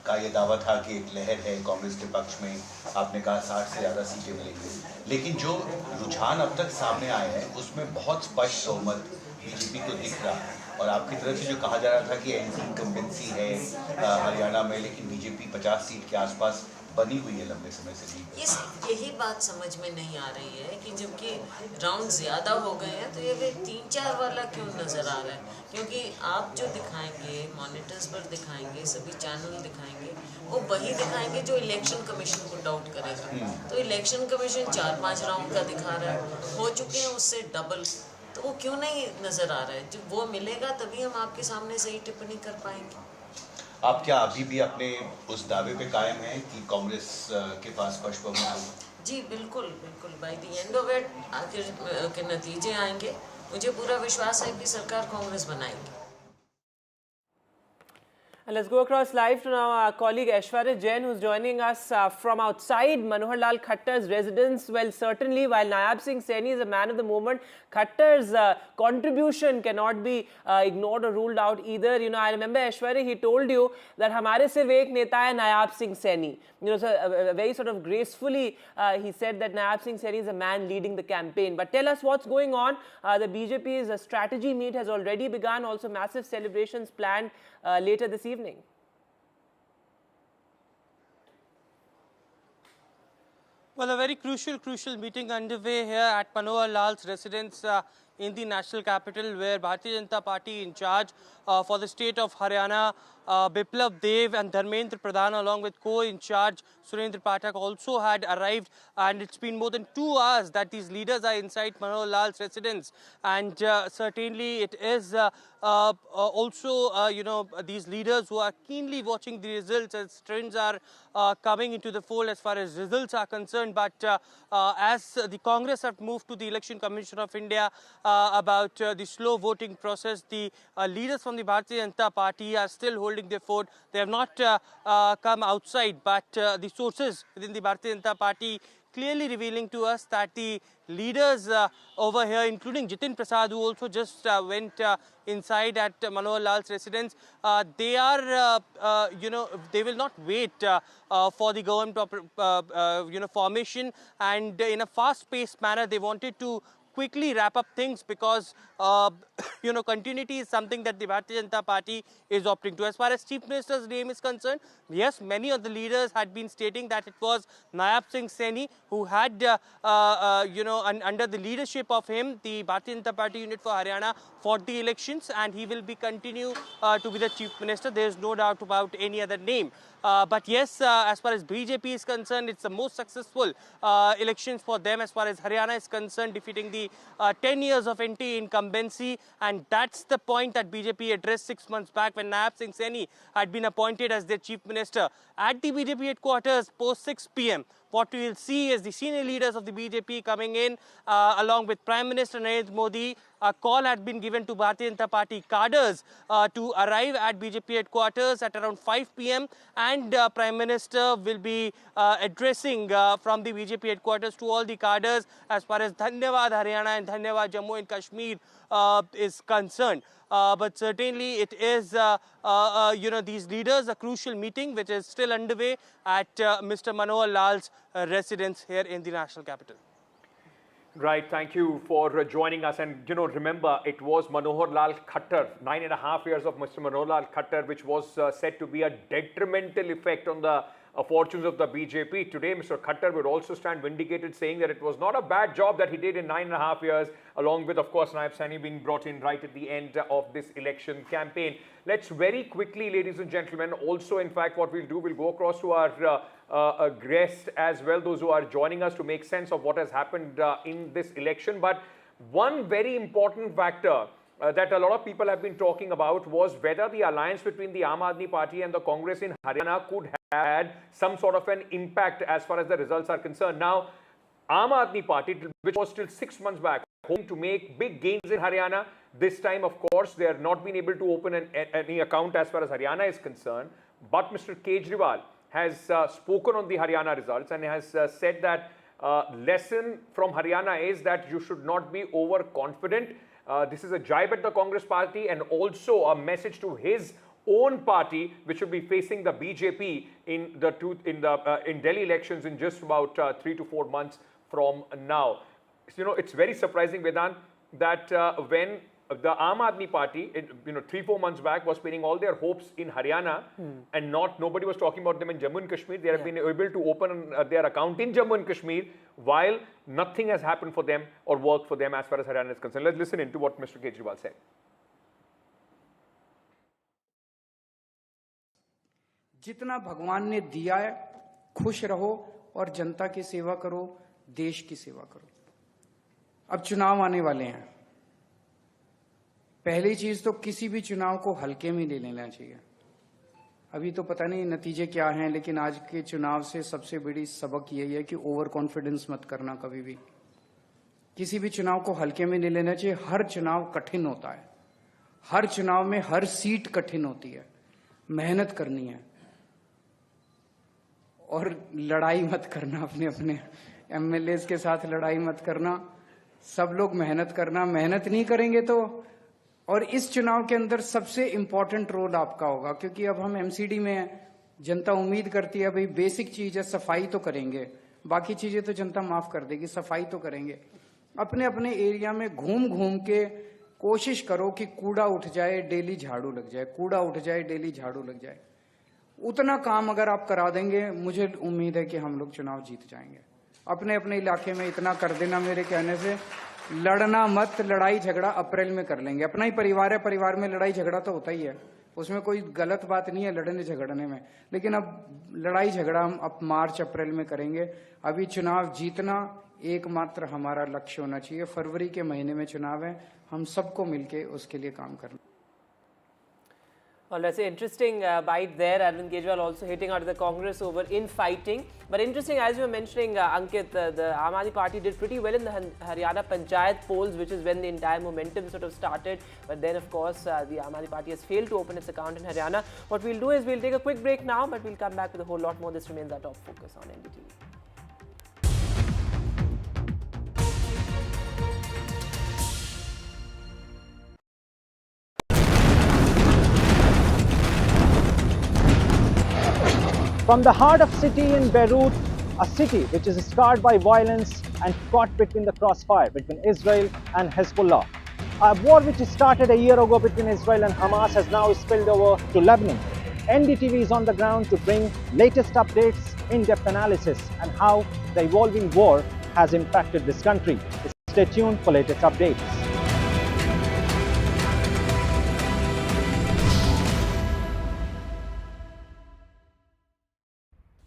का ये दावा था कि एक लहर है कांग्रेस के पक्ष में, आपने कहा 60 से ज़्यादा सीटें मिलेंगी, लेकिन जो रुझान अब तक सामने आए हैं उसमें बहुत स्पष्ट बहुमत बीजेपी को दिख रहा है। और आपकी तरफ से जो कहा जा रहा था कि एंटी इनकम्बेंसी है हरियाणा में, लेकिन बीजेपी 50 सीट के आसपास बनी हुई है लंबे समय से लीग। यही बात समझ में नहीं आ रही है कि जबकि राउंड ज़्यादा हो गए हैं तो ये 3-4 वाला क्यों नज़र आ रहा है? क्योंकि आप जो दिखाएंगे, मॉनिटर्स पर दिखाएंगे, सभी चैनल दिखाएंगे, वो वही दिखाएंगे जो इलेक्शन कमीशन को डाउट करेगा। तो इलेक्शन कमीशन 4-5 राउंड का दिखा रहा है, हो चुके हैं उससे डबल, तो वो क्यों नहीं नज़र आ रहा है? जब वो मिलेगा तभी हम आपके सामने सही टिप्पणी कर पाएंगे। आप क्या अभी भी अपने उस दावे पे कायम हैं कि कांग्रेस के पास फर्स्ट बहुमत होगा? जी बिल्कुल बिल्कुल, by the end of it आखिर के नतीजे आएंगे। मुझे पूरा विश्वास है कि सरकार कांग्रेस बनाएगी। And let's go across live to now our colleague Aishwarya Jain, who's joining us from outside Manohar Lal Khattar's residence. Well, certainly, while Nayab Singh Saini is a man of the moment, Khattar's contribution cannot be ignored or ruled out either. You know, I remember Aishwarya, he told you that hamare sirf ek neta hai Nayab Singh Saini. You know, so very sort of gracefully he said that Nayab Singh Saini is a man leading the campaign. But tell us what's going on. The BJP's strategy meet has already begun. Also, massive celebrations planned later this evening. Well, a very crucial meeting underway here at Manohar Lal's residence in the national capital, where Bharatiya Janata Party in charge for the state of Haryana, Biplav Dev and Dharmendra Pradhan, along with co-in charge Surendra Pathak, also had arrived, and it's been more than 2 hours that these leaders are inside Manohar Lal's residence. And certainly it is also, you know, these leaders who are keenly watching the results as trends are coming into the fold as far as results are concerned. But as the Congress have moved to the Election Commission of India about the slow voting process, the leaders from the Bharatiya Janata Party are still holding their fort. They have not come outside, but the sources within the Bharatiya Janata Party clearly revealing to us that the leaders over here, including Jitin Prasad, who also just went inside at Manohar Lal's residence, they are, you know, they will not wait for the government, you know, formation, and in a fast-paced manner, they wanted to quickly wrap up things because, you know, continuity is something that the Bharatiya Janata Party is opting to. As far as Chief Minister's name is concerned, yes, many of the leaders had been stating that it was Nayab Singh Saini who had, you know, under the leadership of him, the Bharatiya Janata Party unit for Haryana fought the elections, and he will be continue to be the Chief Minister. There is no doubt about any other name. But yes, as far as BJP is concerned, it's the most successful elections for them as far as Haryana is concerned, defeating the 10 years of anti-incumbency. And that's the point that BJP addressed 6 months back when Nayab Singh Saini had been appointed as their Chief Minister. At the BJP headquarters post 6 p.m, what we will see is the senior leaders of the BJP coming in along with Prime Minister Narendra Modi. A call had been given to Bharatiya Janata Party cadres to arrive at BJP headquarters at around 5 p.m. and Prime Minister will be addressing from the BJP headquarters to all the cadres as far as Dhanyavad Haryana and Dhanyavad Jammu and Kashmir is concerned. But certainly it is, you know, these leaders, a crucial meeting which is still underway at Mr. Manohar Lal's residence here in the national capital. Right, thank you for joining us. And, you know, remember, it was Manohar Lal Khattar, 9.5 years of Mr. Manohar Lal Khattar, which was said to be a detrimental effect on the fortunes of the BJP. Today, Mr. Khattar would also stand vindicated, saying that it was not a bad job that he did in 9.5 years, along with, of course, Nayab Saini being brought in right at the end of this election campaign. Let's very quickly, ladies and gentlemen, also, in fact, what we'll do, we'll go across to our guests as well, those who are joining us, to make sense of what has happened in this election. But one very important factor that a lot of people have been talking about was whether the alliance between the Aam Aadmi Party and the Congress in Haryana could have had some sort of an impact as far as the results are concerned. Now, Aam Aadmi Party, which was still 6 months back, hoping to make big gains in Haryana, this time, of course, they have not been able to open any account as far as Haryana is concerned. But Mr. Kejriwal has spoken on the Haryana results and has said that lesson from Haryana is that you should not be overconfident. This is a jibe at the Congress party and also a message to his own party, which will be facing the BJP in Delhi elections in just about 3 to 4 months from now. You know, it's very surprising, Vedant, that when the Aam Aadmi Party, 3-4 months back, was pinning all their hopes in Haryana, and nobody was talking about them in Jammu and Kashmir. They have been able to open their account in Jammu and Kashmir, while nothing has happened for them or worked for them as far as Haryana is concerned. Let's listen into what Mr. Kejriwal said. जितना भगवान ने दिया है, खुश रहो और जनता की सेवा करो, देश की सेवा करो। अब चुनाव आने वाले हैं। पहली चीज तो किसी भी चुनाव को हल्के में नहीं लेना चाहिए। अभी तो पता नहीं नतीजे क्या हैं, लेकिन आज के चुनाव से सबसे बड़ी सबक यही है कि ओवर कॉन्फिडेंस मत करना कभी भी। किसी भी चुनाव को हल्के में नहीं लेना चाहिए। हर चुनाव कठिन होता है, हर चुनाव में हर सीट कठिन होती है। मेहनत करनी है और लड़ाई मत करना, अपने अपने एमएलएस के साथ लड़ाई मत करना। सब लोग मेहनत करना, मेहनत नहीं करेंगे तो। और इस चुनाव के अंदर सबसे इंपॉर्टेंट रोल आपका होगा, क्योंकि अब हम एमसीडी में हैं। जनता उम्मीद करती है भाई बेसिक चीज है, सफाई तो करेंगे, बाकी चीजें तो जनता माफ कर देगी, सफाई तो करेंगे। अपने अपने एरिया में घूम घूम के कोशिश करो कि कूड़ा उठ जाए, डेली झाड़ू लग जाए, कूड़ा उठ जाए, डेली झाड़ू लग जाए। उतना काम अगर आप करा देंगे, मुझे उम्मीद है कि हम लोग चुनाव जीत जाएंगे। अपने अपने इलाके में इतना कर देना, मेरे कहने से लड़ना मत, लड़ाई झगड़ा अप्रैल में कर लेंगे। अपना ही परिवार है, परिवार में लड़ाई झगड़ा तो होता ही है, उसमें कोई गलत बात नहीं है लड़ने झगड़ने में। लेकिन अब लड़ाई झगड़ा हम अब मार्च अप्रैल में करेंगे। अभी चुनाव जीतना एकमात्र हमारा लक्ष्य होना चाहिए। फरवरी के महीने में चुनाव है, हम सबको मिलके उसके लिए काम करना। Well, that's an interesting bite there. Arvind Kejriwal also hitting out of the Congress over infighting. But interesting, as you were mentioning, Ankit, the Aam Aadmi Party did pretty well in the Haryana Panchayat polls, which is when the entire momentum sort of started. But then, of course, the Aam Aadmi Party has failed to open its account in Haryana. What we'll do is we'll take a quick break now, but we'll come back with a whole lot more. This remains our top focus on NDTV. From the heart of city in Beirut, a city which is scarred by violence and caught between the crossfire between Israel and Hezbollah. A war which started a year ago between Israel and Hamas has now spilled over to Lebanon. NDTV is on the ground to bring latest updates, in-depth analysis and how the evolving war has impacted this country. Stay tuned for latest updates.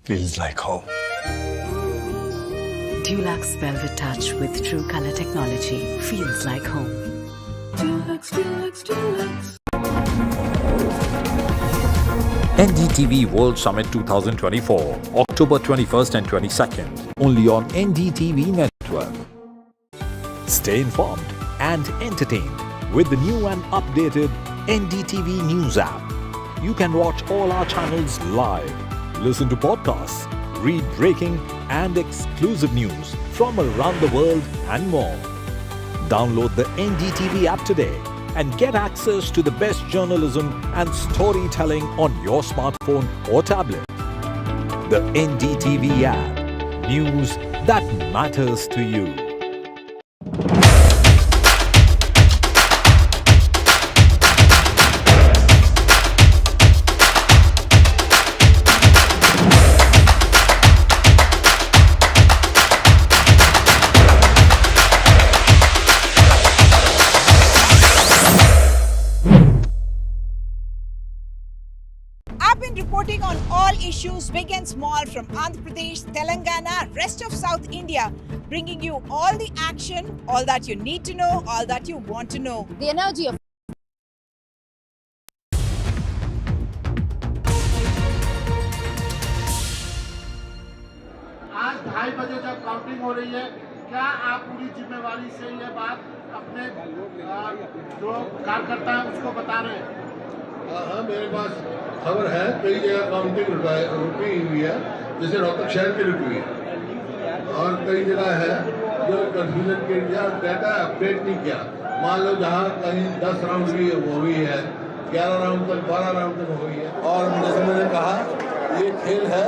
Feels like home. Dulux Velvet Touch with True Color Technology feels like home. Dulux, Dulux, Dulux. NDTV World Summit 2024, October 21st and 22nd, only on NDTV Network. Stay informed and entertained with the new and updated NDTV News app. You can watch all our channels live, listen to podcasts, read breaking and exclusive news from around the world and more. Download the NDTV app today and get access to the best journalism and storytelling on your smartphone or tablet. The NDTV app. News that matters to you. Reporting on all issues big and small from Andhra Pradesh, Telangana, rest of South India, bringing you all the action, all that you need to know, all that you want to know. The energy of आज 2:30 बजे जब counting हो रही है, क्या आप पूरी जिम्मेवारी से ये बात अपने जो कार्यकर्ता है उसको बता रहे हैं? हाँ, मेरे पास खबर है, कई जगह काउंटिंग रुकी हुई है, जैसे रोहतक शहर की रुकी हुई है, और कई जगह है जो कंफ्यूजन के लिए डाटा अपडेट नहीं किया। मान लो जहाँ कहीं 10 राउंड की हुई है, 11 राउंड तक, 12 राउंड तक हुई है। और जैसे मैंने कहा, ये खेल है,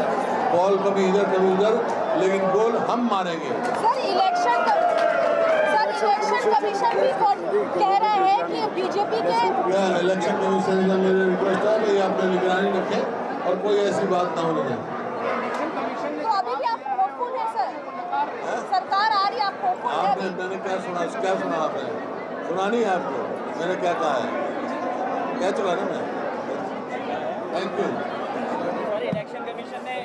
बॉल कभी इधर कभी उधर, लेकिन गोल हम मारेंगे। सर इलेक्शन कमीशन भी कह रहा है कि बीजेपी के इलेक्शन कमीशन से मेरी रिक्वेस्ट है कि आपने निगरानी रखें और कोई ऐसी बात ना होने दें। तो अभी भी आप होपफुल है सर? सरकार आ रही है, आप होपफुल है? आपने मैंने क्या सुना आपने? सुना नहीं है आपको मैंने क्या कहा है? कह चुका ना मैं। Thank you. इलेक्शन कमीशन ने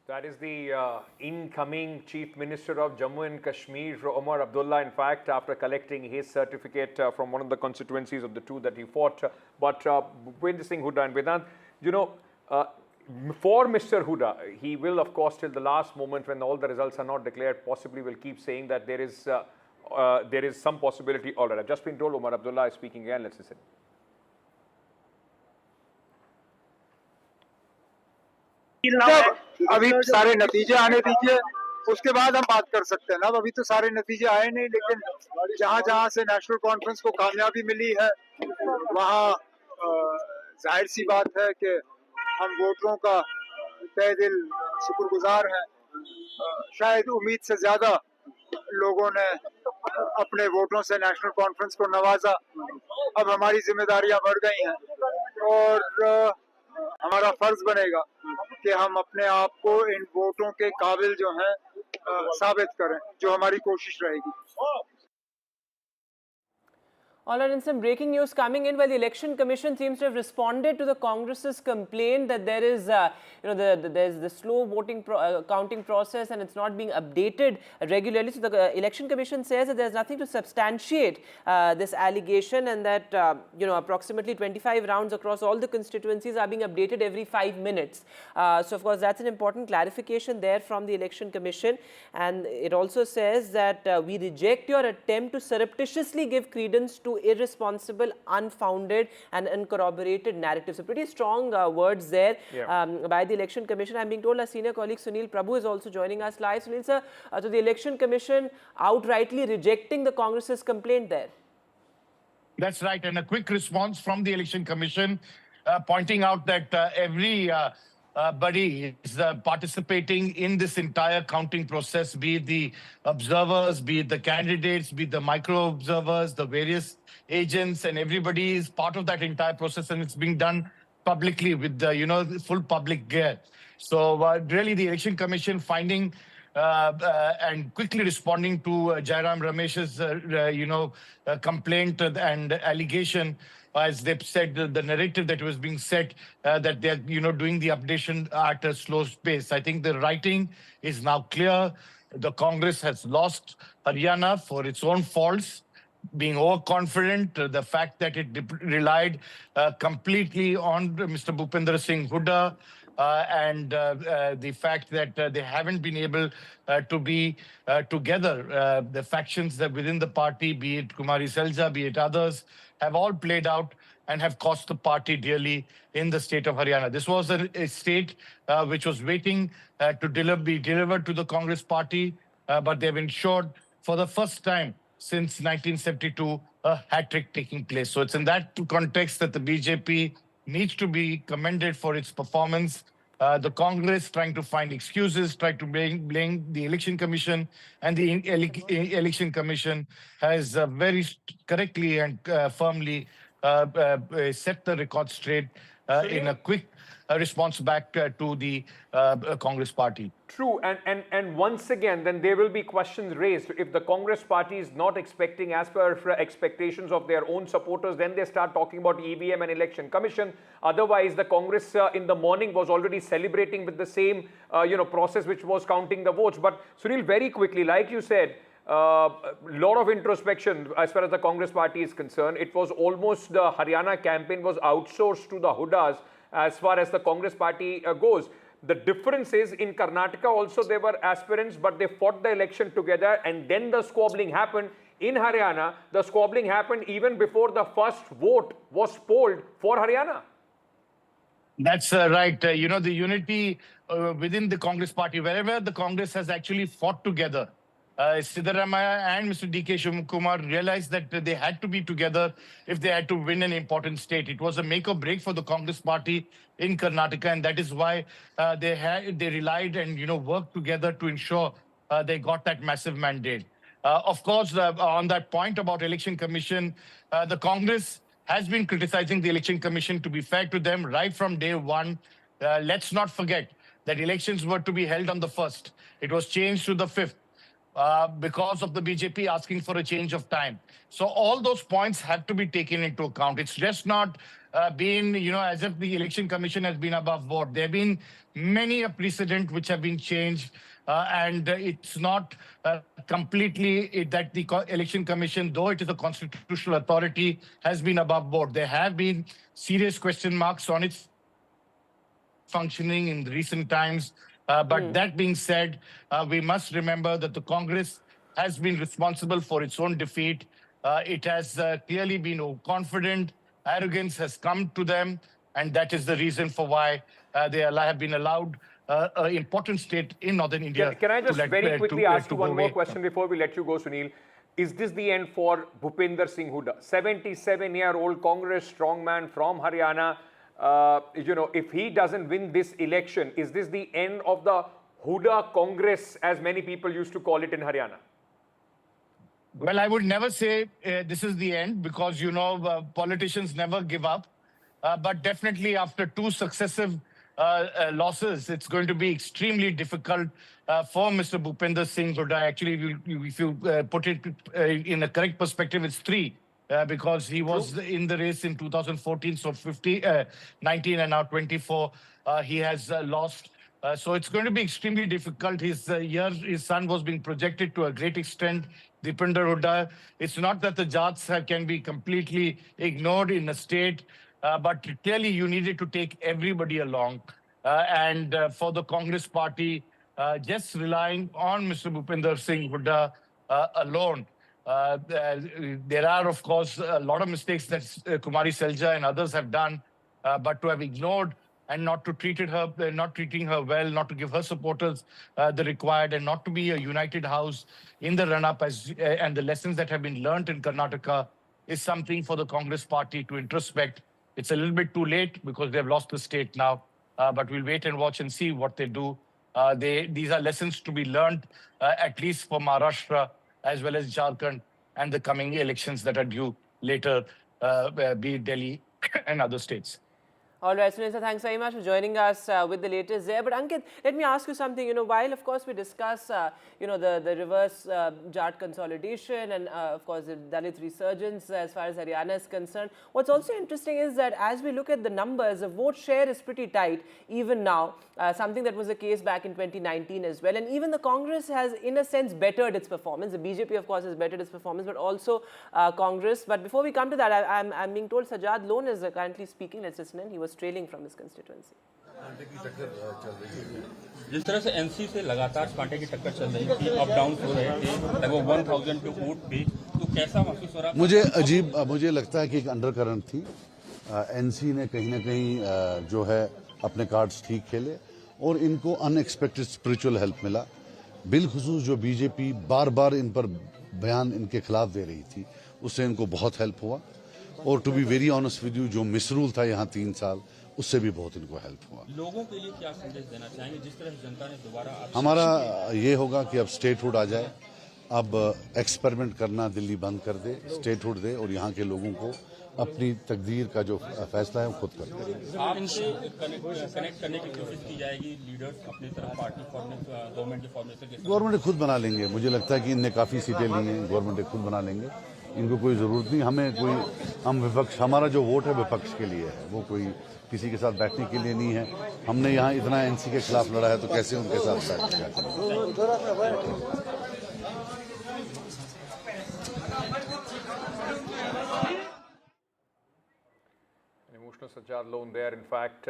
That is the incoming Chief Minister of Jammu and Kashmir, Omar Abdullah, in fact, after collecting his certificate from one of the constituencies of the two that he fought. But Bhupinder Hooda and Vedant, you know, for Mr. Hooda, he will, of course, till the last moment when all the results are not declared, possibly will keep saying that there is some possibility. All right, I've just been told Omar Abdullah is speaking again. Let's listen. अभी सारे नतीजे आने दीजिए, उसके बाद हम बात कर सकते हैं ना। अभी तो सारे नतीजे आए नहीं, लेकिन जहां जहां से नेशनल कॉन्फ्रेंस को कामयाबी मिली है वहां जाहिर सी बात है कि हम वोटरों का तहे दिल शुक्रगुजार हैं। शायद उम्मीद से ज्यादा लोगों ने अपने वोटों से नेशनल कॉन्फ्रेंस को नवाजा। अब हमारी जिम्मेदारियां बढ़ गई हैं और हमारा फर्ज बनेगा कि हम अपने आप को इन वोटों के काबिल जो हैं साबित करें, जो हमारी कोशिश रहेगी। All right, and some breaking news coming in. Well, the Election Commission seems to have responded to the Congress's complaint that there is, there's the slow voting counting process and it's not being updated regularly. So the Election Commission says that there's nothing to substantiate this allegation, and that approximately 25 rounds across all the constituencies are being updated every 5 minutes. So of course that's an important clarification there from the Election Commission, and it also says that we reject your attempt to surreptitiously give credence to irresponsible, unfounded and uncorroborated narratives. So pretty strong words there by the Election Commission. I'm being told our senior colleague Sunil Prabhu is also joining us live. Sunil sir, so the Election Commission outrightly rejecting the Congress's complaint there. That's right, and a quick response from the Election Commission pointing out that every buddy is participating in this entire counting process, be it the observers, be it the candidates, be it the micro-observers, the various agents, and everybody is part of that entire process, and it's being done publicly with the full public gear. So really the Election Commission finding and quickly responding to Jairam Ramesh's complaint and allegation, as they've said, the narrative that was being set, that they're doing the updation at a slow pace. I think the writing is now clear. The Congress has lost Haryana for its own faults, being overconfident, the fact that it relied completely on Mr. Bhupinder Hooda, and the fact that they haven't been able to be together. The factions that within the party, be it Kumari Selja, be it others, have all played out and have cost the party dearly in the state of Haryana. This was a state which was waiting to be delivered to the Congress party, but they've ensured for the first time since 1972 a hat-trick taking place. So it's in that context that the BJP needs to be commended for its performance. The Congress trying to find excuses, trying to blame the Election Commission, and the Election Commission has very correctly and firmly set the record straight in a quick response back to the Congress party. True, and once again, then there will be questions raised. If the Congress party is not expecting as per expectations of their own supporters, then they start talking about EVM and Election Commission. Otherwise, the Congress in the morning was already celebrating with the same process which was counting the votes. But Sunil, very quickly, like you said, lot of introspection as far as the Congress party is concerned. It was almost the Haryana campaign was outsourced to the Hoodas as far as the Congress party goes. The difference is in Karnataka also there were aspirants, but they fought the election together, and then the squabbling happened. In Haryana, the squabbling happened even before the first vote was polled for Haryana. That's right. The unity within the Congress party, wherever the Congress has actually fought together, Siddaramaiah and Mr. D.K. Shivakumar realized that they had to be together if they had to win an important state. It was a make or break for the Congress party in Karnataka, and that is why they relied and worked together to ensure they got that massive mandate. Of course, on that point about Election Commission, the Congress has been criticizing the Election Commission, to be fair to them, right from day one. Let's not forget that elections were to be held on the 1st. It was changed to the 5th. Because of the BJP asking for a change of time. So all those points have to be taken into account. It's just not been, as if the Election Commission has been above board. There have been many a precedent which have been changed, and it's not completely that the Election Commission, though it is a constitutional authority, has been above board. There have been serious question marks on its functioning in recent times. But that being said, we must remember that the Congress has been responsible for its own defeat. It has clearly been confident. Arrogance has come to them. And that is the reason for why they have been allowed an important state in northern India. Can I just very quickly ask you one more question before we let you go, Sunil? Is this the end for Bhupinder Singh Hooda, 77-year-old Congress strongman from Haryana? If he doesn't win this election, is this the end of the Hooda Congress, as many people used to call it in Haryana? Well, I would never say this is the end because, politicians never give up. But definitely after 2 successive losses, it's going to be extremely difficult for Mr. Bhupinder Singh Hooda. Actually, if you put it in a correct perspective, it's 3. Because he was in the race in 2014, so 19 and now 24, he has lost. So it's going to be extremely difficult. His son was being projected to a great extent, Bhupinder Hooda. It's not that the Jats can be completely ignored in a state, but clearly you needed to take everybody along. And for the Congress party, just relying on Mr. Bhupinder Singh Hooda alone, there are, of course, a lot of mistakes that Kumari Selja and others have done, but to have ignored and not to treating her well, not to give her supporters the required, and not to be a united house in the run-up, and the lessons that have been learnt in Karnataka is something for the Congress party to introspect. It's a little bit too late because they've lost the state now, but we'll wait and watch and see what they do. These are lessons to be learned, at least for Maharashtra, as well as Jharkhand and the coming elections that are due later, be it Delhi and other states. All right, Sunil, so thanks very much for joining us with the latest there. But Ankit, let me ask you something. While of course we discuss, the reverse Jat consolidation and of course the Dalit resurgence as far as Haryana is concerned, what's also interesting is that as we look at the numbers, the vote share is pretty tight even now. Something that was the case back in 2019 as well. And even the Congress has, in a sense, bettered its performance. The BJP, of course, has bettered its performance, but also Congress. But before we come to that, I'm being told Sajad Lone is currently speaking. Let's listen in. He was trailing from his constituency. जिस तरह से NC से लगातार कांटे की टक्कर चल रही थी, अप डाउन हो रहे थे, लगभग 1000 के वोट थे, तो कैसा महसूस हो रहा? मुझे लगता है कि एक अंडर करंट थी। एनसी ने कहीं ना कहीं जो है अपने कार्ड्स ठीक खेले और इनको अनएक्सपेक्टेड स्पिरिचुअल हेल्प मिला। बिलखुसूस जो बीजेपी बार बार इन पर बयान इनके खिलाफ दे रही थी, उससे इनको बहुत हेल्प हुआ। और to be very honest with you, जो मिसरूल था यहाँ 3 साल, उससे भी बहुत इनको हेल्प हुआ। लोगों के लिए क्या संदेश देना चाहेंगे जिस तरह जनता ने दोबारा? हमारा ये होगा कि अब स्टेटहुड आ जाए, अब एक्सपेरिमेंट करना दिल्ली बंद कर दे, स्टेटहुड दे और यहाँ के लोगों को अपनी तकदीर का जो फैसला है वो खुद कर दे। आप इनसे कनेक्ट करने की कोशिश की जाएगी, लीडर्स अपनी तरफ पार्टी गवर्नमेंट के फॉर्मेशन के? गवर्नमेंट खुद बना लेंगे। मुझे लगता है कि इनने काफ़ी सीटें ली हैं, गवर्नमेंट खुद बना लेंगे। इनको कोई ज़रूरत नहीं, हम विपक्ष, हमारा जो वोट है विपक्ष के लिए है, वो कोई किसी के साथ बैठने के लिए नहीं है। हमने यहाँ इतना एनसी के खिलाफ लड़ा है, तो कैसे उनके साथ बैठ? Sajad Lone there, in fact,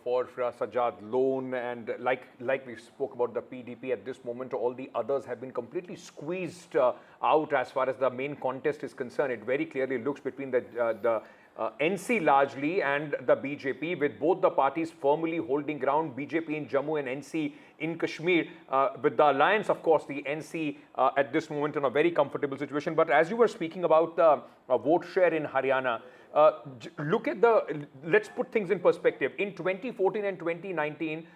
for Sajad Lone, and like we spoke about the PDP at this moment, all the others have been completely squeezed out as far as the main contest is concerned. It very clearly looks between the NC largely and the BJP, with both the parties firmly holding ground, BJP in Jammu and NC in Kashmir, with the alliance, of course, the NC at this moment in a very comfortable situation. But as you were speaking about the vote share in Haryana, look at let's put things in perspective. In 2014 and 2019,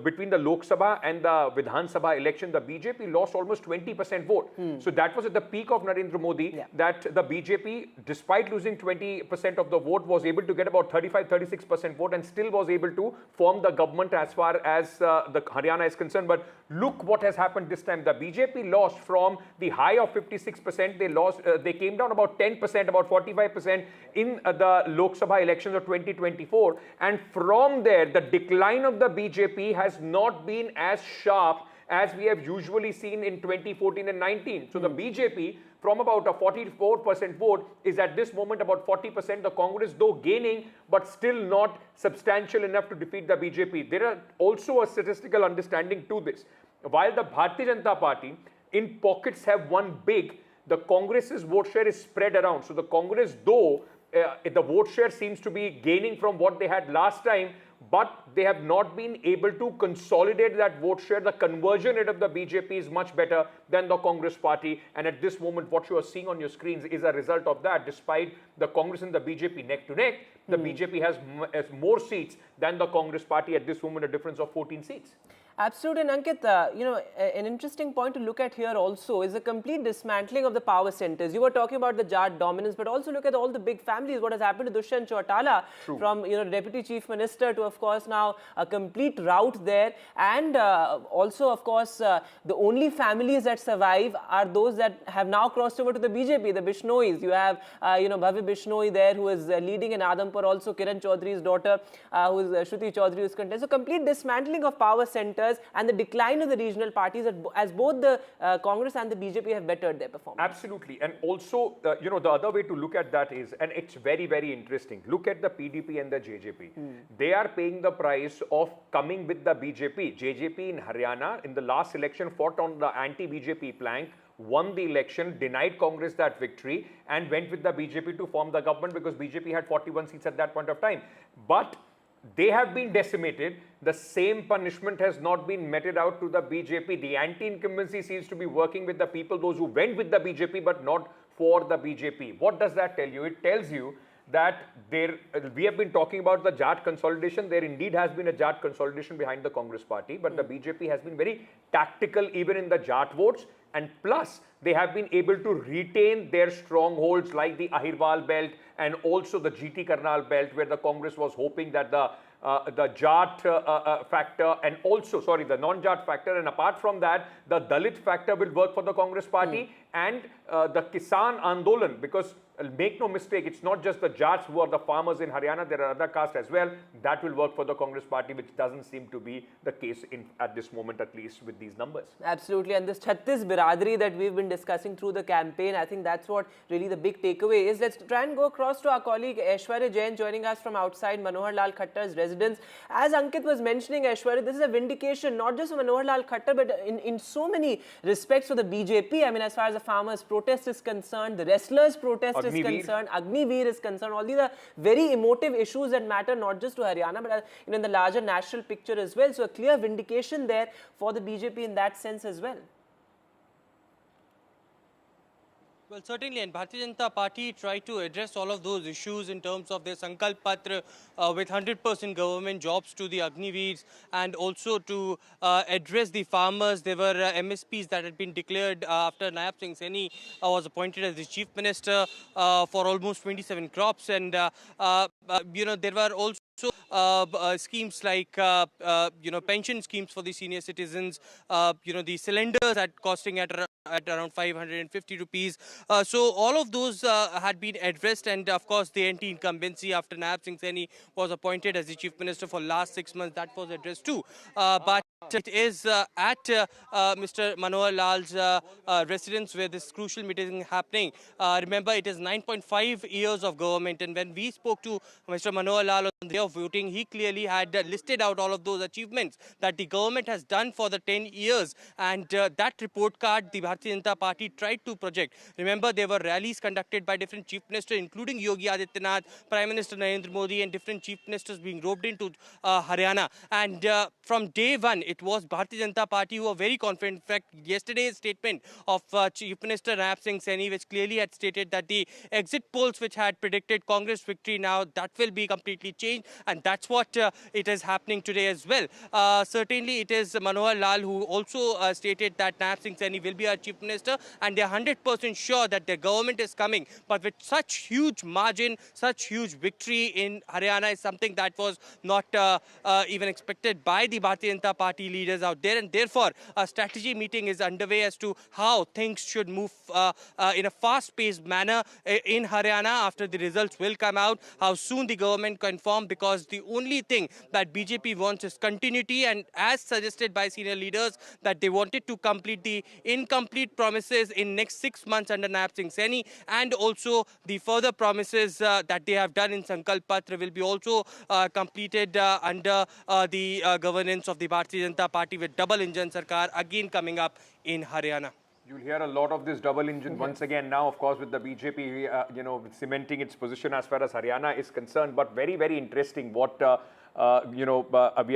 between the Lok Sabha and the Vidhan Sabha election, the BJP lost almost 20% vote. So that was at the peak of Narendra Modi, that the BJP, despite losing 20% of the vote, was able to get about 35-36% vote and still was able to form the government as far as the Haryana is concerned. But look what has happened this time. The BJP lost from the high of 56%. They came down about 10%, about 45% in the Lok Sabha elections of 2024. And from there, the decline of the BJP has not been as sharp as we have usually seen in 2014 and 19. So the BJP, from about a 44% vote, is at this moment about 40%. The Congress, though gaining, but still not substantial enough to defeat the BJP. There are also a statistical understanding to this. While the Bharatiya Janata Party in pockets have won big, the Congress's vote share is spread around. So the Congress, though the vote share seems to be gaining from what they had last time, but they have not been able to consolidate that vote share. The conversion rate of the BJP is much better than the Congress party. And at this moment, what you are seeing on your screens is a result of that. Despite the Congress and the BJP neck to neck, the BJP has more seats than the Congress party at this moment, a difference of 14 seats. Absolutely. And Ankit, an interesting point to look at here also is a complete dismantling of the power centers. You were talking about the Jat dominance, but also look at all the big families. What has happened to Dushyant Chautala, from Deputy Chief Minister to, of course, now a complete rout there. And also, of course, the only families that survive are those that have now crossed over to the BJP, the Bishnois. You have, Bhavi Bishnoi there, who is leading in Adampur, also Kiran Chaudhary's daughter, who is Shruti Chaudhary, who is contesting. So complete dismantling of power centers and the decline of the regional parties as both the Congress and the BJP have bettered their performance. Absolutely. And also, the other way to look at that is, and it's very, very interesting, look at the PDP and the JJP. They are paying the price of coming with the BJP. JJP in Haryana in the last election fought on the anti-BJP plank, won the election, denied Congress that victory, and went with the BJP to form the government because BJP had 41 seats at that point of time. But they have been decimated. The same punishment has not been meted out to the BJP. The anti-incumbency seems to be working with the people, those who went with the BJP but not for the BJP. What does that tell you? It tells you that we have been talking about the Jat consolidation. There indeed has been a Jat consolidation behind the Congress party, but the BJP has been very tactical even in the Jat votes. And plus, they have been able to retain their strongholds like the Ahirwal belt and also the GT Karnal belt, where the Congress was hoping that the Jat factor and also, the non-Jat factor, and apart from that, the Dalit factor will work for the Congress party and the Kisan Andolan, because make no mistake, it's not just the Jats who are the farmers in Haryana, there are other castes as well. That will work for the Congress party, which doesn't seem to be the case at this moment, at least with these numbers. Absolutely. And this Chhattis Biradri that we've been discussing through the campaign, I think that's what really the big takeaway is. Let's try and go across to our colleague Aishwarya Jain, joining us from outside Manohar Lal Khattar's residence. As Ankit was mentioning, Aishwarya, this is a vindication, not just for Manohar Lal Khattar, but in so many respects for the BJP. I mean, as far as the farmers' protest is concerned, the wrestlers' protest is concerned, Agniveer is concerned, all these are very emotive issues that matter not just to Haryana, but in the larger national picture as well. So a clear vindication there for the BJP in that sense as well. Well, certainly, and Bharatiya Janata Party tried to address all of those issues in terms of their Sankalp Patra with 100% government jobs to the Agniveers, and also to address the farmers. There were MSPs that had been declared after Nayab Singh Saini was appointed as the Chief Minister for almost 27 crops. And, there were also schemes like, pension schemes for the senior citizens, the cylinders costing at around 550 rupees. So all of those had been addressed, and of course the anti-incumbency after Nayab Singh Saini was appointed as the Chief Minister for last 6 months, that was addressed too. But It is at Mr. Manohar Lal's residence where this crucial meeting is happening. Remember, it is 9.5 years of government, and when we spoke to Mr. Manohar Lal on the day of voting, he clearly had listed out all of those achievements that the government has done for the 10 years. And that report card, the Bharatiya Janata Party tried to project. Remember, there were rallies conducted by different chief ministers, including Yogi Adityanath, Prime Minister Narendra Modi, and different chief ministers being roped into Haryana. And from day one, it was Bharatiya Janata Party who were very confident. In fact, yesterday's statement of Chief Minister Ranap Singh Saini, which clearly had stated that the exit polls which had predicted Congress victory, now that will be completely changed, and that's what it is happening today as well. Certainly, it is Manohar Lal who also stated that Ranap Singh Saini will be our Chief Minister, and they are 100% sure that their government is coming. But with such huge margin, such huge victory in Haryana is something that was not even expected by the Bharatiya Janata Party leaders out there, and therefore a strategy meeting is underway as to how things should move in a fast-paced manner in Haryana after the results will come out, how soon the government can form, because the only thing that BJP wants is continuity, and as suggested by senior leaders that they wanted to complete the incomplete promises in next 6 months under Ranap Singh Saini, and also the further promises that they have done in Sankalp Patra will be also completed under the governance of the Bharatiya Janata Party, with double engine Sarkar again coming up in Haryana. You'll hear a lot of this double engine once again now, of course, with the BJP, cementing its position as far as Haryana is concerned. But very, very interesting what, we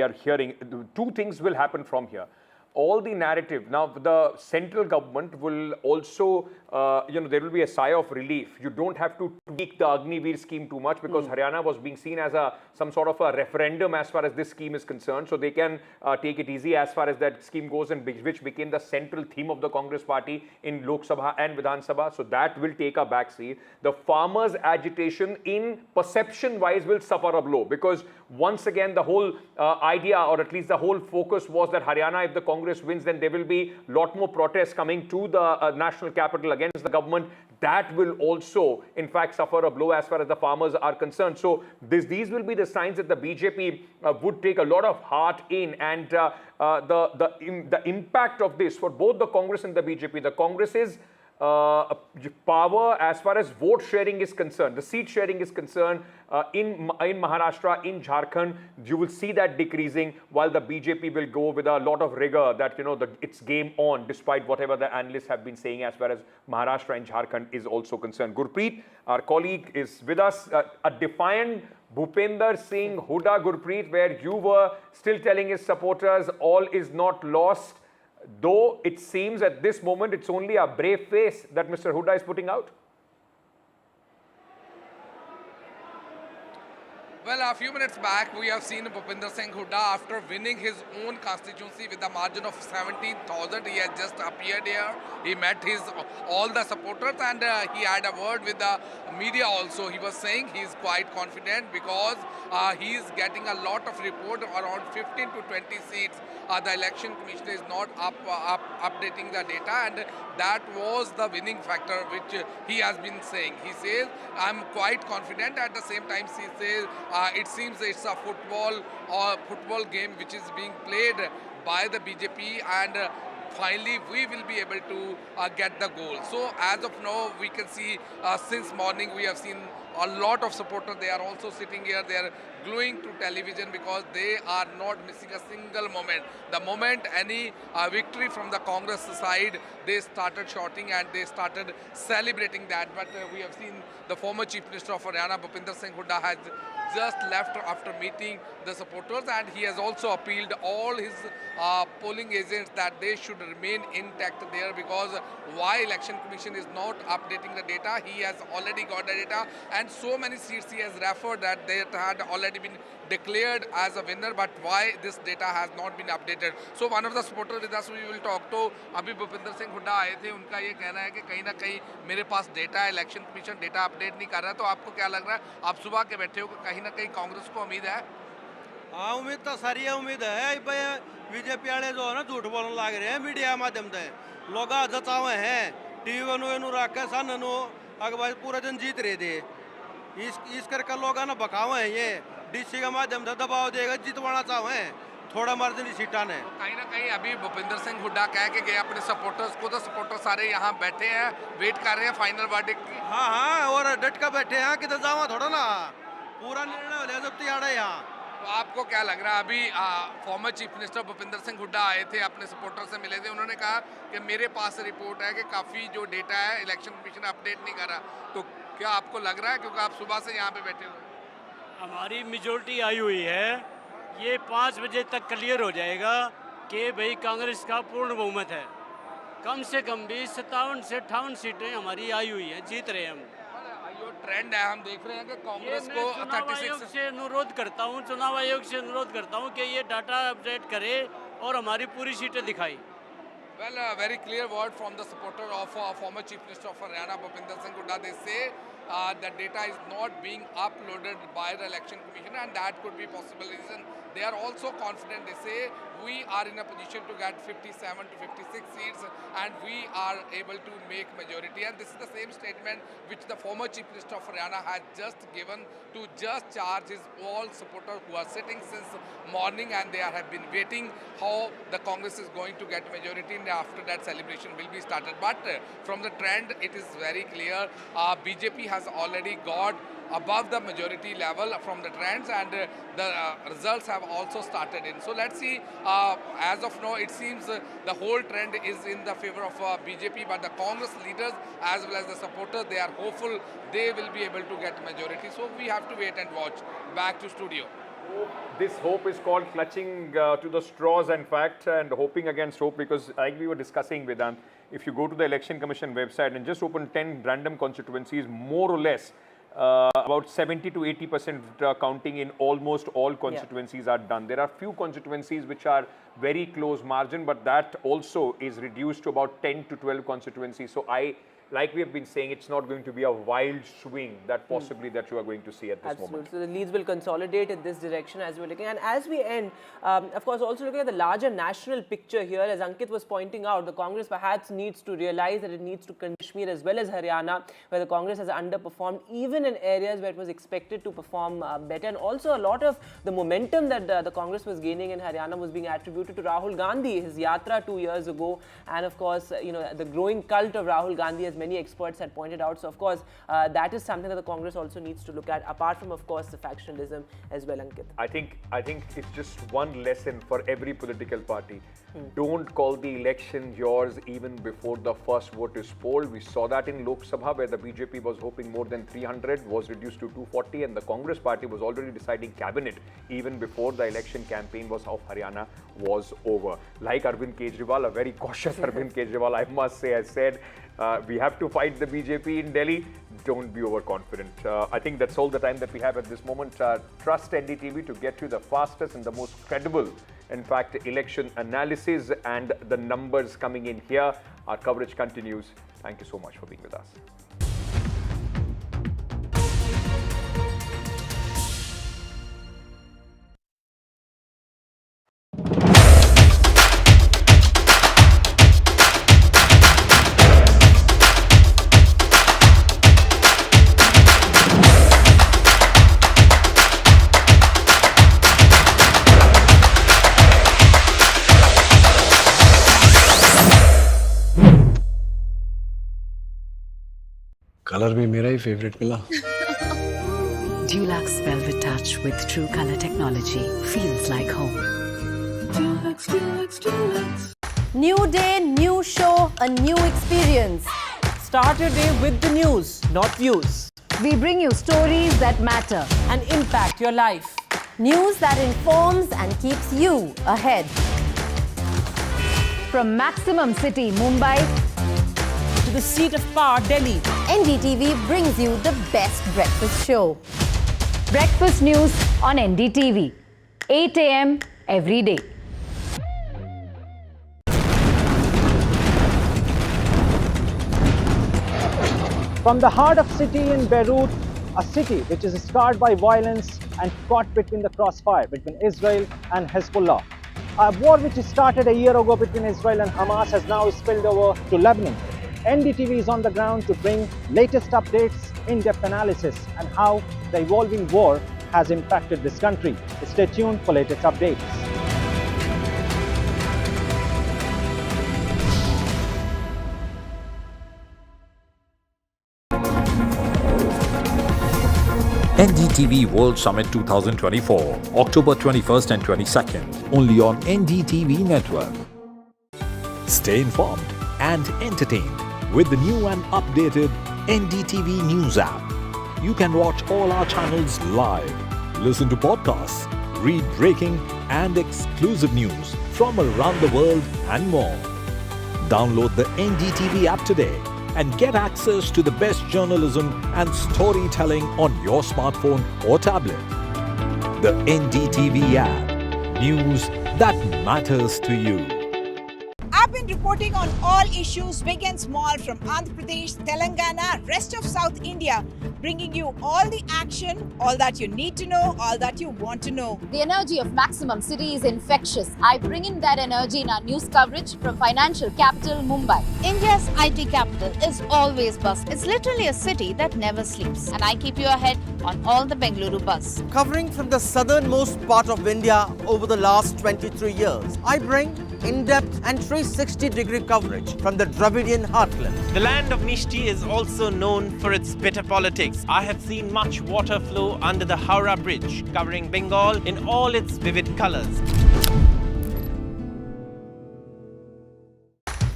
are hearing. Two things will happen from here. All the narrative, now the central government will also, there will be a sigh of relief. You don't have to tweak the Agniveer scheme too much, because Haryana was being seen as some sort of a referendum as far as this scheme is concerned. So they can take it easy as far as that scheme goes, and which became the central theme of the Congress party in Lok Sabha and Vidhan Sabha. So that will take a backseat. The farmers' agitation in perception-wise will suffer a blow, because once again the whole idea, or at least the whole focus, was that Haryana, if the Congress wins, then there will be a lot more protests coming to the national capital against the government. That will also, in fact, suffer a blow as far as the farmers are concerned. So these will be the signs that the BJP would take a lot of heart in, and the impact of this for both the Congress and the BJP. The Congress is power as far as vote sharing is concerned, the seat sharing is concerned, in Maharashtra, in Jharkhand, you will see that decreasing, while the BJP will go with a lot of rigor that, it's game on, despite whatever the analysts have been saying as far as Maharashtra and Jharkhand is also concerned. Gurpreet, our colleague, is with us. A defiant Bhupinder Singh Hooda, Gurpreet, where you were still telling his supporters all is not lost, though it seems at this moment it's only a brave face that Mr. Hooda is putting out? Well, a few minutes back, we have seen Bhupinder Singh Hooda, after winning his own constituency with a margin of 17,000. He has just appeared here. He met all the supporters, and he had a word with the media also. He was saying he is quite confident because he is getting a lot of report, around 15 to 20 seats. The election commission is not updating the data, and that was the winning factor which he has been saying. He says, I'm quite confident. At the same time, he says, it seems it's a football game which is being played by the BJP, and finally we will be able to get the goal. So as of now, we can see since morning we have seen a lot of supporters. They are also sitting here. They are gluing to television because they are not missing a single moment. The moment any victory from the Congress side, they started shouting and they started celebrating that. But we have seen the former Chief Minister of Haryana, Bhupinder Singh Hooda, has just left after meeting the supporters, and he has also appealed all his polling agents that they should remain intact there, because why election commission is not updating the data? He has already got the data, and so many seats he has referred that they had already been declared as a winner, but why this data has not been updated? So one of the supporters with us, we will talk to. अभी भूपिंदर सिंह हुड्डा आए थे, उनका ये कहना है कि कहीं ना कहीं मेरे पास डेटा है, इलेक्शन कमीशन डेटा अपडेट नहीं कर रहा है। तो आपको क्या लग रहा है? आप सुबह के बैठे हो कि कहीं ना कहीं कांग्रेस को उम्मीद है? हाँ, उम्मीद तो सारी उम्मीद है। बीजेपी वाले जो है ना झूठ बोलने लग रहे हैं मीडिया माध्यम से, लोग जचावे हैं टीवी नु रख के सन अगवाई पूरा दिन जीत रहे थे, इस करके लोग ना बकावे हैं, ये डीसी के माध्यम से दबाव देगा जितवाना चाहे थोड़ा मार्जिन ही सीटा ने कहीं ना कहीं अभी भूपिंदर सिंह हुड्डा कह के गए अपने सपोर्टर्स को, तो सपोर्टर सारे यहाँ बैठे हैं, वेट कर रहे हैं फाइनल वर्डिक्ट की। हाँ और डट का बैठे हैं, किधर जावा थोड़ा ना, पूरा निर्णय हो लिया जब तैयार है यहाँ। तो आपको क्या लग रहा है? अभी former chief minister Bhupinder Singh Hooda आए थे, अपने सपोर्टर से मिले थे, उन्होंने कहा कि मेरे पास रिपोर्ट है कि काफ़ी जो डेटा है इलेक्शन कमीशन अपडेट नहीं कर रहा। तो क्या आपको लग रहा है, क्योंकि आप सुबह से यहाँ पे बैठे हुए? हमारी मेजोरिटी आई हुई है, ये 5 बजे तक क्लियर हो जाएगा कि भाई कांग्रेस का पूर्ण बहुमत है। कम से कम भी 57 से 58 सीटें हमारी आई हुई हैं, जीत रहे हैं हम। जो ट्रेंड है हम देख रहे हैं कि कांग्रेस को 36 से अनुरोध करता हूं, चुनाव आयोग से अनुरोध करता हूं कि ये डाटा अपडेट करे और हमारी पूरी सीटें दिखाई। Well, a very clear word from the supporter of former Chief Minister of Haryana, Bhupinder Hooda. They say that data is not being uploaded by the Election Commission, and that could be possible reason. They are also confident. They say we are in a position to get 57 to 56 seats, and we are able to make majority. And this is the same statement which the former Chief Minister of Haryana has just given to just charge his all supporters who are sitting since morning, and they have been waiting how the Congress is going to get majority. After that celebration will be started, but from the trend it is very clear BJP has already got above the majority level from the trends, and the results have also started in. So let's see, as of now it seems the whole trend is in the favor of BJP, but the Congress leaders as well as the supporters, they are hopeful they will be able to get majority. So we have to wait and watch. Back to studio. This hope is called clutching to the straws, in fact, and hoping against hope, because like we were discussing, Vedant, if you go to the Election Commission website and just open 10 random constituencies, more or less, about 70 to 80% counting in almost all constituencies are done. There are few constituencies which are very close margin, but that also is reduced to about 10 to 12 constituencies. So like we have been saying, it's not going to be a wild swing that possibly that you are going to see at this moment. So the leads will consolidate in this direction as we're looking. And as we end, of course, also looking at the larger national picture here, as Ankit was pointing out, the Congress perhaps needs to realize that it needs to Kashmir as well as Haryana, where the Congress has underperformed, even in areas where it was expected to perform better. And also a lot of the momentum that the Congress was gaining in Haryana was being attributed to Rahul Gandhi, his yatra 2 years ago. And of course, you know, the growing cult of Rahul Gandhi, as many experts had pointed out. So of course, that is something that the Congress also needs to look at, apart from, of course, the factionalism as well, Ankit. I think it's just one lesson for every political party. Don't call the election yours even before the first vote is polled. We saw that in Lok Sabha, where the BJP was hoping more than 300, was reduced to 240, and the Congress party was already deciding cabinet even before the election campaign of Haryana was over. Like Arvind Kejriwal, a very cautious Arvind Kejriwal, I must say, has said, we have to fight the BJP in Delhi. Don't be overconfident. I think that's all the time that we have at this moment. Trust NDTV to get you the fastest and the most credible, in fact, election analysis and the numbers coming in here. Our coverage continues. Thank you so much for being with us. Colour भी मेरा ही favourite मिला. Dulux Velvet Touch with true color technology feels like home. New day, new show, a new experience. Start your day with the news, not views. We bring you stories that matter and impact your life. News that informs and keeps you ahead. From Maximum City, Mumbai, to the seat of power, Delhi, NDTV brings you the best breakfast show. Breakfast news on NDTV, 8 a.m. every day. From the heart of city in Beirut, a city which is scarred by violence and caught between the crossfire between Israel and Hezbollah. A war which started a year ago between Israel and Hamas has now spilled over to Lebanon. NDTV is on the ground to bring latest updates, in-depth analysis, and how the evolving war has impacted this country. Stay tuned for latest updates. NDTV World Summit 2024, October 21st and 22nd, only on NDTV network. Stay informed and entertained with the new and updated NDTV News app. You can watch all our channels live, listen to podcasts, read breaking and exclusive news from around the world and more. Download the NDTV app today and get access to the best journalism and storytelling on your smartphone or tablet. The NDTV app. News that matters to you. I've been reporting on all issues big and small from Andhra Pradesh, Telangana, rest of South India, bringing you all the action, all that you need to know, all that you want to know. The energy of Maximum City is infectious. I bring in that energy in our news coverage from financial capital Mumbai. India's IT capital is always buzz. It's literally a city that never sleeps. And I keep you ahead on all the Bengaluru buzz. Covering from the southernmost part of India over the last 23 years, I bring in-depth and 360-degree coverage from the Dravidian heartland. The land of Mishti is also known for its bitter politics. I have seen much water flow under the Howrah Bridge, covering Bengal in all its vivid colors.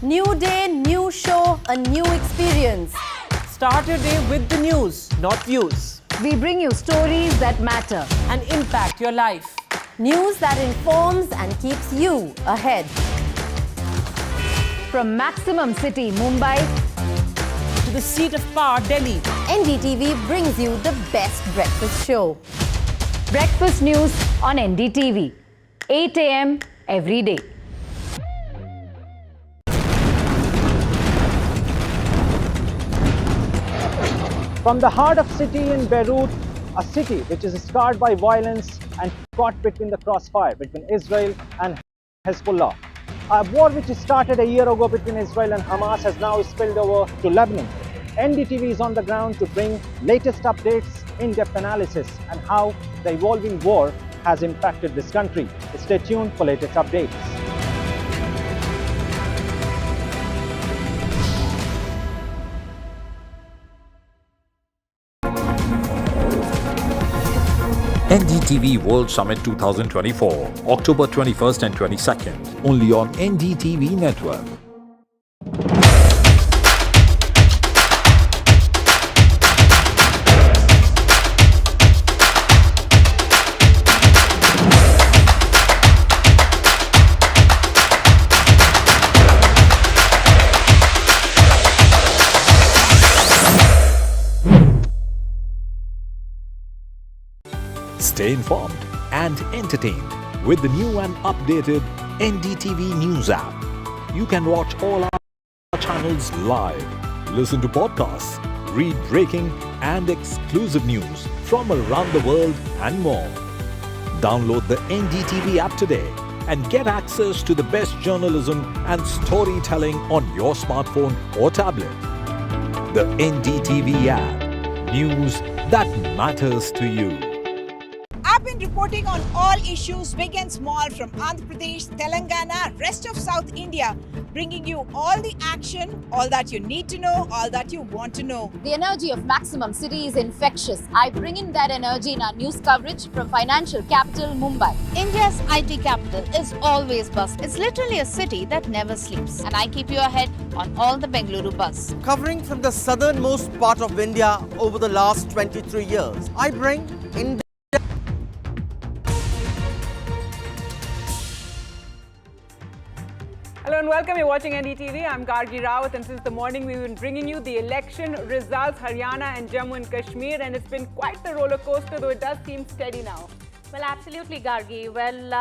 New day, new show, a new experience. Start your day with the news, not views. We bring you stories that matter and impact your life. News that informs and keeps you ahead. From Maximum City, Mumbai, to the seat of power, Delhi, NDTV brings you the best breakfast show. Breakfast news on NDTV, 8 a.m. every day. From the heart of city in Beirut, a city which is scarred by violence and caught between the crossfire between Israel and Hezbollah. A war which started a year ago between Israel and Hamas has now spilled over to Lebanon. NDTV is on the ground to bring latest updates, in-depth analysis and how the evolving war has impacted this country. Stay tuned for latest updates. NDTV World Summit 2024, October 21st and 22nd, only on NDTV network. Stay informed and entertained with the new and updated NDTV News app. You can watch all our channels live, listen to podcasts, read breaking and exclusive news from around the world and more. Download the NDTV app today and get access to the best journalism and storytelling on your smartphone or tablet. The NDTV app. News that matters to you. I've been reporting on all issues big and small from Andhra Pradesh, Telangana, rest of South India, bringing you all the action, all that you need to know, all that you want to know. The energy of Maximum City is infectious. I bring in that energy in our news coverage from financial capital Mumbai. India's IT capital is always buzz. It's literally a city that never sleeps. And I keep you ahead on all the Bengaluru buzz. Covering from the southernmost part of India over the last 23 years, I bring in. Hello and welcome. You're watching NDTV. I'm Gargi Rawat, and since the morning we've been bringing you the election results, Haryana and Jammu and Kashmir, and it's been quite the roller coaster, though it does seem steady now. Well, absolutely, Gargi. Well,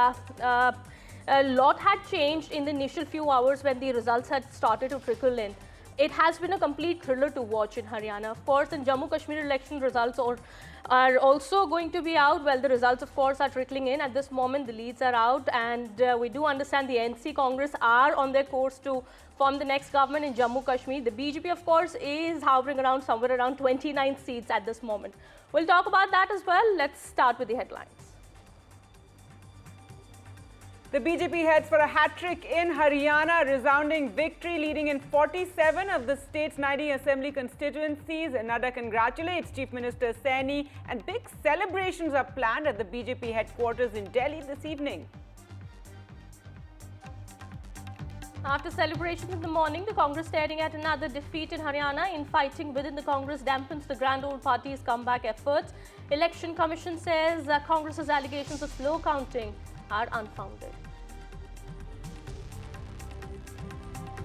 a lot had changed in the initial few hours when the results had started to trickle in. It has been a complete thriller to watch in Haryana. Of course, in Jammu Kashmir election results are also going to be out. Well, the results, of course, are trickling in. At this moment, the leads are out, and we do understand the NC Congress are on their course to form the next government in Jammu Kashmir. The BJP, of course, is hovering around somewhere around 29 seats at this moment. We'll talk about that as well. Let's start with the headlines. The BJP heads for a hat-trick in Haryana, resounding victory leading in 47 of the state's 90 assembly constituencies. Nadda congratulates Chief Minister Saini, and big celebrations are planned at the BJP headquarters in Delhi this evening. After celebrations in the morning, the Congress staring at another defeat in Haryana. Infighting within the Congress dampens the grand old party's comeback efforts. Election Commission says Congress's allegations of slow counting are unfounded.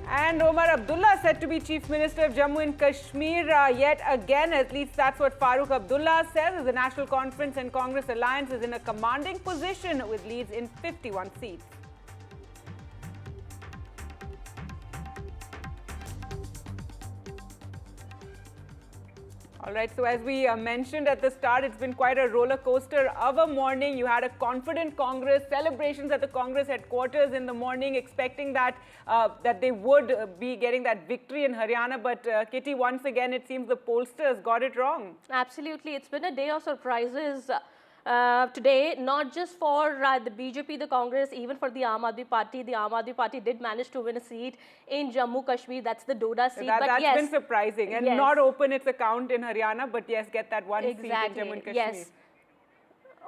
And Omar Abdullah said to be Chief Minister of Jammu and Kashmir yet again. At least that's what Farooq Abdullah says, as the National Conference and Congress alliance is in a commanding position with leads in 51 seats. All right, so as we mentioned at the start, it's been quite a roller coaster of a morning. You had a confident Congress, celebrations at the Congress headquarters in the morning, expecting that that they would be getting that victory in Haryana. But Kitty, once again, it seems the pollsters got it wrong. Absolutely. It's been a day of surprises today, not just for the BJP, the Congress, even for the Aam Aadmi Party. The Aam Aadmi Party did manage to win a seat in Jammu Kashmir. That's the Doda seat. That's been surprising. And not open its account in Haryana, but yes, get that one seat in Jammu and Kashmir. Yes.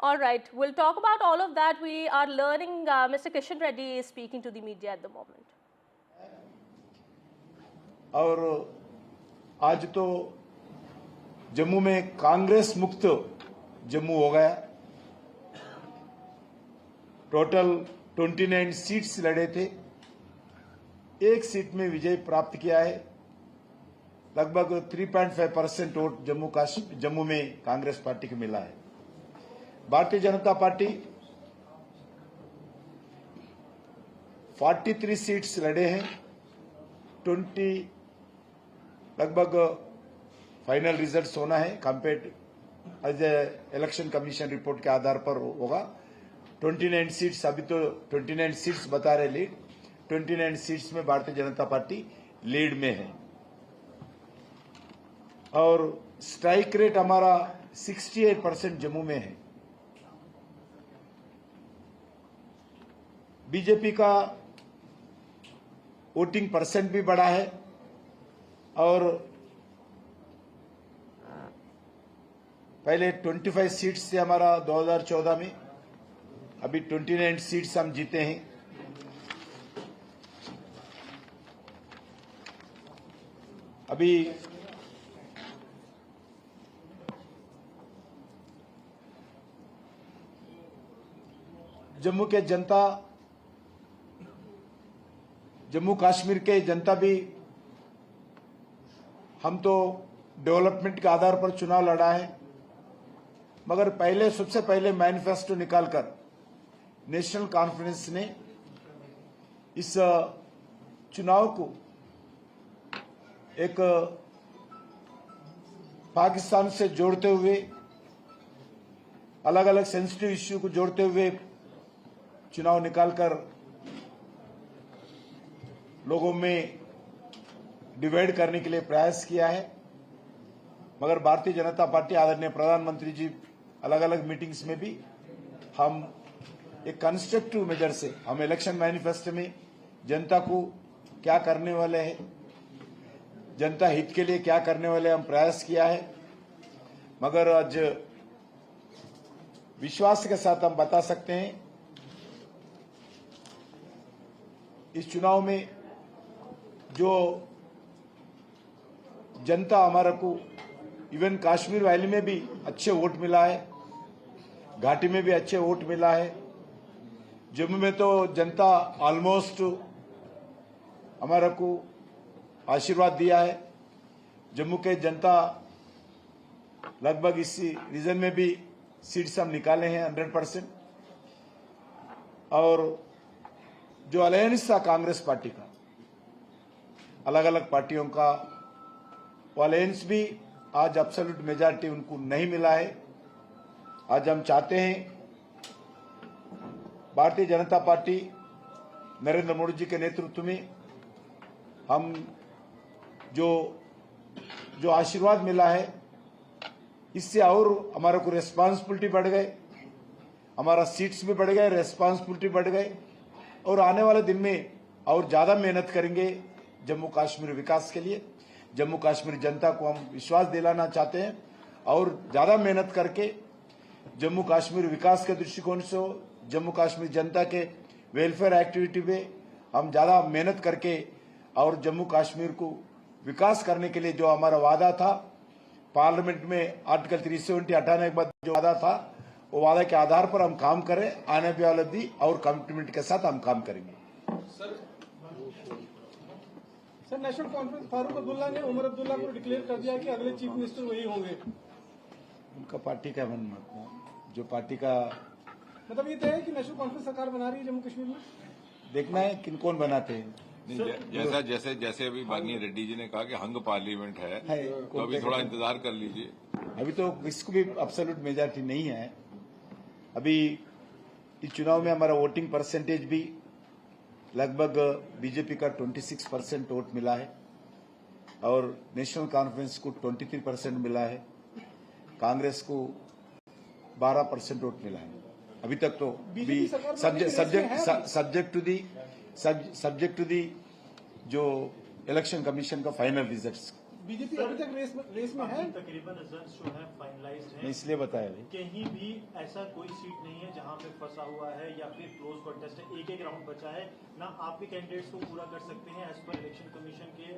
All right. We'll talk about all of that. We are learning Mr. Kishan Reddy is speaking to the media at the moment. और आज तो जम्मू में कांग्रेस मुक्त जम्मू हो गया। Total 29 seats लड़े थे, एक सीट में विजय प्राप्त किया है। लगभग 3.5% वोट जम्मू में कांग्रेस पार्टी को मिला है। भारतीय जनता पार्टी 43 सीट्स लड़े हैं, 20 लगभग फाइनल रिजल्ट्स होना है। Compare as election commission report के आधार पर होगा। 29 सीट्स, अभी तो 29 सीट्स बता रहे लीड। 29 सीट्स में भारतीय जनता पार्टी लीड में है और स्ट्राइक रेट हमारा 68% जम्मू में है। बीजेपी का वोटिंग परसेंट भी बढ़ा है और पहले 25 सीट्स थे हमारा 2014 में, अभी 29 सीट्स हम जीते हैं। अभी जम्मू के जनता, जम्मू कश्मीर के जनता भी, हम तो डेवलपमेंट के आधार पर चुनाव लड़ा है, मगर पहले सबसे पहले मैनिफेस्टो निकालकर नेशनल कॉन्फ्रेंस ने इस चुनाव को एक पाकिस्तान से जोड़ते हुए, अलग अलग सेंसिटिव इश्यू को जोड़ते हुए चुनाव निकालकर लोगों में डिवाइड करने के लिए प्रयास किया है। मगर भारतीय जनता पार्टी, आदरणीय प्रधानमंत्री जी अलग अलग मीटिंग्स में भी हम एक कंस्ट्रक्टिव मेजर से, हम इलेक्शन मैनिफेस्टो में जनता को क्या करने वाले हैं, जनता हित के लिए क्या करने वाले हम प्रयास किया है। मगर आज विश्वास के साथ हम बता सकते हैं इस चुनाव में जो जनता हमारा को, इवन कश्मीर वैली में भी अच्छे वोट मिला है, घाटी में भी अच्छे वोट मिला है, जम्मू में तो जनता ऑलमोस्ट हमारा को आशीर्वाद दिया है। जम्मू के जनता लगभग इस रीजन में भी सीट्स हम निकाले हैं 100%। और जो अलायंस था कांग्रेस पार्टी का, अलग अलग पार्टियों का, वो अलायंस भी आज एब्सोल्यूट मेजॉरिटी उनको नहीं मिला है। आज हम चाहते हैं भारतीय जनता पार्टी नरेंद्र मोदी जी के नेतृत्व में हम जो आशीर्वाद मिला है, इससे और हमारे को रेस्पॉन्सिबिलिटी बढ़ गए, हमारा सीट्स भी बढ़ गए, रेस्पॉन्सिबिलिटी बढ़ गए और आने वाले दिन में और ज्यादा मेहनत करेंगे जम्मू कश्मीर विकास के लिए। जम्मू कश्मीर जनता को हम विश्वास दिलाना चाहते हैं और ज्यादा मेहनत करके जम्मू कश्मीर विकास के दृष्टिकोण से जम्मू कश्मीर जनता के वेलफेयर एक्टिविटी में हम ज्यादा मेहनत करके और जम्मू कश्मीर को विकास करने के लिए जो हमारा वादा था पार्लियामेंट में आर्टिकल 370 हटाने के बाद जो वादा था वो वादा के आधार पर हम काम करें। आने वाले दिन और कमिटमेंट के साथ हम काम करेंगे। Sir national conference Farooq Abdullah ने उमर अब्दुल्ला को डिक्लेयर कर दिया कि अगले चीफ मिनिस्टर वही होंगे। उनका पार्टी का मन जो पार्टी का मतलब ये तय है कि नेशनल कॉन्फ्रेंस सरकार बना रही है जम्मू कश्मीर में। देखना है किन कौन बनाते हैं। जैसा जैसे जैसे अभी माननीय रेड्डी जी ने कहा कि हंग पार्लियामेंट है तो अभी थोड़ा इंतजार कर लीजिए। अभी तो इसको भी एब्सोल्यूट मेजॉरिटी नहीं है। अभी इस चुनाव में हमारा वोटिंग परसेंटेज भी लगभग बीजेपी का 26% वोट मिला है और नेशनल कॉन्फ्रेंस को 23% मिला है, कांग्रेस को 12% वोट मिला है। अभी तक तो सब्जेक्ट टू दी जो इलेक्शन कमीशन का फाइनल रिजल्ट्स। बीजेपी अभी तक रेस में है। तकरीबन रिजल्ट्स जो है फाइनलाइज्ड है। इसलिए बताया कहीं भी ऐसा कोई सीट नहीं है जहां पे फंसा हुआ है या फिर क्लोज कॉन्टेस्ट है। एक राउंड बचा है ना आपके कैंडिडेट्स को पूरा कर सकते हैं एज पर इलेक्शन कमीशन के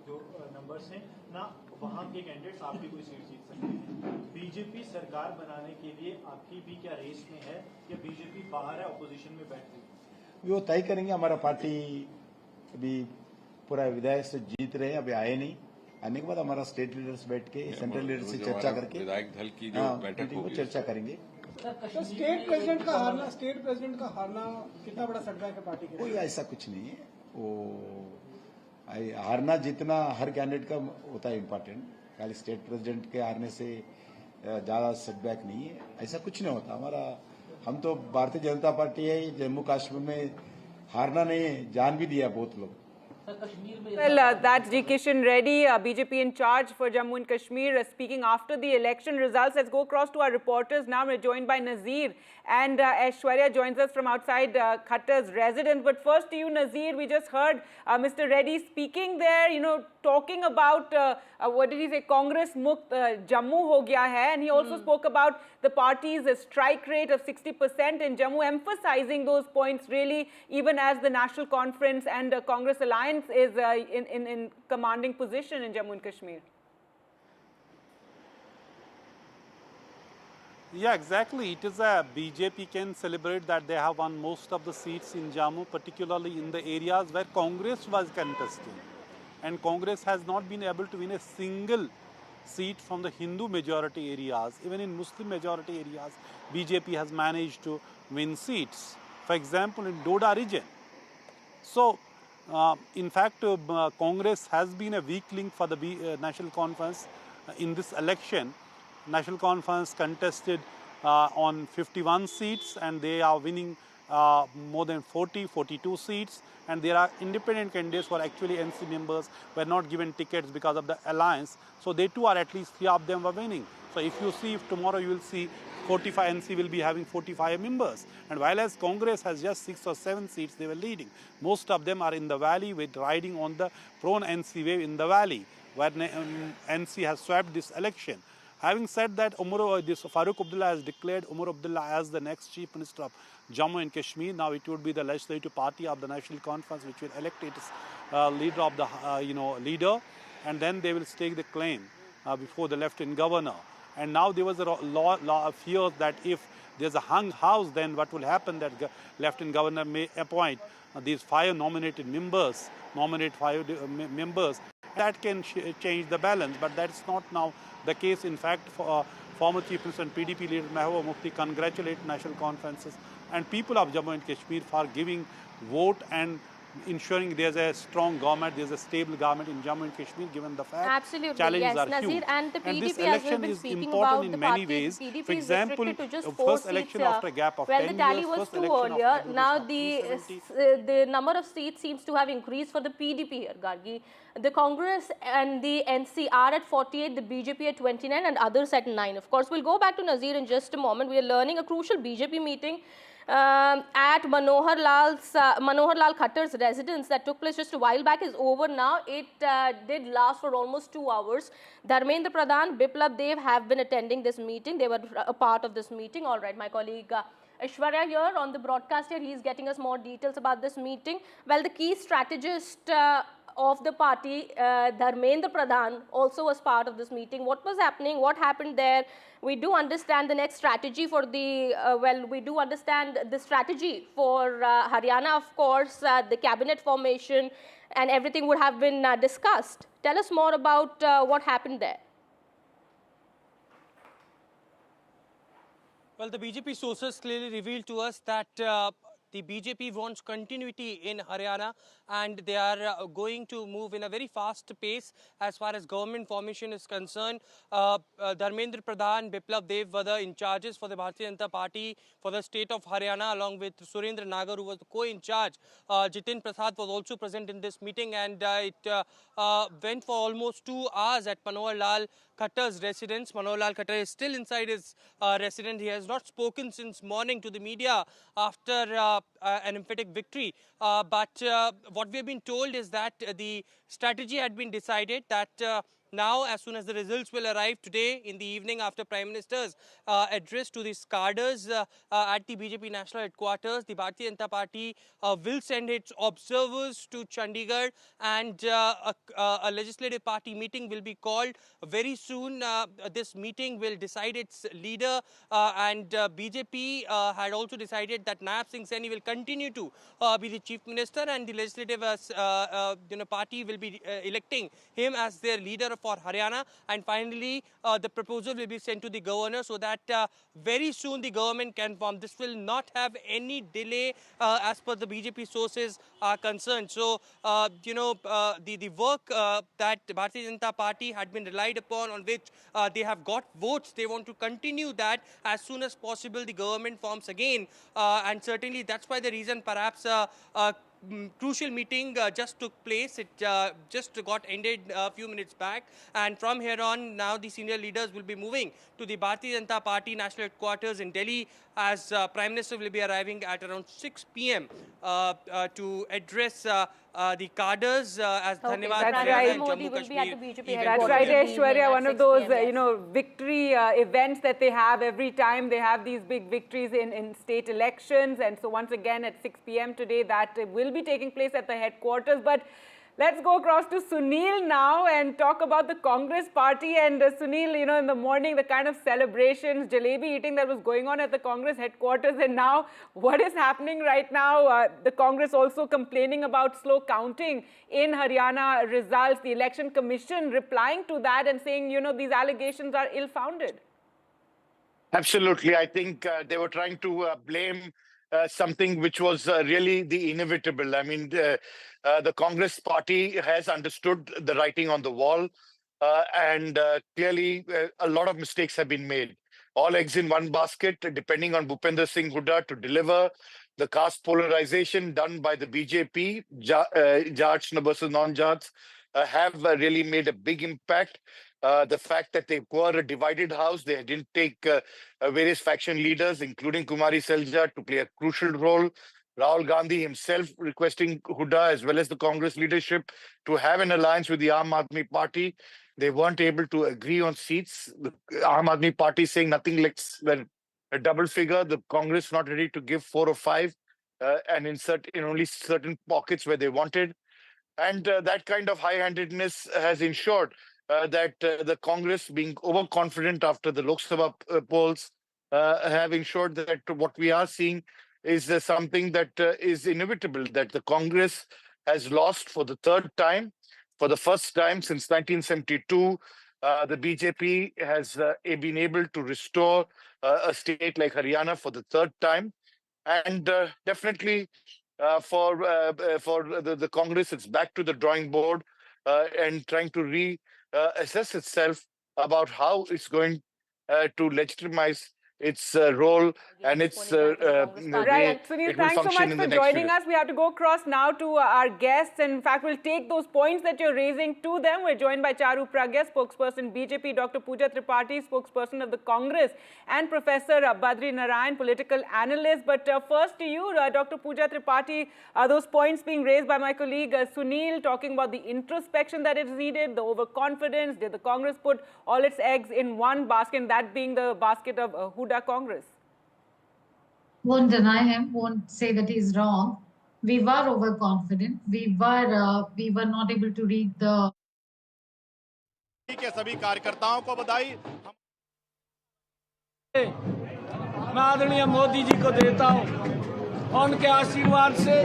जो नंबर्स हैं ना वहां के कैंडिडेट्स आपकी कोई सीट जीत सकते हैं। बीजेपी सरकार बनाने के लिए आपकी भी क्या रेस में है या बीजेपी बाहर है ऑपोजिशन में बैठ गई? वो तय करेंगे। हमारा पार्टी अभी पूरा विधायक से जीत रहे हैं, अभी आए नहीं। आने के बाद हमारा स्टेट लीडर्स बैठ के सेंट्रल लीडर से चर्चा करके विधायक दल की जो बैठक होगी चर्चा करेंगे। तो स्टेट प्रेसिडेंट का हारना कितना बड़ा सेटबैक है पार्टी के? कोई ऐसा कुछ नहीं है। वो हारना जीतना हर कैंडिडेट का होता है इम्पोर्टेंट। खाली स्टेट प्रेसिडेंट के हारने से ज्यादा सेटबैक नहीं है, ऐसा कुछ नहीं होता। हमारा हम तो भारतीय जनता पार्टी है, जम्मू कश्मीर में हारना नहीं है, जान भी दिया बहुत लोग। Well, that's G. Kishan Reddy, BJP in charge for Jammu and Kashmir, speaking after the election results. Let's go across to our reporters now. We're joined by Nazir and Aishwarya joins us from outside Khattar's residence. But first to you, Nazir, we just heard Mr. Reddy speaking there, you know, talking about, what did he say, Congress Mukt Jammu ho gaya hai. And he also spoke about the party's strike rate of 60% in Jammu, emphasizing those points really, even as the National Conference and Congress Alliance is in commanding position in Jammu and Kashmir. Yeah, exactly. It is a BJP can celebrate that they have won most of the seats in Jammu, particularly in the areas where Congress was contesting. And Congress has not been able to win a single seat from the Hindu majority areas. Even in Muslim majority areas, BJP has managed to win seats. For example, in Doda region. So, in fact, Congress has been a weak link for the National Conference in this election. National Conference contested on 51 seats and they are winning more than 42 seats. And there are independent candidates who are actually NC members were not given tickets because of the alliance. So they too are, at least 3 of them were winning. So if you see, if tomorrow you will see 45 NC will be having 45 members. And while as Congress has just 6 or 7 seats, they were leading. Most of them are in the valley with riding on the pro-NC wave in the valley, where NC has swept this election. Having said that, Farooq Abdullah has declared Umar Abdullah as the next Chief Minister of Jammu and Kashmir. Now it would be the legislative party of the National Conference which will elect its leader of the leader, and then they will stake the claim before the Lieutenant Governor. And now there was a lot of fear that if there's a hung house, then what will happen that Lieutenant Governor may appoint these 5 nominated members, that can change the balance, but that's not now the case. In fact, former Chief Minister and PDP leader Mehbooba Mufti congratulate national conferences and people of Jammu and Kashmir for giving vote and ensuring there's a strong government, there's a stable government in Jammu and Kashmir, given the fact absolutely challenges yes, are Nazir, huge. And the PDP this as election we've been is speaking important about in the many party, ways. PDP For example, to just 4 first seats election after a gap of well, 10 the tally years, was first 2 election earlier. of Now the number of seats seems to have increased for the PDP here, Gargi. The Congress and the NC are at 48, the BJP at 29 and others at 9. Of course, we'll go back to Nazir in just a moment. We are learning a crucial BJP meeting at Manohar Lal Khattar's residence that took place just a while back is over now. It did last for almost 2 hours. Dharmendra Pradhan, Biplab Dev have been attending this meeting. They were a part of this meeting. All right, my colleague Aishwarya here on the broadcast here, he is getting us more details about this meeting. Well, the key strategist of the party, Dharmendra Pradhan, also was part of this meeting. What was happening? What happened there? We do understand the next strategy for the, we do understand the strategy for Haryana, of course, the cabinet formation and everything would have been discussed. Tell us more about what happened there. Well, the BJP sources clearly revealed to us that the BJP wants continuity in Haryana and they are going to move in a very fast pace as far as government formation is concerned. Dharmendra Pradhan, Biplab Dev were the in charges for the Bharatiya Janata Party for the state of Haryana, along with Surendra Nagar, who was the co-in charge. Jitin Prasad was also present in this meeting, and it went for almost 2 hours at Manohar Lal Khattar's residence. Manohar Lal Khattar is still inside his residence. He has not spoken since morning to the media after an emphatic victory. But what we have been told is that the strategy had been decided that now, as soon as the results will arrive today in the evening after Prime Minister's address to the cadres at the BJP National Headquarters, the Bharatiya Janata Party will send its observers to Chandigarh, and a legislative party meeting will be called very soon. This meeting will decide its leader, and BJP had also decided that Naib Singh Saini will continue to be the Chief Minister, and the legislative party will be electing him as their leader for Haryana. And finally, the proposal will be sent to the governor so that very soon the government can form. This will not have any delay as per the BJP sources are concerned. So, the work that Bharatiya Janata Party had been relied upon, on which they have got votes, they want to continue that as soon as possible. The government forms again, and certainly that's why the reason perhaps crucial meeting just took place. It just got ended a few minutes back, and from here on now the senior leaders will be moving to the Bharatiya Janata Party national headquarters in Delhi, as Prime Minister will be arriving at around 6 p.m. To address the cadres as Dhanyavad Haryana and Jammu Kashmir. That's right, Aishwarya. One of those victory events that they have every time they have these big victories in state elections. And so once again at 6 p.m. today, that will be taking place at the headquarters. But let's go across to Sunil now and talk about the Congress party. And Sunil, in the morning, the kind of celebrations, jalebi eating that was going on at the Congress headquarters. And now what is happening right now? The Congress also complaining about slow counting in Haryana results. The Election Commission replying to that and saying, these allegations are ill-founded. Absolutely. I think they were trying to blame something which was really the inevitable. I mean, the Congress party has understood the writing on the wall, and clearly a lot of mistakes have been made. All eggs in one basket, depending on Bhupinder Singh Hooda to deliver the caste polarization done by the BJP, Jats versus non-Jats, have really made a big impact. The fact that they were a divided house, they didn't take various faction leaders, including Kumari Selja, to play a crucial role. Rahul Gandhi himself requesting Hooda as well as the Congress leadership to have an alliance with the Aam Aadmi Party. They weren't able to agree on seats. The Aam Aadmi Party saying nothing less than a double figure. The Congress not ready to give 4 or 5 and insert in only certain pockets where they wanted. And that kind of high-handedness has ensured that the Congress, being overconfident after the Lok Sabha polls, have ensured that what we are seeing is something that is inevitable, that the Congress has lost for the third time. For the first time since 1972, the BJP has been able to restore a state like Haryana for the third time. And definitely for the Congress, it's back to the drawing board and trying to assess itself about how it's going to legitimize its role and its Right, way Sunil, it will thanks so function much in for the next few joining days. us. We have to go across now to our guests. And in fact, we'll take those points that you're raising to them. We're joined by Charu Pragya, spokesperson BJP, Dr. Pooja Tripathi, spokesperson of the Congress, and Professor Badri Narayan, political analyst. But first to you, Dr. Pooja Tripathi, those points being raised by my colleague Sunil, talking about the introspection that is needed, the overconfidence. Did the Congress put all its eggs in one basket, and that being the basket of Hooda Congress? Won't deny him, won't say that he's wrong. We were overconfident. We were not able to read the. के सभी कार्यकर्ताओं को बधाई। मैं आदरणीय मोदी जी को देता हूं। उनके आशीर्वाद से,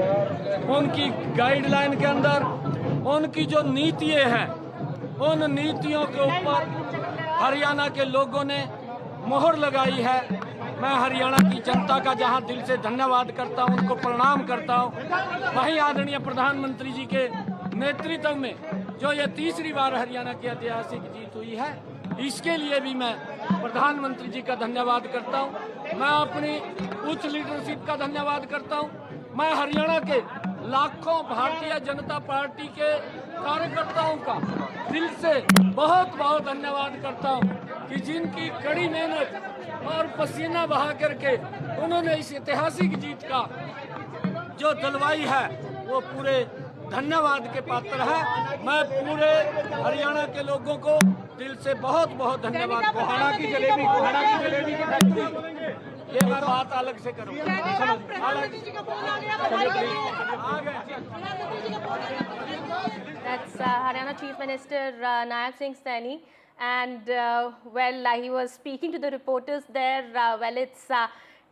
उनकी गाइडलाइन के अंदर, उनकी जो नीतियां हैं, उन नीतियों के ऊपर हरियाणा के लोगों ने मोहर लगाई है। मैं हरियाणा की जनता का जहां दिल से धन्यवाद करता हूं, उनको प्रणाम करता हूं, वहीं आदरणीय प्रधानमंत्री जी के नेतृत्व में जो ये तीसरी बार हरियाणा की ऐतिहासिक जीत हुई है, इसके लिए भी मैं प्रधानमंत्री जी का धन्यवाद करता हूं। मैं अपनी उच्च लीडरशिप का धन्यवाद करता हूं। मैं हरियाणा के लाखों भारतीय जनता पार्टी के कार्यकर्ताओं का दिल से बहुत बहुत धन्यवाद करता हूं कि जिनकी कड़ी मेहनत और पसीना बहा करके उन्होंने इस ऐतिहासिक जीत का जो दिलवाई है, वो पूरे धन्यवाद के पात्र है। मैं पूरे हरियाणा के लोगों को दिल से बहुत बहुत धन्यवाद। कोहाना की जलेबी की फैक्ट्री, ये मैं बात अलग से करूँगा। That's Haryana Chief Minister Nayak Singh Saini, and he was speaking to the reporters there. It's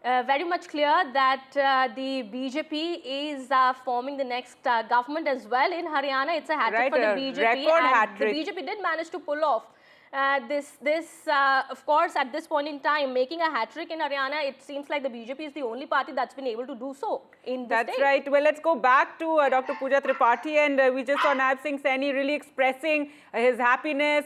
very much clear that the BJP is forming the next government as well in Haryana. It's a hat-trick for the BJP, record and hat-trick. the BJP did manage to pull off of course, at this point in time, making a hat-trick in Haryana, it seems like the BJP is the only party that's been able to do so in this That's state. right. Well, let's go back to Dr. Pooja Tripathi, and we just saw Nayak Singh Saini really expressing his happiness,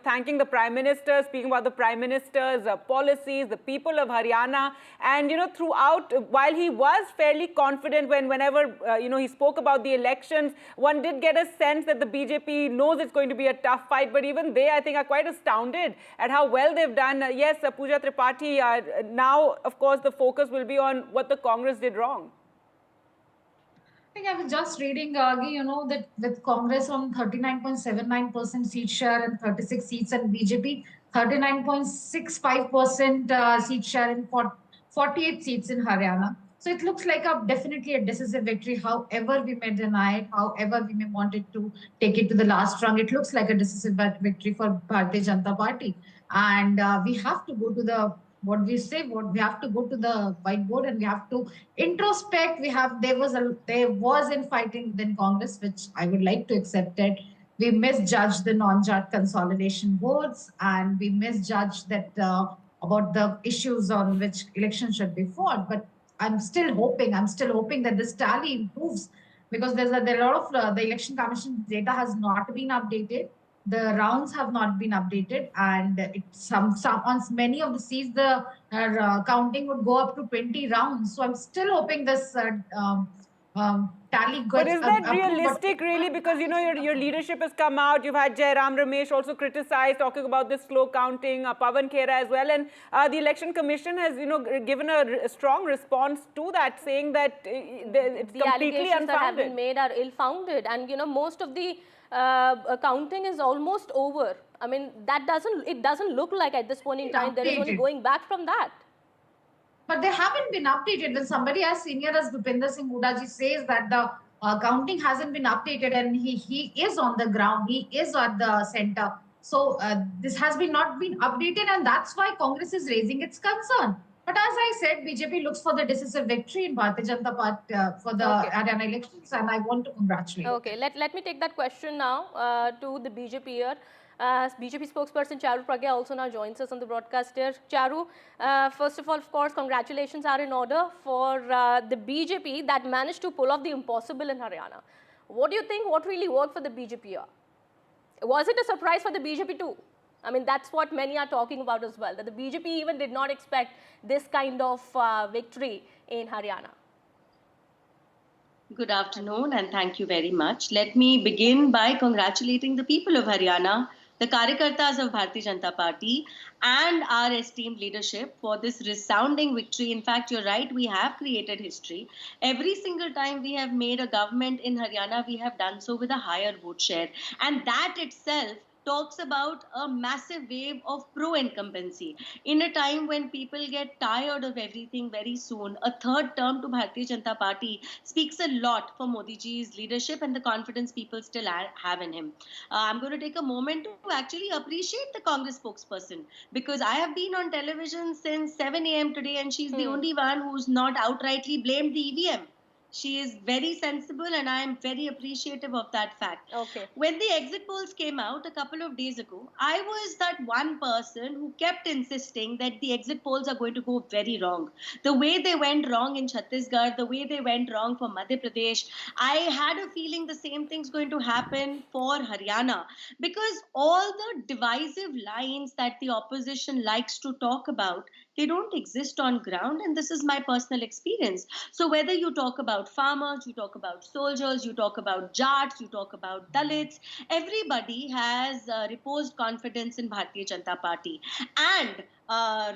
thanking the Prime Minister, speaking about the Prime Minister's policies, the people of Haryana, and, throughout, while he was fairly confident whenever, he spoke about the elections, one did get a sense that the BJP knows it's going to be a tough fight, but even they, I think, are quite astounded at how well they've done. Yes, Pooja Tripathi, now, of course, the focus will be on what the Congress did wrong. I think I was just reading, that with Congress on 39.79% seat share and 36 seats, and BJP 39.65% seat share and 48 seats in Haryana. So it looks like definitely a decisive victory. However we may deny it, however we may want it to take it to the last rung, it looks like a decisive victory for Bharatiya Janata Party. And we have to go to the we have to go to the whiteboard and we have to introspect. There was infighting within Congress, which I would like to accept it. We misjudged the non-JAT consolidation votes, and we misjudged that about the issues on which elections should be fought. But I'm still hoping that this tally improves, because there are a lot of the election commission data has not been updated. The rounds have not been updated, and on many of the seats, the counting would go up to 20 rounds. So I'm still hoping this tally goes. But is that realistic, really? Because, your leadership has come out. You've had Jairam Ramesh also criticized, talking about this slow counting, Pawan Khera as well. And the Election Commission has, given a strong response to that, saying that it's the completely allegations unfounded. that have been made are ill-founded. And, most of the counting is almost over. I mean, it doesn't look like at this point in time there is only going back from that. But they haven't been updated. When somebody as senior as Bhupinder Hooda ji says that the counting hasn't been updated, and he is on the ground, he is at the center. So this has not been updated, and that's why Congress is raising its concern. But as I said, BJP looks for the decisive victory in Bharatiya Janata Party for the Haryana elections, and I want to congratulate. Okay, let me take that question now to the BJP here. BJP spokesperson Charu Pragya also now joins us on the broadcast here. Charu, first of all, of course, congratulations are in order for the BJP that managed to pull off the impossible in Haryana. What do you think? What really worked for the BJP here? Was it a surprise for the BJP too? I mean, that's what many are talking about as well, that the BJP even did not expect this kind of victory in Haryana. Good afternoon and thank you very much. Let me begin by congratulating the people of Haryana, the Karyakartas of Bharatiya Janata Party and our esteemed leadership for this resounding victory. In fact, you're right, we have created history. Every single time we have made a government in Haryana, we have done so with a higher vote share. And that itself talks about a massive wave of pro-incumbency. In a time when people get tired of everything very soon, a third term to Bharatiya Janata Party speaks a lot for Modi ji's leadership and the confidence people still have in him. I'm going to take a moment to actually appreciate the Congress spokesperson, because I have been on television since 7 a.m. today and she's the only one who's not outrightly blamed the EVM. She is very sensible and I am very appreciative of that fact. Okay. When the exit polls came out a couple of days ago, I was that one person who kept insisting that the exit polls are going to go very wrong. The way they went wrong in Chhattisgarh, the way they went wrong for Madhya Pradesh, I had a feeling the same thing's going to happen for Haryana, because all the divisive lines that the opposition likes to talk about, they don't exist on ground, and this is my personal experience. So whether you talk about farmers, you talk about soldiers, you talk about Jats, you talk about Dalits, everybody has reposed confidence in Bharatiya Janata Party and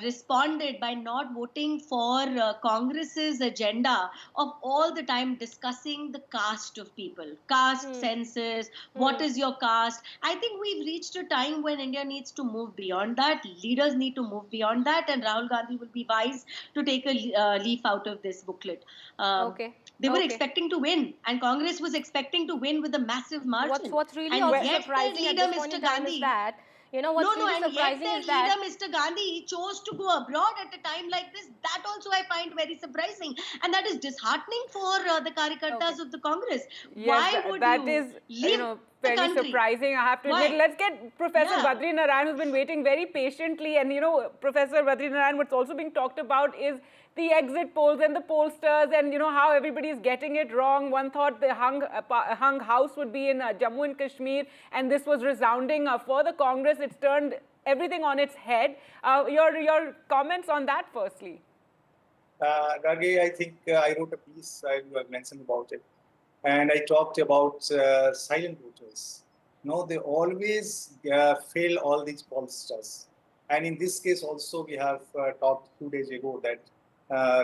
responded by not voting for Congress's agenda of all the time discussing the caste of people, caste census, what is your caste. I think we've reached a time when India needs to move beyond that. Leaders need to move beyond that, and Rahul Gandhi will be wise to take a leaf out of this booklet. They were expecting to win, and Congress was expecting to win with a massive margin. What's really and also yet surprising their at leader, this point Mr. in time Gandhi, is that, what's really and surprising yet is their that leader, Mr. Gandhi, chose to go abroad at a time like this. That also I find very surprising, and that is disheartening for the Karyakartas of the Congress. Yes, Why would that you is, leave the fairly country? surprising, I have to admit. Why? Let's get Professor Yeah. Badri Narayan, who's been waiting very patiently. And, Professor Badri Narayan, what's also being talked about is the exit polls and the pollsters and, how everybody is getting it wrong. One thought the hung house would be in Jammu and Kashmir, and this was resounding for the Congress. It's turned everything on its head. Your comments on that, firstly. Gargi, I think I wrote a piece, you have mentioned about it, and I talked about silent voters. They always fail all these pollsters. And in this case also, we have talked 2 days ago that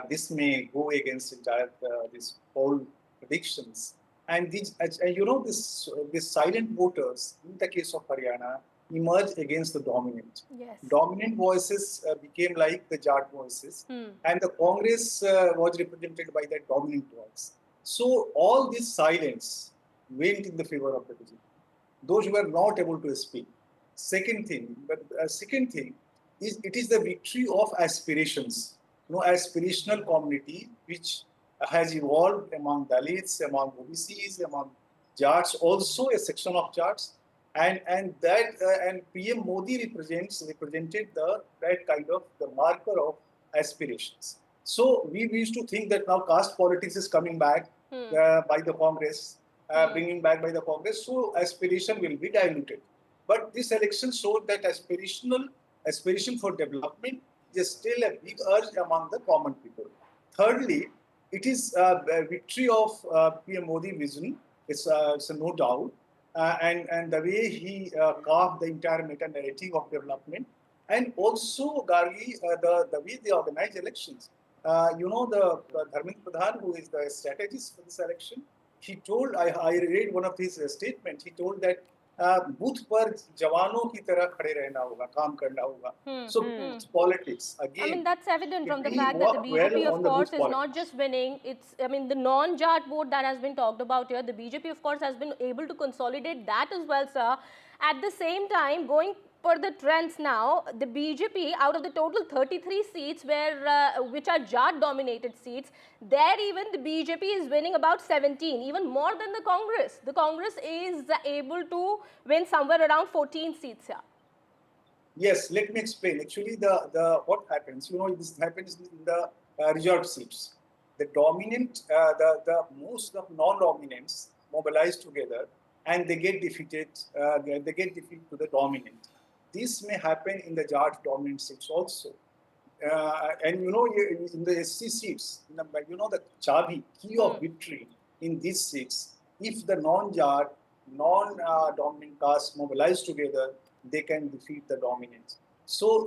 this may go against entire these poll predictions. And these, this silent voters, in the case of Haryana, emerged against the dominant. Yes. Dominant voices became like the Jat voices, and the Congress was represented by that dominant voice. So all this silence went in the favor of the BJP. Those who were not able to speak. Second thing is it is the victory of aspirations. Aspirational community which has evolved among Dalits, among OBCs, among Jats, also a section of Jats. And PM Modi represented that kind of the marker of aspirations. So we used to think that now caste politics is coming back by the Congress, bringing back by the Congress. So aspiration will be diluted. But this election showed that aspiration for development is still a big urge among the common people. Thirdly, it is a victory of PM Modi vision. It's no doubt. And the way he carved the entire meta-narrative of development, and also Gargi, the way they organize elections. The Dharmendra Pradhan, who is the strategist for this election, he told, I read one of his statements, he told that booth par jawanon ki tarah khade rehna hoga, kaam karna hoga. So booth politics, again. I mean, that's evident from the fact that the BJP, of course, is not just winning. It's, the non-Jat vote that has been talked about here. The BJP, of course, has been able to consolidate that as well, sir. At the same time, going for the trends now, the BJP, out of the total 33 seats which are Jat-dominated seats, there even the BJP is winning about 17, even more than the Congress. The Congress is able to win somewhere around 14 seats here. Yes, let me explain. Actually, what happens, this happens in the reserved seats. The dominant, the most of non-dominants mobilize together, and they get defeated. They get defeated to the dominant. this may happen in the Jat dominant seats also. And you know, in the SC seats, you know, the key of victory in these seats, if the non-Jat, non-dominant caste mobilize together, they can defeat the dominance. So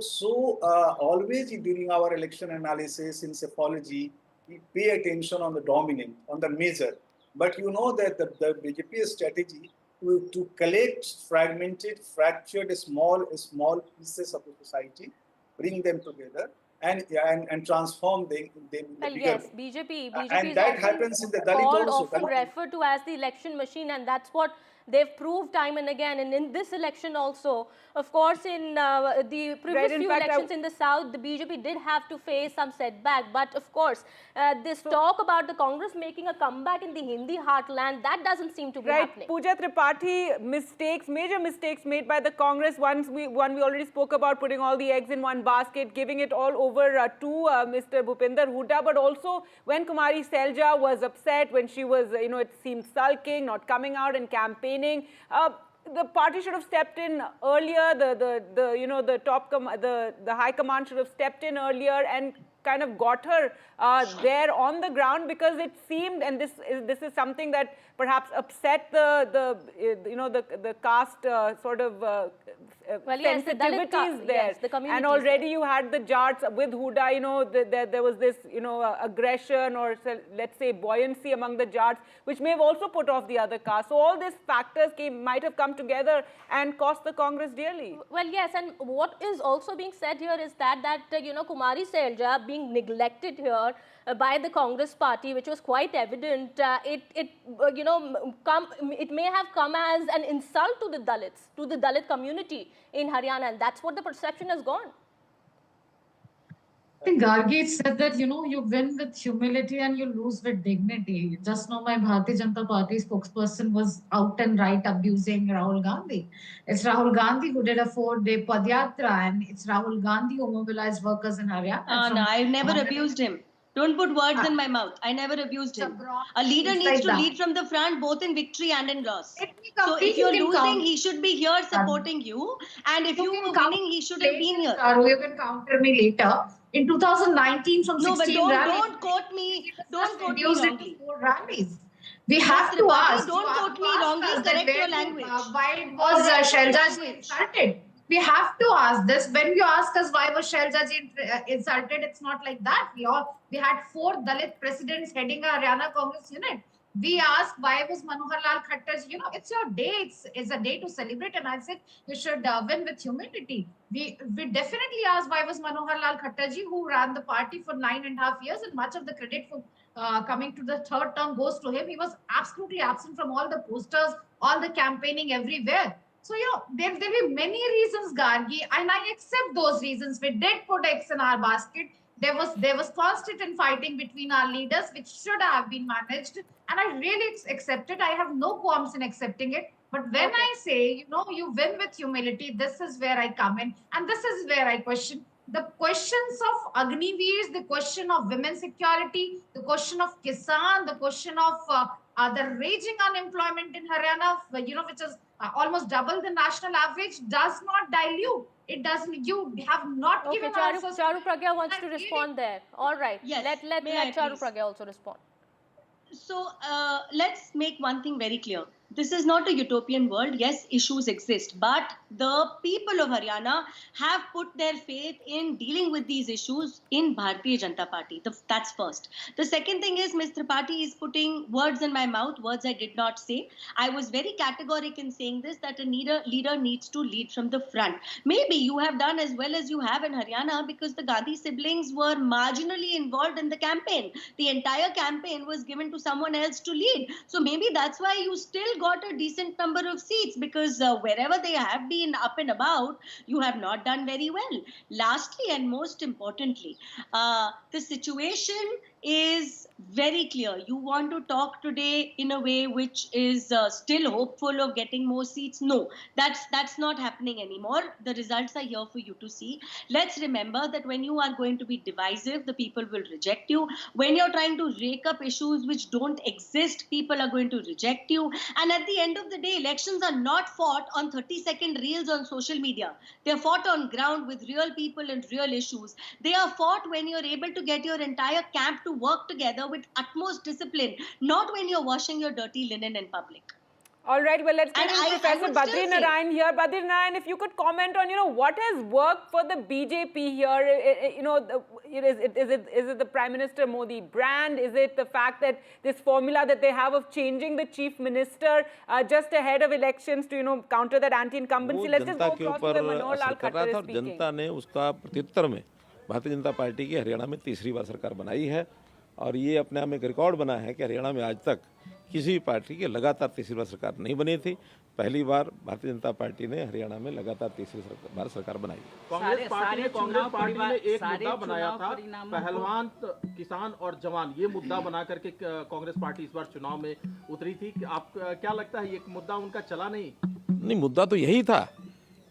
always during our election analysis in psephology, we pay attention on the dominant, on the major. But you know that the BJP strategy to collect fragmented, fractured, small pieces of the society, bring them together, and transform them in the well, bigger yes, way. BJP And is that often happens in the Dalit called, also. often referred to as the election machine, and that's what they've proved time and again. And in this election also, of course, in the previous few elections in the south, the BJP did have to face some setback. But of course, this talk about the Congress making a comeback in the Hindi heartland, that doesn't seem to be happening. Pooja Tripathi, major mistakes made by the Congress. One we already spoke about, putting all the eggs in one basket, giving it all over to Mr. Bhupinder Hooda. But also when Kumari Selja was upset, when she was, you know, it seemed sulking, not coming out and campaigning. The party should have stepped in earlier. The high command should have stepped in earlier and kind of got her there on the ground, because it seemed, and this is something that perhaps upset the caste sort of sensitivities there. Yes, the and already you had the Jats with Hooda, you know, there was this, you know, aggression or let's say buoyancy among the Jats, which may have also put off the other castes. So all these factors might have come together and cost the Congress dearly. Well, yes, and what is also being said here is that you know, Kumari Selja being neglected here by the Congress party, which was quite evident. It may have come as an insult to the Dalits, to the Dalit community in Haryana, and that's what the perception has gone. I think Gargi said that, you know, you win with humility and you lose with dignity. Just now, my Bharatiya Janata Party spokesperson was out and right abusing Rahul Gandhi. It's Rahul Gandhi who did a 4-day Padyatra, and it's Rahul Gandhi who mobilized workers in Haryana. No, I've never abused him. Don't put words in my mouth. I never abused him. A leader needs to lead from the front, both in victory and in loss. So if you're losing, he should be here supporting you. And if you were winning, he should have been here. You can counter me later. In 2019, from 16 rallies, don't quote me. Don't quote me wrongly. 4 rallies. We have to ask. Don't quote me wrongly. Correct your language. Why was Sheljaji insulted? We have to ask this. When you ask us why was Sheljaji insulted, it's not like that. We had 4 Dalit presidents heading a Haryana Congress unit. We asked why was Manohar Lal Khattar, you know, it's your day. It's a day to celebrate, and I said you should win with humility. We definitely asked why was Manohar Lal Khattar, who ran the party for 9.5 years, and much of the credit for coming to the 3rd term goes to him. He was absolutely absent from all the posters, all the campaigning everywhere. So, you know, there'll be many reasons, Gargi, and I accept those reasons. We did put eggs in our basket. There was constant infighting between our leaders, which should have been managed, and I really accept it. I have no qualms in accepting it. But when I say, you know, you win with humility, this is where I come in, and this is where I question the questions of Agniveers, the question of women's security, the question of Kisan, the question of the raging unemployment in Haryana, you know, which is almost double the national average, does not dilute. It doesn't. You have not given answers. Charu Pragya wants to respond there. All right. Yes. Let Charu Pragya also respond. So let's make one thing very clear. This is not a utopian world. Yes, issues exist, but the people of Haryana have put their faith in dealing with these issues in Bharatiya Janata Party. That's first. The second thing is, Mr. Tripathi is putting words in my mouth, words I did not say. I was very categoric in saying this, that a leader needs to lead from the front. Maybe you have done as well as you have in Haryana, because the Gandhi siblings were marginally involved in the campaign. The entire campaign was given to someone else to lead. So maybe that's why you still got a decent number of seats, because wherever they have been up and about, you have not done very well. Lastly and most importantly, the situation is very clear. You want to talk today in a way which is still hopeful of getting more seats. No, that's not happening anymore. The results are here for you to see. Let's remember that when you are going to be divisive, the people will reject you. When you're trying to rake up issues which don't exist, people are going to reject you. And at the end of the day, elections are not fought on 30-second reels on social media. They're fought on ground with real people and real issues. They are fought when you're able to get your entire camp to work together with utmost discipline, not when you're washing your dirty linen in public. All right, well, let's get And in Professor Badri Narayan here. Badri Narayan, if you could comment on, what has worked for the BJP here? Is it the Prime Minister Modi brand? Is it the fact that this formula that they have of changing the chief minister just ahead of elections to, counter that anti-incumbency? Let's just go across to where Manohar Lal Khattar is speaking. जनता ने उसका प्रत्युत्तर में Bharatiya Janata party की हरियाणा में तीसरी बार सरकार बनाई है और ये अपने आप में एक रिकॉर्ड बना है कि हरियाणा में आज तक किसी भी पार्टी की लगातार तीसरी बार सरकार नहीं बनी थी। पहली बार भारतीय जनता पार्टी ने हरियाणा में लगातार तीसरी बार सरकार बनाई। कांग्रेस पार्टी ने एक मुद्दा बनाया था, पहलवान, किसान और जवान, ये मुद्दा बना करके कांग्रेस पार्टी इस बार चुनाव में उतरी थी। आप क्या लगता है ये मुद्दा उनका चला नहीं? मुद्दा तो यही था।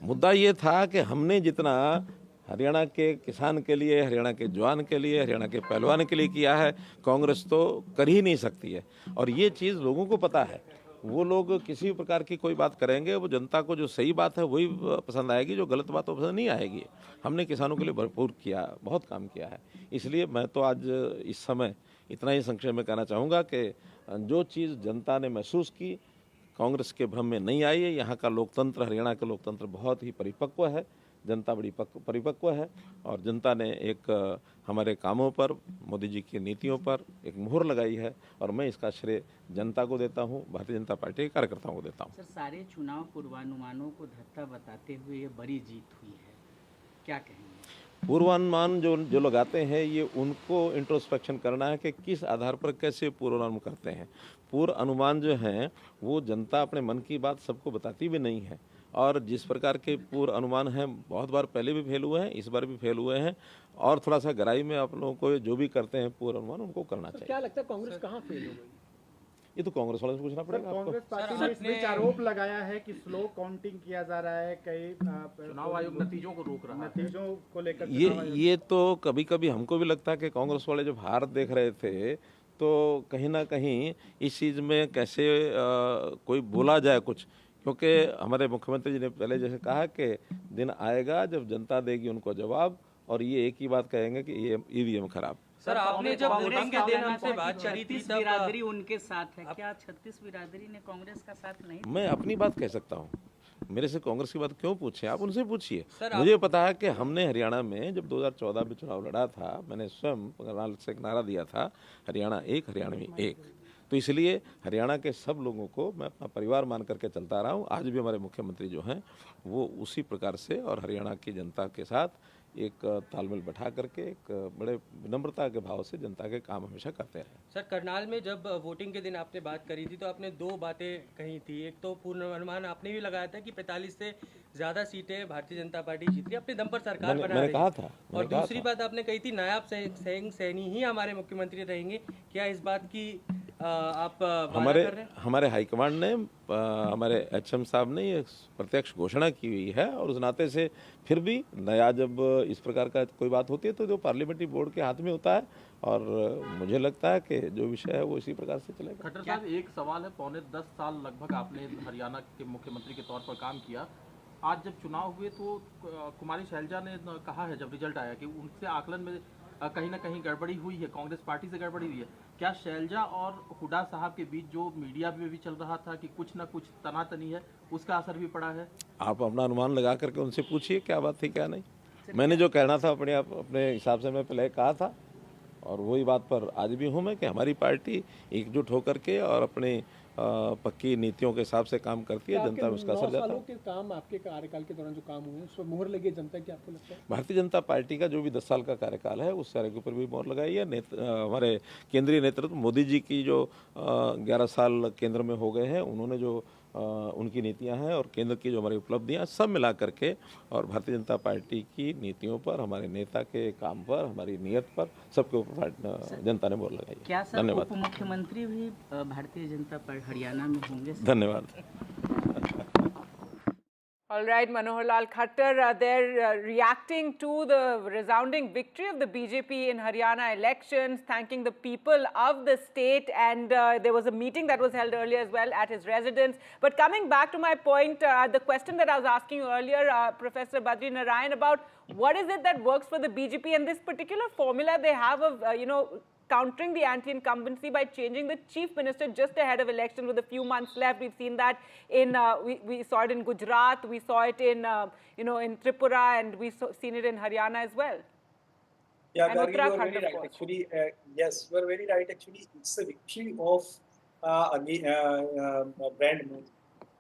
मुद्दा ये था कि हमने जितना हरियाणा के किसान के लिए, हरियाणा के जवान के लिए, हरियाणा के पहलवान के लिए किया है, कांग्रेस तो कर ही नहीं सकती है। और ये चीज़ लोगों को पता है। वो लोग किसी भी प्रकार की कोई बात करेंगे, वो जनता को जो सही बात है वही पसंद आएगी, जो गलत बात वो पसंद नहीं आएगी। हमने किसानों के लिए भरपूर किया, बहुत काम किया है। इसलिए मैं तो आज इस समय इतना ही संक्षेप में कहना चाहूँगा कि जो चीज़ जनता ने महसूस की, कांग्रेस के भ्रम में नहीं आई है। यहाँ का लोकतंत्र, हरियाणा का लोकतंत्र बहुत ही परिपक्व है, जनता बड़ी परिपक्व है और जनता ने एक हमारे कामों पर, मोदी जी की नीतियों पर एक मुहर लगाई है और मैं इसका श्रेय जनता को देता हूं, भारतीय जनता पार्टी के कार्यकर्ताओं को देता हूं। सर, सारे चुनाव पूर्वानुमानों को धत्ता बताते हुए ये बड़ी जीत हुई है, क्या कहेंगे? पूर्वानुमान जो लगाते हैं, ये उनको इंट्रोस्पेक्शन करना है कि किस आधार पर कैसे पूर्वानुमान करते हैं। पूर्व अनुमान जो हैं वो जनता अपने मन की बात सबको बताती भी नहीं है और जिस प्रकार के पूर्व अनुमान हैं बहुत बार पहले भी फेल हुए हैं, इस बार भी फेल हुए हैं और थोड़ा सा गहराई में आप लोगों को जो भी करते हैं पूर्व अनुमान उनको करना चाहिए। क्या लगता है कांग्रेस कहाँ फेल हो गई? ये तो कांग्रेस वालों से पूछना पड़ेगा। कांग्रेस पार्टी ने इस बीच आरोप लगाया है कि स्लो काउंटिंग किया जा रहा है, कई चुनाव आयोग नतीजों को रोक रहा है, नतीजों को लेकर। ये तो कभी कभी हमको भी लगता है कि कांग्रेस वाले जब हार देख रहे थे तो कहीं ना कहीं इस चीज़ में कैसे कोई बोला जाए कुछ, क्योंकि हमारे मुख्यमंत्री जी ने पहले जैसे कहा कि दिन आएगा जब जनता देगी उनको जवाब और ये एक ही बात कहेंगे कि ये ईवीएम खराब। सर, आपने जब वोटिंग के दिन हमसे बात करी थी तब बिरादरी उनके साथ है, क्या 36 बिरादरी ने कांग्रेस का साथ नहीं? मैं अपनी बात कह सकता हूँ, मेरे से कांग्रेस की बात क्यों पूछे, आप उनसे पूछिए। मुझे पता है कि हमने हरियाणा में जब 2014 में चुनाव लड़ा था, मैंने स्वयं से एक नारा दिया था, हरियाणा एक, हरियाणवी एक। तो इसलिए हरियाणा के सब लोगों को मैं अपना परिवार मान करके चलता रहा हूँ। आज भी हमारे मुख्यमंत्री जो हैं वो उसी प्रकार से और हरियाणा की जनता के साथ एक तालमेल बैठा करके एक बड़े विनम्रता के भाव से जनता के काम हमेशा करते रहे। सर, करनाल में जब वोटिंग के दिन आपने बात करी थी तो आपने दो बातें कही थी। एक तो पूर्वानुमान आपने भी लगाया था कि 45 से ज़्यादा सीटें भारतीय जनता पार्टी जीत रही, अपने दम पर सरकार बना रही। कहा था। और दूसरी बात आपने कही थी नायब सैनी ही हमारे मुख्यमंत्री रहेंगे। क्या इस बात की आप हमारे हाईकमांड ने, हमारे HM साहब ने ये प्रत्यक्ष घोषणा की हुई है और उस नाते से फिर भी नया जब इस प्रकार का कोई बात होती है तो जो पार्लियामेंट्री बोर्ड के हाथ में होता है और मुझे लगता है कि जो विषय है वो इसी प्रकार से चलेगा। खट्टर साहब, एक सवाल है, पौने 10 साल लगभग आपने हरियाणा के मुख्यमंत्री के तौर पर काम किया। आज जब चुनाव हुए तो कुमारी शैलजा ने कहा है जब रिजल्ट आया कि उनसे आकलन में कहीं ना कहीं गड़बड़ी हुई है, कांग्रेस पार्टी से गड़बड़ी हुई है। क्या शैलजा और हुडा साहब के बीच जो मीडिया में भी चल रहा था कि कुछ ना कुछ तनातनी है, उसका असर भी पड़ा है? आप अपना अनुमान लगा करके उनसे पूछिए क्या बात थी क्या नहीं। मैंने जो कहना था अपने हिसाब से मैं पहले कहा था और वही बात पर आज भी हूँ मैं कि हमारी पार्टी एकजुट होकर के और अपने पक्की नीतियों के हिसाब से काम करती है, जनता में उसका असर जाता है। 9 सालों के काम आपके कार्यकाल के दौरान जो काम हुए हैं उस पर मोहर लगी है जनता की, आपको लगता है? भारतीय जनता पार्टी का जो भी 10 साल का कार्यकाल है उस सारे के ऊपर भी मोहर लगाई है। हमारे केंद्रीय नेतृत्व मोदी जी की जो 11 साल केंद्र में हो गए हैं, उन्होंने जो उनकी नीतियां हैं और केंद्र की जो हमारी उपलब्धियां सब मिला करके और भारतीय जनता पार्टी की नीतियों पर, हमारे नेता के काम पर, हमारी नीयत पर, सबके ऊपर जनता ने मोहर लगाई है। क्या सर धन्यवाद। उप मुख्यमंत्री भी भारतीय जनता पार्टी हरियाणा में होंगे? धन्यवाद। All right, Manohar Lal Khattar, they're reacting to the resounding victory of the BJP in Haryana elections, thanking the people of the state, and there was a meeting that was held earlier as well at his residence. But coming back to my point, the question that I was asking you earlier, Professor Badri Narayan, about what is it that works for the BJP and this particular formula they have of, countering the anti-incumbency by changing the chief minister just ahead of election with a few months left. We've seen that in, we saw it in Gujarat, we saw it in, in Tripura, and we've seen it in Haryana as well. Yeah, and Gargi, you are Uttarakhand, very right. of course. Actually, yes, you are very right. Actually, it's a victory of brand Modi.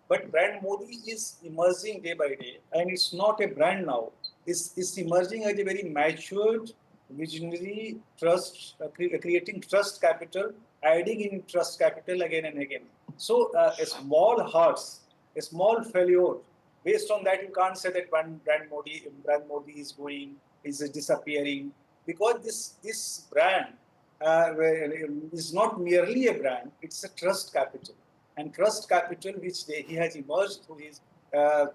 But brand Modi is emerging day by day, and it's not a brand now. It's emerging as a very matured, visionary trust, creating trust capital, adding in trust capital again and again. So a small hearts, a small failure. Based on that, you can't say that brand Modi is going, is disappearing, because this brand is not merely a brand; it's a trust capital, and trust capital which he has emerged through his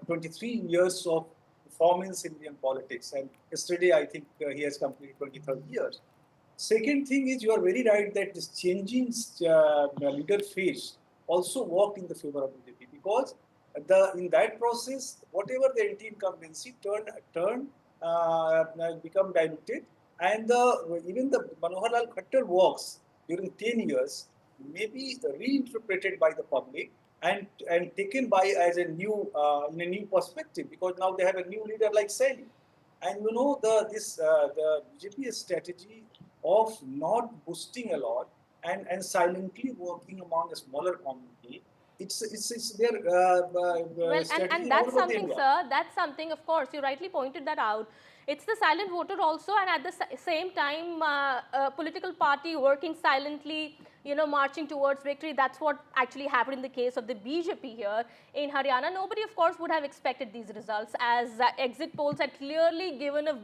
23 years of performance in Indian politics, and yesterday I think he has completed 23rd years. Second thing is, you are very right that this changing leader phase also worked in the favor of BJP, because in that process, whatever the anti-incumbency become diluted, and even the Manohar Lal Khattar works during 10 years may be reinterpreted by the public and taken by as a new in a new perspective, because now they have a new leader like Saini, and the BJP strategy of not boosting a lot and silently working among a smaller community. It's their well, strategy and that's all over something, India. sir. That's something, of course, you rightly pointed that out. It's the silent voter also, and at the same time, a political party working silently, marching towards victory. That's what actually happened in the case of the BJP here in Haryana. Nobody, of course, would have expected these results, as exit polls had clearly given a,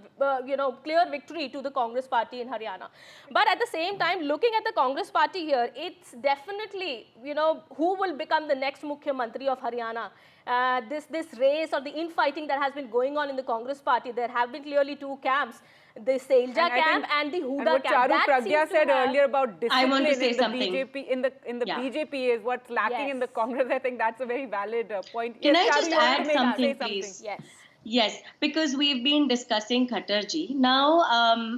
clear victory to the Congress party in Haryana. But at the same time, looking at the Congress party here, it's definitely, who will become the next Mukhyamantri of Haryana. This race or the infighting that has been going on in the Congress party, there have been clearly two camps, the Selja camp and the Hooda camp. And what Charu Pragya said earlier about discipline I want to say in the something. BJP, in the BJP is what's lacking in the Congress. I think that's a very valid point. Can yes, I Charu, just you want add to something, say something? please? Yes, because we've been discussing Khattarji. Now,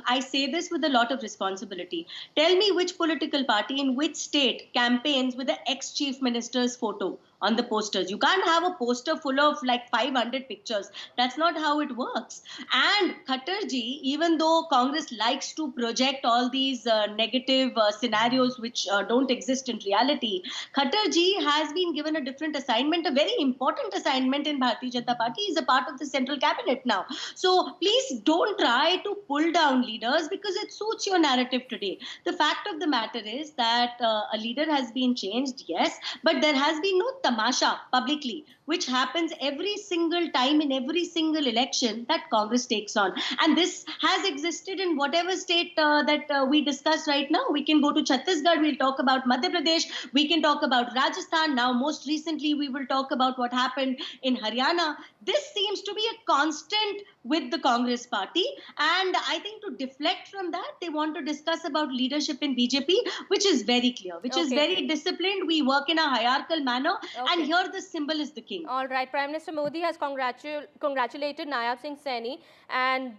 I say this with a lot of responsibility. Tell me which political party in which state campaigns with the ex-chief minister's photo on the posters. You can't have a poster full of like 500 pictures. That's not how it works. And Khattarji, even though Congress likes to project all these negative scenarios which don't exist in reality, Khattarji has been given a different assignment, a very important assignment in Bharatiya Janata Party. He's a part of the central cabinet now. So please don't try to pull down leaders because it suits your narrative today. The fact of the matter is that a leader has been changed, yes, but there has been no tamasha publicly, which happens every single time in every single election that Congress takes on. And this has existed in whatever state that we discuss right now. We can go to Chhattisgarh, we'll talk about Madhya Pradesh, we can talk about Rajasthan. Now, most recently, we will talk about what happened in Haryana. This seems to be a constant with the Congress party. And I think to deflect from that, they want to discuss about leadership in BJP, which is very clear, which is very disciplined. We work in a hierarchical manner. And here the symbol is the king. All right. Prime Minister Modi has congratulated Nayab Singh Saini. And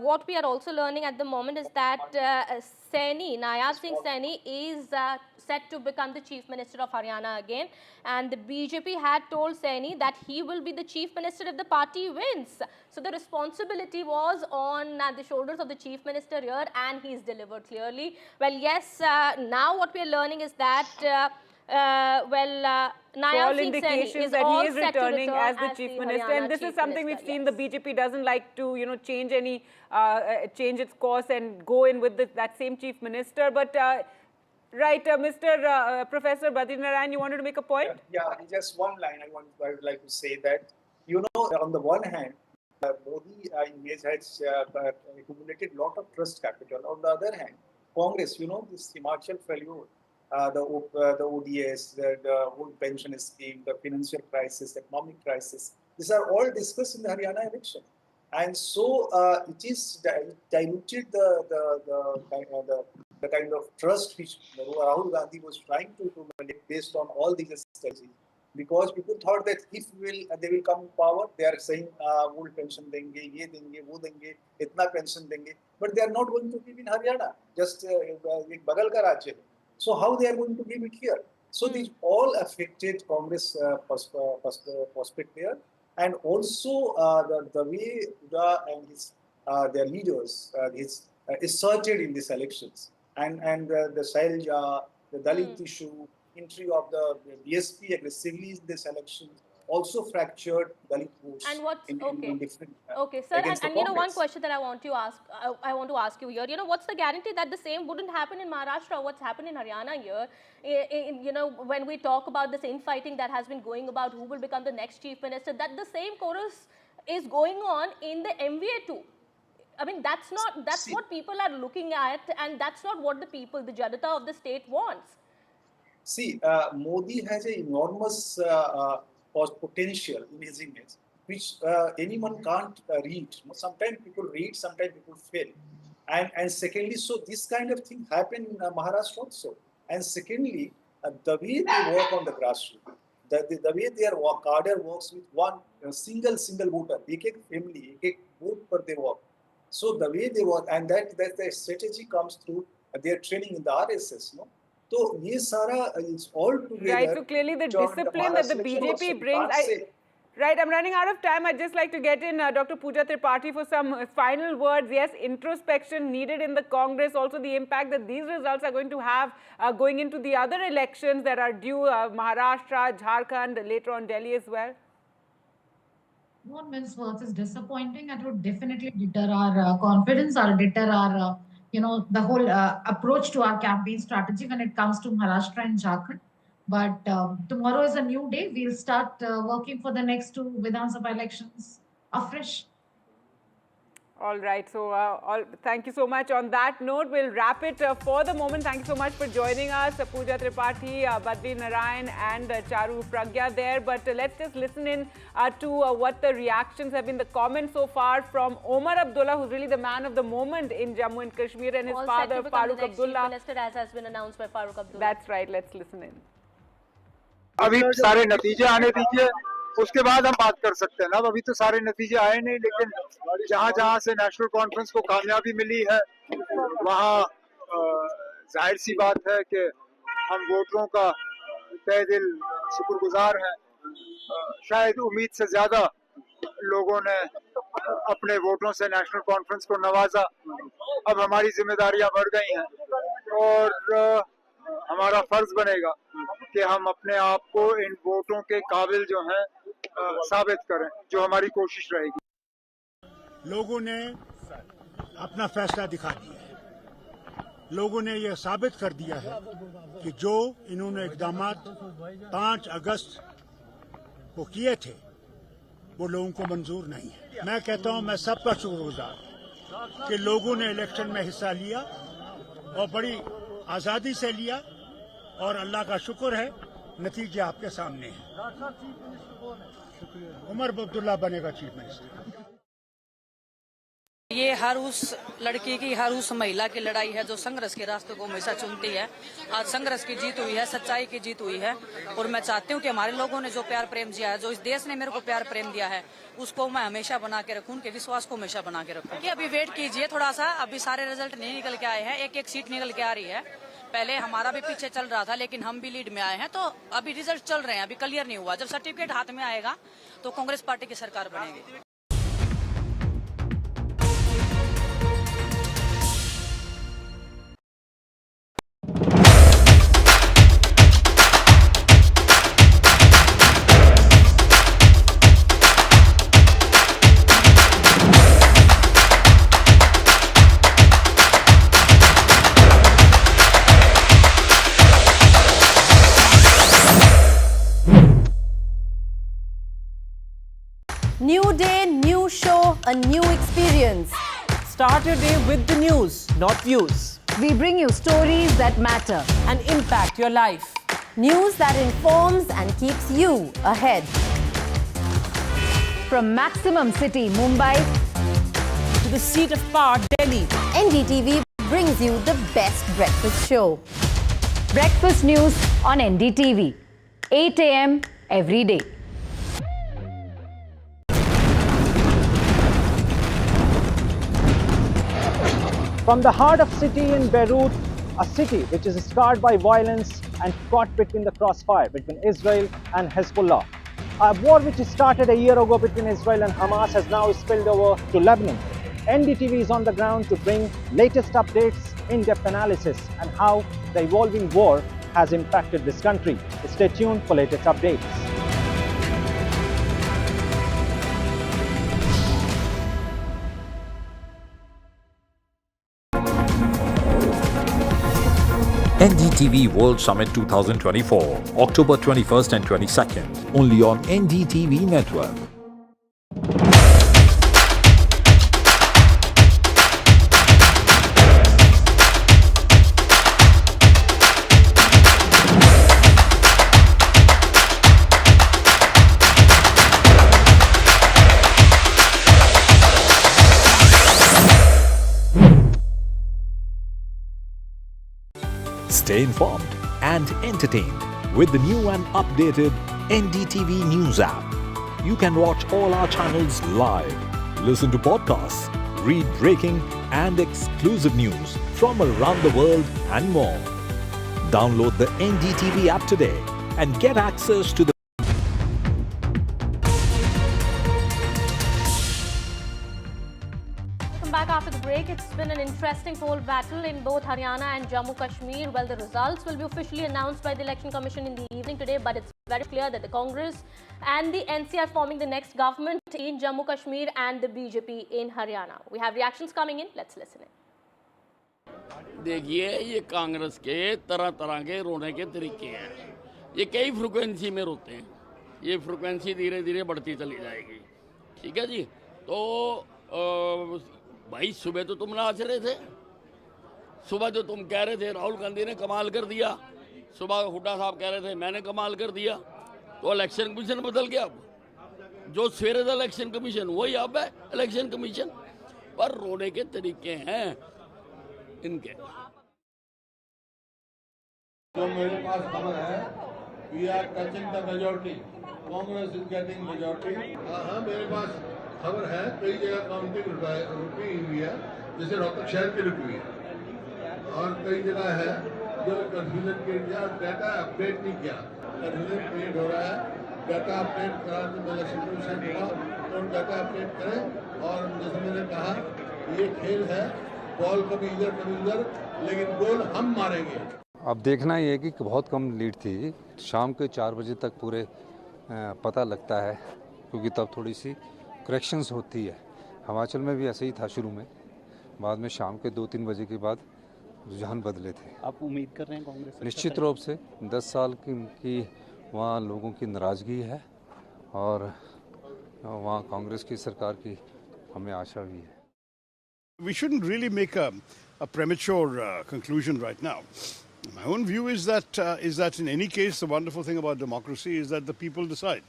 what we are also learning at the moment is that Nayab Singh Saini is set to become the Chief Minister of Haryana again. And the BJP had told Saini that he will be the Chief Minister if the party wins. So the responsibility was on the shoulders of the Chief Minister here, and he's delivered clearly. Well, yes, now what we are learning is that all indications that he is returning as the chief minister, and this is something we've seen. The BJP doesn't like to, change change its course and go in with that same chief minister. But right, Professor Badrinaran, you wanted to make a point? Yeah, just one line. I would like to say that, on the one hand, Modi image has accumulated a lot of trust capital. On the other hand, Congress, this Himachal failure, the ODS, the whole pension scheme, the financial crisis, economic crisis, these are all discussed in the Haryana election. And so it is diluted the kind of trust which Rahul Gandhi was trying to make based on all these strategies. Because people thought that if they will come in power, they are saying, "Wool pension denge, ye denge, wo denge, itna pension denge," but they are not going to give in Haryana. Just ek bagal ka rajya. So how they are going to give it here? So these all affected Congress prospect there, and also the way Hooda and their leaders asserted in these elections, and the Shailja, the Dalit issue, entry of the BSP aggressively in this election also fractured Dalit votes. And what's in different okay, sir, and one question that I want to ask you here, what's the guarantee that the same wouldn't happen in Maharashtra? What's happened in Haryana here? When we talk about this infighting that has been going about who will become the next chief minister, that the same chorus is going on in the MVA too. I mean, that's what people are looking at, and that's not what the Janata of the state wants. See, Modi has an enormous potential in his image, which anyone can't read. Sometimes people read, sometimes people fail. And secondly, so this kind of thing happened in Maharashtra also. And secondly, the way they work on the grassroots, the way their cadre works with one single voter, ek family, ek vote per they work. So the way they work, and that their strategy comes through their training in the RSS, no? So it's all together. Right, so clearly the discipline that the BJP brings. Right, I'm running out of time. I'd just like to get in Dr. Pooja Tripathi for some final words. Yes, introspection needed in the Congress. Also the impact that these results are going to have going into the other elections that are due, Maharashtra, Jharkhand, later on Delhi as well. What Ms. Words is disappointing. It would definitely deter our confidence or deter our the whole approach to our campaign strategy when it comes to Maharashtra and Jharkhand. But tomorrow is a new day. We'll start working for the next two Vidhan Sabha elections afresh. All right. So thank you so much. On that note, we'll wrap it for the moment. Thank you so much for joining us, Pooja Tripathi, Badrinaran and Charu Pragya there. But let's just listen in to what the reactions have been, the comments so far from Omar Abdullah, who's really the man of the moment in Jammu and Kashmir, and his father, Farooq Abdullah. As has been announced by Farooq Abdullah. That's right. Let's listen in. अभी सारे नतीजे आने दीजिए, उसके बाद हम बात कर सकते हैं ना. अभी तो सारे नतीजे आए नहीं, लेकिन जहां से नेशनल कॉन्फ्रेंस को कामयाबी मिली है, वहां जाहिर सी बात है कि हम वोटरों का तहे दिल शुक्रगुजार हैं. शायद उम्मीद से ज्यादा लोगों ने अपने वोटों से नेशनल कॉन्फ्रेंस को नवाजा. अब हमारी जिम्मेदारियां बढ़ गई हैं और हमारा फर्ज बनेगा कि हम अपने आप को इन वोटों के काबिल जो हैं साबित करें, जो हमारी कोशिश रहेगी. लोगों ने अपना फैसला दिखा दिया है. लोगों ने यह साबित कर दिया है कि जो इन्होंने इक़दामात 5 अगस्त को किए थे वो लोगों को मंजूर नहीं है. मैं कहता हूं, मैं सबका शुक्रगुजार कि लोगों ने इलेक्शन में हिस्सा लिया और बड़ी आज़ादी से लिया, और अल्लाह का शुक्र है नतीजे आपके सामने हैं. उमर अब्दुल्ला बनेगा चीफ मिनिस्टर. ये हर उस लड़की की, हर उस महिला की लड़ाई है जो संघर्ष के रास्ते को हमेशा चुनती है. आज संघर्ष की जीत हुई है, सच्चाई की जीत हुई है, और मैं चाहती हूँ कि हमारे लोगों ने जो प्यार प्रेम दिया है, जो इस देश ने मेरे को प्यार प्रेम दिया है, उसको मैं हमेशा बना के रखूँ, उनके विश्वास को हमेशा बना के रखूँ. अभी वेट कीजिए थोड़ा सा, अभी सारे रिजल्ट नहीं निकल के आए हैं, एक सीट निकल के आ रही है. पहले हमारा भी पीछे चल रहा था, लेकिन हम भी लीड में आए हैं, तो अभी रिजल्ट चल रहे हैं, अभी क्लियर नहीं हुआ. जब सर्टिफिकेट हाथ में आएगा तो कांग्रेस पार्टी की सरकार बनेगी. new day, new show, a new experience. Start your day with the news, not views. We bring you stories that matter And impact your life. news that informs and keeps you ahead. From Maximum City, Mumbai, To the seat of power, Delhi. NDTV brings you the best breakfast show. Breakfast news on NDTV, 8 a.m. every day. From the heart of city in Beirut, a city which is scarred by violence and caught between the crossfire between Israel and Hezbollah. A war which started a year ago between Israel and Hamas has now spilled over to Lebanon. NDTV is on the ground to bring latest updates, in-depth analysis, and how the evolving war has impacted this country. Stay tuned for latest updates. NDTV World Summit 2024, October 21st and 22nd, only on NDTV Network. Stay informed and entertained with the new and updated NDTV News app. You can watch all our channels live, listen to podcasts, read breaking and exclusive news from around the world and more. Download the NDTV app today and get access to the Back after the break, it's been an interesting poll battle in both Haryana and Jammu Kashmir. Well, the results will be officially announced by the Election Commission in the evening today, but it's very clear that the Congress and the NC are forming the next government in Jammu Kashmir and the BJP in Haryana. We have reactions coming in. Let's listen in. देखिए, ये कांग्रेस के तरह तरह के रोने के तरीके हैं। ये कई फ्रीक्वेंसी में रोते हैं। ये फ्रीक्वेंसी धीरे धीरे बढ़ती चली जाएगी। ठीक है जी। तो भाई सुबह तो तुम नाच रहे थे, सुबह जो तुम कह रहे थे राहुल गांधी ने कमाल कर दिया, सुबह हुड्डा साहब कह रहे थे मैंने कमाल कर दिया, तो इलेक्शन कमीशन बदल गया। अब जो सवेरे था इलेक्शन कमीशन वही अब है इलेक्शन कमीशन, पर रोने के तरीके हैं इनके। तो मेरे पास खबर है, we are touching the majority, Congress is getting majority। हाँ मेरे पास खबर है, कई जगह काउंटिंग रुकी हुई है, जैसे रोहतक शहर की रुकी हुई है, और कई जगह है जो कंफ्यूजन क्रिएट किया, डाटा अपडेट नहीं किया, कंफ्यूजन क्रिएट हो रहा है। डाटा अपडेट कराने में इलेक्शन कमीशन हुआ तो डाटा अपडेट करें, और जैसे मैंने कहा ये खेल है, बॉल कभी इधर कभी उधर, लेकिन गोल हम मारेंगे। अब देखना ये है कि बहुत कम लीड थी, शाम के 4 बजे तक पूरे पता लगता है, क्योंकि तब थोड़ी सी करेक्शंस होती है। हिमाचल में भी ऐसे ही था शुरू में, बाद में शाम के 2-3 बजे के बाद रुझान बदले थे। आप उम्मीद कर रहे हैं कांग्रेस? निश्चित रूप से 10 साल की वहाँ लोगों की नाराज़गी है, और वहाँ कांग्रेस की सरकार की हमें आशा भी है। We shouldn't really make a premature conclusion right now. My own view is that in any case, the wonderful thing about democracy is that the people decide.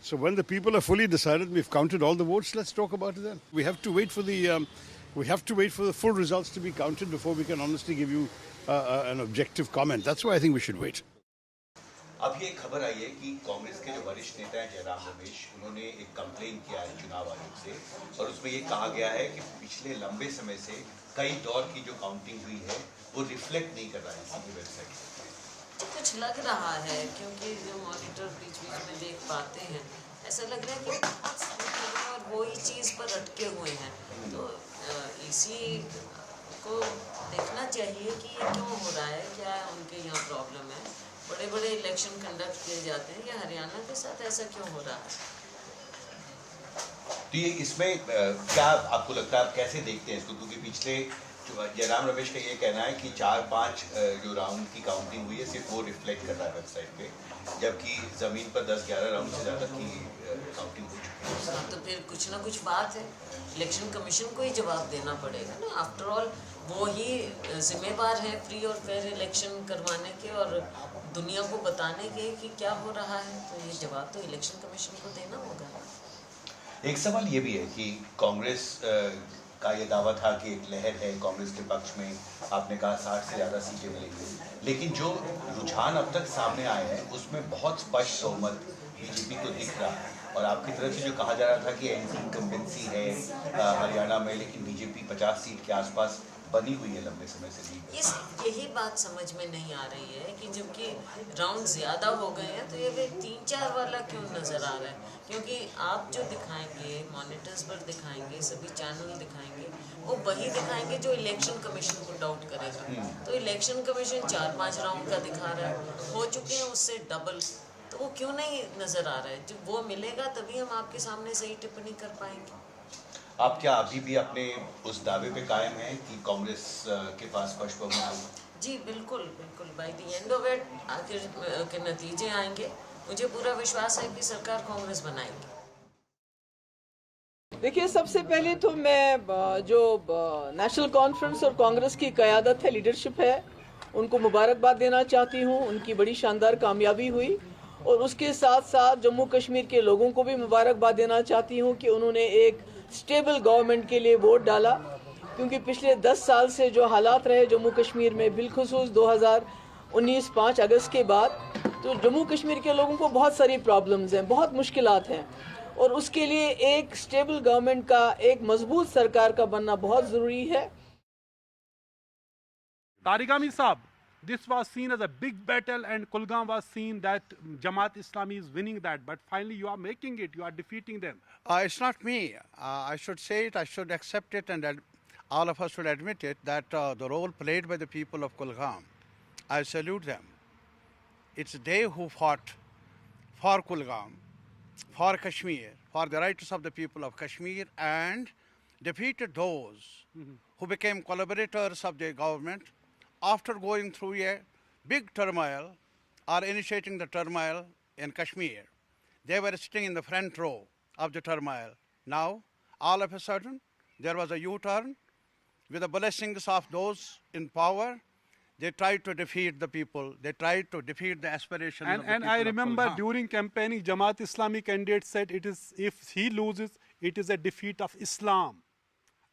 So when the people are fully decided, we've counted all the votes. Let's talk about it then. We have to wait for the full results to be counted before we can honestly give you an objective comment. That's why I think we should wait. अब ये खबर आई है कि कांग्रेस के जो वरिष्ठ नेता हैं जयराम रमेश, उन्होंने एक कंप्लेन किया है चुनाव आयोग से, और उसमें ये कहा गया है कि पिछले लंबे समय से कई दौर की जो काउंटिंग हुई है वो रिफ्लेक्ट नहीं कर रहा है किसी वेबसाइट पे। कुछ लग रहा है, क्योंकि जो मॉनिटर बीच बीच में देख पाते हैं, ऐसा लग रहा है कि और वही चीज़ पर अटके हुए हैं। तो इसी को देखना चाहिए कि ये क्यों हो रहा है, क्या उनके यहाँ प्रॉब्लम है। बड़े बड़े इलेक्शन कंडक्ट किए जाते हैं, या हरियाणा के साथ ऐसा क्यों हो रहा है? तो ये इसमें क्या आपको लगता है, आप कैसे देखते हैं इसको, क्योंकि पिछले जयराम रमेश का ये कहना है कि 4-5 जो राउंड की काउंटिंग हुई है सिर्फ वो रिफ्लेक्ट कर रहा है वेबसाइट पे, जबकि जमीन पर 10-11 राउंड से ज़्यादा की काउंटिंग हो चुकी है। तो फिर कुछ ना कुछ बात है, इलेक्शन कमीशन को ही जवाब देना पड़ेगा ना। आफ्टर ऑल वो ही जिम्मेवार है फ्री और फेयर इलेक्शन करवाने के और दुनिया को बताने के कि क्या हो रहा है। तो ये जवाब तो इलेक्शन कमीशन को देना होगा। एक सवाल ये भी है कि कांग्रेस का ये दावा था कि एक लहर है कांग्रेस के पक्ष में, आपने कहा 60 से ज़्यादा सीटें मिलेंगी, लेकिन जो रुझान अब तक सामने आए हैं उसमें बहुत स्पष्ट बहुमत बीजेपी को दिख रहा है। और आपकी तरफ से जो कहा जा रहा था कि एंटी इनकम्बेंसी है हरियाणा में, लेकिन बीजेपी 50 सीट के आसपास बनी हुई है लंबे समय से भी। यही बात समझ में नहीं आ रही है कि जबकि राउंड ज़्यादा हो गए हैं तो ये 3-4 वाला क्यों नज़र आ रहा है। क्योंकि आप जो दिखाएंगे मॉनिटर्स पर दिखाएंगे, सभी चैनल दिखाएंगे, वो वही दिखाएंगे जो इलेक्शन कमीशन को डाउट करेगा। तो इलेक्शन कमीशन 4-5 राउंड का दिखा रहा है, हो चुके हैं उससे डबल, तो वो क्यों नहीं नज़र आ रहा है। जब वो मिलेगा तभी हम आपके सामने सही टिप्पणी कर पाएंगे। आप क्या अभी भी अपने उस दावे पे कायम हैं कि कांग्रेस के पास स्पष्ट बहुमत होगा? जी बिल्कुल बिल्कुल, by the end of it आखिर के नतीजे आएंगे। मुझे पूरा विश्वास है कि सरकार कांग्रेस बनाएगी। देखिए, सबसे पहले तो मैं जो नेशनल कॉन्फ्रेंस और कांग्रेस की क़यादत है, लीडरशिप है, उनको मुबारकबाद देना चाहती हूँ। उनकी बड़ी शानदार कामयाबी हुई और उसके साथ साथ जम्मू कश्मीर के लोगों को भी मुबारकबाद देना चाहती हूँ कि उन्होंने एक स्टेबल गवर्नमेंट के लिए वोट डाला। क्योंकि पिछले 10 साल से जो हालात रहे जम्मू कश्मीर में, बिलखुसूस 2019 5 अगस्त के बाद, तो जम्मू कश्मीर के लोगों को बहुत सारी प्रॉब्लम्स हैं, बहुत मुश्किलात हैं, और उसके लिए एक स्टेबल गवर्नमेंट का, एक मजबूत सरकार का बनना बहुत ज़रूरी है। तारिगामी साहब, this was seen as a big battle and Kulgam was seen that Jamaat Islami is winning that, but finally you are making it, you are defeating them. It's not me. I should say it, I should accept it, and all of us should admit it, that the role played by the people of Kulgam, I salute them. It's they who fought for Kulgam, for Kashmir, for the rights of the people of Kashmir, and defeated those who became collaborators of the government after going through a big turmoil or initiating the turmoil in Kashmir. They were sitting in the front row of the turmoil. Now, all of a sudden, there was a U-turn. With the blessings of those in power, they tried to defeat the people. They tried to defeat the aspirations of the people. And I remember during campaigning, Jamaat Islami candidate said it is, if he loses, it is a defeat of Islam.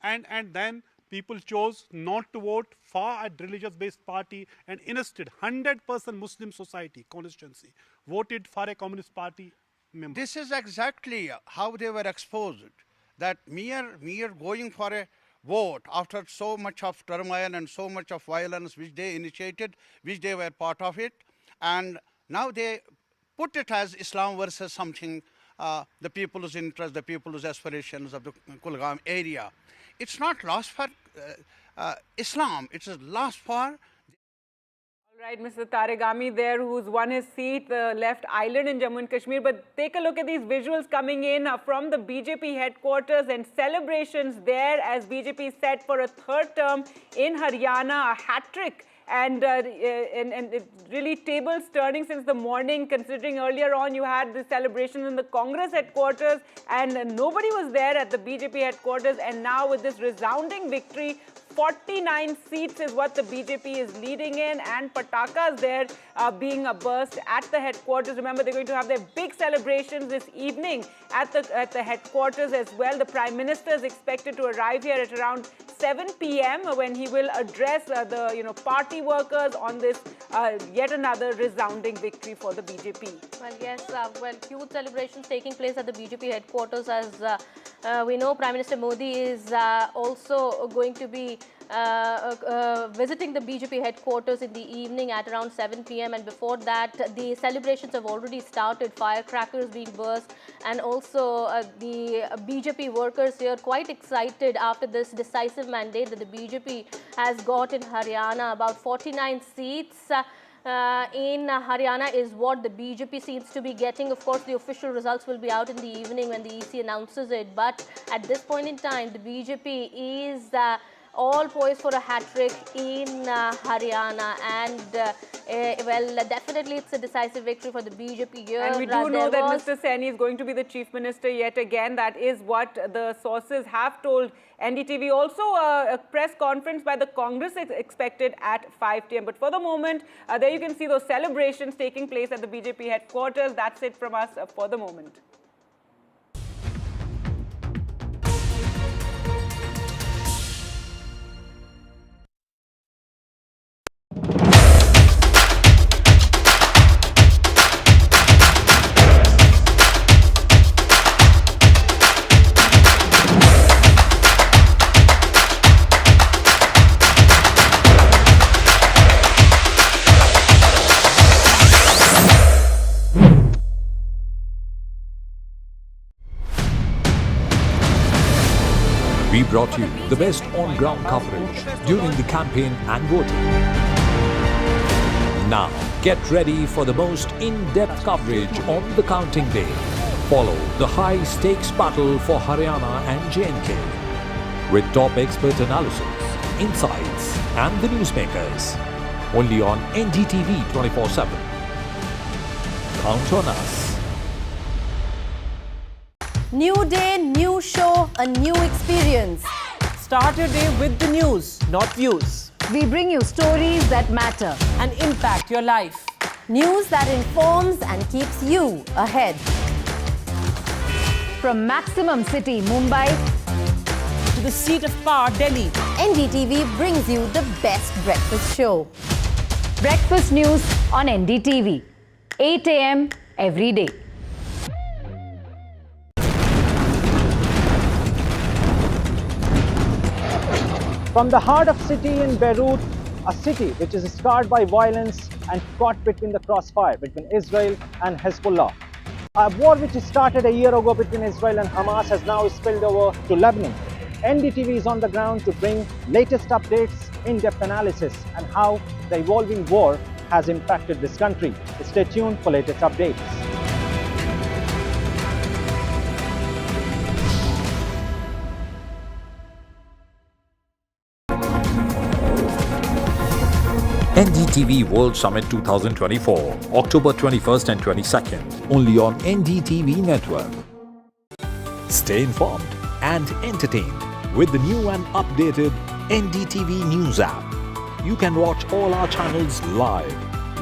And then people chose not to vote for a religious-based party, and instead 100% Muslim society constituency voted for a communist party member. This is exactly how they were exposed, that mere going for a vote after so much of turmoil and so much of violence which they initiated, which they were part of it, and now they put it as Islam versus something, the people's interest, the people's aspirations of the Kulgam area. It's not lost for Islam, it's lost for... All right, Mr. Taregami there, who's won his seat, the left island in Jammu and Kashmir. But take a look at these visuals coming in from the BJP headquarters and celebrations there as BJP is set for a third term in Haryana, a hat-trick. And really tables turning since the morning, considering earlier on you had the celebrations in the Congress headquarters and nobody was there at the BJP headquarters, and now with this resounding victory, 49 seats is what the BJP is leading in, and patakas there being burst at the headquarters. Remember, they're going to have their big celebrations this evening at the headquarters as well. The Prime Minister is expected to arrive here at around 7 p.m. when he will address the party workers on this yet another resounding victory for the BJP. Well, yes, huge celebrations taking place at the BJP headquarters, as we know Prime Minister Modi is also going to be visiting the BJP headquarters in the evening at around 7 p.m. and before that the celebrations have already started, firecrackers being burst, and also the BJP workers here quite excited after this decisive mandate that the BJP has got in Haryana. About 49 seats in Haryana is what the BJP seems to be getting. Of course, the official results will be out in the evening when the EC announces it, but at this point in time the BJP is all poised for a hat-trick in Haryana, and well, definitely it's a decisive victory for the BJP here. And we do know that Mr. Saini is going to be the Chief Minister yet again. That is what the sources have told NDTV. Also, a press conference by the Congress is expected at 5 p.m. But for the moment, there you can see those celebrations taking place at the BJP headquarters. That's it from us for the moment. We brought you the best on-ground coverage during the campaign and voting. Now, get ready for the most in-depth coverage on the counting day. Follow the high-stakes battle for Haryana and J&K with top expert analysis, insights and the newsmakers. Only on NDTV 24/7. Count on us. New day, new show, a new experience. Start your day with the news, not views. We bring you stories that matter and impact your life. News that informs and keeps you ahead. From Maximum City, Mumbai, to the seat of power, Delhi, NDTV brings you the best breakfast show. Breakfast news on NDTV, 8 a.m. every day. From the heart of city in Beirut, a city which is scarred by violence and caught between the crossfire between Israel and Hezbollah. A war which started a year ago between Israel and Hamas has now spilled over to Lebanon. NDTV is on the ground to bring latest updates, in-depth analysis and how the evolving war has impacted this country. Stay tuned for latest updates. NDTV World Summit 2024, October 21st and 22nd, only on NDTV Network. Stay informed and entertained with the new and updated NDTV News app. You can watch all our channels live,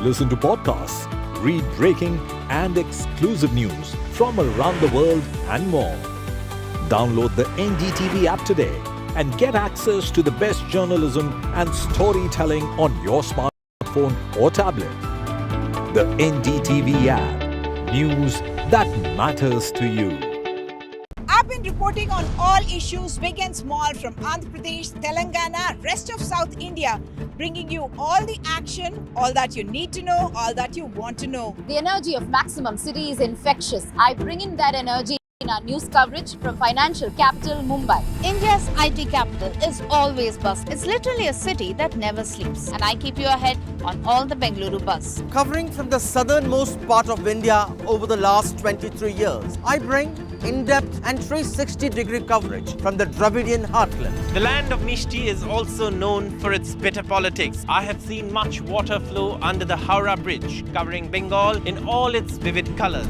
listen to podcasts, read breaking and exclusive news from around the world and more. Download the NDTV app today and get access to the best journalism and storytelling on your smartphone or tablet. The NDTV app. News that matters to you. I've been reporting on all issues, big and small, from Andhra Pradesh, Telangana, rest of South India, bringing you all the action, all that you need to know, all that you want to know. The energy of Maximum City is infectious. I bring in that energy in our news coverage from financial capital Mumbai. India's IT capital is always buzz. It's literally a city that never sleeps. And I keep you ahead on all the Bengaluru buzz. Covering from the southernmost part of India over the last 23 years, I bring in-depth and 360-degree coverage from the Dravidian heartland. The land of Mishti is also known for its bitter politics. I have seen much water flow under the Howrah Bridge, covering Bengal in all its vivid colors.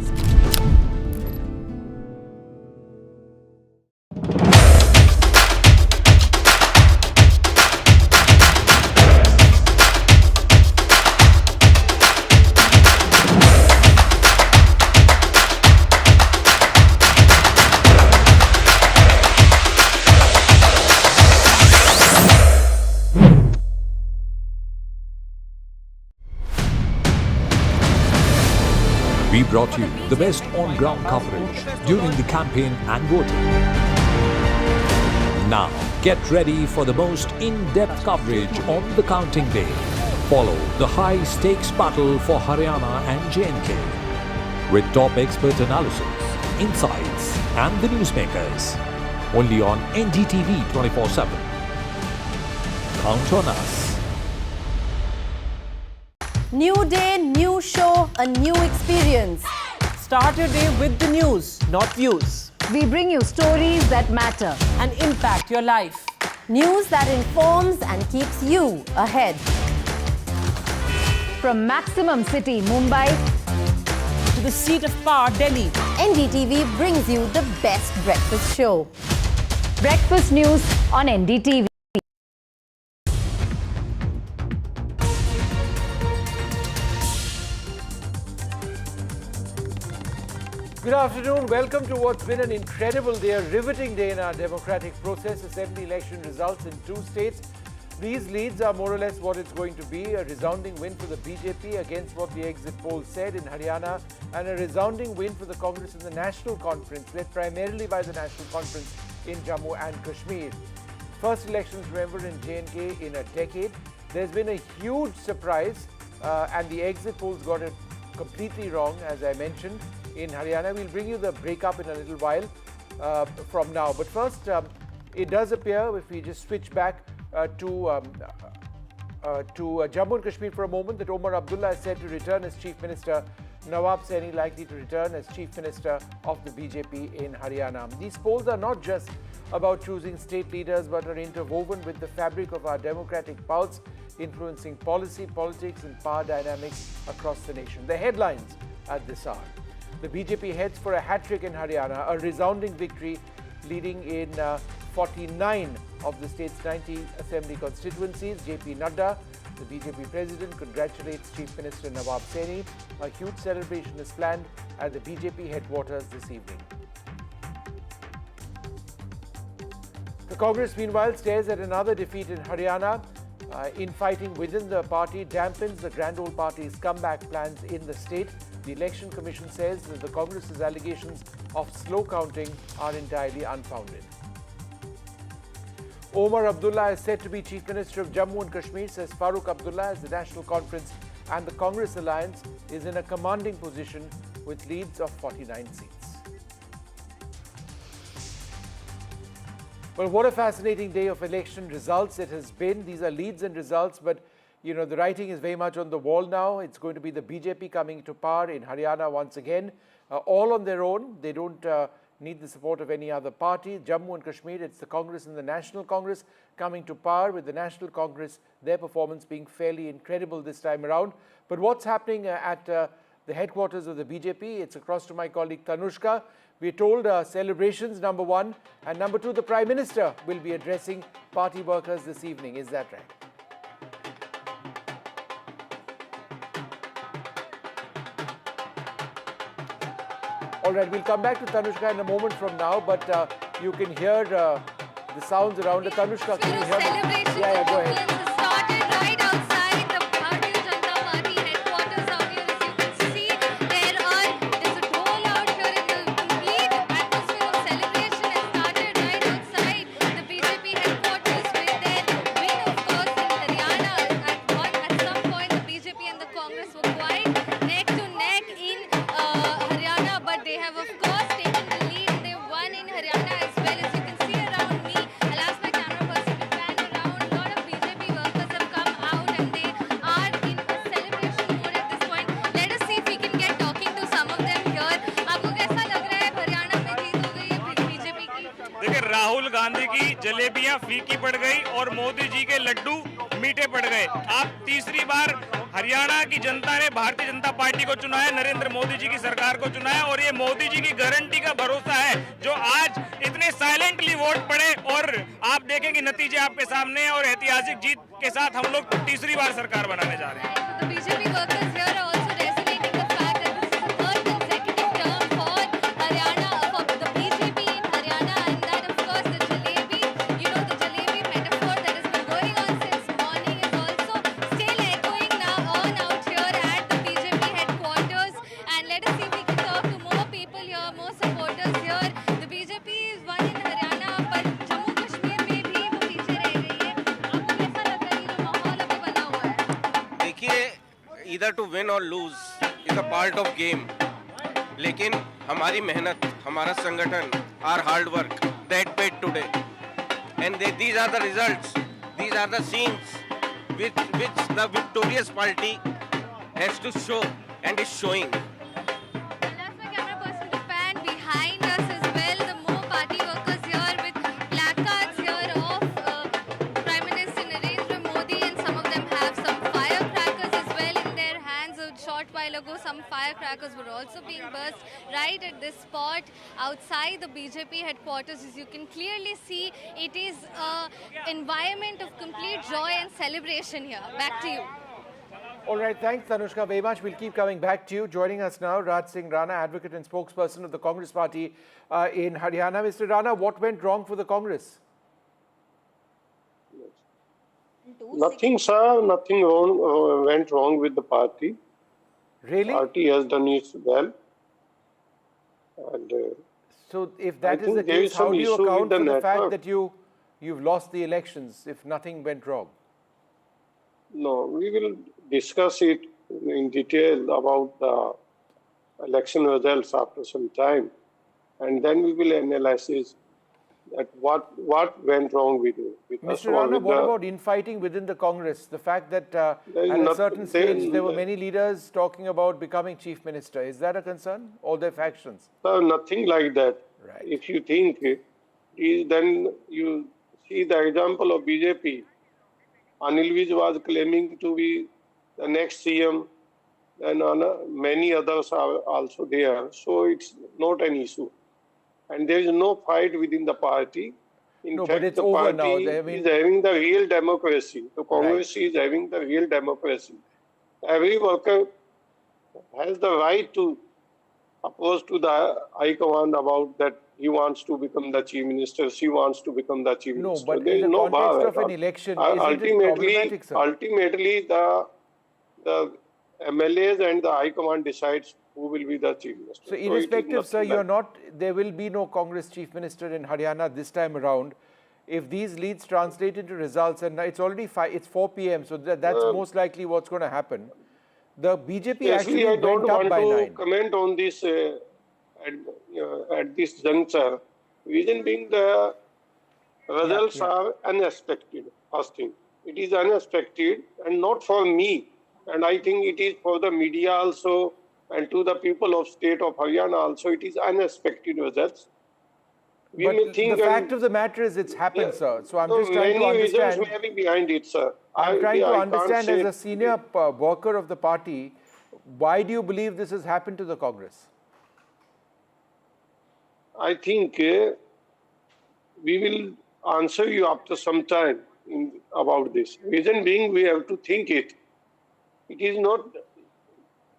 We brought you the best on-ground coverage during the campaign and voting. Now, get ready for the most in-depth coverage on the counting day. Follow the high-stakes battle for Haryana and J&K with top expert analysis, insights and the newsmakers. Only on NDTV 24/7. Count on us. New day, new show, a new experience. Start your day with the news, not views. We bring you stories that matter and impact your life. News that informs and keeps you ahead. From Maximum City, Mumbai, to the seat of power, Delhi, NDTV brings you the best breakfast show. Breakfast news on NDTV. Good afternoon. Welcome to what's been an incredible day, a riveting day in our democratic process. Assembly election results in 2 states. These leads are more or less what it's going to be. A resounding win for the BJP against what the exit poll said in Haryana, and a resounding win for the Congress in the National Conference, led primarily by the National Conference in Jammu and Kashmir. First elections, remember, in J&K in a decade. There's been a huge surprise, and the exit polls got it completely wrong, as I mentioned, in Haryana. We'll bring you the breakup in a little while from now. But first, it does appear, if we just switch back to Jammu and Kashmir for a moment, that Omar Abdullah is said to return as Chief Minister. Nawab Saini likely to return as Chief Minister of the BJP in Haryana. These polls are not just about choosing state leaders, but are interwoven with the fabric of our democratic pulse, influencing policy, politics and power dynamics across the nation. The headlines at this hour. The BJP heads for a hat-trick in Haryana, a resounding victory leading in 49 of the state's 90 assembly constituencies. JP Nadda, the BJP president, congratulates Chief Minister Nawab Saini. A huge celebration is planned at the BJP headquarters this evening. The Congress, meanwhile, stares at another defeat in Haryana. Infighting within the party dampens the Grand Old Party's comeback plans in the state. The Election Commission says that the Congress's allegations of slow counting are entirely unfounded. Omar Abdullah is said to be Chief Minister of Jammu and Kashmir, says Farooq Abdullah, as the National Conference and the Congress alliance is in a commanding position with leads of 49 seats. Well, what a fascinating day of election results it has been. These are leads and results, but you know, the writing is very much on the wall now. It's going to be the BJP coming to power in Haryana once again, all on their own. They don't need the support of any other party. Jammu and Kashmir, it's the Congress and the National Congress coming to power, with the National Congress, their performance being fairly incredible this time around. But what's happening at the headquarters of the BJP? It's across to my colleague Tanushka. We're told celebrations, number one, and number two, the Prime Minister will be addressing party workers this evening. Is that right? All right, we'll come back to Tanushka in a moment from now, but you can hear the sounds around the Tanushka. Can you hear me? Yeah, go ahead. Started right outside the Bharatiya Janata Party headquarters out here. As you can see, there's a dole out here, in the complete atmosphere of celebration has started right outside the BJP headquarters with their win, of course, in Haryana. At some point, the BJP and the Congress were quite neck to neck in Haryana, but they have, of course, taken the lead. They won in Haryana as well. As you can see around me, I'll ask my camera person to pan around. A lot of BJP workers have come out and they are in a celebration mode at this point. Let us see if we can get talking to some of them here. आपको कैसा लग रहा है हरियाणा में जीत हो गई है BJP की? देखिए, राहुल गांधी की जलेबियां फीकी पड़ गई और मोदी जी के लड्डू मीठे पड़ गए। आप तीसरी बार हरियाणा की जनता ने भारतीय जनता पार्टी को चुना है, नरेंद्र मोदी जी की सरकार को चुना है, और ये मोदी जी की गारंटी का भरोसा है जो आज इतने साइलेंटली वोट पड़े, और आप देखेंगे नतीजे आपके सामने हैं, और ऐतिहासिक जीत के साथ हम लोग तीसरी बार सरकार बनाने जा रहे हैं। The BJP workers here are also resonating the fact that this is the third consecutive term for Haryana, for the BJP in Haryana, and that, of course, the jalebi, the jalebi metaphor that has been going on since morning is also still echoing now on out here at the BJP headquarters. And let us see if we can talk to more people here, more supporters here. The BJP is one in Haryana, but Jammu Kashmir में भी वो पीछे रह गई है। आपको कैसा लग रहा है ये जो माहौल अभी बना हुआ है? देखिए, either to win or lose is a part of game. लेकिन हमारी मेहनत, हमारा संगठन, our hard work, that paid today. And these are the results. These are the scenes which the victorious party has to show and is showing. I'll ask my camera person to pan behind us as well. The more party workers here with placards here of firecrackers were also being burst right at this spot outside the BJP headquarters. As you can clearly see, it is an environment of complete joy and celebration here. Back to you. All right, thanks, Tanushka, very much. We'll keep coming back to you. Joining us now, Raj Singh Rana, advocate and spokesperson of the Congress party in Haryana. Mr. Rana, what went wrong for the Congress? Nothing, sir. Nothing wrong went wrong with the party. Really? Party has done it well. And, so, if that is the case, how do you account for the fact that you've lost the elections if nothing went wrong? No, we will discuss it in detail about the election results after some time, and then we will analyze that what went wrong with us. Mr. Rana, what about infighting within the Congress? The fact that at a certain stage there were many leaders talking about becoming chief minister. Is that a concern? All their factions? Nothing like that. Right. If you think then you see the example of BJP. Anil Vij was claiming to be the next CM, and many others are also there. So it's not an issue. And there is no fight within the party. In fact, but it's the over party now. is having the real democracy. The Congress is having the real democracy. Every worker has the right to oppose to the High Command about that he wants to become the chief minister, she wants to become the chief minister. But there in is the no context bar of an election, isn't it problematic, sir? Ultimately, the MLAs and the High Command decides who will be the chief minister. So irrespective, sir, there will be no Congress chief minister in Haryana this time around. If these leads translate into results, and it's already it's 4 p.m., so that's most likely what's going to happen. The BJP actually I don't went up by 9. want to comment on this at this juncture. Reason being the results are unexpected, first thing. It is unexpected and not for me. And I think it is for the media also and to the people of state of Haryana also. It is unexpected results. But the fact of the matter is it's happened, sir. So I'm just trying to understand. Many reasons may be behind it, sir. I'm trying to understand as a senior worker of the party, why do you believe this has happened to the Congress? I think we will answer you after some time about this. Reason being, we have to think it. It is not,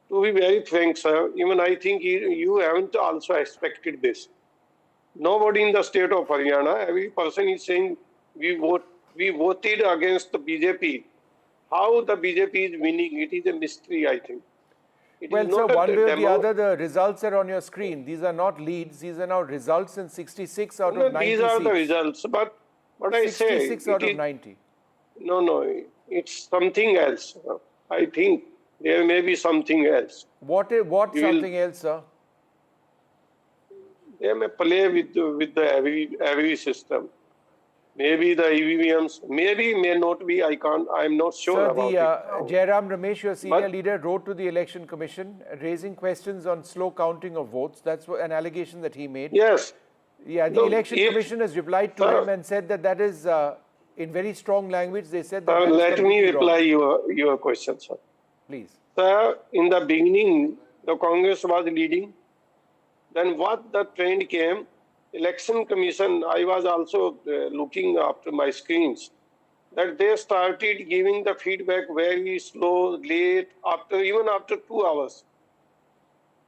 to be very frank, sir, even I think you haven't also expected this. Nobody in the state of Haryana, every person is saying we voted against the BJP. How the BJP is winning, it is a mystery, I think. Well, sir, one way or the other, the results are on your screen. These are not leads. These are now results in 66 out of 90 These are seats. the results. But what I say... 66 out of 90. No, it's something else. I think there may be something else. What something else, sir? They may play with the every system. Maybe the EVMs, maybe, may not be, I'm not sure about it. Jairam Ramesh, your senior leader, wrote to the Election Commission raising questions on slow counting of votes. That's an allegation that he made. Yes. Yeah, the Election Commission has replied to him and said that is, in very strong language, they said that let me reply your question, sir. Please. Sir, in the beginning, the Congress was leading. Then what the trend came, Election Commission, I was also looking after my screens, that they started giving the feedback very slow, late, even after 2 hours.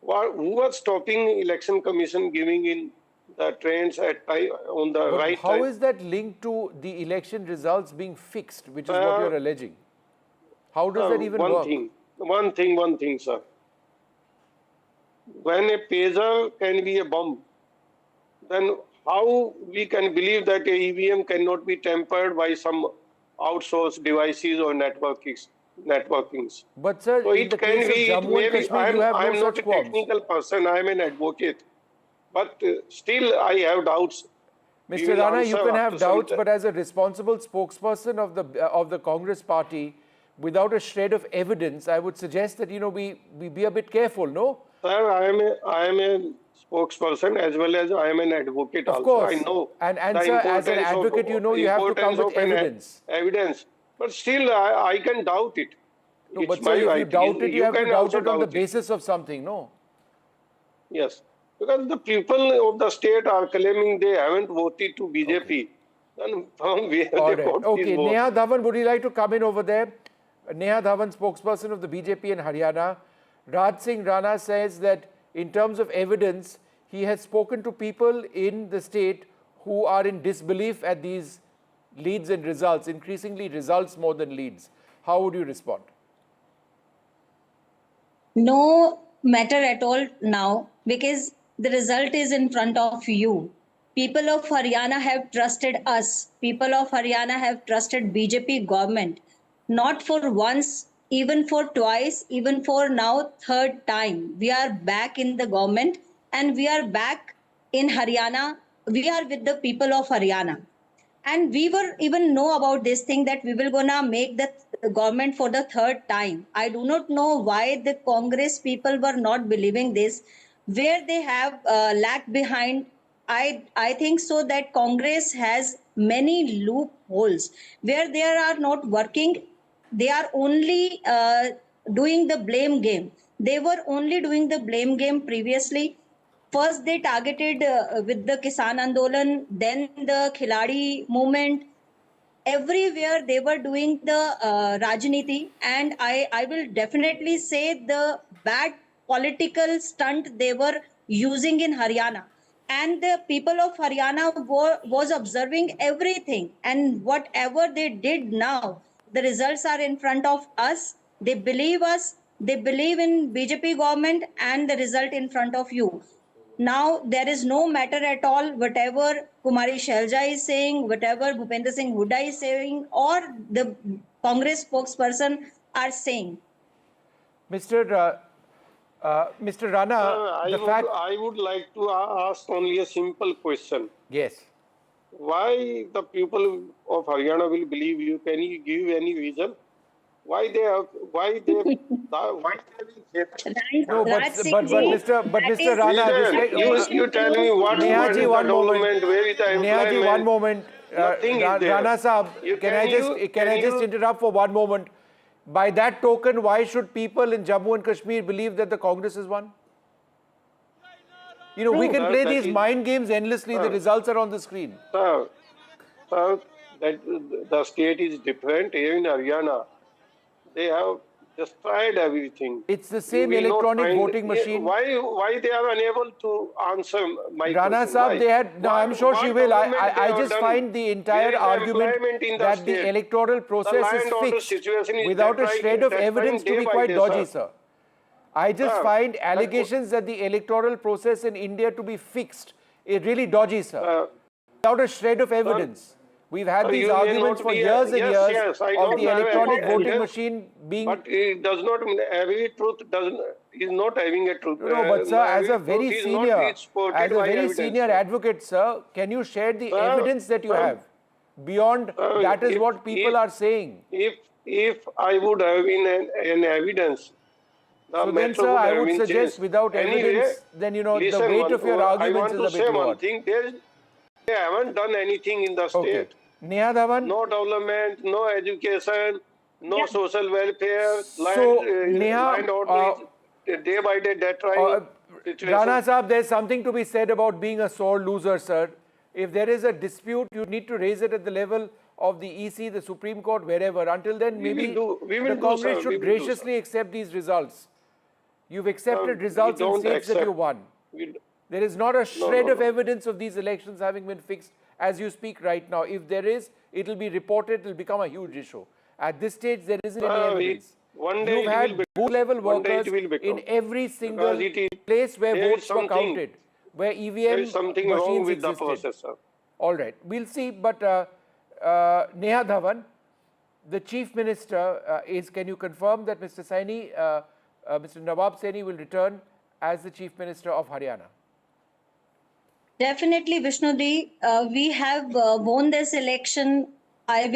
Who was stopping Election Commission giving in the trends on the right time? How is that linked to the election results being fixed, which is what you're alleging? How does that even work? One thing, sir. When a pager can be a bomb, then how we can believe that a EVM cannot be tampered by some outsourced devices or networkings? But sir, so in the case of Jammu and Kashmir, you have I'm no not such a technical person, I'm an advocate. But still I have doubts. Mr. Rana, you can have doubts, but as a responsible spokesperson of the Congress party, without a shred of evidence, I would suggest that, we be a bit careful, no? Sir, I am a spokesperson as well as I am an advocate also. Of course. I know. And sir, as an advocate, you have to come with evidence. But still, I can doubt it. No, it's but my sir, if right. you doubt it, you have to can doubt also it on the doubt basis of something, no? Yes, because the people of the state are claiming they haven't voted to BJP. Then from where All they right. got this Okay, vote? Neha Dhawan, would you like to come in over there? Neha Dhawan, spokesperson of the BJP in Haryana. Raj Singh Rana says that in terms of evidence, he has spoken to people in the state who are in disbelief at these leads and results, increasingly results more than leads. How would you respond? No matter at all now, because the result is in front of you. People of Haryana have trusted us. People of Haryana have trusted BJP government, not for once, even for twice, even for now third time. We are back in the government and we are back in Haryana. We are with the people of Haryana. And we were even know about this thing that we will gonna make the government for the third time. I do not know why the Congress people were not believing this, where they have lagged behind. I think so that Congress has many loopholes where they are not working. They are only doing the blame game. They were only doing the blame game previously. First, they targeted with the Kisan Andolan, then the Khiladi movement. Everywhere they were doing the Rajniti, and I will definitely say the bad political stunt they were using in Haryana. And the people of Haryana was observing everything, and whatever they did now, the results are in front of us. They believe us, they believe in BJP government, and the result in front of you. Now there is no matter at all whatever Kumari Shelja is saying, whatever Bhupinder Singh Hooda is saying, or the Congress spokesperson are saying. Mr. Rana, I would like to ask only a simple question. Yes. Why the people of Haryana will believe you? Can you give any reason? Why they have? Why they? Why they No, but Mr. Rana, you tell me what Neha ji, one moment. Where is the employment? Neha ji, one moment. Nothing is there. Rana Saab, can I just interrupt for one moment? By that token, why should people in Jammu and Kashmir believe that the Congress has won? You know, we can play these mind games endlessly. The results are on the screen. Sir, that the state is different. Here in Haryana, they have destroyed everything. It's the same electronic voting machine. Why they are unable to answer my Rana question? Saab, they had. No, I'm sure she will. I just find the entire argument that the electoral process is fixed without a shred of evidence to be quite dodgy, sir. I just find allegations that the electoral process in India to be fixed really dodgy, sir. Without a shred of evidence. We've had these arguments for years and years of the electronic voting machine being. But it does not mean every truth is not having a truth. No, but sir, as a very senior advocate, sir, can you share the evidence that you have? Beyond that is what people are saying. If I would have an evidence. So then, sir, I would suggest without evidence, then you know the weight of your arguments is a bit lower. They haven't done anything in the state. Neha Dhawan? No development, no education, no social welfare, land order day by day debt rise. Rana Saab, there's something to be said about being a sore loser, sir. If there is a dispute, you need to raise it at the level of the EC, the Supreme Court, wherever. Until then, maybe the Congress should graciously accept these results. You've accepted results in states that you won. There is not a shred of evidence of these elections having been fixed as you speak right now. If there is, it will be reported, it will become a huge issue. At this stage, there isn't any evidence. You've had booth-level workers in every single place where votes were counted, where EVM machines existed. All right, we'll see. But Neha Dhawan, the Chief Minister can you confirm that Mr. Saini, Mr. Nawab Saini will return as the Chief Minister of Haryana? Definitely, Vishnudi, we have won this election. I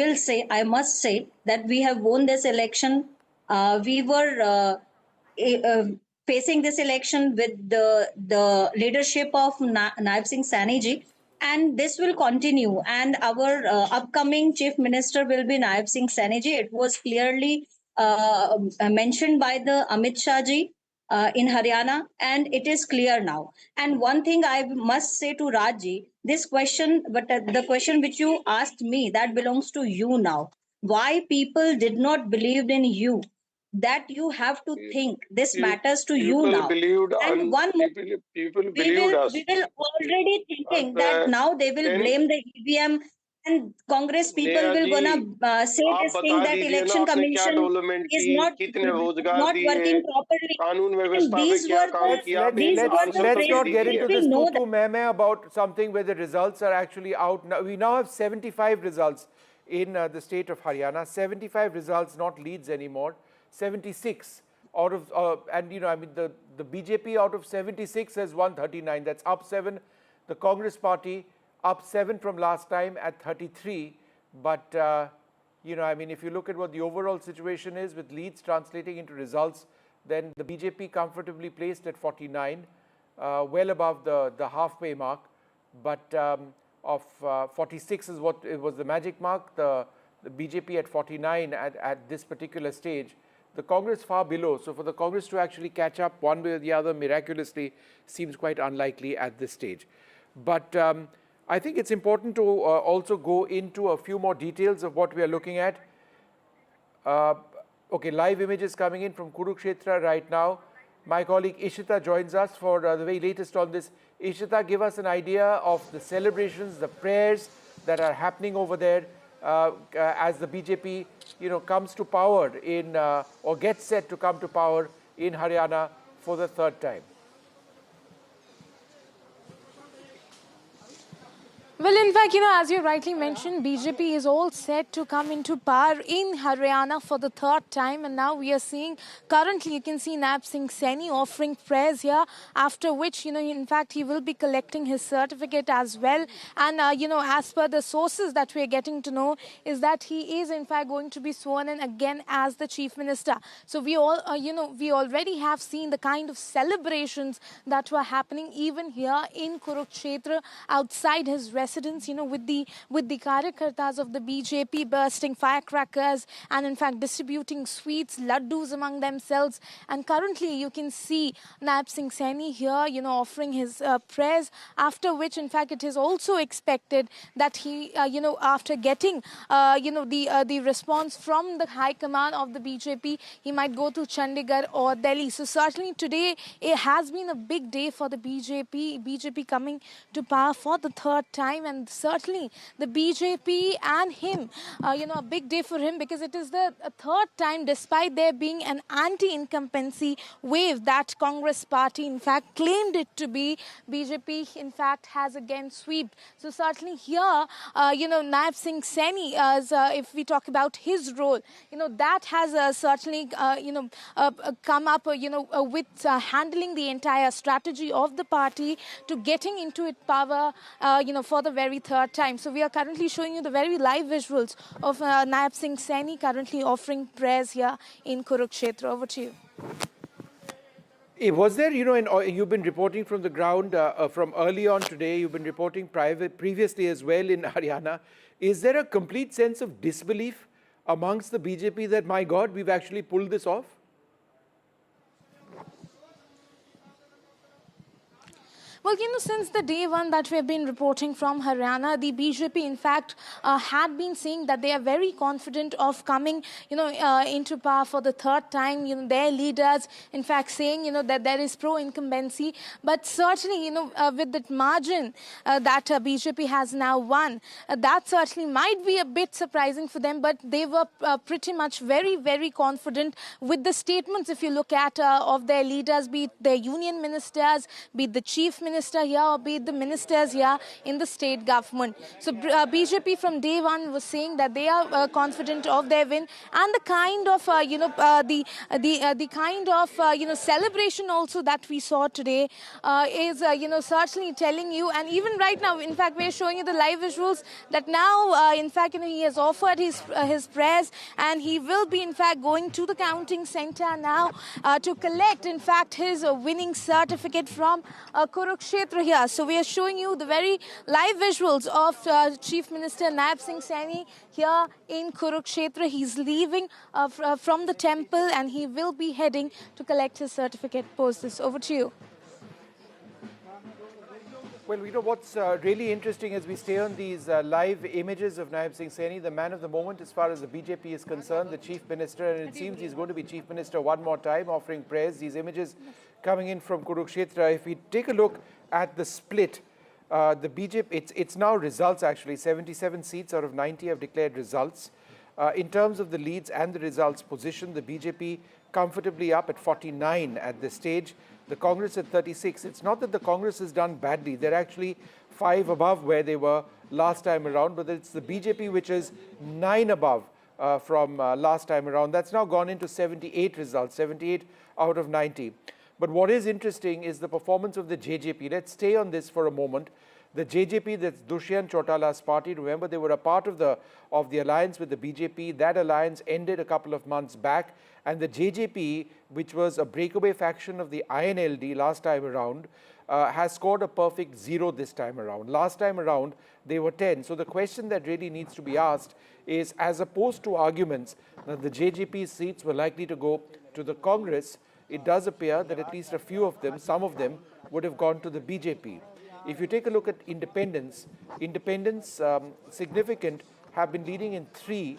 must say that we have won this election. We were facing this election with the leadership of Naib Singh Saini ji, and this will continue. And our upcoming Chief Minister will be Naib Singh Saini ji. It was clearly mentioned by the Amit Shah ji in Haryana, and it is clear now. And one thing I must say to Raj ji, this question, but the question which you asked me, that belongs to you now. Why people did not believe in you? That you have to think. This matters to you People now. believed And one more, people believed us. we will already thinking that now they will can- blame the EVM, and Congress people Neha will ji, gonna say आप this बता thing that दीजिए ना election आपने क्या commission development is की, not कितने रोजगार not दिए, working properly. कानून And व्यवस्था में these क्या were काम the किया, आप these were the आंसर तो Let's not get phrases into we this know tutu meme about something where the results are actually out. Now, we now have 75 results in the state of Haryana. 75 results, not leads anymore. 76 out of, and you know, I mean, the BJP out of 76 has 139. That's up 7. The Congress party up 7 from last time at 33. But, you know, I mean, if you look at what the overall situation is with leads translating into results, then the BJP comfortably placed at 49, well above the halfway mark. But of 46 is what it was the magic mark. The BJP at 49 at this particular stage. The Congress far below. So for the Congress to actually catch up one way or the other miraculously seems quite unlikely at this stage. But I think it's important to also go into a few more details of what we are looking at. Okay, live images coming in from Kurukshetra right now. My colleague Ishita joins us for the very latest on this. Ishita, give us an idea of the celebrations, the prayers that are happening over there as the BJP, you know, comes to power in or gets set to come to power in Haryana for the third time. Well, in fact, you know, as you rightly mentioned, BJP is all set to come into power in Haryana for the third time. And now we are seeing, currently you can see Naib Singh Saini offering prayers here, after which, you know, in fact, he will be collecting his certificate as well. And, you know, as per the sources that we are getting to know, is that he is, in fact, going to be sworn in again as the chief minister. So we all, you know, we already have seen the kind of celebrations that were happening even here in Kurukshetra outside his residence, you know, with the Karyakartas of the BJP bursting firecrackers and in fact distributing sweets, laddus among themselves. And currently you can see Naib Singh Saini here, you know, offering his prayers, after which in fact it is also expected that he, you know, after getting, you know, the response from the high command of the BJP, he might go to Chandigarh or Delhi. So certainly today it has been a big day for the BJP coming to power for the third time. And certainly the BJP and him, you know, a big day for him, because it is the third time, despite there being an anti-incumbency wave that Congress party in fact claimed it to be, BJP in fact has again swept. So certainly here, you know, Naib Singh Saini, if we talk about his role, you know, that has certainly, you know, come up, you know, with handling the entire strategy of the party to getting into its power, you know, for the very third time. So we are currently showing you the very live visuals of Naib Singh Saini currently offering prayers here in Kurukshetra. Over to you. Was there, you know, you've been reporting from the ground from early on today, you've been reporting previously as well in Haryana. Is there a complete sense of disbelief amongst the BJP that, my God, we've actually pulled this off? Well, you know, since the day one that we have been reporting from Haryana, the BJP, in fact, had been saying that they are very confident of coming, you know, into power for the third time. You know, their leaders, in fact, saying, you know, that there is pro-incumbency. But certainly, you know, with the margin that BJP has now won, that certainly might be a bit surprising for them. But they were pretty much very, very confident with the statements, if you look at, of their leaders, be it their union ministers, be it the chief minister here, or be it the ministers here in the state government. So BJP from day one was saying that they are confident of their win, and the kind of you know, the kind of you know, celebration also that we saw today is you know, certainly telling you. And even right now, in fact, we are showing you the live visuals that now in fact, you know, he has offered his prayers, and he will be in fact going to the counting center now to collect in fact his winning certificate from Kurukshetra. Kurukshetra here. So we are showing you the very live visuals of Chief Minister Naib Singh Saini here in Kurukshetra. He's leaving from the temple and he will be heading to collect his certificate post. This over to you. Well, you know what's really interesting as we stay on these live images of Naib Singh Saini, the man of the moment as far as the BJP is concerned, the Chief Minister, and it seems he's going to be Chief Minister one more time, offering prayers. These images coming in from Kurukshetra. If we take a look at the split, the BJP, it's now results actually, 77 seats out of 90 have declared results. In terms of the leads and the results position, the BJP comfortably up at 49 at this stage. The Congress at 36. It's not that the Congress has done badly. They're actually 5 above where they were last time around, but it's the BJP which is 9 above from last time around. That's now gone into 78 results, 78 out of 90. But what is interesting is the performance of the JJP. Let's stay on this for a moment. The JJP, that's Dushyant Chautala's party, remember they were a part of the alliance with the BJP. That alliance ended a couple of months back. And the JJP, which was a breakaway faction of the INLD last time around, has scored a perfect 0 this time around. Last time around, they were 10. So the question that really needs to be asked is, as opposed to arguments that the JJP seats were likely to go to the Congress, it does appear that at least a few of them, some of them, would have gone to the BJP. If you take a look at independents, significant, have been leading in 3.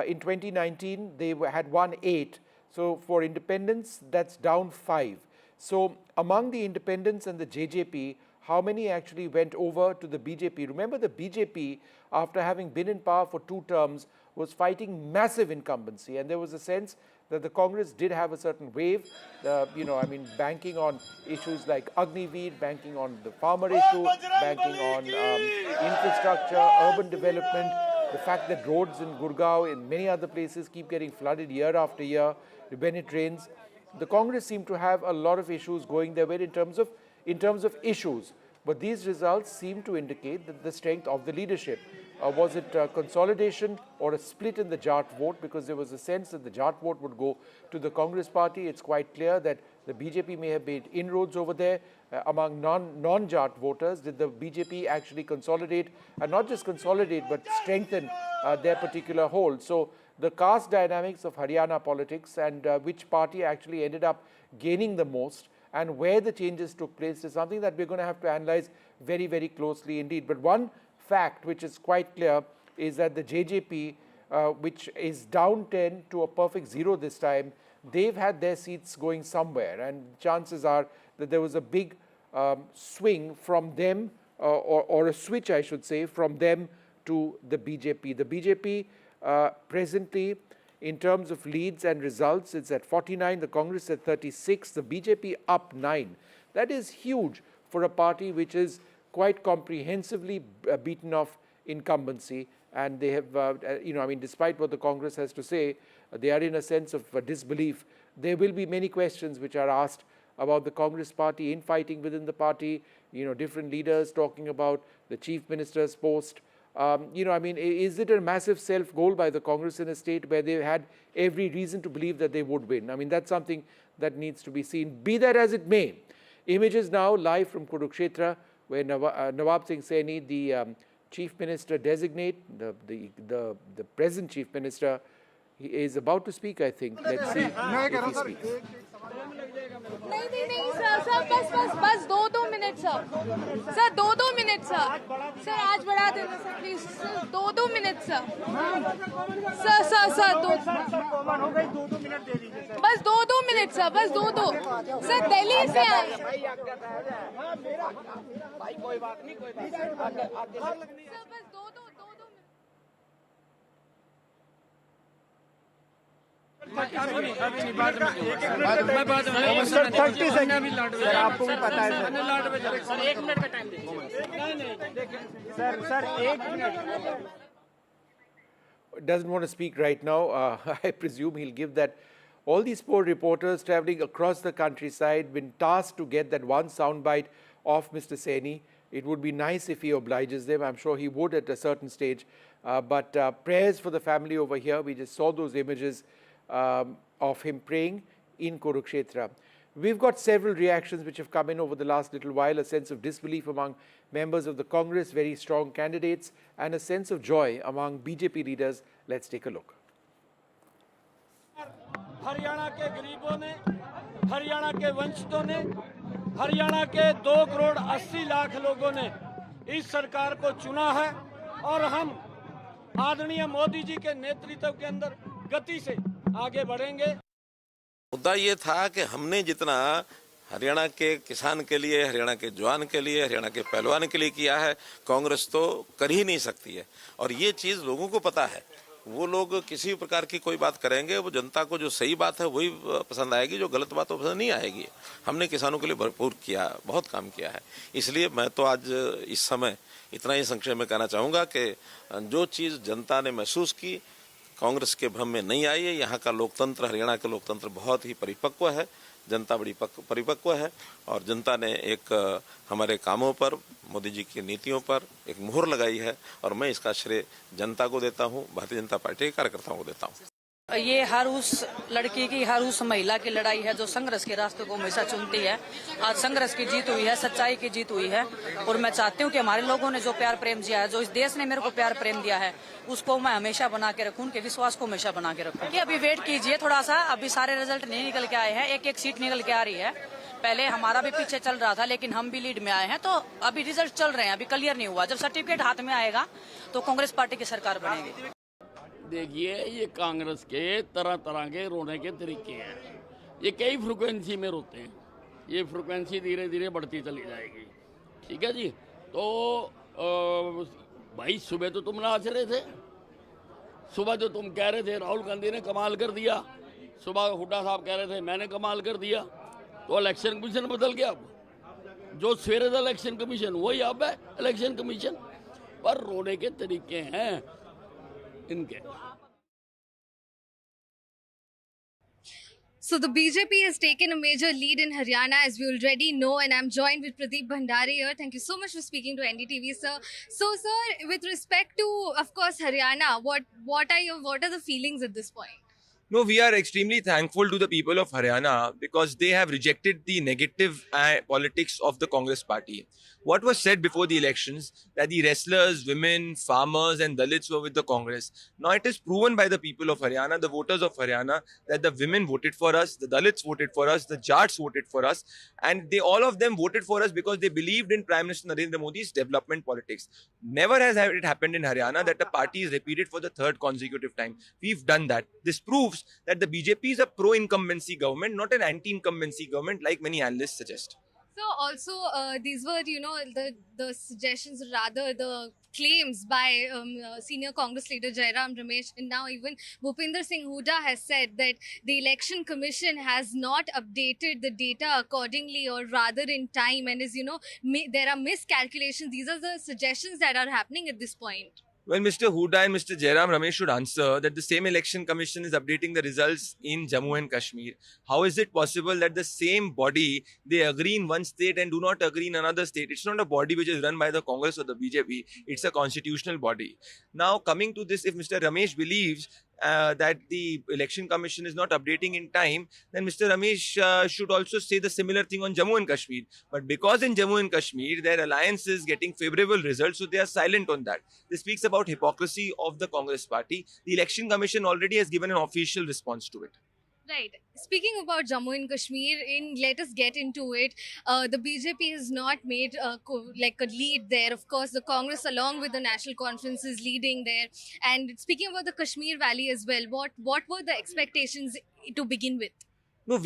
In 2019, they had won 8. So for independents, that's down 5. So among the independents and the JJP, how many actually went over to the BJP? Remember, the BJP, after having been in power for 2 terms, was fighting massive incumbency. And there was a sense that the Congress did have a certain wave, banking on issues like Agniveer, banking on the farmer issue, banking on infrastructure, urban development, the fact that roads in Gurgaon and many other places keep getting flooded year after year when it rains. The Congress seemed to have a lot of issues going their way in terms of issues. But these results seem to indicate that the strength of the leadership. Was it consolidation or a split in the Jat vote? Because there was a sense that the Jat vote would go to the Congress party. It's quite clear that the BJP may have made inroads over there among non-Jat voters. Did the BJP actually consolidate, and not just consolidate, but strengthen their particular hold? So the caste dynamics of Haryana politics and which party actually ended up gaining the most and where the changes took place is something that we're going to have to analyze very, very closely indeed. But one fact which is quite clear is that the JJP, which is down 10 to a perfect 0 this time, they've had their seats going somewhere, and chances are that there was a big swing from them, or a switch, I should say, from them to the BJP. The BJP presently, in terms of leads and results, it's at 49, the Congress at 36, the BJP up 9. That is huge for a party which is quite comprehensively beaten off incumbency, and they have, despite what the Congress has to say, they are in a sense of disbelief. There will be many questions which are asked about the Congress party, infighting within the party, different leaders talking about the Chief Minister's post. Is it a massive self-goal by the Congress in a state where they had every reason to believe that they would win? That's something that needs to be seen. Be that as it may, images now live from Kurukshetra, where Nawab Singh Saini, the Chief Minister designate, the present Chief Minister, he is about to speak, I think. Let's see if he speaks. नहीं sir बस 2 minute sir 2 minute sir आज बढ़ा देना sir please 2 minute sir बस 2 minute sir बस 2 sir Delhi से आए भाई कोई बात नहीं बस 2 आपको भी पता है सर 1 मिनट का time sir 1 minute. Doesn't want to speak right now. I presume he'll give that. All these poor reporters traveling across the countryside been tasked to get that one soundbite of Mr. Saini. It would be nice if he obliges them. I'm sure he would at a certain stage. But prayers for the family over here. We just saw those images of him praying in Kurukshetra. We've got several reactions which have come in over the last little while, a sense of disbelief among members of the Congress, very strong candidates, and a sense of joy among BJP leaders. Let's take a look. Haryana के गरीबों ने, हरियाणा के वंचितों ने, हरियाणा के 2 करोड़ 80 लाख लोगों ने इस सरकार को चुना है और हम आदरणीय मोदी जी के नेतृत्व के अंदर गति से आगे बढ़ेंगे। मुद्दा ये था कि हमने जितना हरियाणा के किसान के लिए, हरियाणा के जवान के लिए, हरियाणा के पहलवान के लिए किया है, कांग्रेस तो कर ही नहीं सकती है। और ये चीज़ लोगों को पता है। वो लोग किसी प्रकार की कोई बात करेंगे, वो जनता को जो सही बात है वही पसंद आएगी, जो गलत बात वो पसंद नहीं आएगी। हमने किसानों के लिए भरपूर किया, बहुत काम किया है। इसलिए मैं तो आज इस समय इतना ही संक्षेप में कहना चाहूँगा कि जो चीज़ जनता ने महसूस की, कांग्रेस के भ्रम में नहीं आई है। यहाँ का लोकतंत्र, हरियाणा का लोकतंत्र बहुत ही परिपक्व है, जनता बड़ी परिपक्व है और जनता ने एक हमारे कामों पर, मोदी जी की नीतियों पर एक मुहर लगाई है और मैं इसका श्रेय जनता को देता हूँ, भारतीय जनता पार्टी के कार्यकर्ताओं को देता हूँ। ये हर उस लड़की की, हर उस महिला की लड़ाई है जो संघर्ष के रास्ते को हमेशा चुनती है। आज संघर्ष की जीत हुई है, सच्चाई की जीत हुई है और मैं चाहती हूँ कि हमारे लोगों ने जो प्यार प्रेम दिया है, जो इस देश ने मेरे को प्यार प्रेम दिया है, उसको मैं हमेशा बना के रखूँ, उनके विश्वास को हमेशा बना के रखूँ। कि अभी वेट कीजिए थोड़ा सा, अभी सारे रिजल्ट नहीं निकल के आए हैं, एक एक सीट निकल के आ रही है। पहले हमारा भी पीछे चल रहा था लेकिन हम भी लीड में आए हैं, तो अभी रिजल्ट चल रहे हैं, अभी क्लियर नहीं हुआ। जब सर्टिफिकेट हाथ में आएगा तो कांग्रेस पार्टी की सरकार बनेगी। देखिए, ये कांग्रेस के तरह तरह के रोने के तरीके हैं। ये कई फ्रिक्वेंसी में रोते हैं, ये फ्रिक्वेंसी धीरे धीरे बढ़ती चली जाएगी। ठीक है जी। तो भाई सुबह तो तुम नाच रहे थे, सुबह जो तुम कह रहे थे राहुल गांधी ने कमाल कर दिया, सुबह हुड्डा साहब कह रहे थे मैंने कमाल कर दिया, तो इलेक्शन कमीशन बदल गया। अब जो सवेरे था इलेक्शन कमीशन वही अब है इलेक्शन कमीशन। पर रोने के तरीके हैं इनके। So the BJP has taken a major lead in Haryana, as we already know, and I'm joined with Pradeep Bhandari here. Thank you so much for speaking to NDTV, sir. So, sir, with respect to, of course, Haryana, what are the feelings at this point? No, we are extremely thankful to the people of Haryana because they have rejected the negative politics of the Congress party. What was said before the elections, that the wrestlers, women, farmers and Dalits were with the Congress. Now it is proven by the people of Haryana, the voters of Haryana, that the women voted for us, the Dalits voted for us, the Jats voted for us, and all of them voted for us because they believed in Prime Minister Narendra Modi's development politics. Never has it happened in Haryana that a party is repeated for the third consecutive time. We've done that. This proves that the BJP is a pro-incumbency government, not an anti-incumbency government like many analysts suggest. So also, these were, the suggestions, rather the claims by senior Congress leader Jairam Ramesh, and now even Bhupinder Hooda has said that the Election Commission has not updated the data accordingly, or rather in time, and there are miscalculations. These are the suggestions that are happening at this point. Well, Mr. Hooda and Mr. Jairam Ramesh should answer that the same election commission is updating the results in Jammu and Kashmir. How is it possible that the same body, they agree in one state and do not agree in another state? It's not a body which is run by the Congress or the BJP. It's a constitutional body. Now, coming to this, if Mr. Ramesh believes that the election commission is not updating in time, then Mr. Ramesh should also say the similar thing on Jammu and Kashmir. But because in Jammu and Kashmir, their alliance is getting favorable results, so they are silent on that. This speaks about hypocrisy of the Congress party. The election commission already has given an official response to it. Right. Speaking about Jammu and Kashmir, let us get into it. The BJP has not made a lead there. Of course, the Congress, along with the National Conference, is leading there. And speaking about the Kashmir Valley as well, what were the expectations to begin with? No,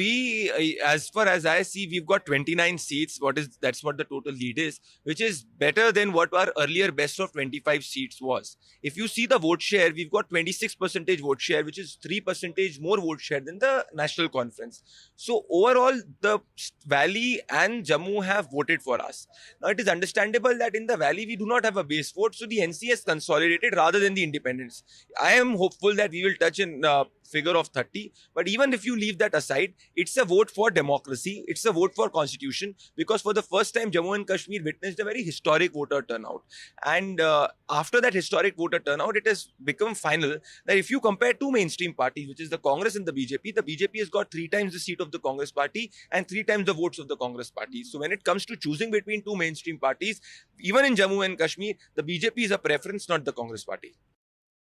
as far as I see, we've got 29 seats. That's what the total lead is, which is better than what our earlier best of 25 seats was. If you see the vote share, we've got 26% vote share, which is 3% more vote share than the National Conference. So overall, the Valley and Jammu have voted for us. Now, it is understandable that in the Valley, we do not have a base vote, so the NC has consolidated rather than the independents. I am hopeful that we will touch a figure of 30, but even if you leave that aside, side, it's a vote for democracy, it's a vote for constitution, because for the first time Jammu and Kashmir witnessed a very historic voter turnout. And after that historic voter turnout, it has become final that if you compare two mainstream parties, which is the Congress and the BJP has got 3 times the seat of the Congress party and 3 times the votes of the Congress party. So when it comes to choosing between two mainstream parties, even in Jammu and Kashmir, the BJP is a preference, not the Congress party.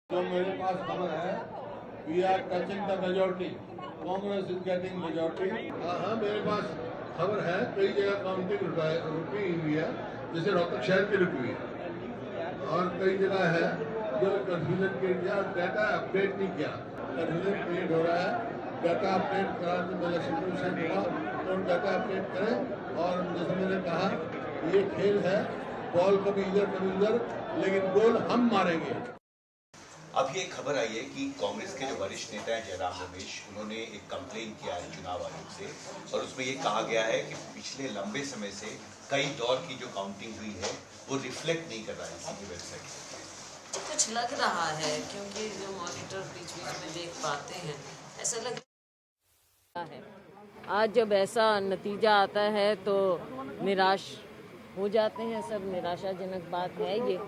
जो मेरे पास खबर है, we are touching the majority. Congress is getting majority. हाँ, मेरे पास खबर है, कई जगह काउंटिंग रुकी हुई है, जैसे रोहतक शहर की रुकी हुई है, और कई जगह है जो कंफ्यूजन क्रिएट किया, डाटा अपडेट नहीं किया, कंफ्यूजन क्रिएट हो रहा है, डाटा अपडेट कराने में इलेक्शन कमीशन हुआ, तो डाटा अपडेट करें, और जैसे मैंने कहा, ये खेल है, बॉल कभी इधर कभी उधर, लेकिन गोल हम मारेंगे। अब ये खबर आई है कि कांग्रेस के जो वरिष्ठ नेता हैं जयराम रमेश, उन्होंने एक कंप्लेन किया है चुनाव आयोग से, और उसमें ये कहा गया है कि पिछले लंबे समय से कई दौर की जो काउंटिंग हुई है वो रिफ्लेक्ट नहीं कर रहा है इसी की वेबसाइट से। कुछ लग रहा है, क्योंकि जो मॉनिटर बीच बीच में देख पाते हैं, ऐसा लग रहा है। आज जब ऐसा नतीजा आता है तो निराश हो जाते हैं सब, निराशाजनक बात है ये।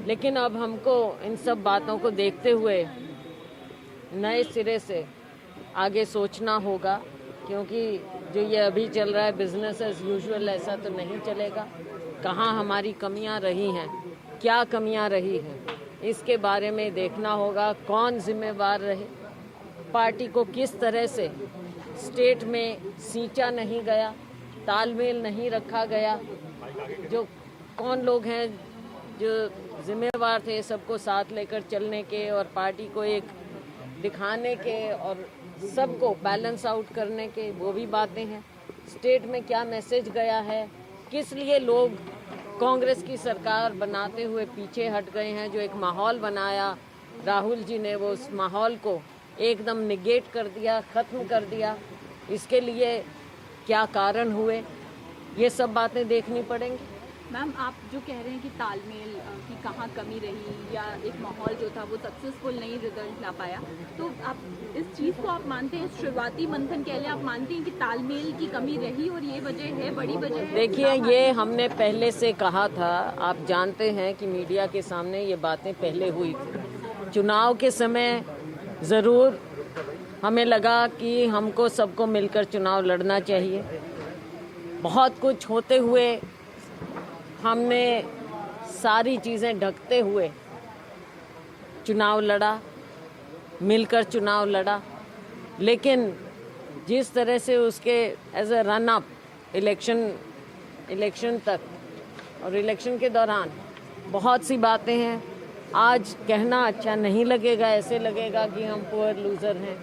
लेकिन अब हमको इन सब बातों को देखते हुए नए सिरे से आगे सोचना होगा, क्योंकि जो ये अभी चल रहा है बिजनेस एज यूजुअल, ऐसा तो नहीं चलेगा। कहाँ हमारी कमियां रही हैं, क्या कमियां रही हैं, इसके बारे में देखना होगा। कौन जिम्मेवार रहे, पार्टी को किस तरह से स्टेट में सींचा नहीं गया, तालमेल नहीं रखा गया, जो कौन लोग हैं जो जिम्मेवार थे सबको साथ लेकर चलने के और पार्टी को एक दिखाने के और सबको बैलेंस आउट करने के, वो भी बातें हैं। स्टेट में क्या मैसेज गया है, किस लिए लोग कांग्रेस की सरकार बनाते हुए पीछे हट गए हैं। जो एक माहौल बनाया राहुल जी ने, वो उस माहौल को एकदम निगेट कर दिया, ख़त्म कर दिया। इसके लिए क्या कारण हुए, ये सब बातें देखनी पड़ेंगी। मैम, आप जो कह रहे हैं कि तालमेल की कहाँ कमी रही, या एक माहौल जो था वो सक्सेसफुल नहीं रिजल्ट ला पाया, तो आप इस चीज़ को आप मानते हैं, शुरुआती मंथन कह लें, आप मानते हैं कि तालमेल की कमी रही और ये वजह है, बड़ी वजह है? देखिए, ये हमने पहले से कहा था। आप जानते हैं कि मीडिया के सामने ये बातें पहले हुई थी। चुनाव के समय ज़रूर हमें लगा कि हमको सबको मिलकर चुनाव लड़ना चाहिए। बहुत कुछ होते हुए हमने सारी चीज़ें ढकते हुए चुनाव लड़ा, मिलकर चुनाव लड़ा। लेकिन जिस तरह से उसके as a run up election तक और इलेक्शन के दौरान बहुत सी बातें हैं, आज कहना अच्छा नहीं लगेगा, ऐसे लगेगा कि हम पुअर लूज़र हैं।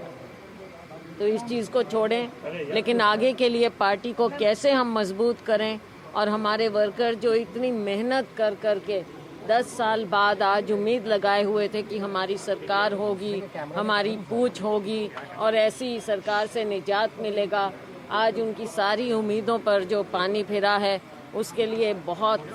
तो इस चीज़ को छोड़ें, लेकिन आगे के लिए पार्टी को कैसे हम मजबूत करें, और हमारे वर्कर जो इतनी मेहनत कर कर के 10 साल बाद आज उम्मीद लगाए हुए थे कि हमारी सरकार होगी, हमारी पूछ होगी और ऐसी सरकार से निजात मिलेगा, आज उनकी सारी उम्मीदों पर जो पानी फिरा है, उसके लिए बहुत